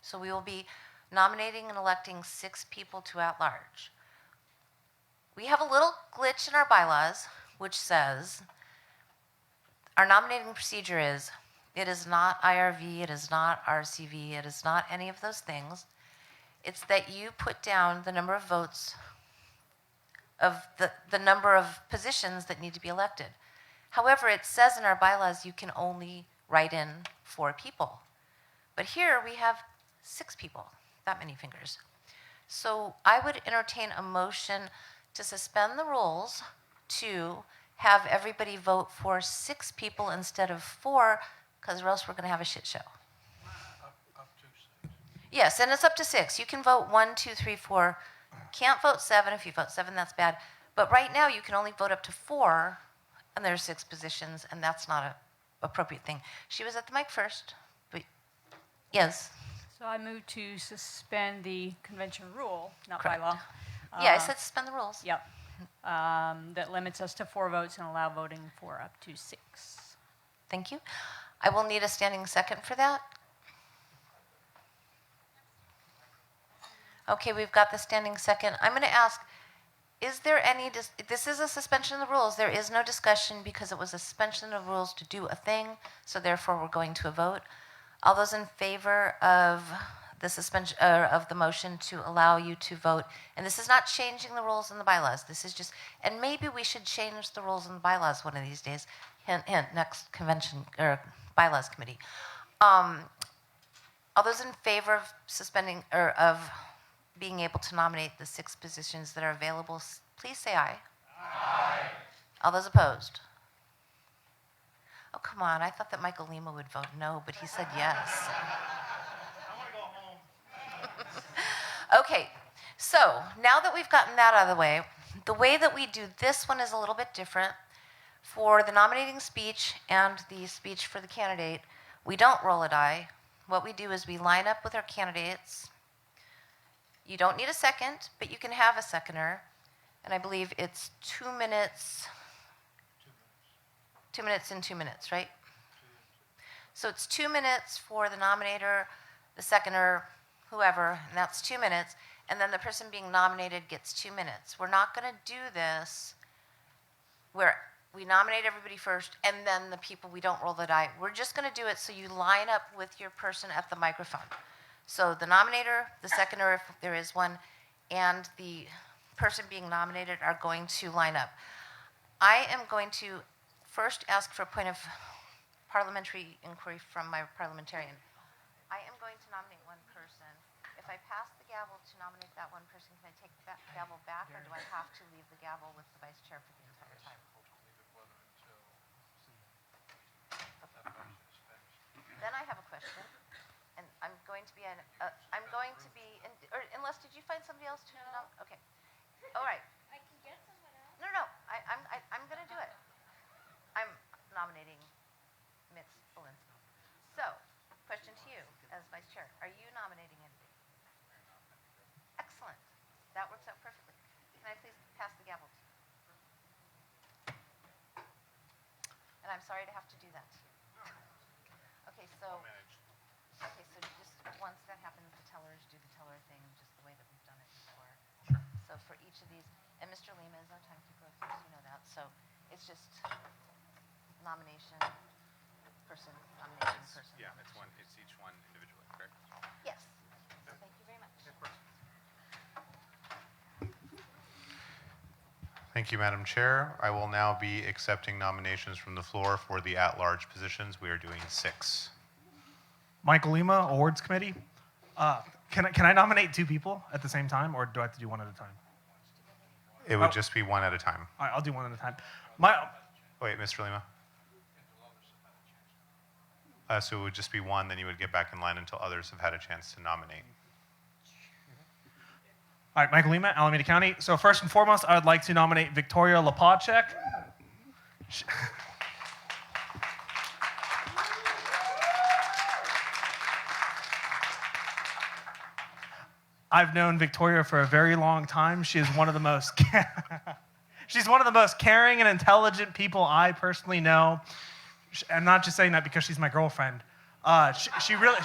So we will be nominating and electing 6 people to at-large. We have a little glitch in our bylaws, which says our nominating procedure is, it is not IRV, it is not RCV, it is not any of those things. It's that you put down the number of votes of the number of positions that need to be elected. However, it says in our bylaws you can only write in 4 people. But here we have 6 people, that many fingers. So I would entertain a motion to suspend the rules to have everybody vote for 6 people instead of 4, because or else we're going to have a shit show. Yes, and it's up to 6. You can vote 1, 2, 3, 4. Can't vote 7. If you vote 7, that's bad. But right now, you can only vote up to 4, and there's 6 positions, and that's not an appropriate thing. She was at the mic first. But yes. So I move to suspend the convention rule, not Correct. bylaw. Yeah, I said suspend the rules. Yep. That limits us to 4 votes and allow voting for up to 6. Thank you. I will need a standing second for that. Okay, we've got the standing second. I'm going to ask, is there any, this is a suspension of the rules. There is no discussion because it was a suspension of rules to do a thing, so therefore we're going to a vote. All those in favor of the suspension, of the motion to allow you to vote, and this is not changing the rules in the bylaws, this is just, and maybe we should change the rules in the bylaws one of these days, hint, hint, next convention, or bylaws committee. All those in favor of suspending, or of being able to nominate the 6 positions that are available, please say aye. Aye. All those opposed? Oh, come on. I thought that Michael Lima would vote no, but he said yes. I want to go home. Okay. So now that we've gotten that out of the way that we do this one is a little bit different. For the nominating speech and the speech for the candidate, we don't roll a die. What we do is we line up with our candidates. You don't need a second, but you can have a seconder. And I believe it's 2 minutes. 2 minutes and 2 minutes, right? So it's 2 minutes for the nominator, the seconder, whoever, and that's 2 minutes. And then the person being nominated gets 2 minutes. We're not going to do this where we nominate everybody first and then the people, we don't roll the die. We're just going to do it so you line up with your person at the microphone. So the nominator, the seconder, if there is one, and the person being nominated are going to line up. I am going to first ask for a point of parliamentary inquiry from my parliamentarian. I am going to nominate one person. If I pass the gavel to nominate that one person, can I take the gavel back, or do I have to leave the gavel with the vice chair for the entire time? Then I have a question. And I'm going to be, or unless, did you find somebody else to know? Okay. All right. I can get someone else. No, I'm going to do it. I'm nominating Ms. Belinsky. So, question to you as vice chair. Are you nominating anybody? Excellent. That works out perfectly. Can I please pass the gavel to you? And I'm sorry to have to do that to you. Okay, so just once that happens, the tellers do the teller thing just the way that we've done it before. Sure. So for each of these, and Mr. Lima is our timekeeper, of course you know that. So it's just nomination person, nomination person. Yeah, it's each one individually, correct? Yes. So thank you very much. Thank you, Madam Chair. I will now be accepting nominations from the floor for the at-large positions. We are doing 6. Michael Lima, Awards Committee. Can I nominate 2 people at the same time, or do I have to do one at a time? It would just be one at a time. All right, I'll do one at a time. Wait, Mr. Lima? So it would just be one, then you would get back in line until others have had a chance to nominate. All right, Michael Lima, Alameda County. So first and foremost, I would like to nominate Victoria Lepacek. I've known Victoria for a very long time. She is one of the most she's one of the most caring and intelligent people I personally know. I'm not just saying that because she's my girlfriend. She really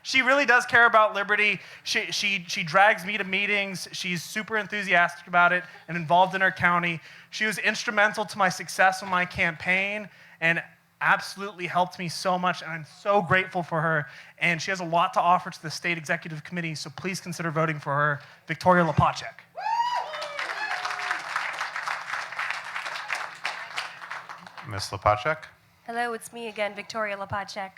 she really does care about liberty. She drags me to meetings. She's super enthusiastic about it and involved in her county. She was instrumental to my success in my campaign and absolutely helped me so much, and I'm so grateful for her. And she has a lot to offer to the state executive committee, so please consider voting for her, Victoria Lepacek. Ms. Lepacek? Hello, it's me again, Victoria Lepacek.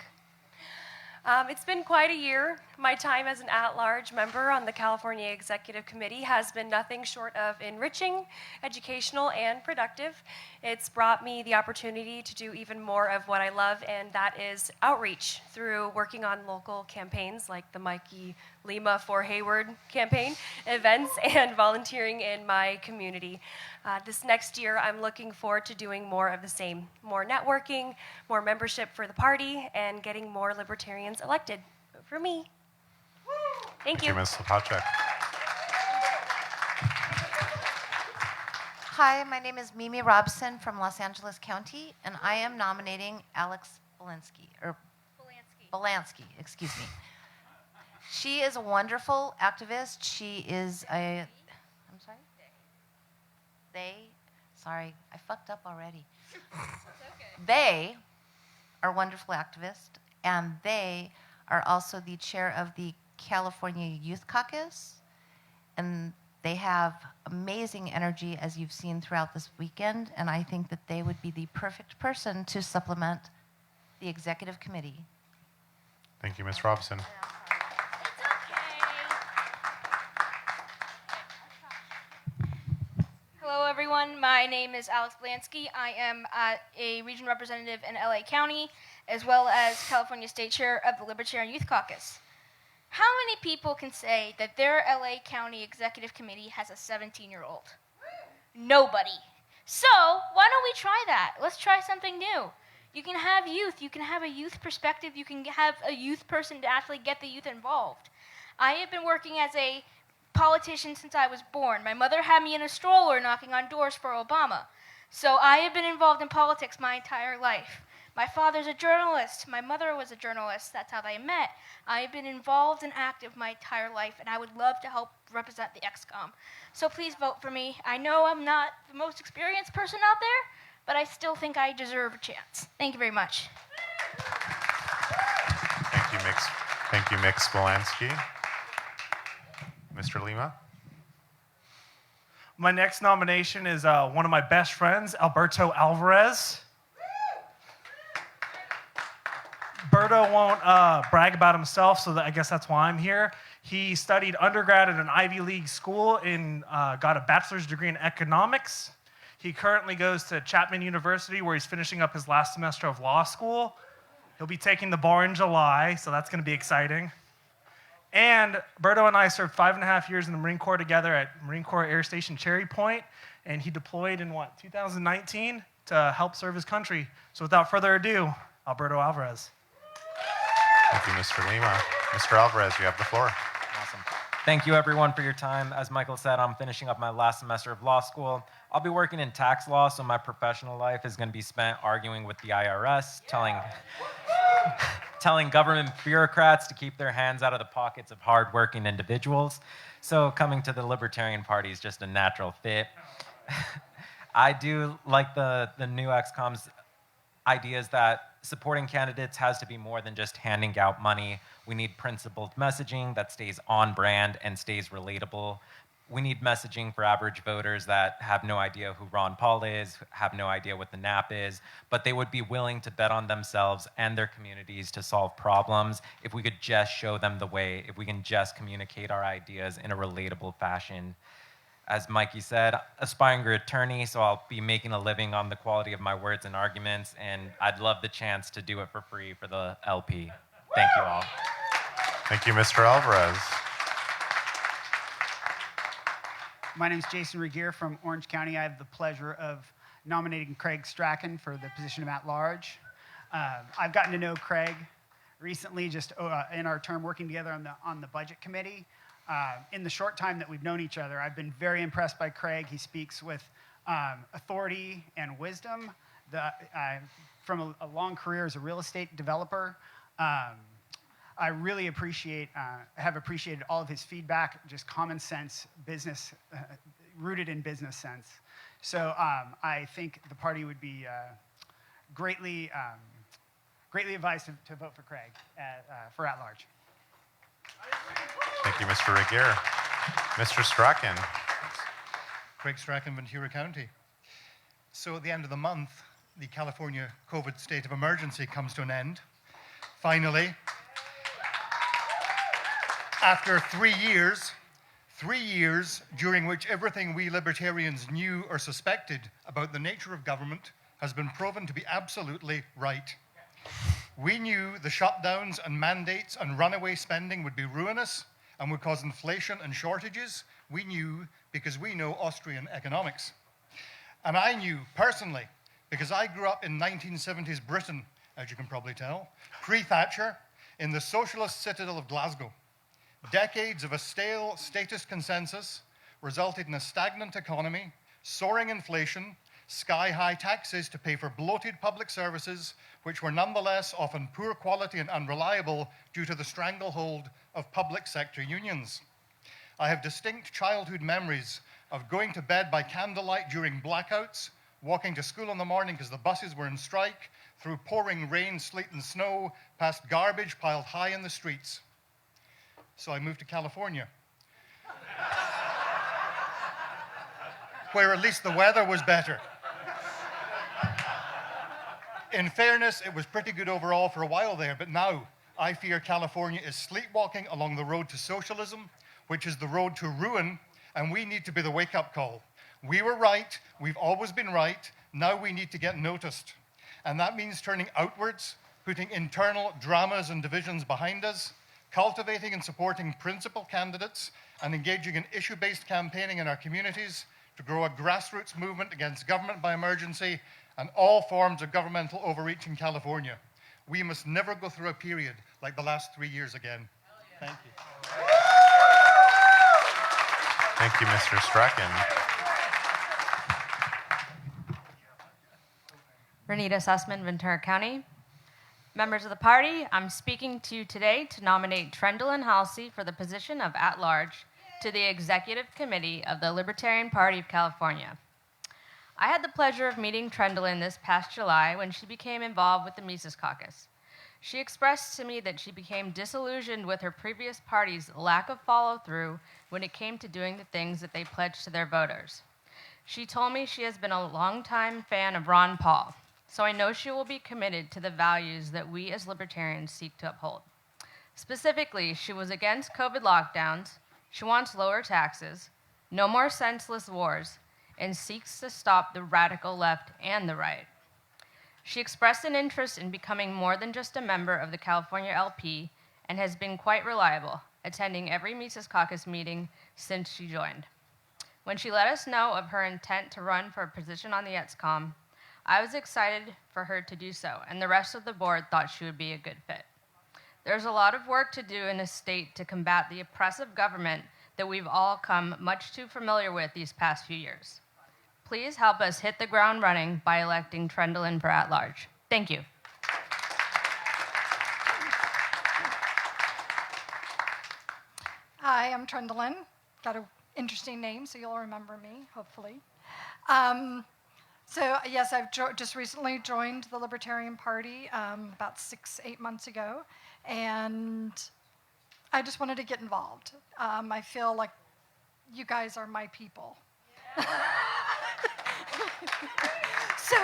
It's been quite a year. My time as an at-large member on the California Executive Committee has been nothing short of enriching, educational, and productive. It's brought me the opportunity to do even more of what I love, and that is outreach through working on local campaigns like the Mikey Lima for Hayward campaign, events, and volunteering in my community. This next year, I'm looking forward to doing more of the same. More networking, more membership for the party, and getting more libertarians elected. Vote for me. Thank you. Ms. Lepacek. Hi, my name is Mimi Robson from Los Angeles County, and I am nominating Alex Belansky, excuse me. She is a wonderful activist. She is I'm sorry? Sorry, I fucked up already. They are wonderful activists, and they are also the chair of the California Youth Caucus, and they have amazing energy, as you've seen throughout this weekend, and I think that they would be the perfect person to supplement the executive committee. Thank you, Ms. Robson. Hello, everyone. My name is Alex Blansky. I am a region representative in LA County, as well as California State Chair of the Libertarian Youth Caucus. How many people can say that their LA County Executive Committee has a 17-year-old? Nobody. So why don't we try that? Let's try something new. You can have youth. You can have a youth perspective. You can have a youth person to actually get the youth involved. I have been working as a politician since I was born. My mother had me in a stroller knocking on doors for Obama. So I have been involved in politics my entire life. My father's a journalist. My mother was a journalist. That's how they met. I've been involved and active my entire life, and I would love to help represent the XCOM. So please vote for me. I know I'm not the most experienced person out there, but I still think I deserve a chance. Thank you very much. Thank you, Mix Belansky. Mr. Lima? My next nomination is one of my best friends, Alberto Alvarez. Berto won't brag about himself, so I guess that's why I'm here. He studied undergrad at an Ivy League school and got a bachelor's degree in economics. He currently goes to Chapman University, where he's finishing up his last semester of law school. He'll be taking the bar in July, so that's going to be exciting. And Berto and I served 5.5 years in the Marine Corps together at Marine Corps Air Station Cherry Point, and he deployed in, 2019 to help serve his country. So without further ado, Alberto Alvarez. Thank you, Mr. Lima. Mr. Alvarez, you have the floor. Awesome. Thank you, everyone, for your time. As Michael said, I'm finishing up my last semester of law school. I'll be working in tax law, so my professional life is going to be spent arguing with the IRS, telling government bureaucrats to keep their hands out of the pockets of hardworking individuals. So coming to the Libertarian Party is just a natural fit. I do like the new XCOM's ideas that supporting candidates has to be more than just handing out money. We need principled messaging that stays on brand and stays relatable. We need messaging for average voters that have no idea who Ron Paul is, have no idea what the NAP is, but they would be willing to bet on themselves and their communities to solve problems if we could just show them the way, if we can just communicate our ideas in a relatable fashion. As Mikey said, aspiring attorney, so I'll be making a living on the quality of my words and arguments, and I'd love the chance to do it for free for the LP. Thank you all. Thank you, Mr. Alvarez. My name is Jason Regier from Orange County. I have the pleasure of nominating Craig Strachan for the position of at-large. I've gotten to know Craig recently, just in our term working together on the budget committee. In the short time that we've known each other, I've been very impressed by Craig. He speaks with authority and wisdom. From a long career as a real estate developer, I really have appreciated all of his feedback, just common sense, business, rooted in business sense. So I think the party would be greatly advised to vote for Craig for at-large. Thank you, Mr. Regier. Mr. Strachan. Craig Strachan, Ventura County. So at the end of the month, the California COVID state of emergency comes to an end. Finally, after 3 years during which everything we libertarians knew or suspected about the nature of government has been proven to be absolutely right. We knew the shutdowns and mandates and runaway spending would be ruinous and would cause inflation and shortages. We knew because we know Austrian economics. And I knew personally, because I grew up in 1970s Britain, as you can probably tell, pre-Thatcher, in the socialist citadel of Glasgow. Decades of a stale statist consensus resulted in a stagnant economy, soaring inflation, sky-high taxes to pay for bloated public services, which were nonetheless often poor quality and unreliable due to the stranglehold of public sector unions. I have distinct childhood memories of going to bed by candlelight during blackouts, walking to school in the morning because the buses were in strike, through pouring rain, sleet, and snow, past garbage piled high in the streets. So I moved to California, where at least the weather was better. In fairness, it was pretty good overall for a while there, but now I fear California is sleepwalking along the road to socialism, which is the road to ruin, and we need to be the wake-up call. We were right, we've always been right, now we need to get noticed. And that means turning outwards, putting internal dramas and divisions behind us, cultivating and supporting principal candidates, and engaging in issue-based campaigning in our communities to grow a grassroots movement against government by emergency and all forms of governmental overreach in California. We must never go through a period like the last 3 years again. Thank you. Thank you, Mr. Strachan. Renita Sussman, Ventura County. Members of the party, I'm speaking to you today to nominate Trendlin Halsey for the position of at-large to the Executive Committee of the Libertarian Party of California. I had the pleasure of meeting Trendlin this past July when she became involved with the Mises Caucus. She expressed to me that she became disillusioned with her previous party's lack of follow-through when it came to doing the things that they pledged to their voters. She told me she has been a longtime fan of Ron Paul, so I know she will be committed to the values that we as libertarians seek to uphold. Specifically, she was against COVID lockdowns, she wants lower taxes, no more senseless wars, and seeks to stop the radical left and the right. She expressed an interest in becoming more than just a member of the California LP and has been quite reliable, attending every Mises Caucus meeting since she joined. When she let us know of her intent to run for a position on the ETSCOM, I was excited for her to do so, and the rest of the board thought she would be a good fit. There's a lot of work to do in a state to combat the oppressive government that we've all come much too familiar with these past few years. Please help us hit the ground running by electing Trendlin for at-large. Thank you. Hi, I'm Trendlin. Got an interesting name, so you'll remember me, hopefully. So yes, I've just recently joined the Libertarian Party about 6-8 months ago, and I just wanted to get involved. I feel like you guys are my people. So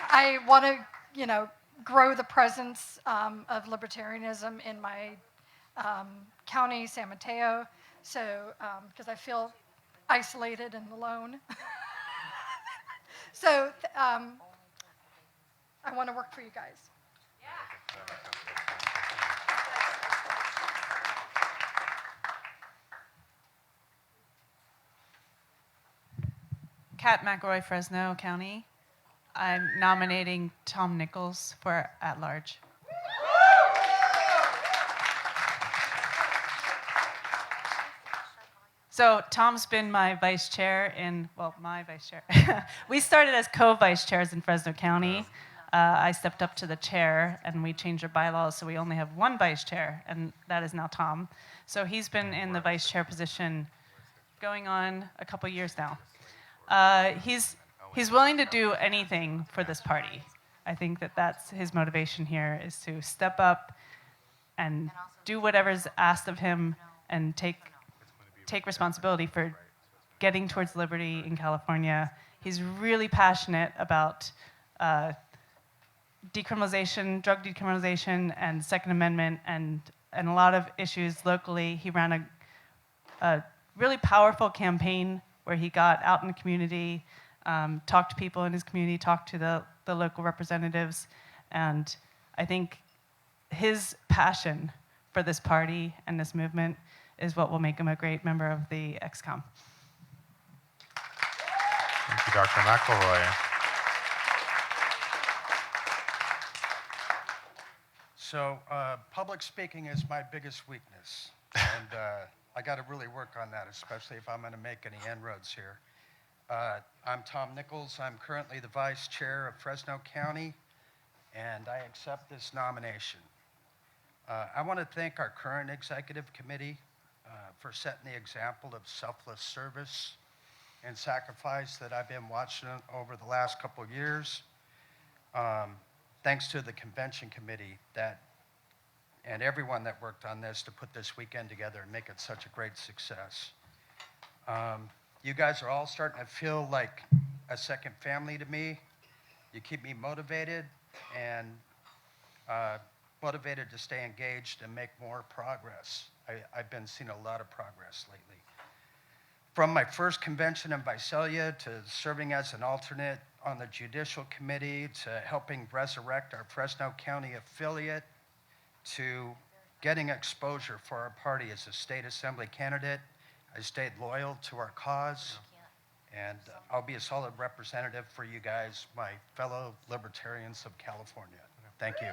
I want to, grow the presence of libertarianism in my county, San Mateo. So because I feel isolated and alone. So I want to work for you guys. Kat McElroy, Fresno County. I'm nominating Tom Nichols for at-large. So Tom's been my vice chair my vice chair. We started as co-vice chairs in Fresno County. I stepped up to the chair, and we changed our bylaws, so we only have one vice chair, and that is now Tom. So he's been in the vice chair position going on a couple years now. He's willing to do anything for this party. I think that's his motivation here, is to step up and do whatever's asked of him and take responsibility for getting towards liberty in California. He's really passionate about decriminalization, drug decriminalization, and Second Amendment, and a lot of issues locally. He ran a really powerful campaign where he got out in the community, talked to people in his community, talked to the local representatives, and I think his passion for this party and this movement is what will make him a great member of the XCOM. Thank you, Dr. McElroy. So public speaking is my biggest weakness, and I got to really work on that, especially if I'm going to make any inroads here. I'm Tom Nichols. I'm currently the vice chair of Fresno County, and I accept this nomination. I want to thank our current executive committee for setting the example of selfless service and sacrifice that I've been watching over the last couple of years. Thanks to the convention committee and everyone that worked on this to put this weekend together and make it such a great success. You guys are all starting to feel like a second family to me. You keep me motivated and motivated to stay engaged and make more progress. I've been seeing a lot of progress lately. From my first convention in Visalia to serving as an alternate on the Judicial Committee to helping resurrect our Fresno County affiliate to getting exposure for our party as a state assembly candidate, I stayed loyal to our cause, and I'll be a solid representative for you guys, my fellow libertarians of California. Thank you.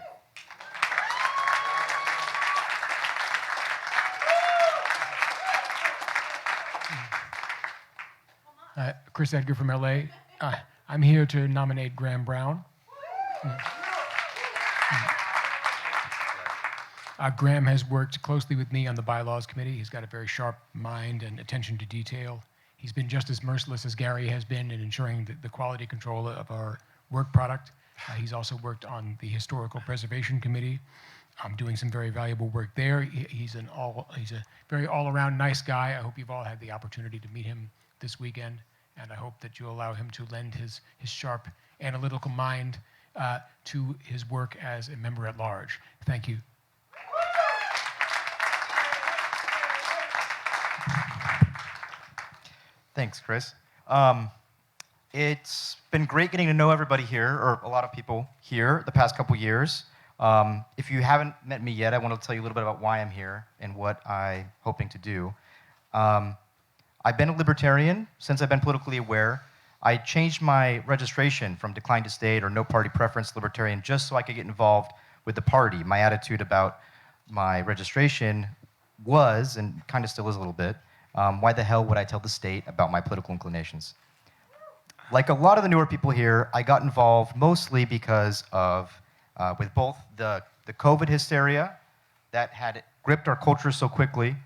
Chris Edgar from LA. I'm here to nominate Graham Brown. Graham has worked closely with me on the bylaws committee. He's got a very sharp mind and attention to detail. He's been just as merciless as Gary has been in ensuring the quality control of our work product. He's also worked on the historical preservation committee. I'm doing some very valuable work there. He's a very all-around nice guy. I hope you've all had the opportunity to meet him this weekend, and I hope that you'll allow him to lend his sharp analytical mind to his work as a member at large. Thank you. Thanks, Chris. It's been great getting to know everybody here, or a lot of people here, the past couple years. If you haven't met me yet, I want to tell you a little bit about why I'm here and what I'm hoping to do. I've been a libertarian since I've been politically aware. I changed my registration from decline to state or no party preference libertarian just so I could get involved with the party. My attitude about my registration was, and kind of still is a little bit, why the hell would I tell the state about my political inclinations? Like a lot of the newer people here, I got involved mostly because of, with both the COVID hysteria that had gripped our culture so quickly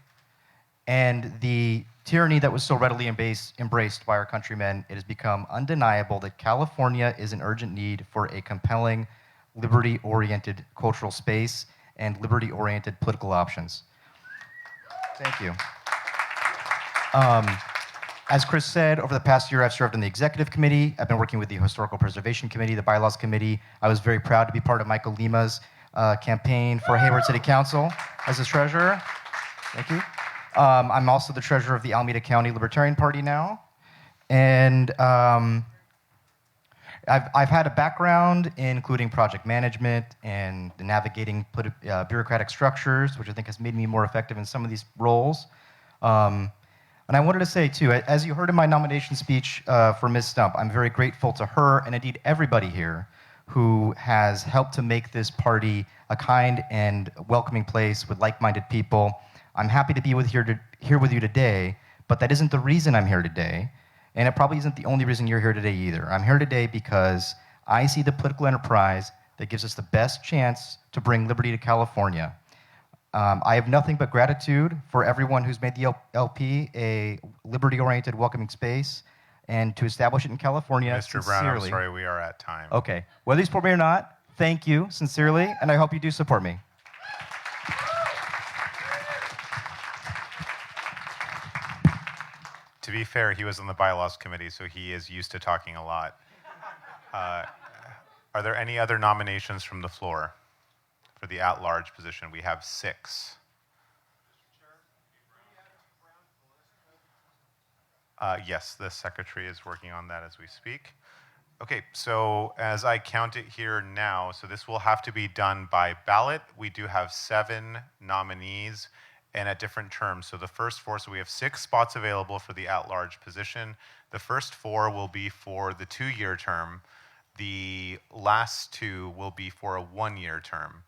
and the tyranny that was so readily embraced by our countrymen. It has become undeniable that California is in urgent need for a compelling, liberty-oriented cultural space and liberty-oriented political options. Thank you. As Chris said, over the past year, I've served in the executive committee. I've been working with the historical preservation committee, the bylaws committee. I was very proud to be part of Michael Lima's campaign for Hayward City Council as his treasurer. Thank you. I'm also the treasurer of the Alameda County Libertarian Party now. And I've had a background in including project management and navigating bureaucratic structures, which I think has made me more effective in some of these roles. And I wanted to say, too, as you heard in my nomination speech for Ms. Stump, I'm very grateful to her and indeed everybody here who has helped to make this party a kind and welcoming place with like-minded people. I'm happy to be here with you today But that isn't the reason I'm here today, and it probably isn't the only reason you're here today either. I'm here today because I see the political enterprise that gives us the best chance to bring liberty to California. I have nothing but gratitude for everyone who's made the LP a liberty-oriented, welcoming space, and to establish it in California. Mr. Brown, I'm sorry, we are at time. Okay. Whether you support me or not, thank you sincerely, and I hope you do support me. To be fair, he was on the bylaws committee, so he is used to talking a lot. Are there any other nominations from the floor for the at-large position? We have 6. Yes, the secretary is working on that as we speak. Okay, so as I count it here now, so this will have to be done by ballot. We do have 7 nominees and at different terms. So the first 4, so we have 6 spots available for the at-large position. The first 4 will be for the 2-year term. The last 2 will be for a 1-year term.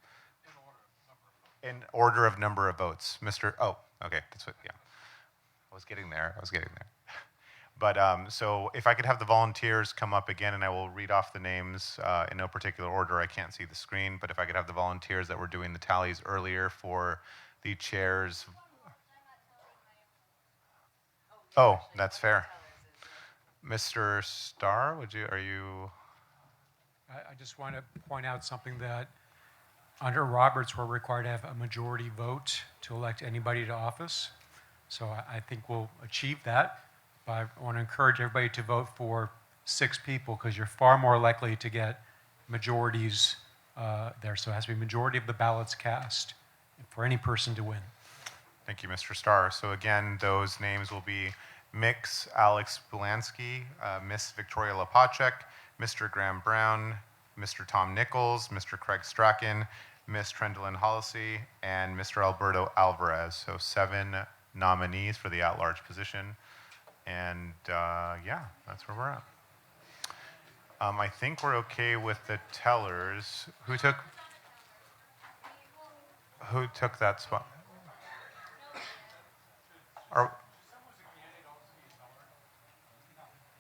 In order of number of votes. Oh, okay, that's what, yeah. I was getting there. But so if I could have the volunteers come up again, and I will read off the names in no particular order. I can't see the screen, but if I could have the volunteers that were doing the tallies earlier for the chairs. Oh, that's fair. Mr. Starr, are you? I just want to point out something that under Roberts, we're required to have a majority vote to elect anybody to office. So I think we'll achieve that. But I want to encourage everybody to vote for 6 people because you're far more likely to get majorities there. So it has to be majority of the ballots cast for any person to win. Thank you, Mr. Starr. So again, those names will be Mix Alex Belansky, Miss Victoria Lepacek, Mr. Graham Brown, Mr. Tom Nichols, Mr. Craig Strachan, Miss Trendlyn Hollisey, and Mr. Alberto Alvarez. So 7 nominees for the at-large position. And yeah, that's where we're at. I think we're okay with the tellers. Who took that spot?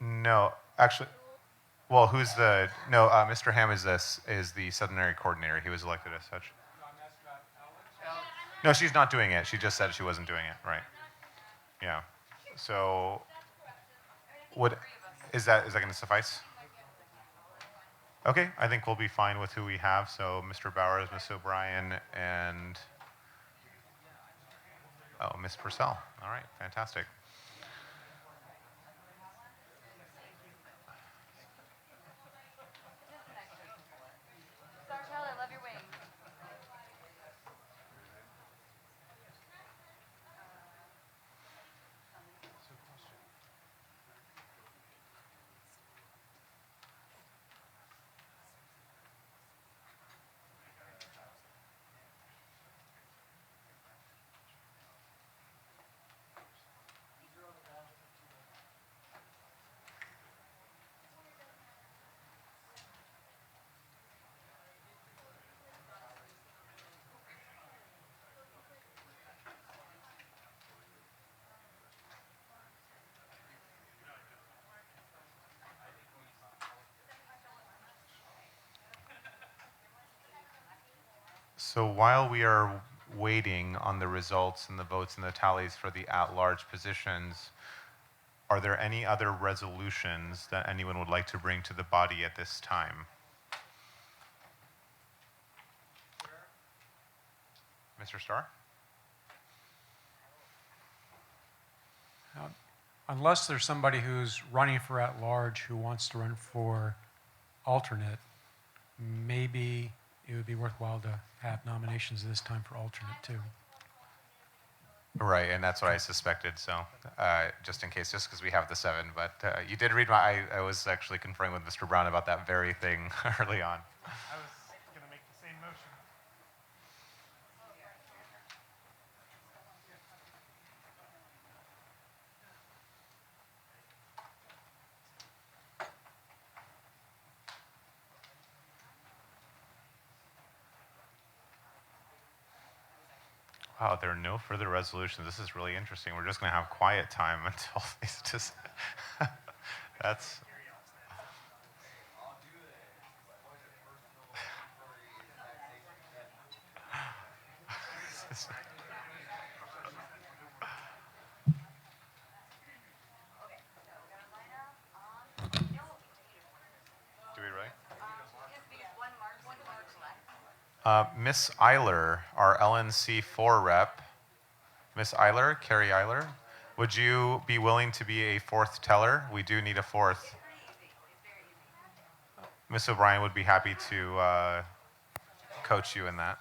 No, actually, well, who's the? No, Mr. Ham is the Southern Area Coordinator. He was elected as such. No, she's not doing it. She just said she wasn't doing it. Right. Yeah. So, is that going to suffice? Okay, I think we'll be fine with who we have. So, Mr. Bowers, Ms. O'Brien, and Ms. Purcell. All right, fantastic. So while we are waiting on the results and the votes and the tallies for the at-large positions, are there any other resolutions that anyone would like to bring to the body at this time? Mr. Starr? Unless there's somebody who's running for at-large who wants to run for alternate, maybe it would be worthwhile to have nominations this time for alternate too. Right, and that's what I suspected, so just in case, just because we have the 7, but you did read my, I was actually conferring with Mr. Brown about that very thing early on. I was going to make the same motion. Wow, there are no further resolutions. This is really interesting. We're just going to have quiet time until these just. That's. Do we ready? Miss Eiler, our LNC4 rep. Miss Eiler, Carrie Eiler, would you be willing to be a fourth teller? We do need a fourth. Miss O'Brien would be happy to coach you in that.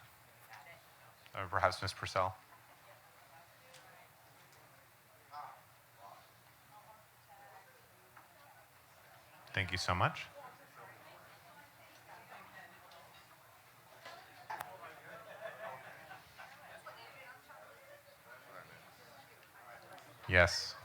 Or perhaps Miss Purcell. Thank you so much. Yes.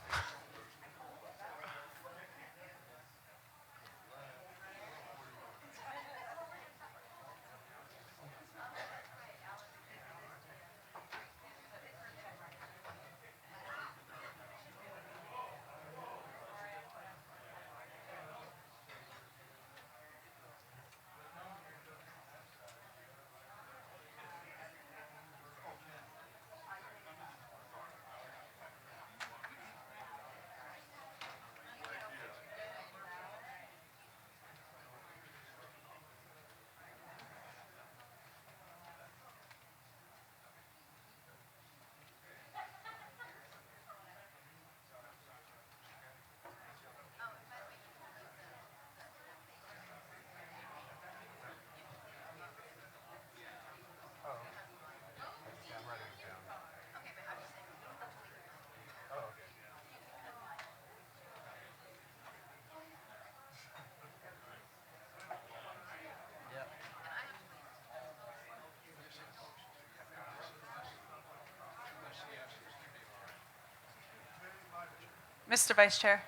Mr. Vice Chair.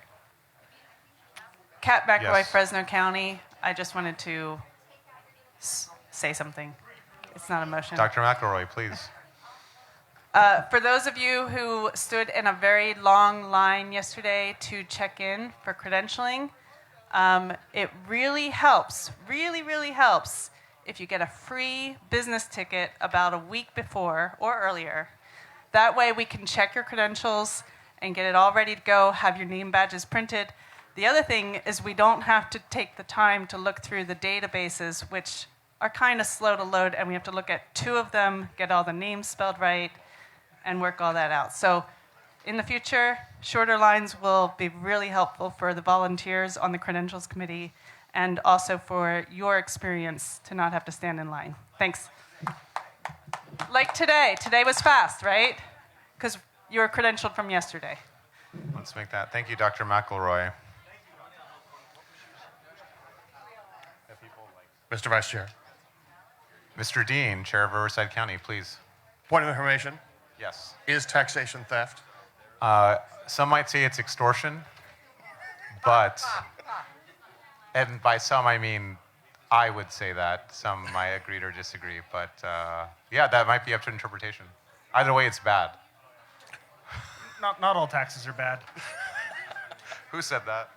Kat McElroy, Yes. Fresno County. I just wanted to say something. It's not a motion. Dr. McElroy, please. For those of you who stood in a very long line yesterday to check in for credentialing, it really helps, really helps if you get a free business ticket about a week before or earlier. That way we can check your credentials and get it all ready to go, have your name badges printed. The other thing is we don't have to take the time to look through the databases, which are kind of slow to load, and we have to look at 2 of them, get all the names spelled right, and work all that out. So in the future, shorter lines will be really helpful for the volunteers on the credentials committee and also for your experience to not have to stand in line. Thanks. Like today. Today was fast, right? Because you were credentialed from yesterday. Let's make that. Thank you, Dr. McElroy. Mr. Vice Chair. Mr. Dean, Chair of Riverside County, please. Point of information. Yes. Is taxation theft? Some might say it's extortion, but, and by some I mean I would say that. Some might agree or disagree, but yeah, that might be up to interpretation. Either way, it's bad. Not all taxes are bad. Who said that?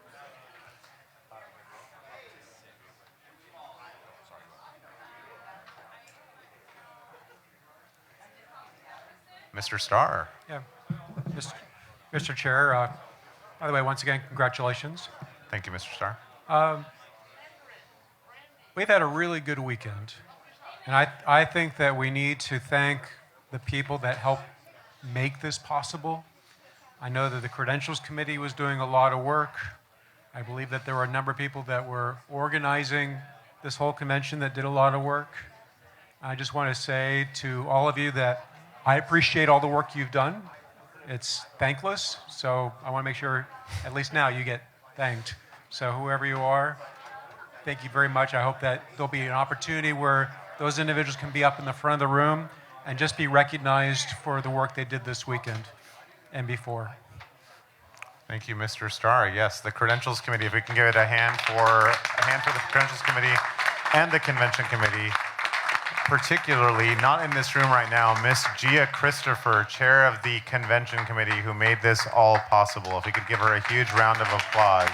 Mr. Starr. Yeah. Mr. Chair, by the way, once again, congratulations. Thank you, Mr. Starr. We've had a really good weekend. And I think that we need to thank the people that helped make this possible. I know that the Credentials Committee was doing a lot of work. I believe that there were a number of people that were organizing this whole convention that did a lot of work. I just want to say to all of you that I appreciate all the work you've done. It's thankless, so I want to make sure, at least now, you get thanked. So whoever you are, thank you very much. I hope that there'll be an opportunity where those individuals can be up in the front of the room and just be recognized for the work they did this weekend and before. Thank you, Mr. Starr. Yes, the Credentials Committee, if we can give it a hand for the Credentials Committee and the Convention Committee. particularly, not in this room right now, Miss Gia Christopher, chair of the convention committee, who made this all possible. If we could give her a huge round of applause.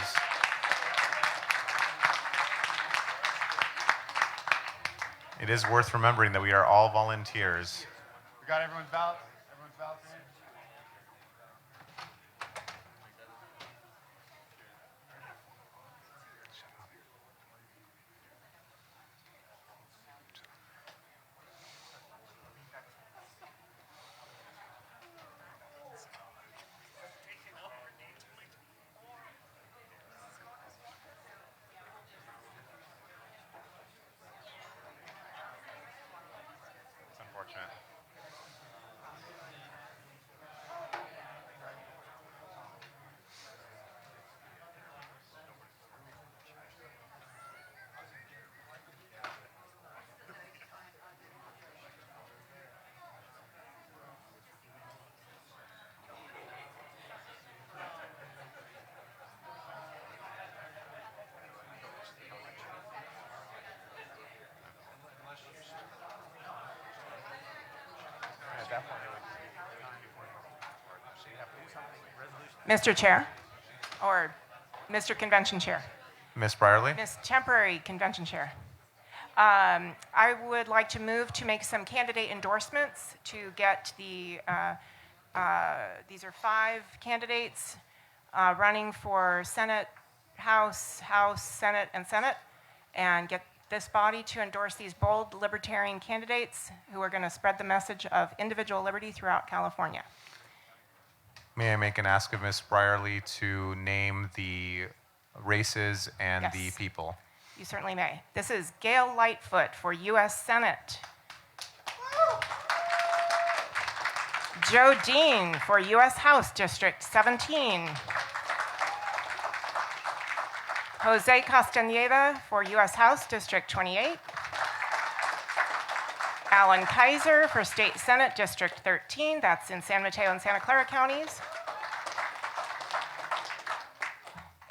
It is worth remembering that we are all volunteers. We got everyone's ballots? Everyone's ballots in? It's unfortunate. Mr. Chair, or Mr. Convention Chair. Miss Brierly? Ms. Temporary Convention Chair. I would like to move to make some candidate endorsements to get the, these are 5 candidates running for Senate, House, Senate, and get this body to endorse these bold libertarian candidates who are going to spread the message of individual liberty throughout California. May I make an ask of Miss Brierly to name the races and Yes. the people? You certainly may. This is Gail Lightfoot for U.S. Senate. Joe Dean for U.S. House District 17. Jose Castañeda for U.S. House District 28. Alan Kaiser for State Senate District 13. That's in San Mateo and Santa Clara counties.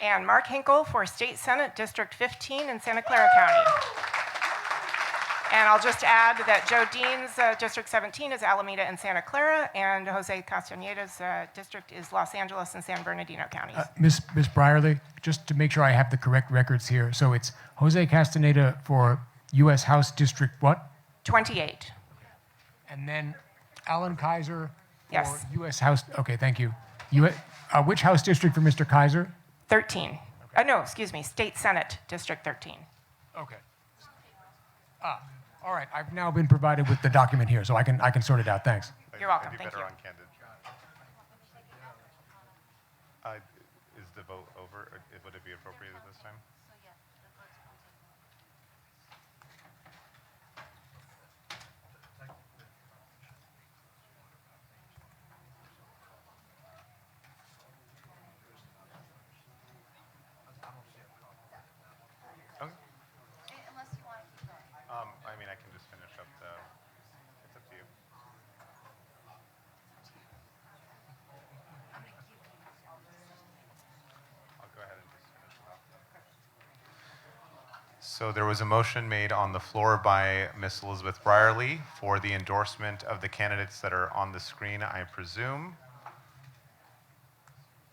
And Mark Hinkle for State Senate District 15 in Santa Clara County. And I'll just add that Joe Dean's District 17 is Alameda and Santa Clara, and Jose Castañeda's district is Los Angeles and San Bernardino counties. Miss Brierly, just to make sure I have the correct records here. So it's Jose Castaneda for U.S. House District what? 28. And then Alan Kaiser for Yes. U.S. House. Okay, thank you. Which House District for Mr. Kaiser? 13. No, excuse me, State Senate District 13. Okay. All right. I've now been provided with the document here, so I can sort it out. Thanks. You're welcome. I'd be Thank better you. on candid. Is the vote over? Or would it be appropriate at this time? Okay. I mean, I can just finish up the. It's up to you. I'll go ahead and just finish it up. So there was a motion made on the floor by Ms. Elizabeth Brierly for the endorsement of the candidates that are on the screen, I presume,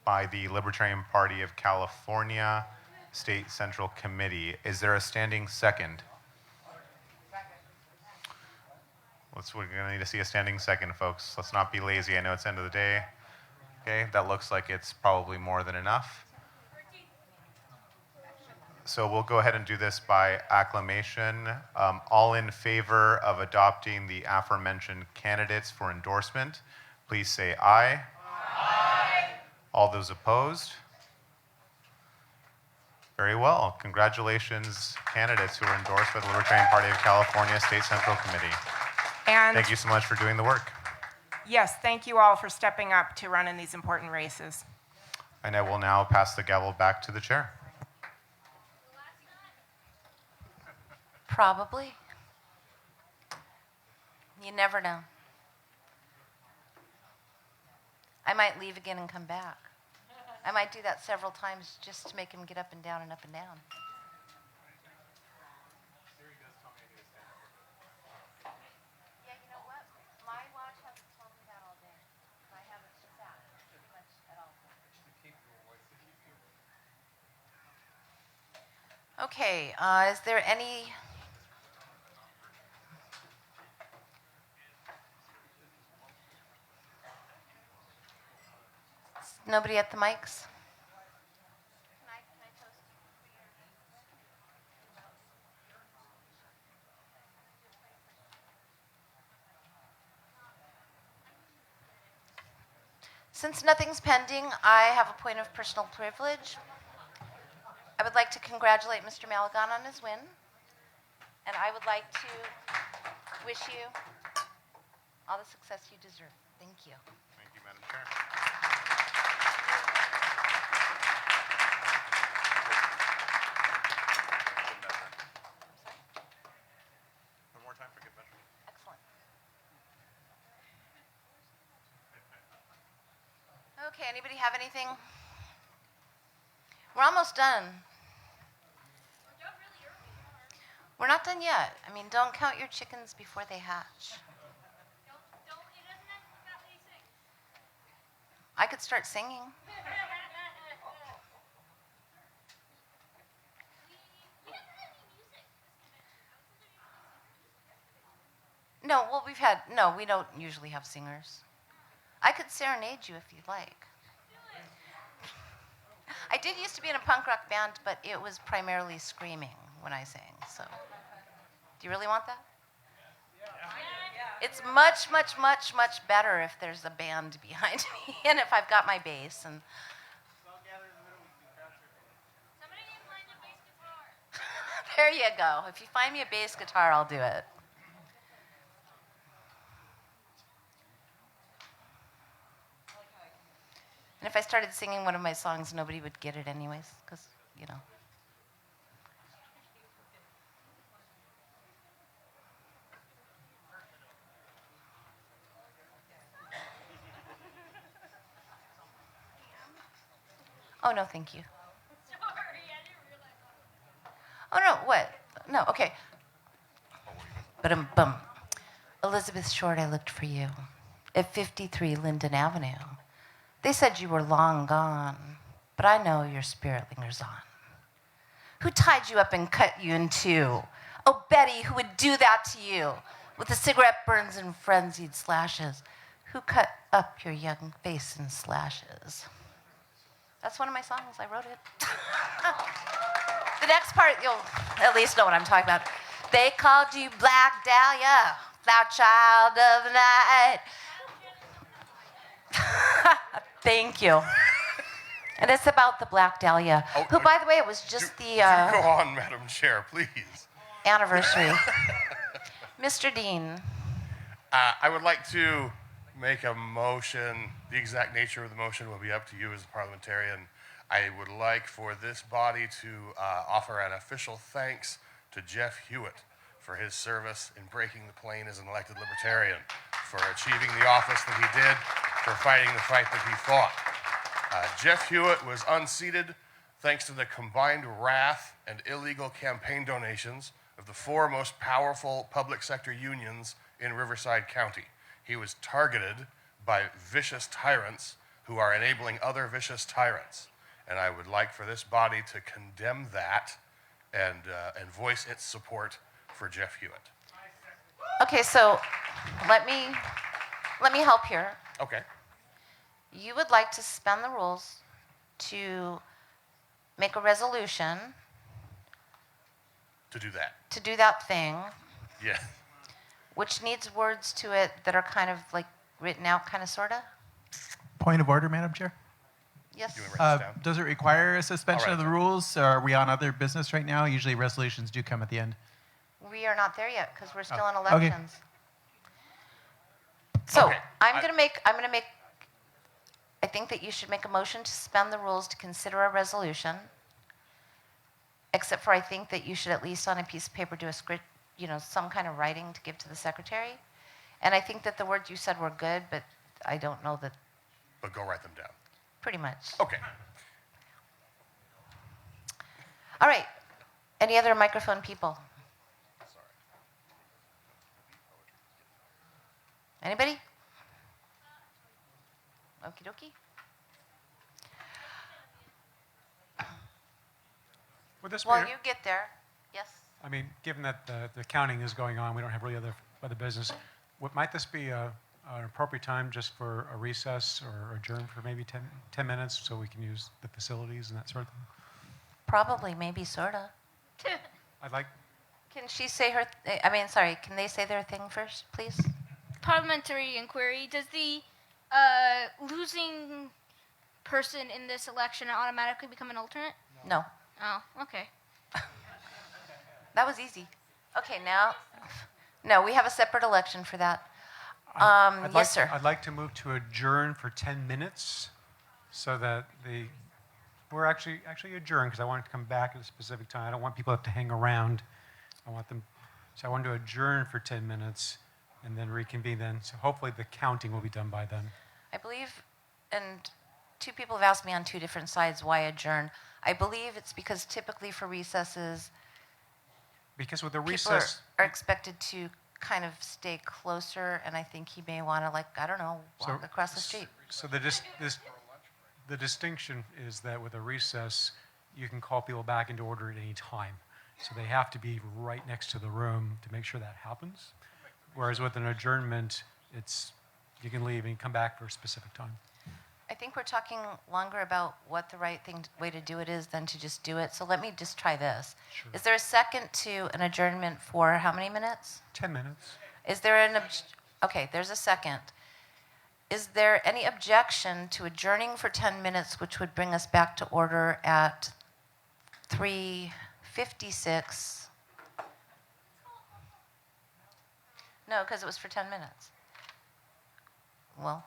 by the Libertarian Party of California State Central Committee. Is there a standing second? We're going to need to see a standing second, folks. Let's not be lazy. I know it's the end of the day. Okay, that looks like it's probably more than enough. So we'll go ahead and do this by acclamation. All in favor of adopting the aforementioned candidates for endorsement, please say aye. Aye. All those opposed? Very well. Congratulations, candidates who are endorsed by the Libertarian Party of California State Central Committee. And Thank you so much for doing the work. yes, thank you all for stepping up to run in these important races. And I will now pass the gavel back to the chair. Probably. You never know. I might leave again and come back. I might do that several times just to make him get up and down and up and down. Okay, is there any? Nobody at the mics? Since nothing's pending, I have a point of personal privilege. I would like to congratulate Mr. Malagon on his win, and I would like to wish you all the success you deserve. Thank you. Thank you, Madam Chair. One more time for good measure. Excellent. Okay, anybody have anything? We're almost done. We're not done yet. I mean, don't count your chickens before they hatch. I could start singing. No, well, we don't usually have singers. I could serenade you if you'd like. I did used to be in a punk rock band, but it was primarily screaming when I sang, so. Do you really want that? It's much, much, much, much better if there's a band behind me and if I've got my bass and. There you go. If you find me a bass guitar, I'll do it. And if I started singing one of my songs, nobody would get it anyways, because, you know. Oh, no, thank you. Oh, no, what? No, okay. Bum. Elizabeth Short, I looked for you at 53 Linden Avenue. They said you were long gone, but I know your spirit lingers on. Who tied you up and cut you in two? Oh, Betty, who would do that to you? With the cigarette burns and frenzied slashes. Who cut up your young face in slashes? That's one of my songs. I wrote it. The next part, you'll at least know what I'm talking about. They called you Black Dahlia, thou child of the night. Thank you. And it's about the Black Dahlia, who, by the way, it was just do go on, Madam Chair, please. Anniversary. Mr. Dean. I would like to make a motion. The exact nature of the motion will be up to you as a parliamentarian. I would like for this body to offer an official thanks to Jeff Hewitt for his service in breaking the plane as an elected Libertarian, for achieving the office that he did, for fighting the fight that he fought. Jeff Hewitt was unseated thanks to the combined wrath and illegal campaign donations of the four most powerful public sector unions in Riverside County. He was targeted by vicious tyrants who are enabling other vicious tyrants. And I would like for this body to condemn that and voice its support for Jeff Hewitt. Okay, so let me help here. Okay. You would like to suspend the rules to make a resolution To do that. to do that thing, Yeah. which needs words to it that are kind of like written out, kind of, sort of? Point of order, Madam Chair. Yes. Does it require a suspension of the rules? Or are we on other business right now? Usually resolutions do come at the end. We are not there yet because we're still in okay. elections. So I'm gonna make. I think that you should make a motion to suspend the rules to consider a resolution. Except for I think that you should at least on a piece of paper do a script, some kind of writing to give to the secretary. And I think that the words you said were good, but I don't know that. But go write them down. Pretty much. Okay. All right. Any other microphone people? Anybody? Okie dokie. Would this be Well, a- you get there. Yes. I mean, given that the counting is going on, we don't have really other business. Might this be an appropriate time just for a recess or adjourn for maybe 10 minutes so we can use the facilities and that sort of thing? Probably, maybe, sorta. I'd like. Can she say her? Sorry. Can they say their thing first, please? Parliamentary inquiry. Does the losing person in this election automatically become an alternate? No. Oh, okay. That was easy. Okay, now. No, we have a separate election for that. Yes, sir. I'd like to move to adjourn for 10 minutes so that we're actually adjourned because I want it to come back at a specific time. I don't want people to have to hang around. So I want to adjourn for 10 minutes and then reconvene then. So hopefully the counting will be done by then. I believe, and two people have asked me on two different sides why adjourn. I believe it's because typically for recesses, because with the people recess, are expected to kind of stay closer, and I think he may want to, walk across the street. So the distinction is that with a recess, you can call people back into order at any time. So they have to be right next to the room to make sure that happens. Whereas with an adjournment, you can leave and come back for a specific time. I think we're talking longer about what the right way to do it is than to just do it. So let me just try this. Sure. Is there a second to an adjournment for how many minutes? 10 minutes. Is there okay, there's a second. Is there any objection to adjourning for 10 minutes, which would bring us back to order at 3:56? No, because it was for 10 minutes. Well,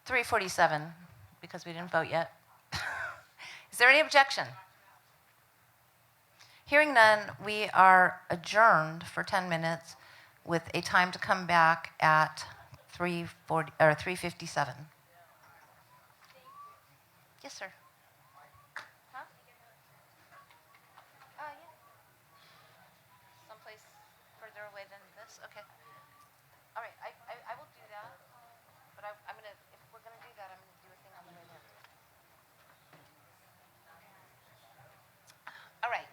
3:47, because we didn't vote yet. Is there any objection? Hearing none, we are adjourned for 10 minutes with a time to come back at 3:57. Yes, sir. Huh? Yeah. Someplace further away than this? Okay. All right, I will do that. But I'm going to, if we're going to do that, I'm going to do a thing on the way there. All right.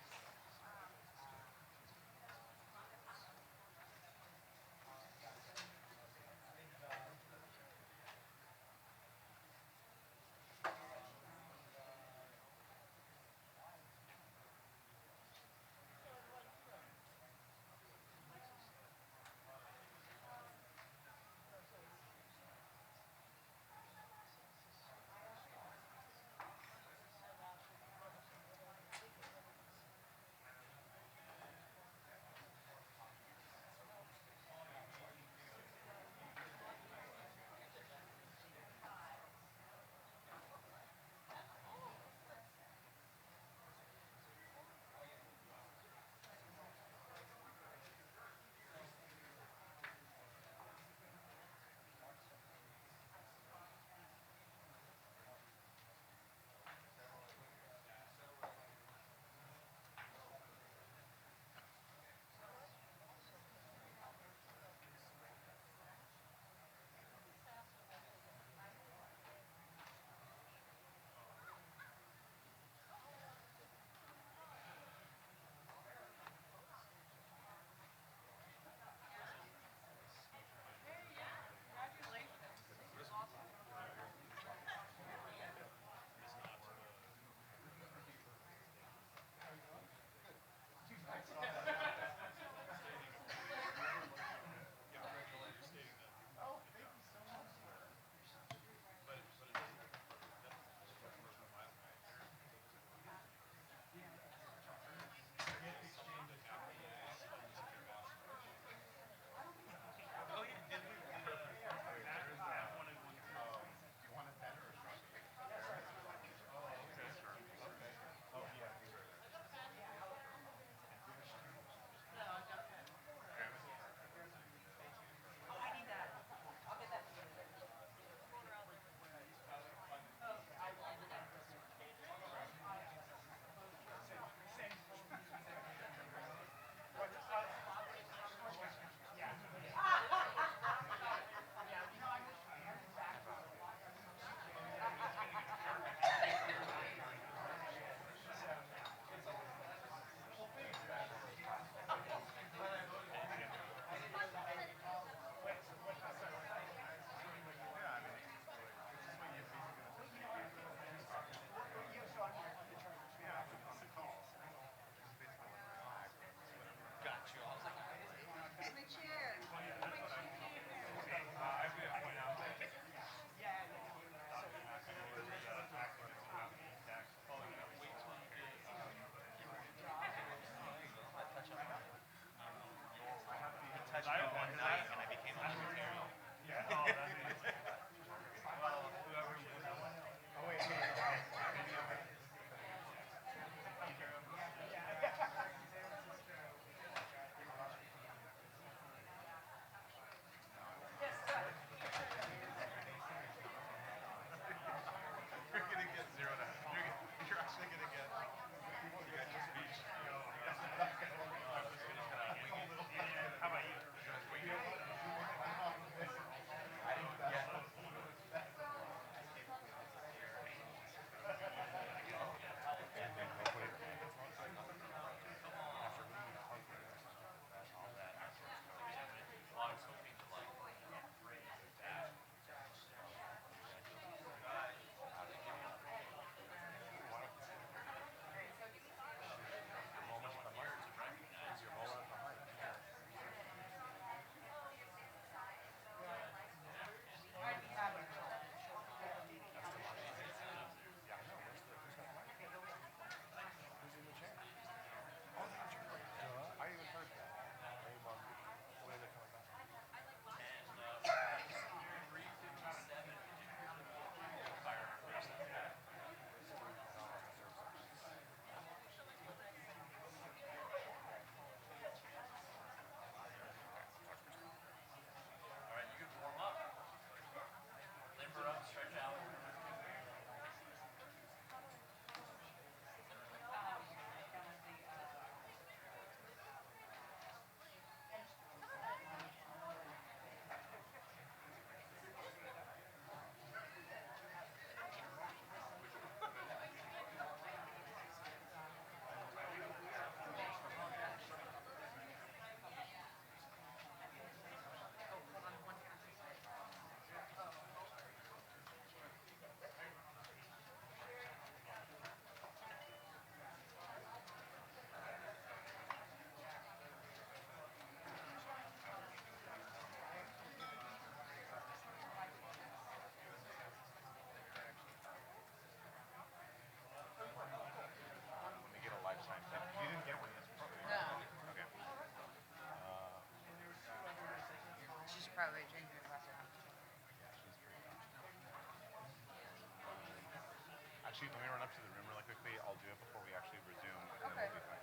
Actually, let me run up to the room really quickly. I'll do it before we actually resume. And then we'll do that.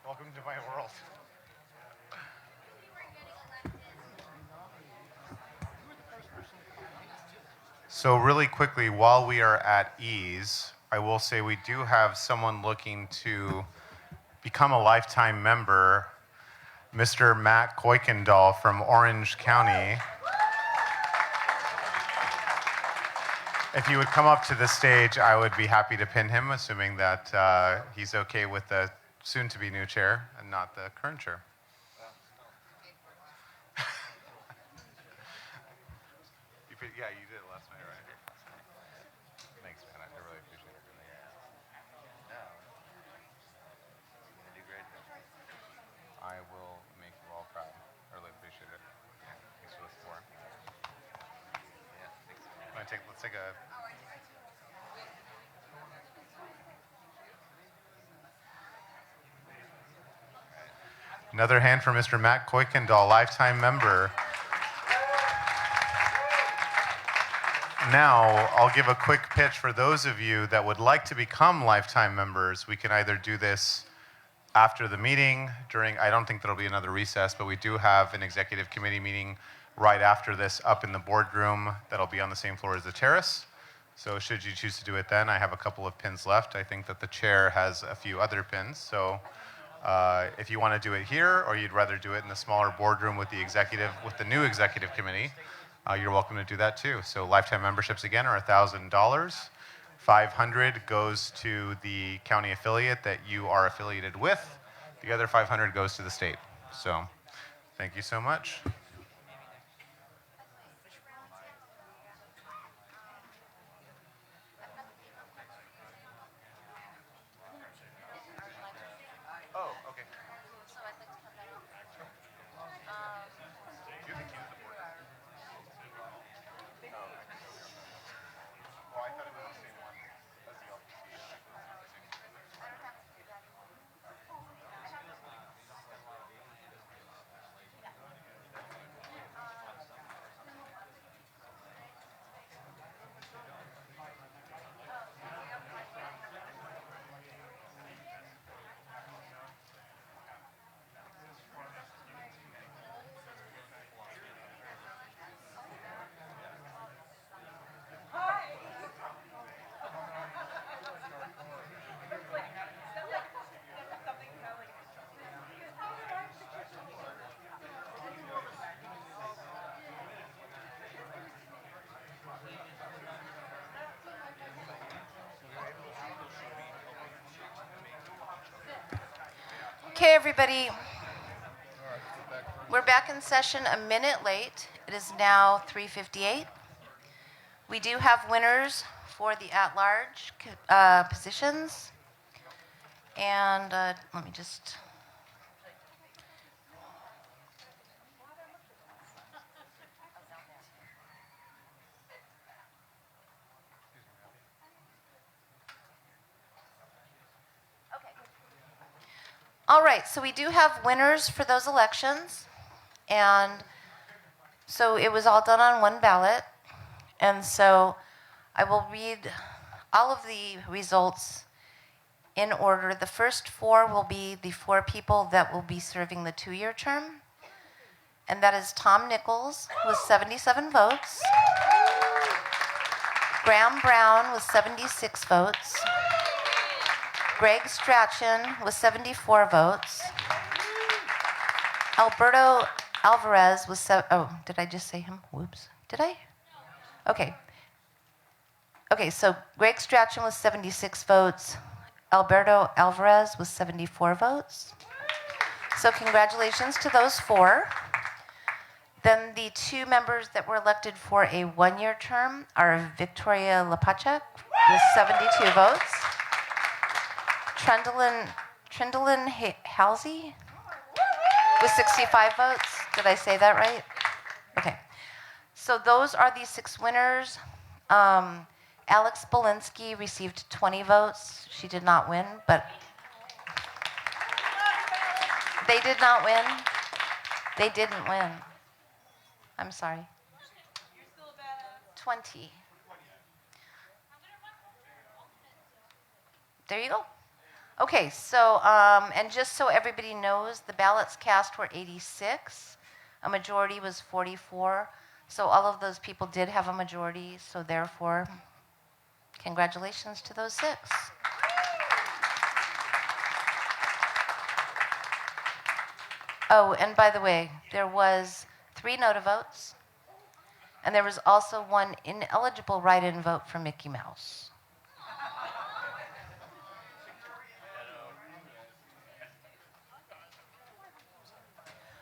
Welcome to my world. So really quickly, while we are at ease, I will say we do have someone looking to become a lifetime member, Mr. Matt Kuykendall from Orange County. If you would come up to the stage, I would be happy to pin him, assuming that he's okay with the soon-to-be new chair and not the current chair. Yeah, you did it last night, right? Thanks, man. I really appreciate it. I will make you all proud. I really appreciate it. Thanks for the support. Let's take a... Another hand for Mr. Matt Kuykendall, lifetime member. Now, I'll give a quick pitch for those of you that would like to become lifetime members. We can either do this after the meeting, I don't think there'll be another recess, but we do have an executive committee meeting right after this up in the boardroom that'll be on the same floor as the terrace. So should you choose to do it then, I have a couple of pins left. I think that the chair has a few other pins. So if you want to do it here, or you'd rather do it in the smaller boardroom with the new executive committee, you're welcome to do that too. So lifetime memberships again are $1,000. $500 goes to the county affiliate that you are affiliated with. The other $500 goes to the state. So thank you so much. Oh, okay. So I'd like to come back. Okay, everybody. We're back in session a minute late. It is now 3:58. We do have winners for the at-large positions. And let me just... All right, so we do have winners for those elections. And so it was all done on one ballot. And so I will read all of the results in order. The first four will be the four people that will be serving the 2-year term. And that is Tom Nichols with 77 votes. Graham Brown with 76 votes. Greg Strachan with 74 votes. Alberto Alvarez with did I just say him? Whoops. Did I? Okay. Okay, so Greg Strachan with 76 votes. Alberto Alvarez with 74 votes. So congratulations to those four. Then the 2 members that were elected for a 1-year term are Victoria Lepacek with 72 votes. Trindlin Halsey with 65 votes. Did I say that right? Okay. So those are the 6 winners. Alex Belinsky received 20 votes. She did not win, but they did not win. They didn't win. I'm sorry. 20. There you go. Okay, so, and just so everybody knows, the ballots cast were 86. A majority was 44. So all of those people did have a majority, so therefore, congratulations to those 6. Oh, and by the way, there was 3 no votes, and there was also 1 ineligible write-in vote for Mickey Mouse.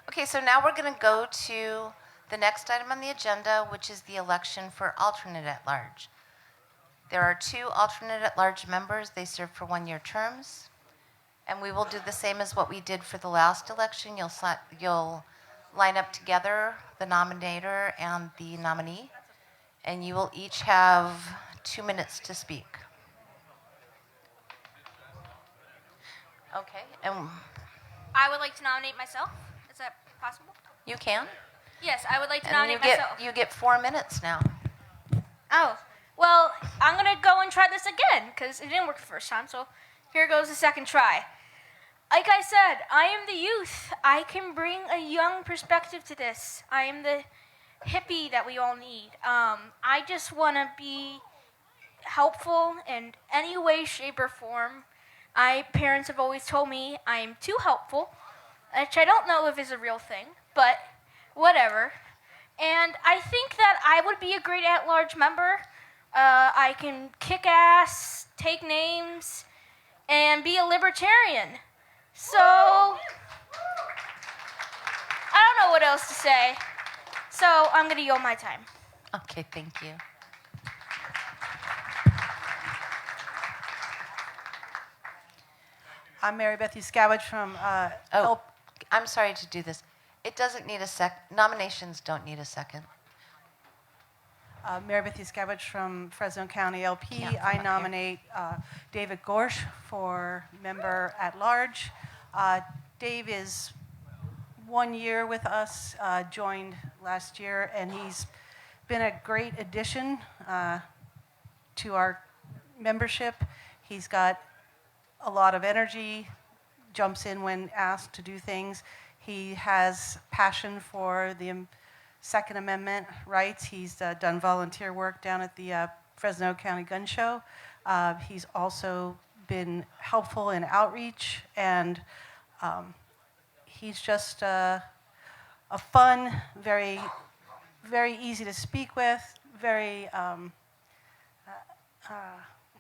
Okay, so now we're going to go to the next item on the agenda, which is the election for alternate at large. There are 2 alternate at large members. They serve for 1-year terms. And we will do the same as what we did for the last election. You'll line up together, the nominator and the nominee, and you will each have 2 minutes to speak. Okay, and I would like to nominate myself. Is that possible? you can. Yes, I would like to And nominate myself. you get 4 minutes now. Oh, well, I'm going to go and try this again because it didn't work the first time, so here goes the second try. Like I said, I am the youth. I can bring a young perspective to this. I am the hippie that we all need. I just want to be helpful in any way, shape, or form. My parents have always told me I am too helpful, which I don't know if is a real thing, but whatever. And I think that I would be a great at-large member. I can kick ass, take names, and be a libertarian. So, I don't know what else to say. So, I'm going to yield my time. Okay, thank you. I'm Mary Beth Yuskavage from I'm sorry to do this. It doesn't need a nominations don't need a second. Mary Beth Yuskavage from Fresno County LP. Yeah, I nominate David Gorsch for member at large. Dave is 1 year with us, joined last year, and he's been a great addition to our membership. He's got a lot of energy, jumps in when asked to do things. He has passion for the Second Amendment rights. He's done volunteer work down at the Fresno County Gun Show. He's also been helpful in outreach, and he's just a fun, very, very easy to speak with, very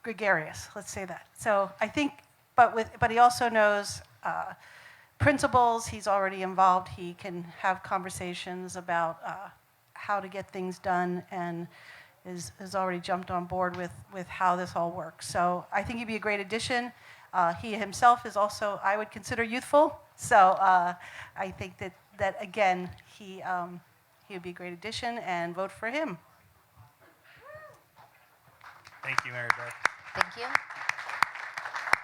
gregarious, let's say that. So I think, but he also knows principles. He's already involved. He can have conversations about how to get things done, and has already jumped on board with how this all works. So I think he'd be a great addition. He himself is also, I would consider, youthful. So I think that again, he would be a great addition, and vote for him. Thank you, Mary Beth. Thank you.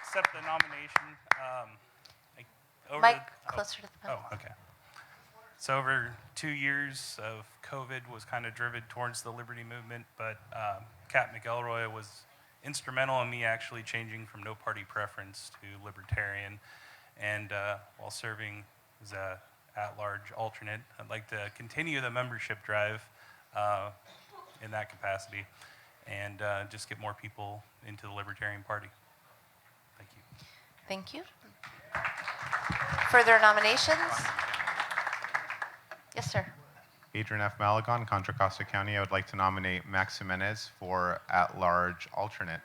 Accept the nomination. Mike, closer to the Oh, okay. So over 2 years of COVID was kind of driven towards the liberty movement, but Kat McElroy was instrumental in me actually changing from no party preference to libertarian. And while serving as a at-large alternate, I'd like to continue the membership drive in that capacity and just get more people into the Libertarian Party. Thank you. Thank you. Further nominations? Yes, sir. Adrian F. Malagon, Contra Costa County. I would like to nominate Max Jimenez for at-large alternate.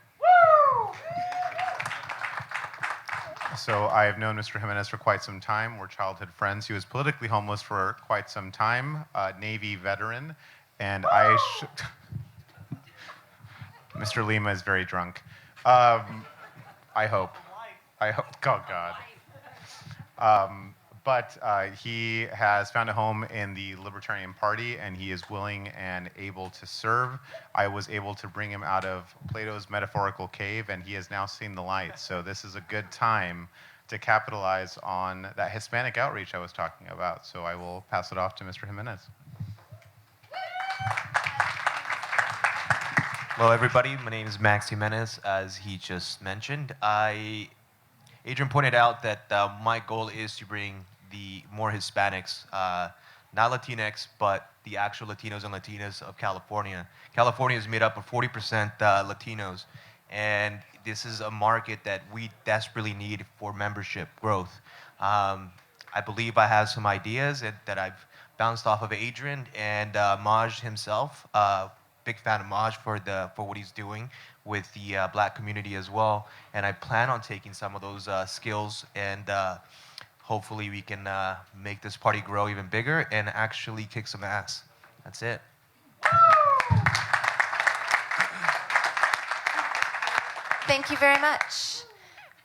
So I have known Mr. Jimenez for quite some time. We're childhood friends. He was politically homeless for quite some time, Navy veteran, and Mr. Lima is very drunk. I hope. Oh, God. But he has found a home in the Libertarian Party, and he is willing and able to serve. I was able to bring him out of Plato's metaphorical cave, and he has now seen the light. So this is a good time to capitalize on that Hispanic outreach I was talking about. So I will pass it off to Mr. Jimenez. Hello, everybody. My name is Max Jimenez, as he just mentioned. Adrian pointed out that my goal is to bring the more Hispanics, not Latinx, but the actual Latinos and Latinas of California. California is made up of 40% Latinos, and this is a market that we desperately need for membership growth. I believe I have some ideas that I've bounced off of Adrian and Maj himself. Big fan of Maj for what he's doing with the black community as well. And I plan on taking some of those skills and hopefully we can make this party grow even bigger and actually kick some ass. That's it. Thank you very much.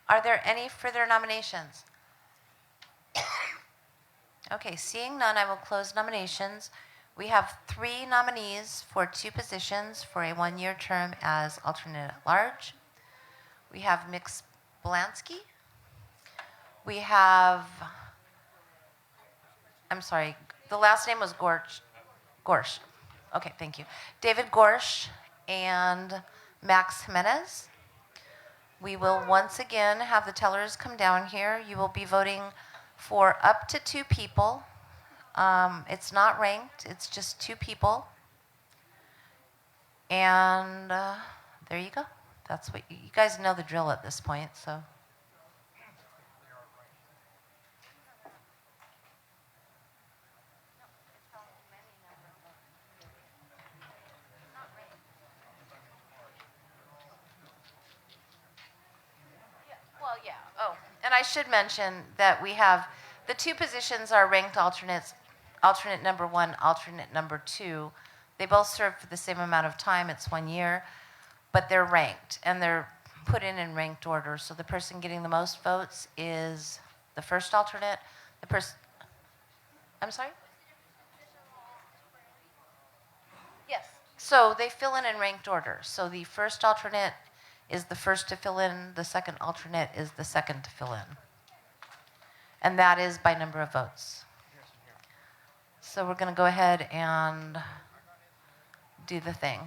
Are there any further nominations? Okay, seeing none, I will close nominations. We have 3 nominees for 2 positions for a 1-year term as alternate at large. We have Mix Belansky. We have, I'm sorry, the last name was Gorsh. Okay, thank you. David Gorsh and Max Jimenez. We will once again have the tellers come down here. You will be voting for up to 2 people. It's not ranked, it's just 2 people. And there you go. That's what you guys know the drill at this point, so. Well, yeah. Oh, and I should mention that we have the 2 positions are ranked alternates, alternate number 1, alternate number 2. They both serve for the same amount of time. It's 1 year, but they're ranked and they're put in ranked order. So the person getting the most votes is the first alternate. The person, I'm sorry? Yes. So they fill in ranked order. So the first alternate is the first to fill in, the second alternate is the second to fill in. And that is by number of votes. So we're going to go ahead and do the thing.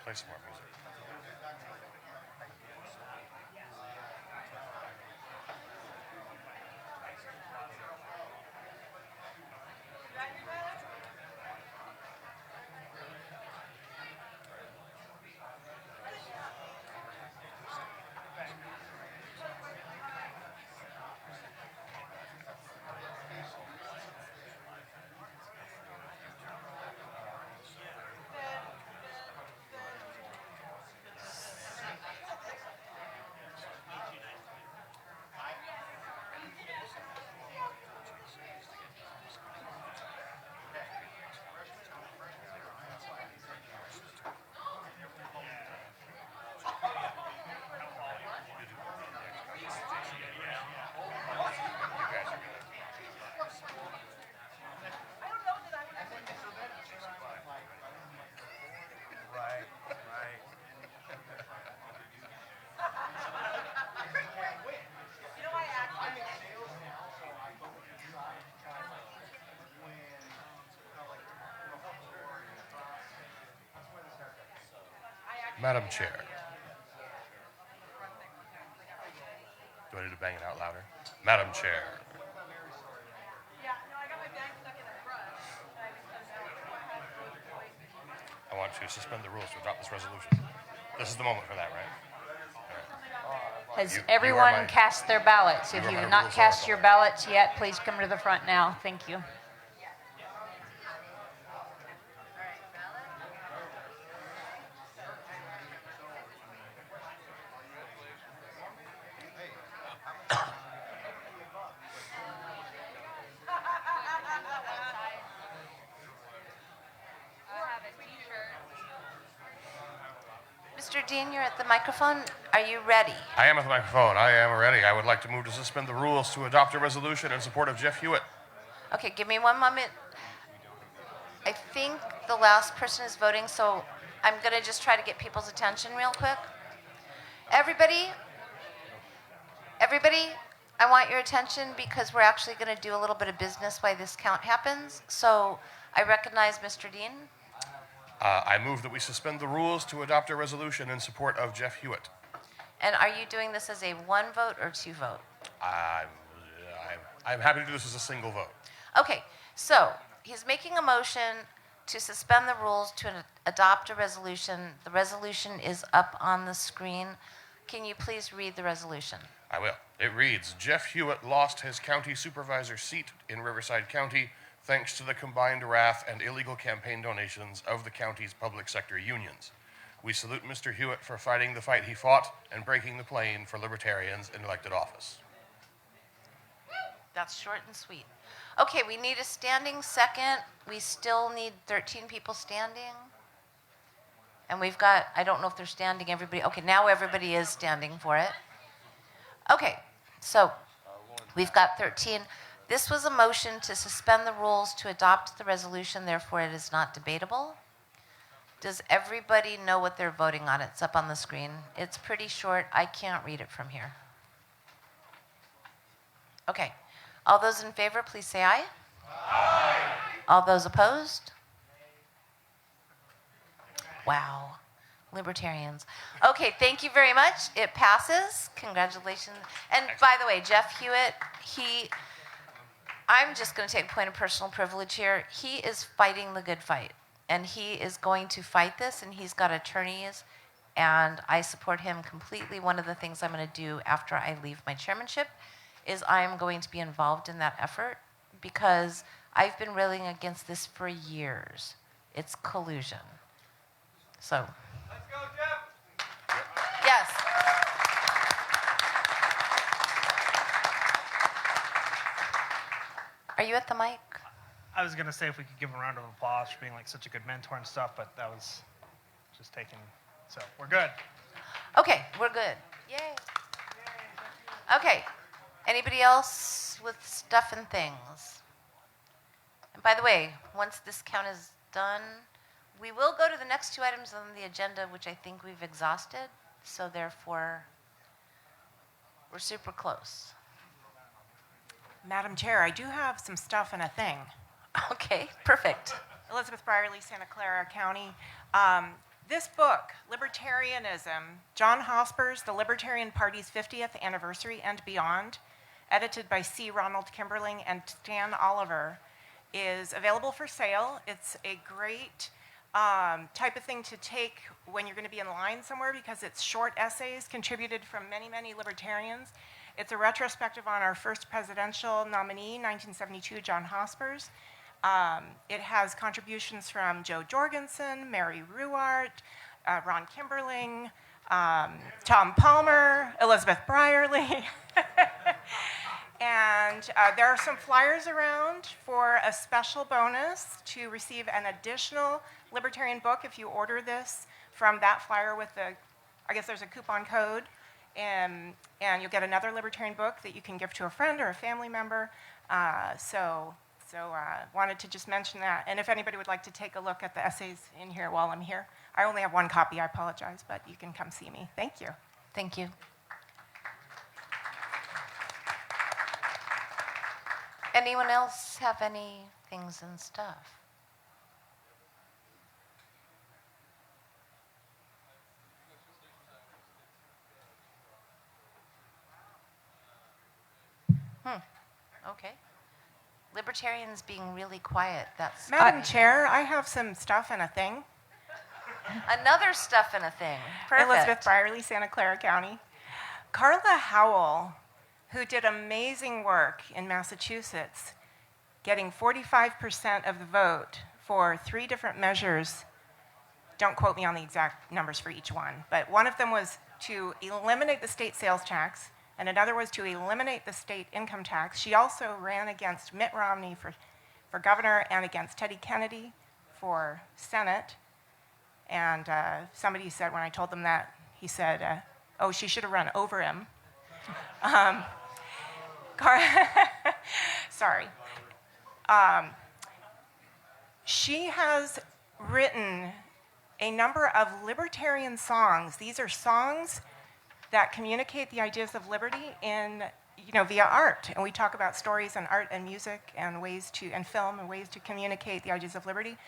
Play some more music. Madam Chair. Do I need to bang it out louder? Madam Chair. I want to suspend the rules to adopt this resolution. This is the moment for that, right? Has You are everyone my- cast their ballots? If you are you my have not rules cast oracle. your ballots yet, please come to the front now. Thank you. Mr. Dean, you're at the microphone. Are you ready? I am at the microphone. I am ready. I would like to move to suspend the rules to adopt a resolution in support of Jeff Hewitt. Okay, give me one moment. I think the last person is voting, so I'm going to just try to get people's attention real quick. Everybody, I want your attention because we're actually going to do a little bit of business while this count happens. So I recognize Mr. Dean. I move that we suspend the rules to adopt a resolution in support of Jeff Hewitt. And are you doing this as a one vote or two vote? I'm happy to do this as a single vote. Okay, so he's making a motion to suspend the rules to adopt a resolution. The resolution is up on the screen. Can you please read the resolution? I will. It reads, Jeff Hewitt lost his county supervisor seat in Riverside County thanks to the combined wrath and illegal campaign donations of the county's public sector unions. We salute Mr. Hewitt for fighting the fight he fought and breaking the plane for libertarians in elected office. That's short and sweet. Okay, we need a standing second. We still need 13 people standing. And we've got, I don't know if they're standing, everybody. Okay, now everybody is standing for it. Okay, so we've got 13. This was a motion to suspend the rules to adopt the resolution, therefore it is not debatable. Does everybody know what they're voting on? It's up on the screen. It's pretty short. I can't read it from here. Okay. All those in favor, please say aye. Aye. All those opposed? Wow. Libertarians. Okay, thank you very much. It passes. Congratulations. And by the way, Jeff Hewitt, I'm just going to take a point of personal privilege here. He is fighting the good fight, and he is going to fight this, and he's got attorneys, and I support him completely. One of the things I'm going to do after I leave my chairmanship is I am going to be involved in that effort because I've been railing against this for years. It's collusion. So. Let's go, Jeff! Yes. Are you at the mic? I was going to say if we could give him a round of applause for being like such a good mentor and stuff, but that was just taken. So we're good. Okay, we're good. Yay. Okay. Anybody else with stuff and things? And by the way, once this count is done, we will go to the next two items on the agenda, which I think we've exhausted. So therefore, we're super close. Madam Chair, I do have some stuff and a thing. Okay, perfect. Elizabeth Brierly, Santa Clara County. This book, Libertarianism, John Hosper's The Libertarian Party's 50th Anniversary and Beyond, edited by C. Ronald Kimberling and Stan Oliver, is available for sale. It's a great type of thing to take when you're going to be in line somewhere because it's short essays contributed from many, many libertarians. It's a retrospective on our first presidential nominee, 1972, John Hospers. It has contributions from Joe Jorgensen, Mary Ruwart, Ron Kimberling, Tom Palmer, Elizabeth Brierly. And there are some flyers around for a special bonus to receive an additional libertarian book if you order this from that flyer with the, I guess there's a coupon code, and you'll get another libertarian book that you can give to a friend or a family member. So wanted to just mention that. And if anybody would like to take a look at the essays in here while I'm here, I only have one copy, I apologize, but you can come see me. Thank you. Thank you. Anyone else have any things and stuff? Okay. Libertarians being really quiet. That's Madam Chair, I have some stuff and a thing. Another stuff and a thing. Perfect. Elizabeth Brierly, Santa Clara County. Carla Howell, who did amazing work in Massachusetts, getting 45% of the vote for 3 different measures. Don't quote me on the exact numbers for each one, but one of them was to eliminate the state sales tax, and another was to eliminate the state income tax. She also ran against Mitt Romney for governor and against Teddy Kennedy for Senate. And somebody said, when I told them that, he said, oh, she should have run over him. Sorry. She has written a number of libertarian songs. These are songs that communicate the ideas of liberty in, via art. And we talk about stories and art and music and film and ways to communicate the ideas of liberty.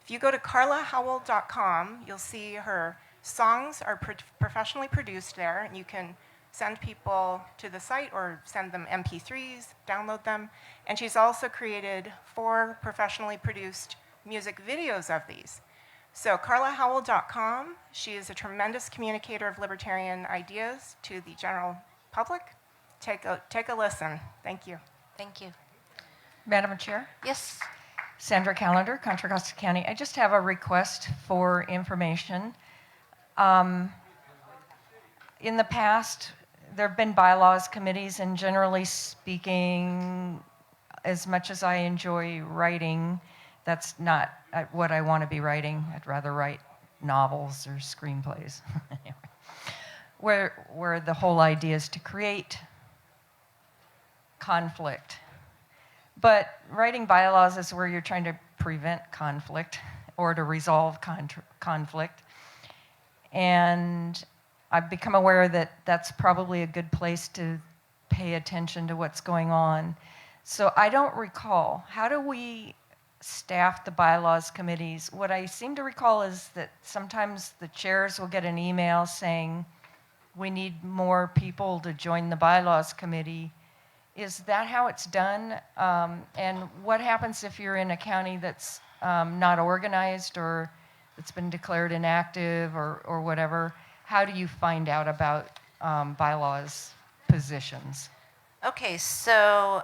If you go to carlahowell.com, you'll see her songs are professionally produced there, and you can send people to the site or send them MP3s, download them. And she's also created 4 professionally produced music videos of these. So carlahowell.com, she is a tremendous communicator of libertarian ideas to the general public. Take a listen. Thank you. Thank you. Madam Chair? Yes. Sandra Callender, Contra Costa County. I just have a request for information. In the past, there have been bylaws committees, and generally speaking, as much as I enjoy writing, that's not what I want to be writing. I'd rather write novels or screenplays, where the whole idea is to create conflict. But writing bylaws is where you're trying to prevent conflict or to resolve conflict. And I've become aware that that's probably a good place to pay attention to what's going on. So I don't recall, how do we staff the bylaws committees? What I seem to recall is that sometimes the chairs will get an email saying, we need more people to join the bylaws committee. Is that how it's done? And what happens if you're in a county that's not organized or that's been declared inactive or whatever? How do you find out about bylaws positions? Okay, so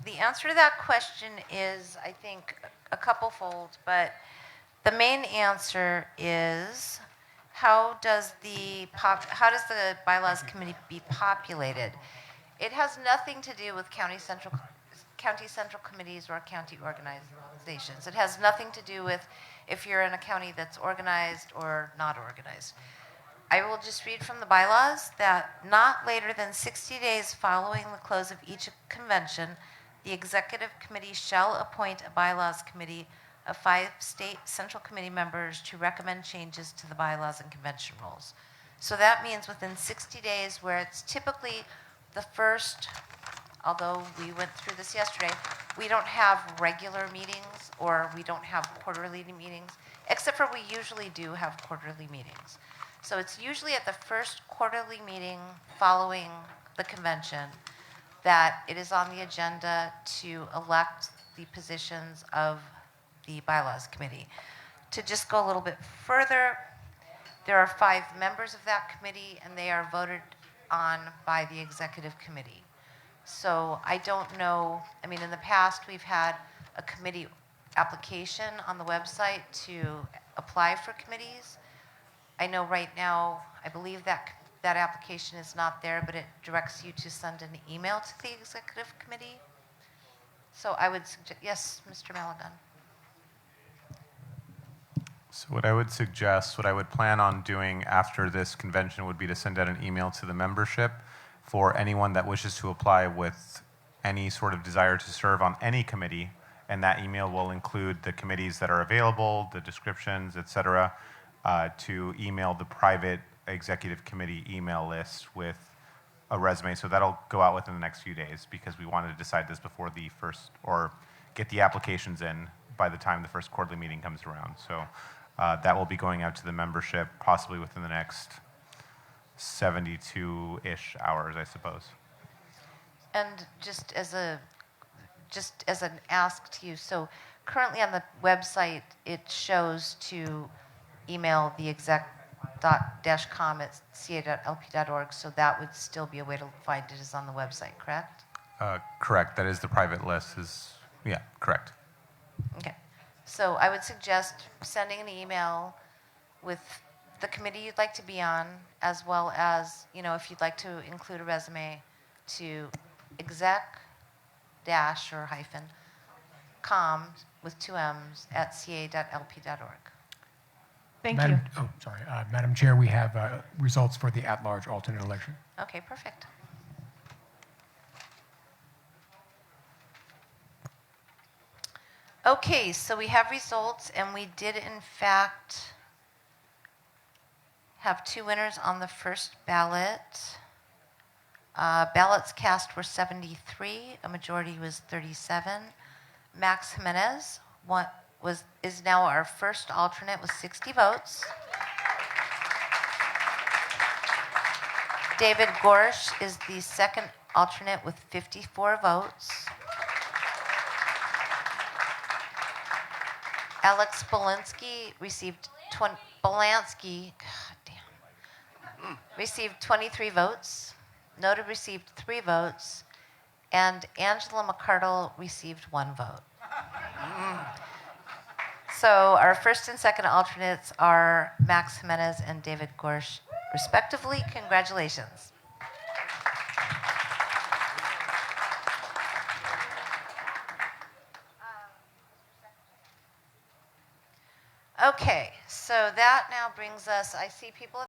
the answer to that question is, I think, a couple-fold, but the main answer is how does the bylaws committee be populated? It has nothing to do with county central committees or county organizations. It has nothing to do with if you're in a county that's organized or not organized. I will just read from the bylaws that not later than 60 days following the close of each convention, the executive committee shall appoint a bylaws committee of 5 state central committee members to recommend changes to the bylaws and convention rules. So that means within 60 days, where it's typically the first although we went through this yesterday, we don't have regular meetings or we don't have quarterly meetings, except for we usually do have quarterly meetings. So it's usually at the first quarterly meeting following the convention that it is on the agenda to elect the positions of the bylaws committee. To just go a little bit further, there are 5 members of that committee and they are voted on by the executive committee. So I don't know, I mean, in the past we've had a committee application on the website to apply for committees. I know right now, I believe that that application is not there, but it directs you to send an email to the executive committee. So I would suggest, yes, Mr. Maligan. So what I would suggest, what I would plan on doing after this convention would be to send out an email to the membership for anyone that wishes to apply with any sort of desire to serve on any committee, and that email will include the committees that are available, the descriptions, et cetera, to email the private executive committee email list with a resume. So that'll go out within the next few days because we wanted to decide this before the first, or get the applications in by the time the first quarterly meeting comes around. So that will be going out to the membership possibly within the next 72-ish hours, I suppose. And just as an ask to you, so currently on the website it shows to email the exec.com@ca.lp.org, so that would still be a way to find it is on the website, correct? Correct. That is the private list. Yeah, correct. Okay. So I would suggest sending an email with the committee you'd like to be on, as well as, you know, if you'd like to include a resume, to exec-com with 2 M's @ca.lp.org. Thank Madam, you. Oh, sorry. Madam Chair, we have results for the at-large alternate election. Okay, perfect. Okay, so we have results, and we did in fact have 2 winners on the first ballot. Ballots cast were 73, a majority was 37. Max Jimenez is now our first alternate with 60 votes. David Gorsh is the second alternate with 54 votes. Alex Belansky received 23 votes. Noda received 3 votes, and Angela McCardle received 1 vote. So our first and second alternates are Max Jimenez and David Gorsh, respectively. Congratulations. Okay, so that now brings us, I see people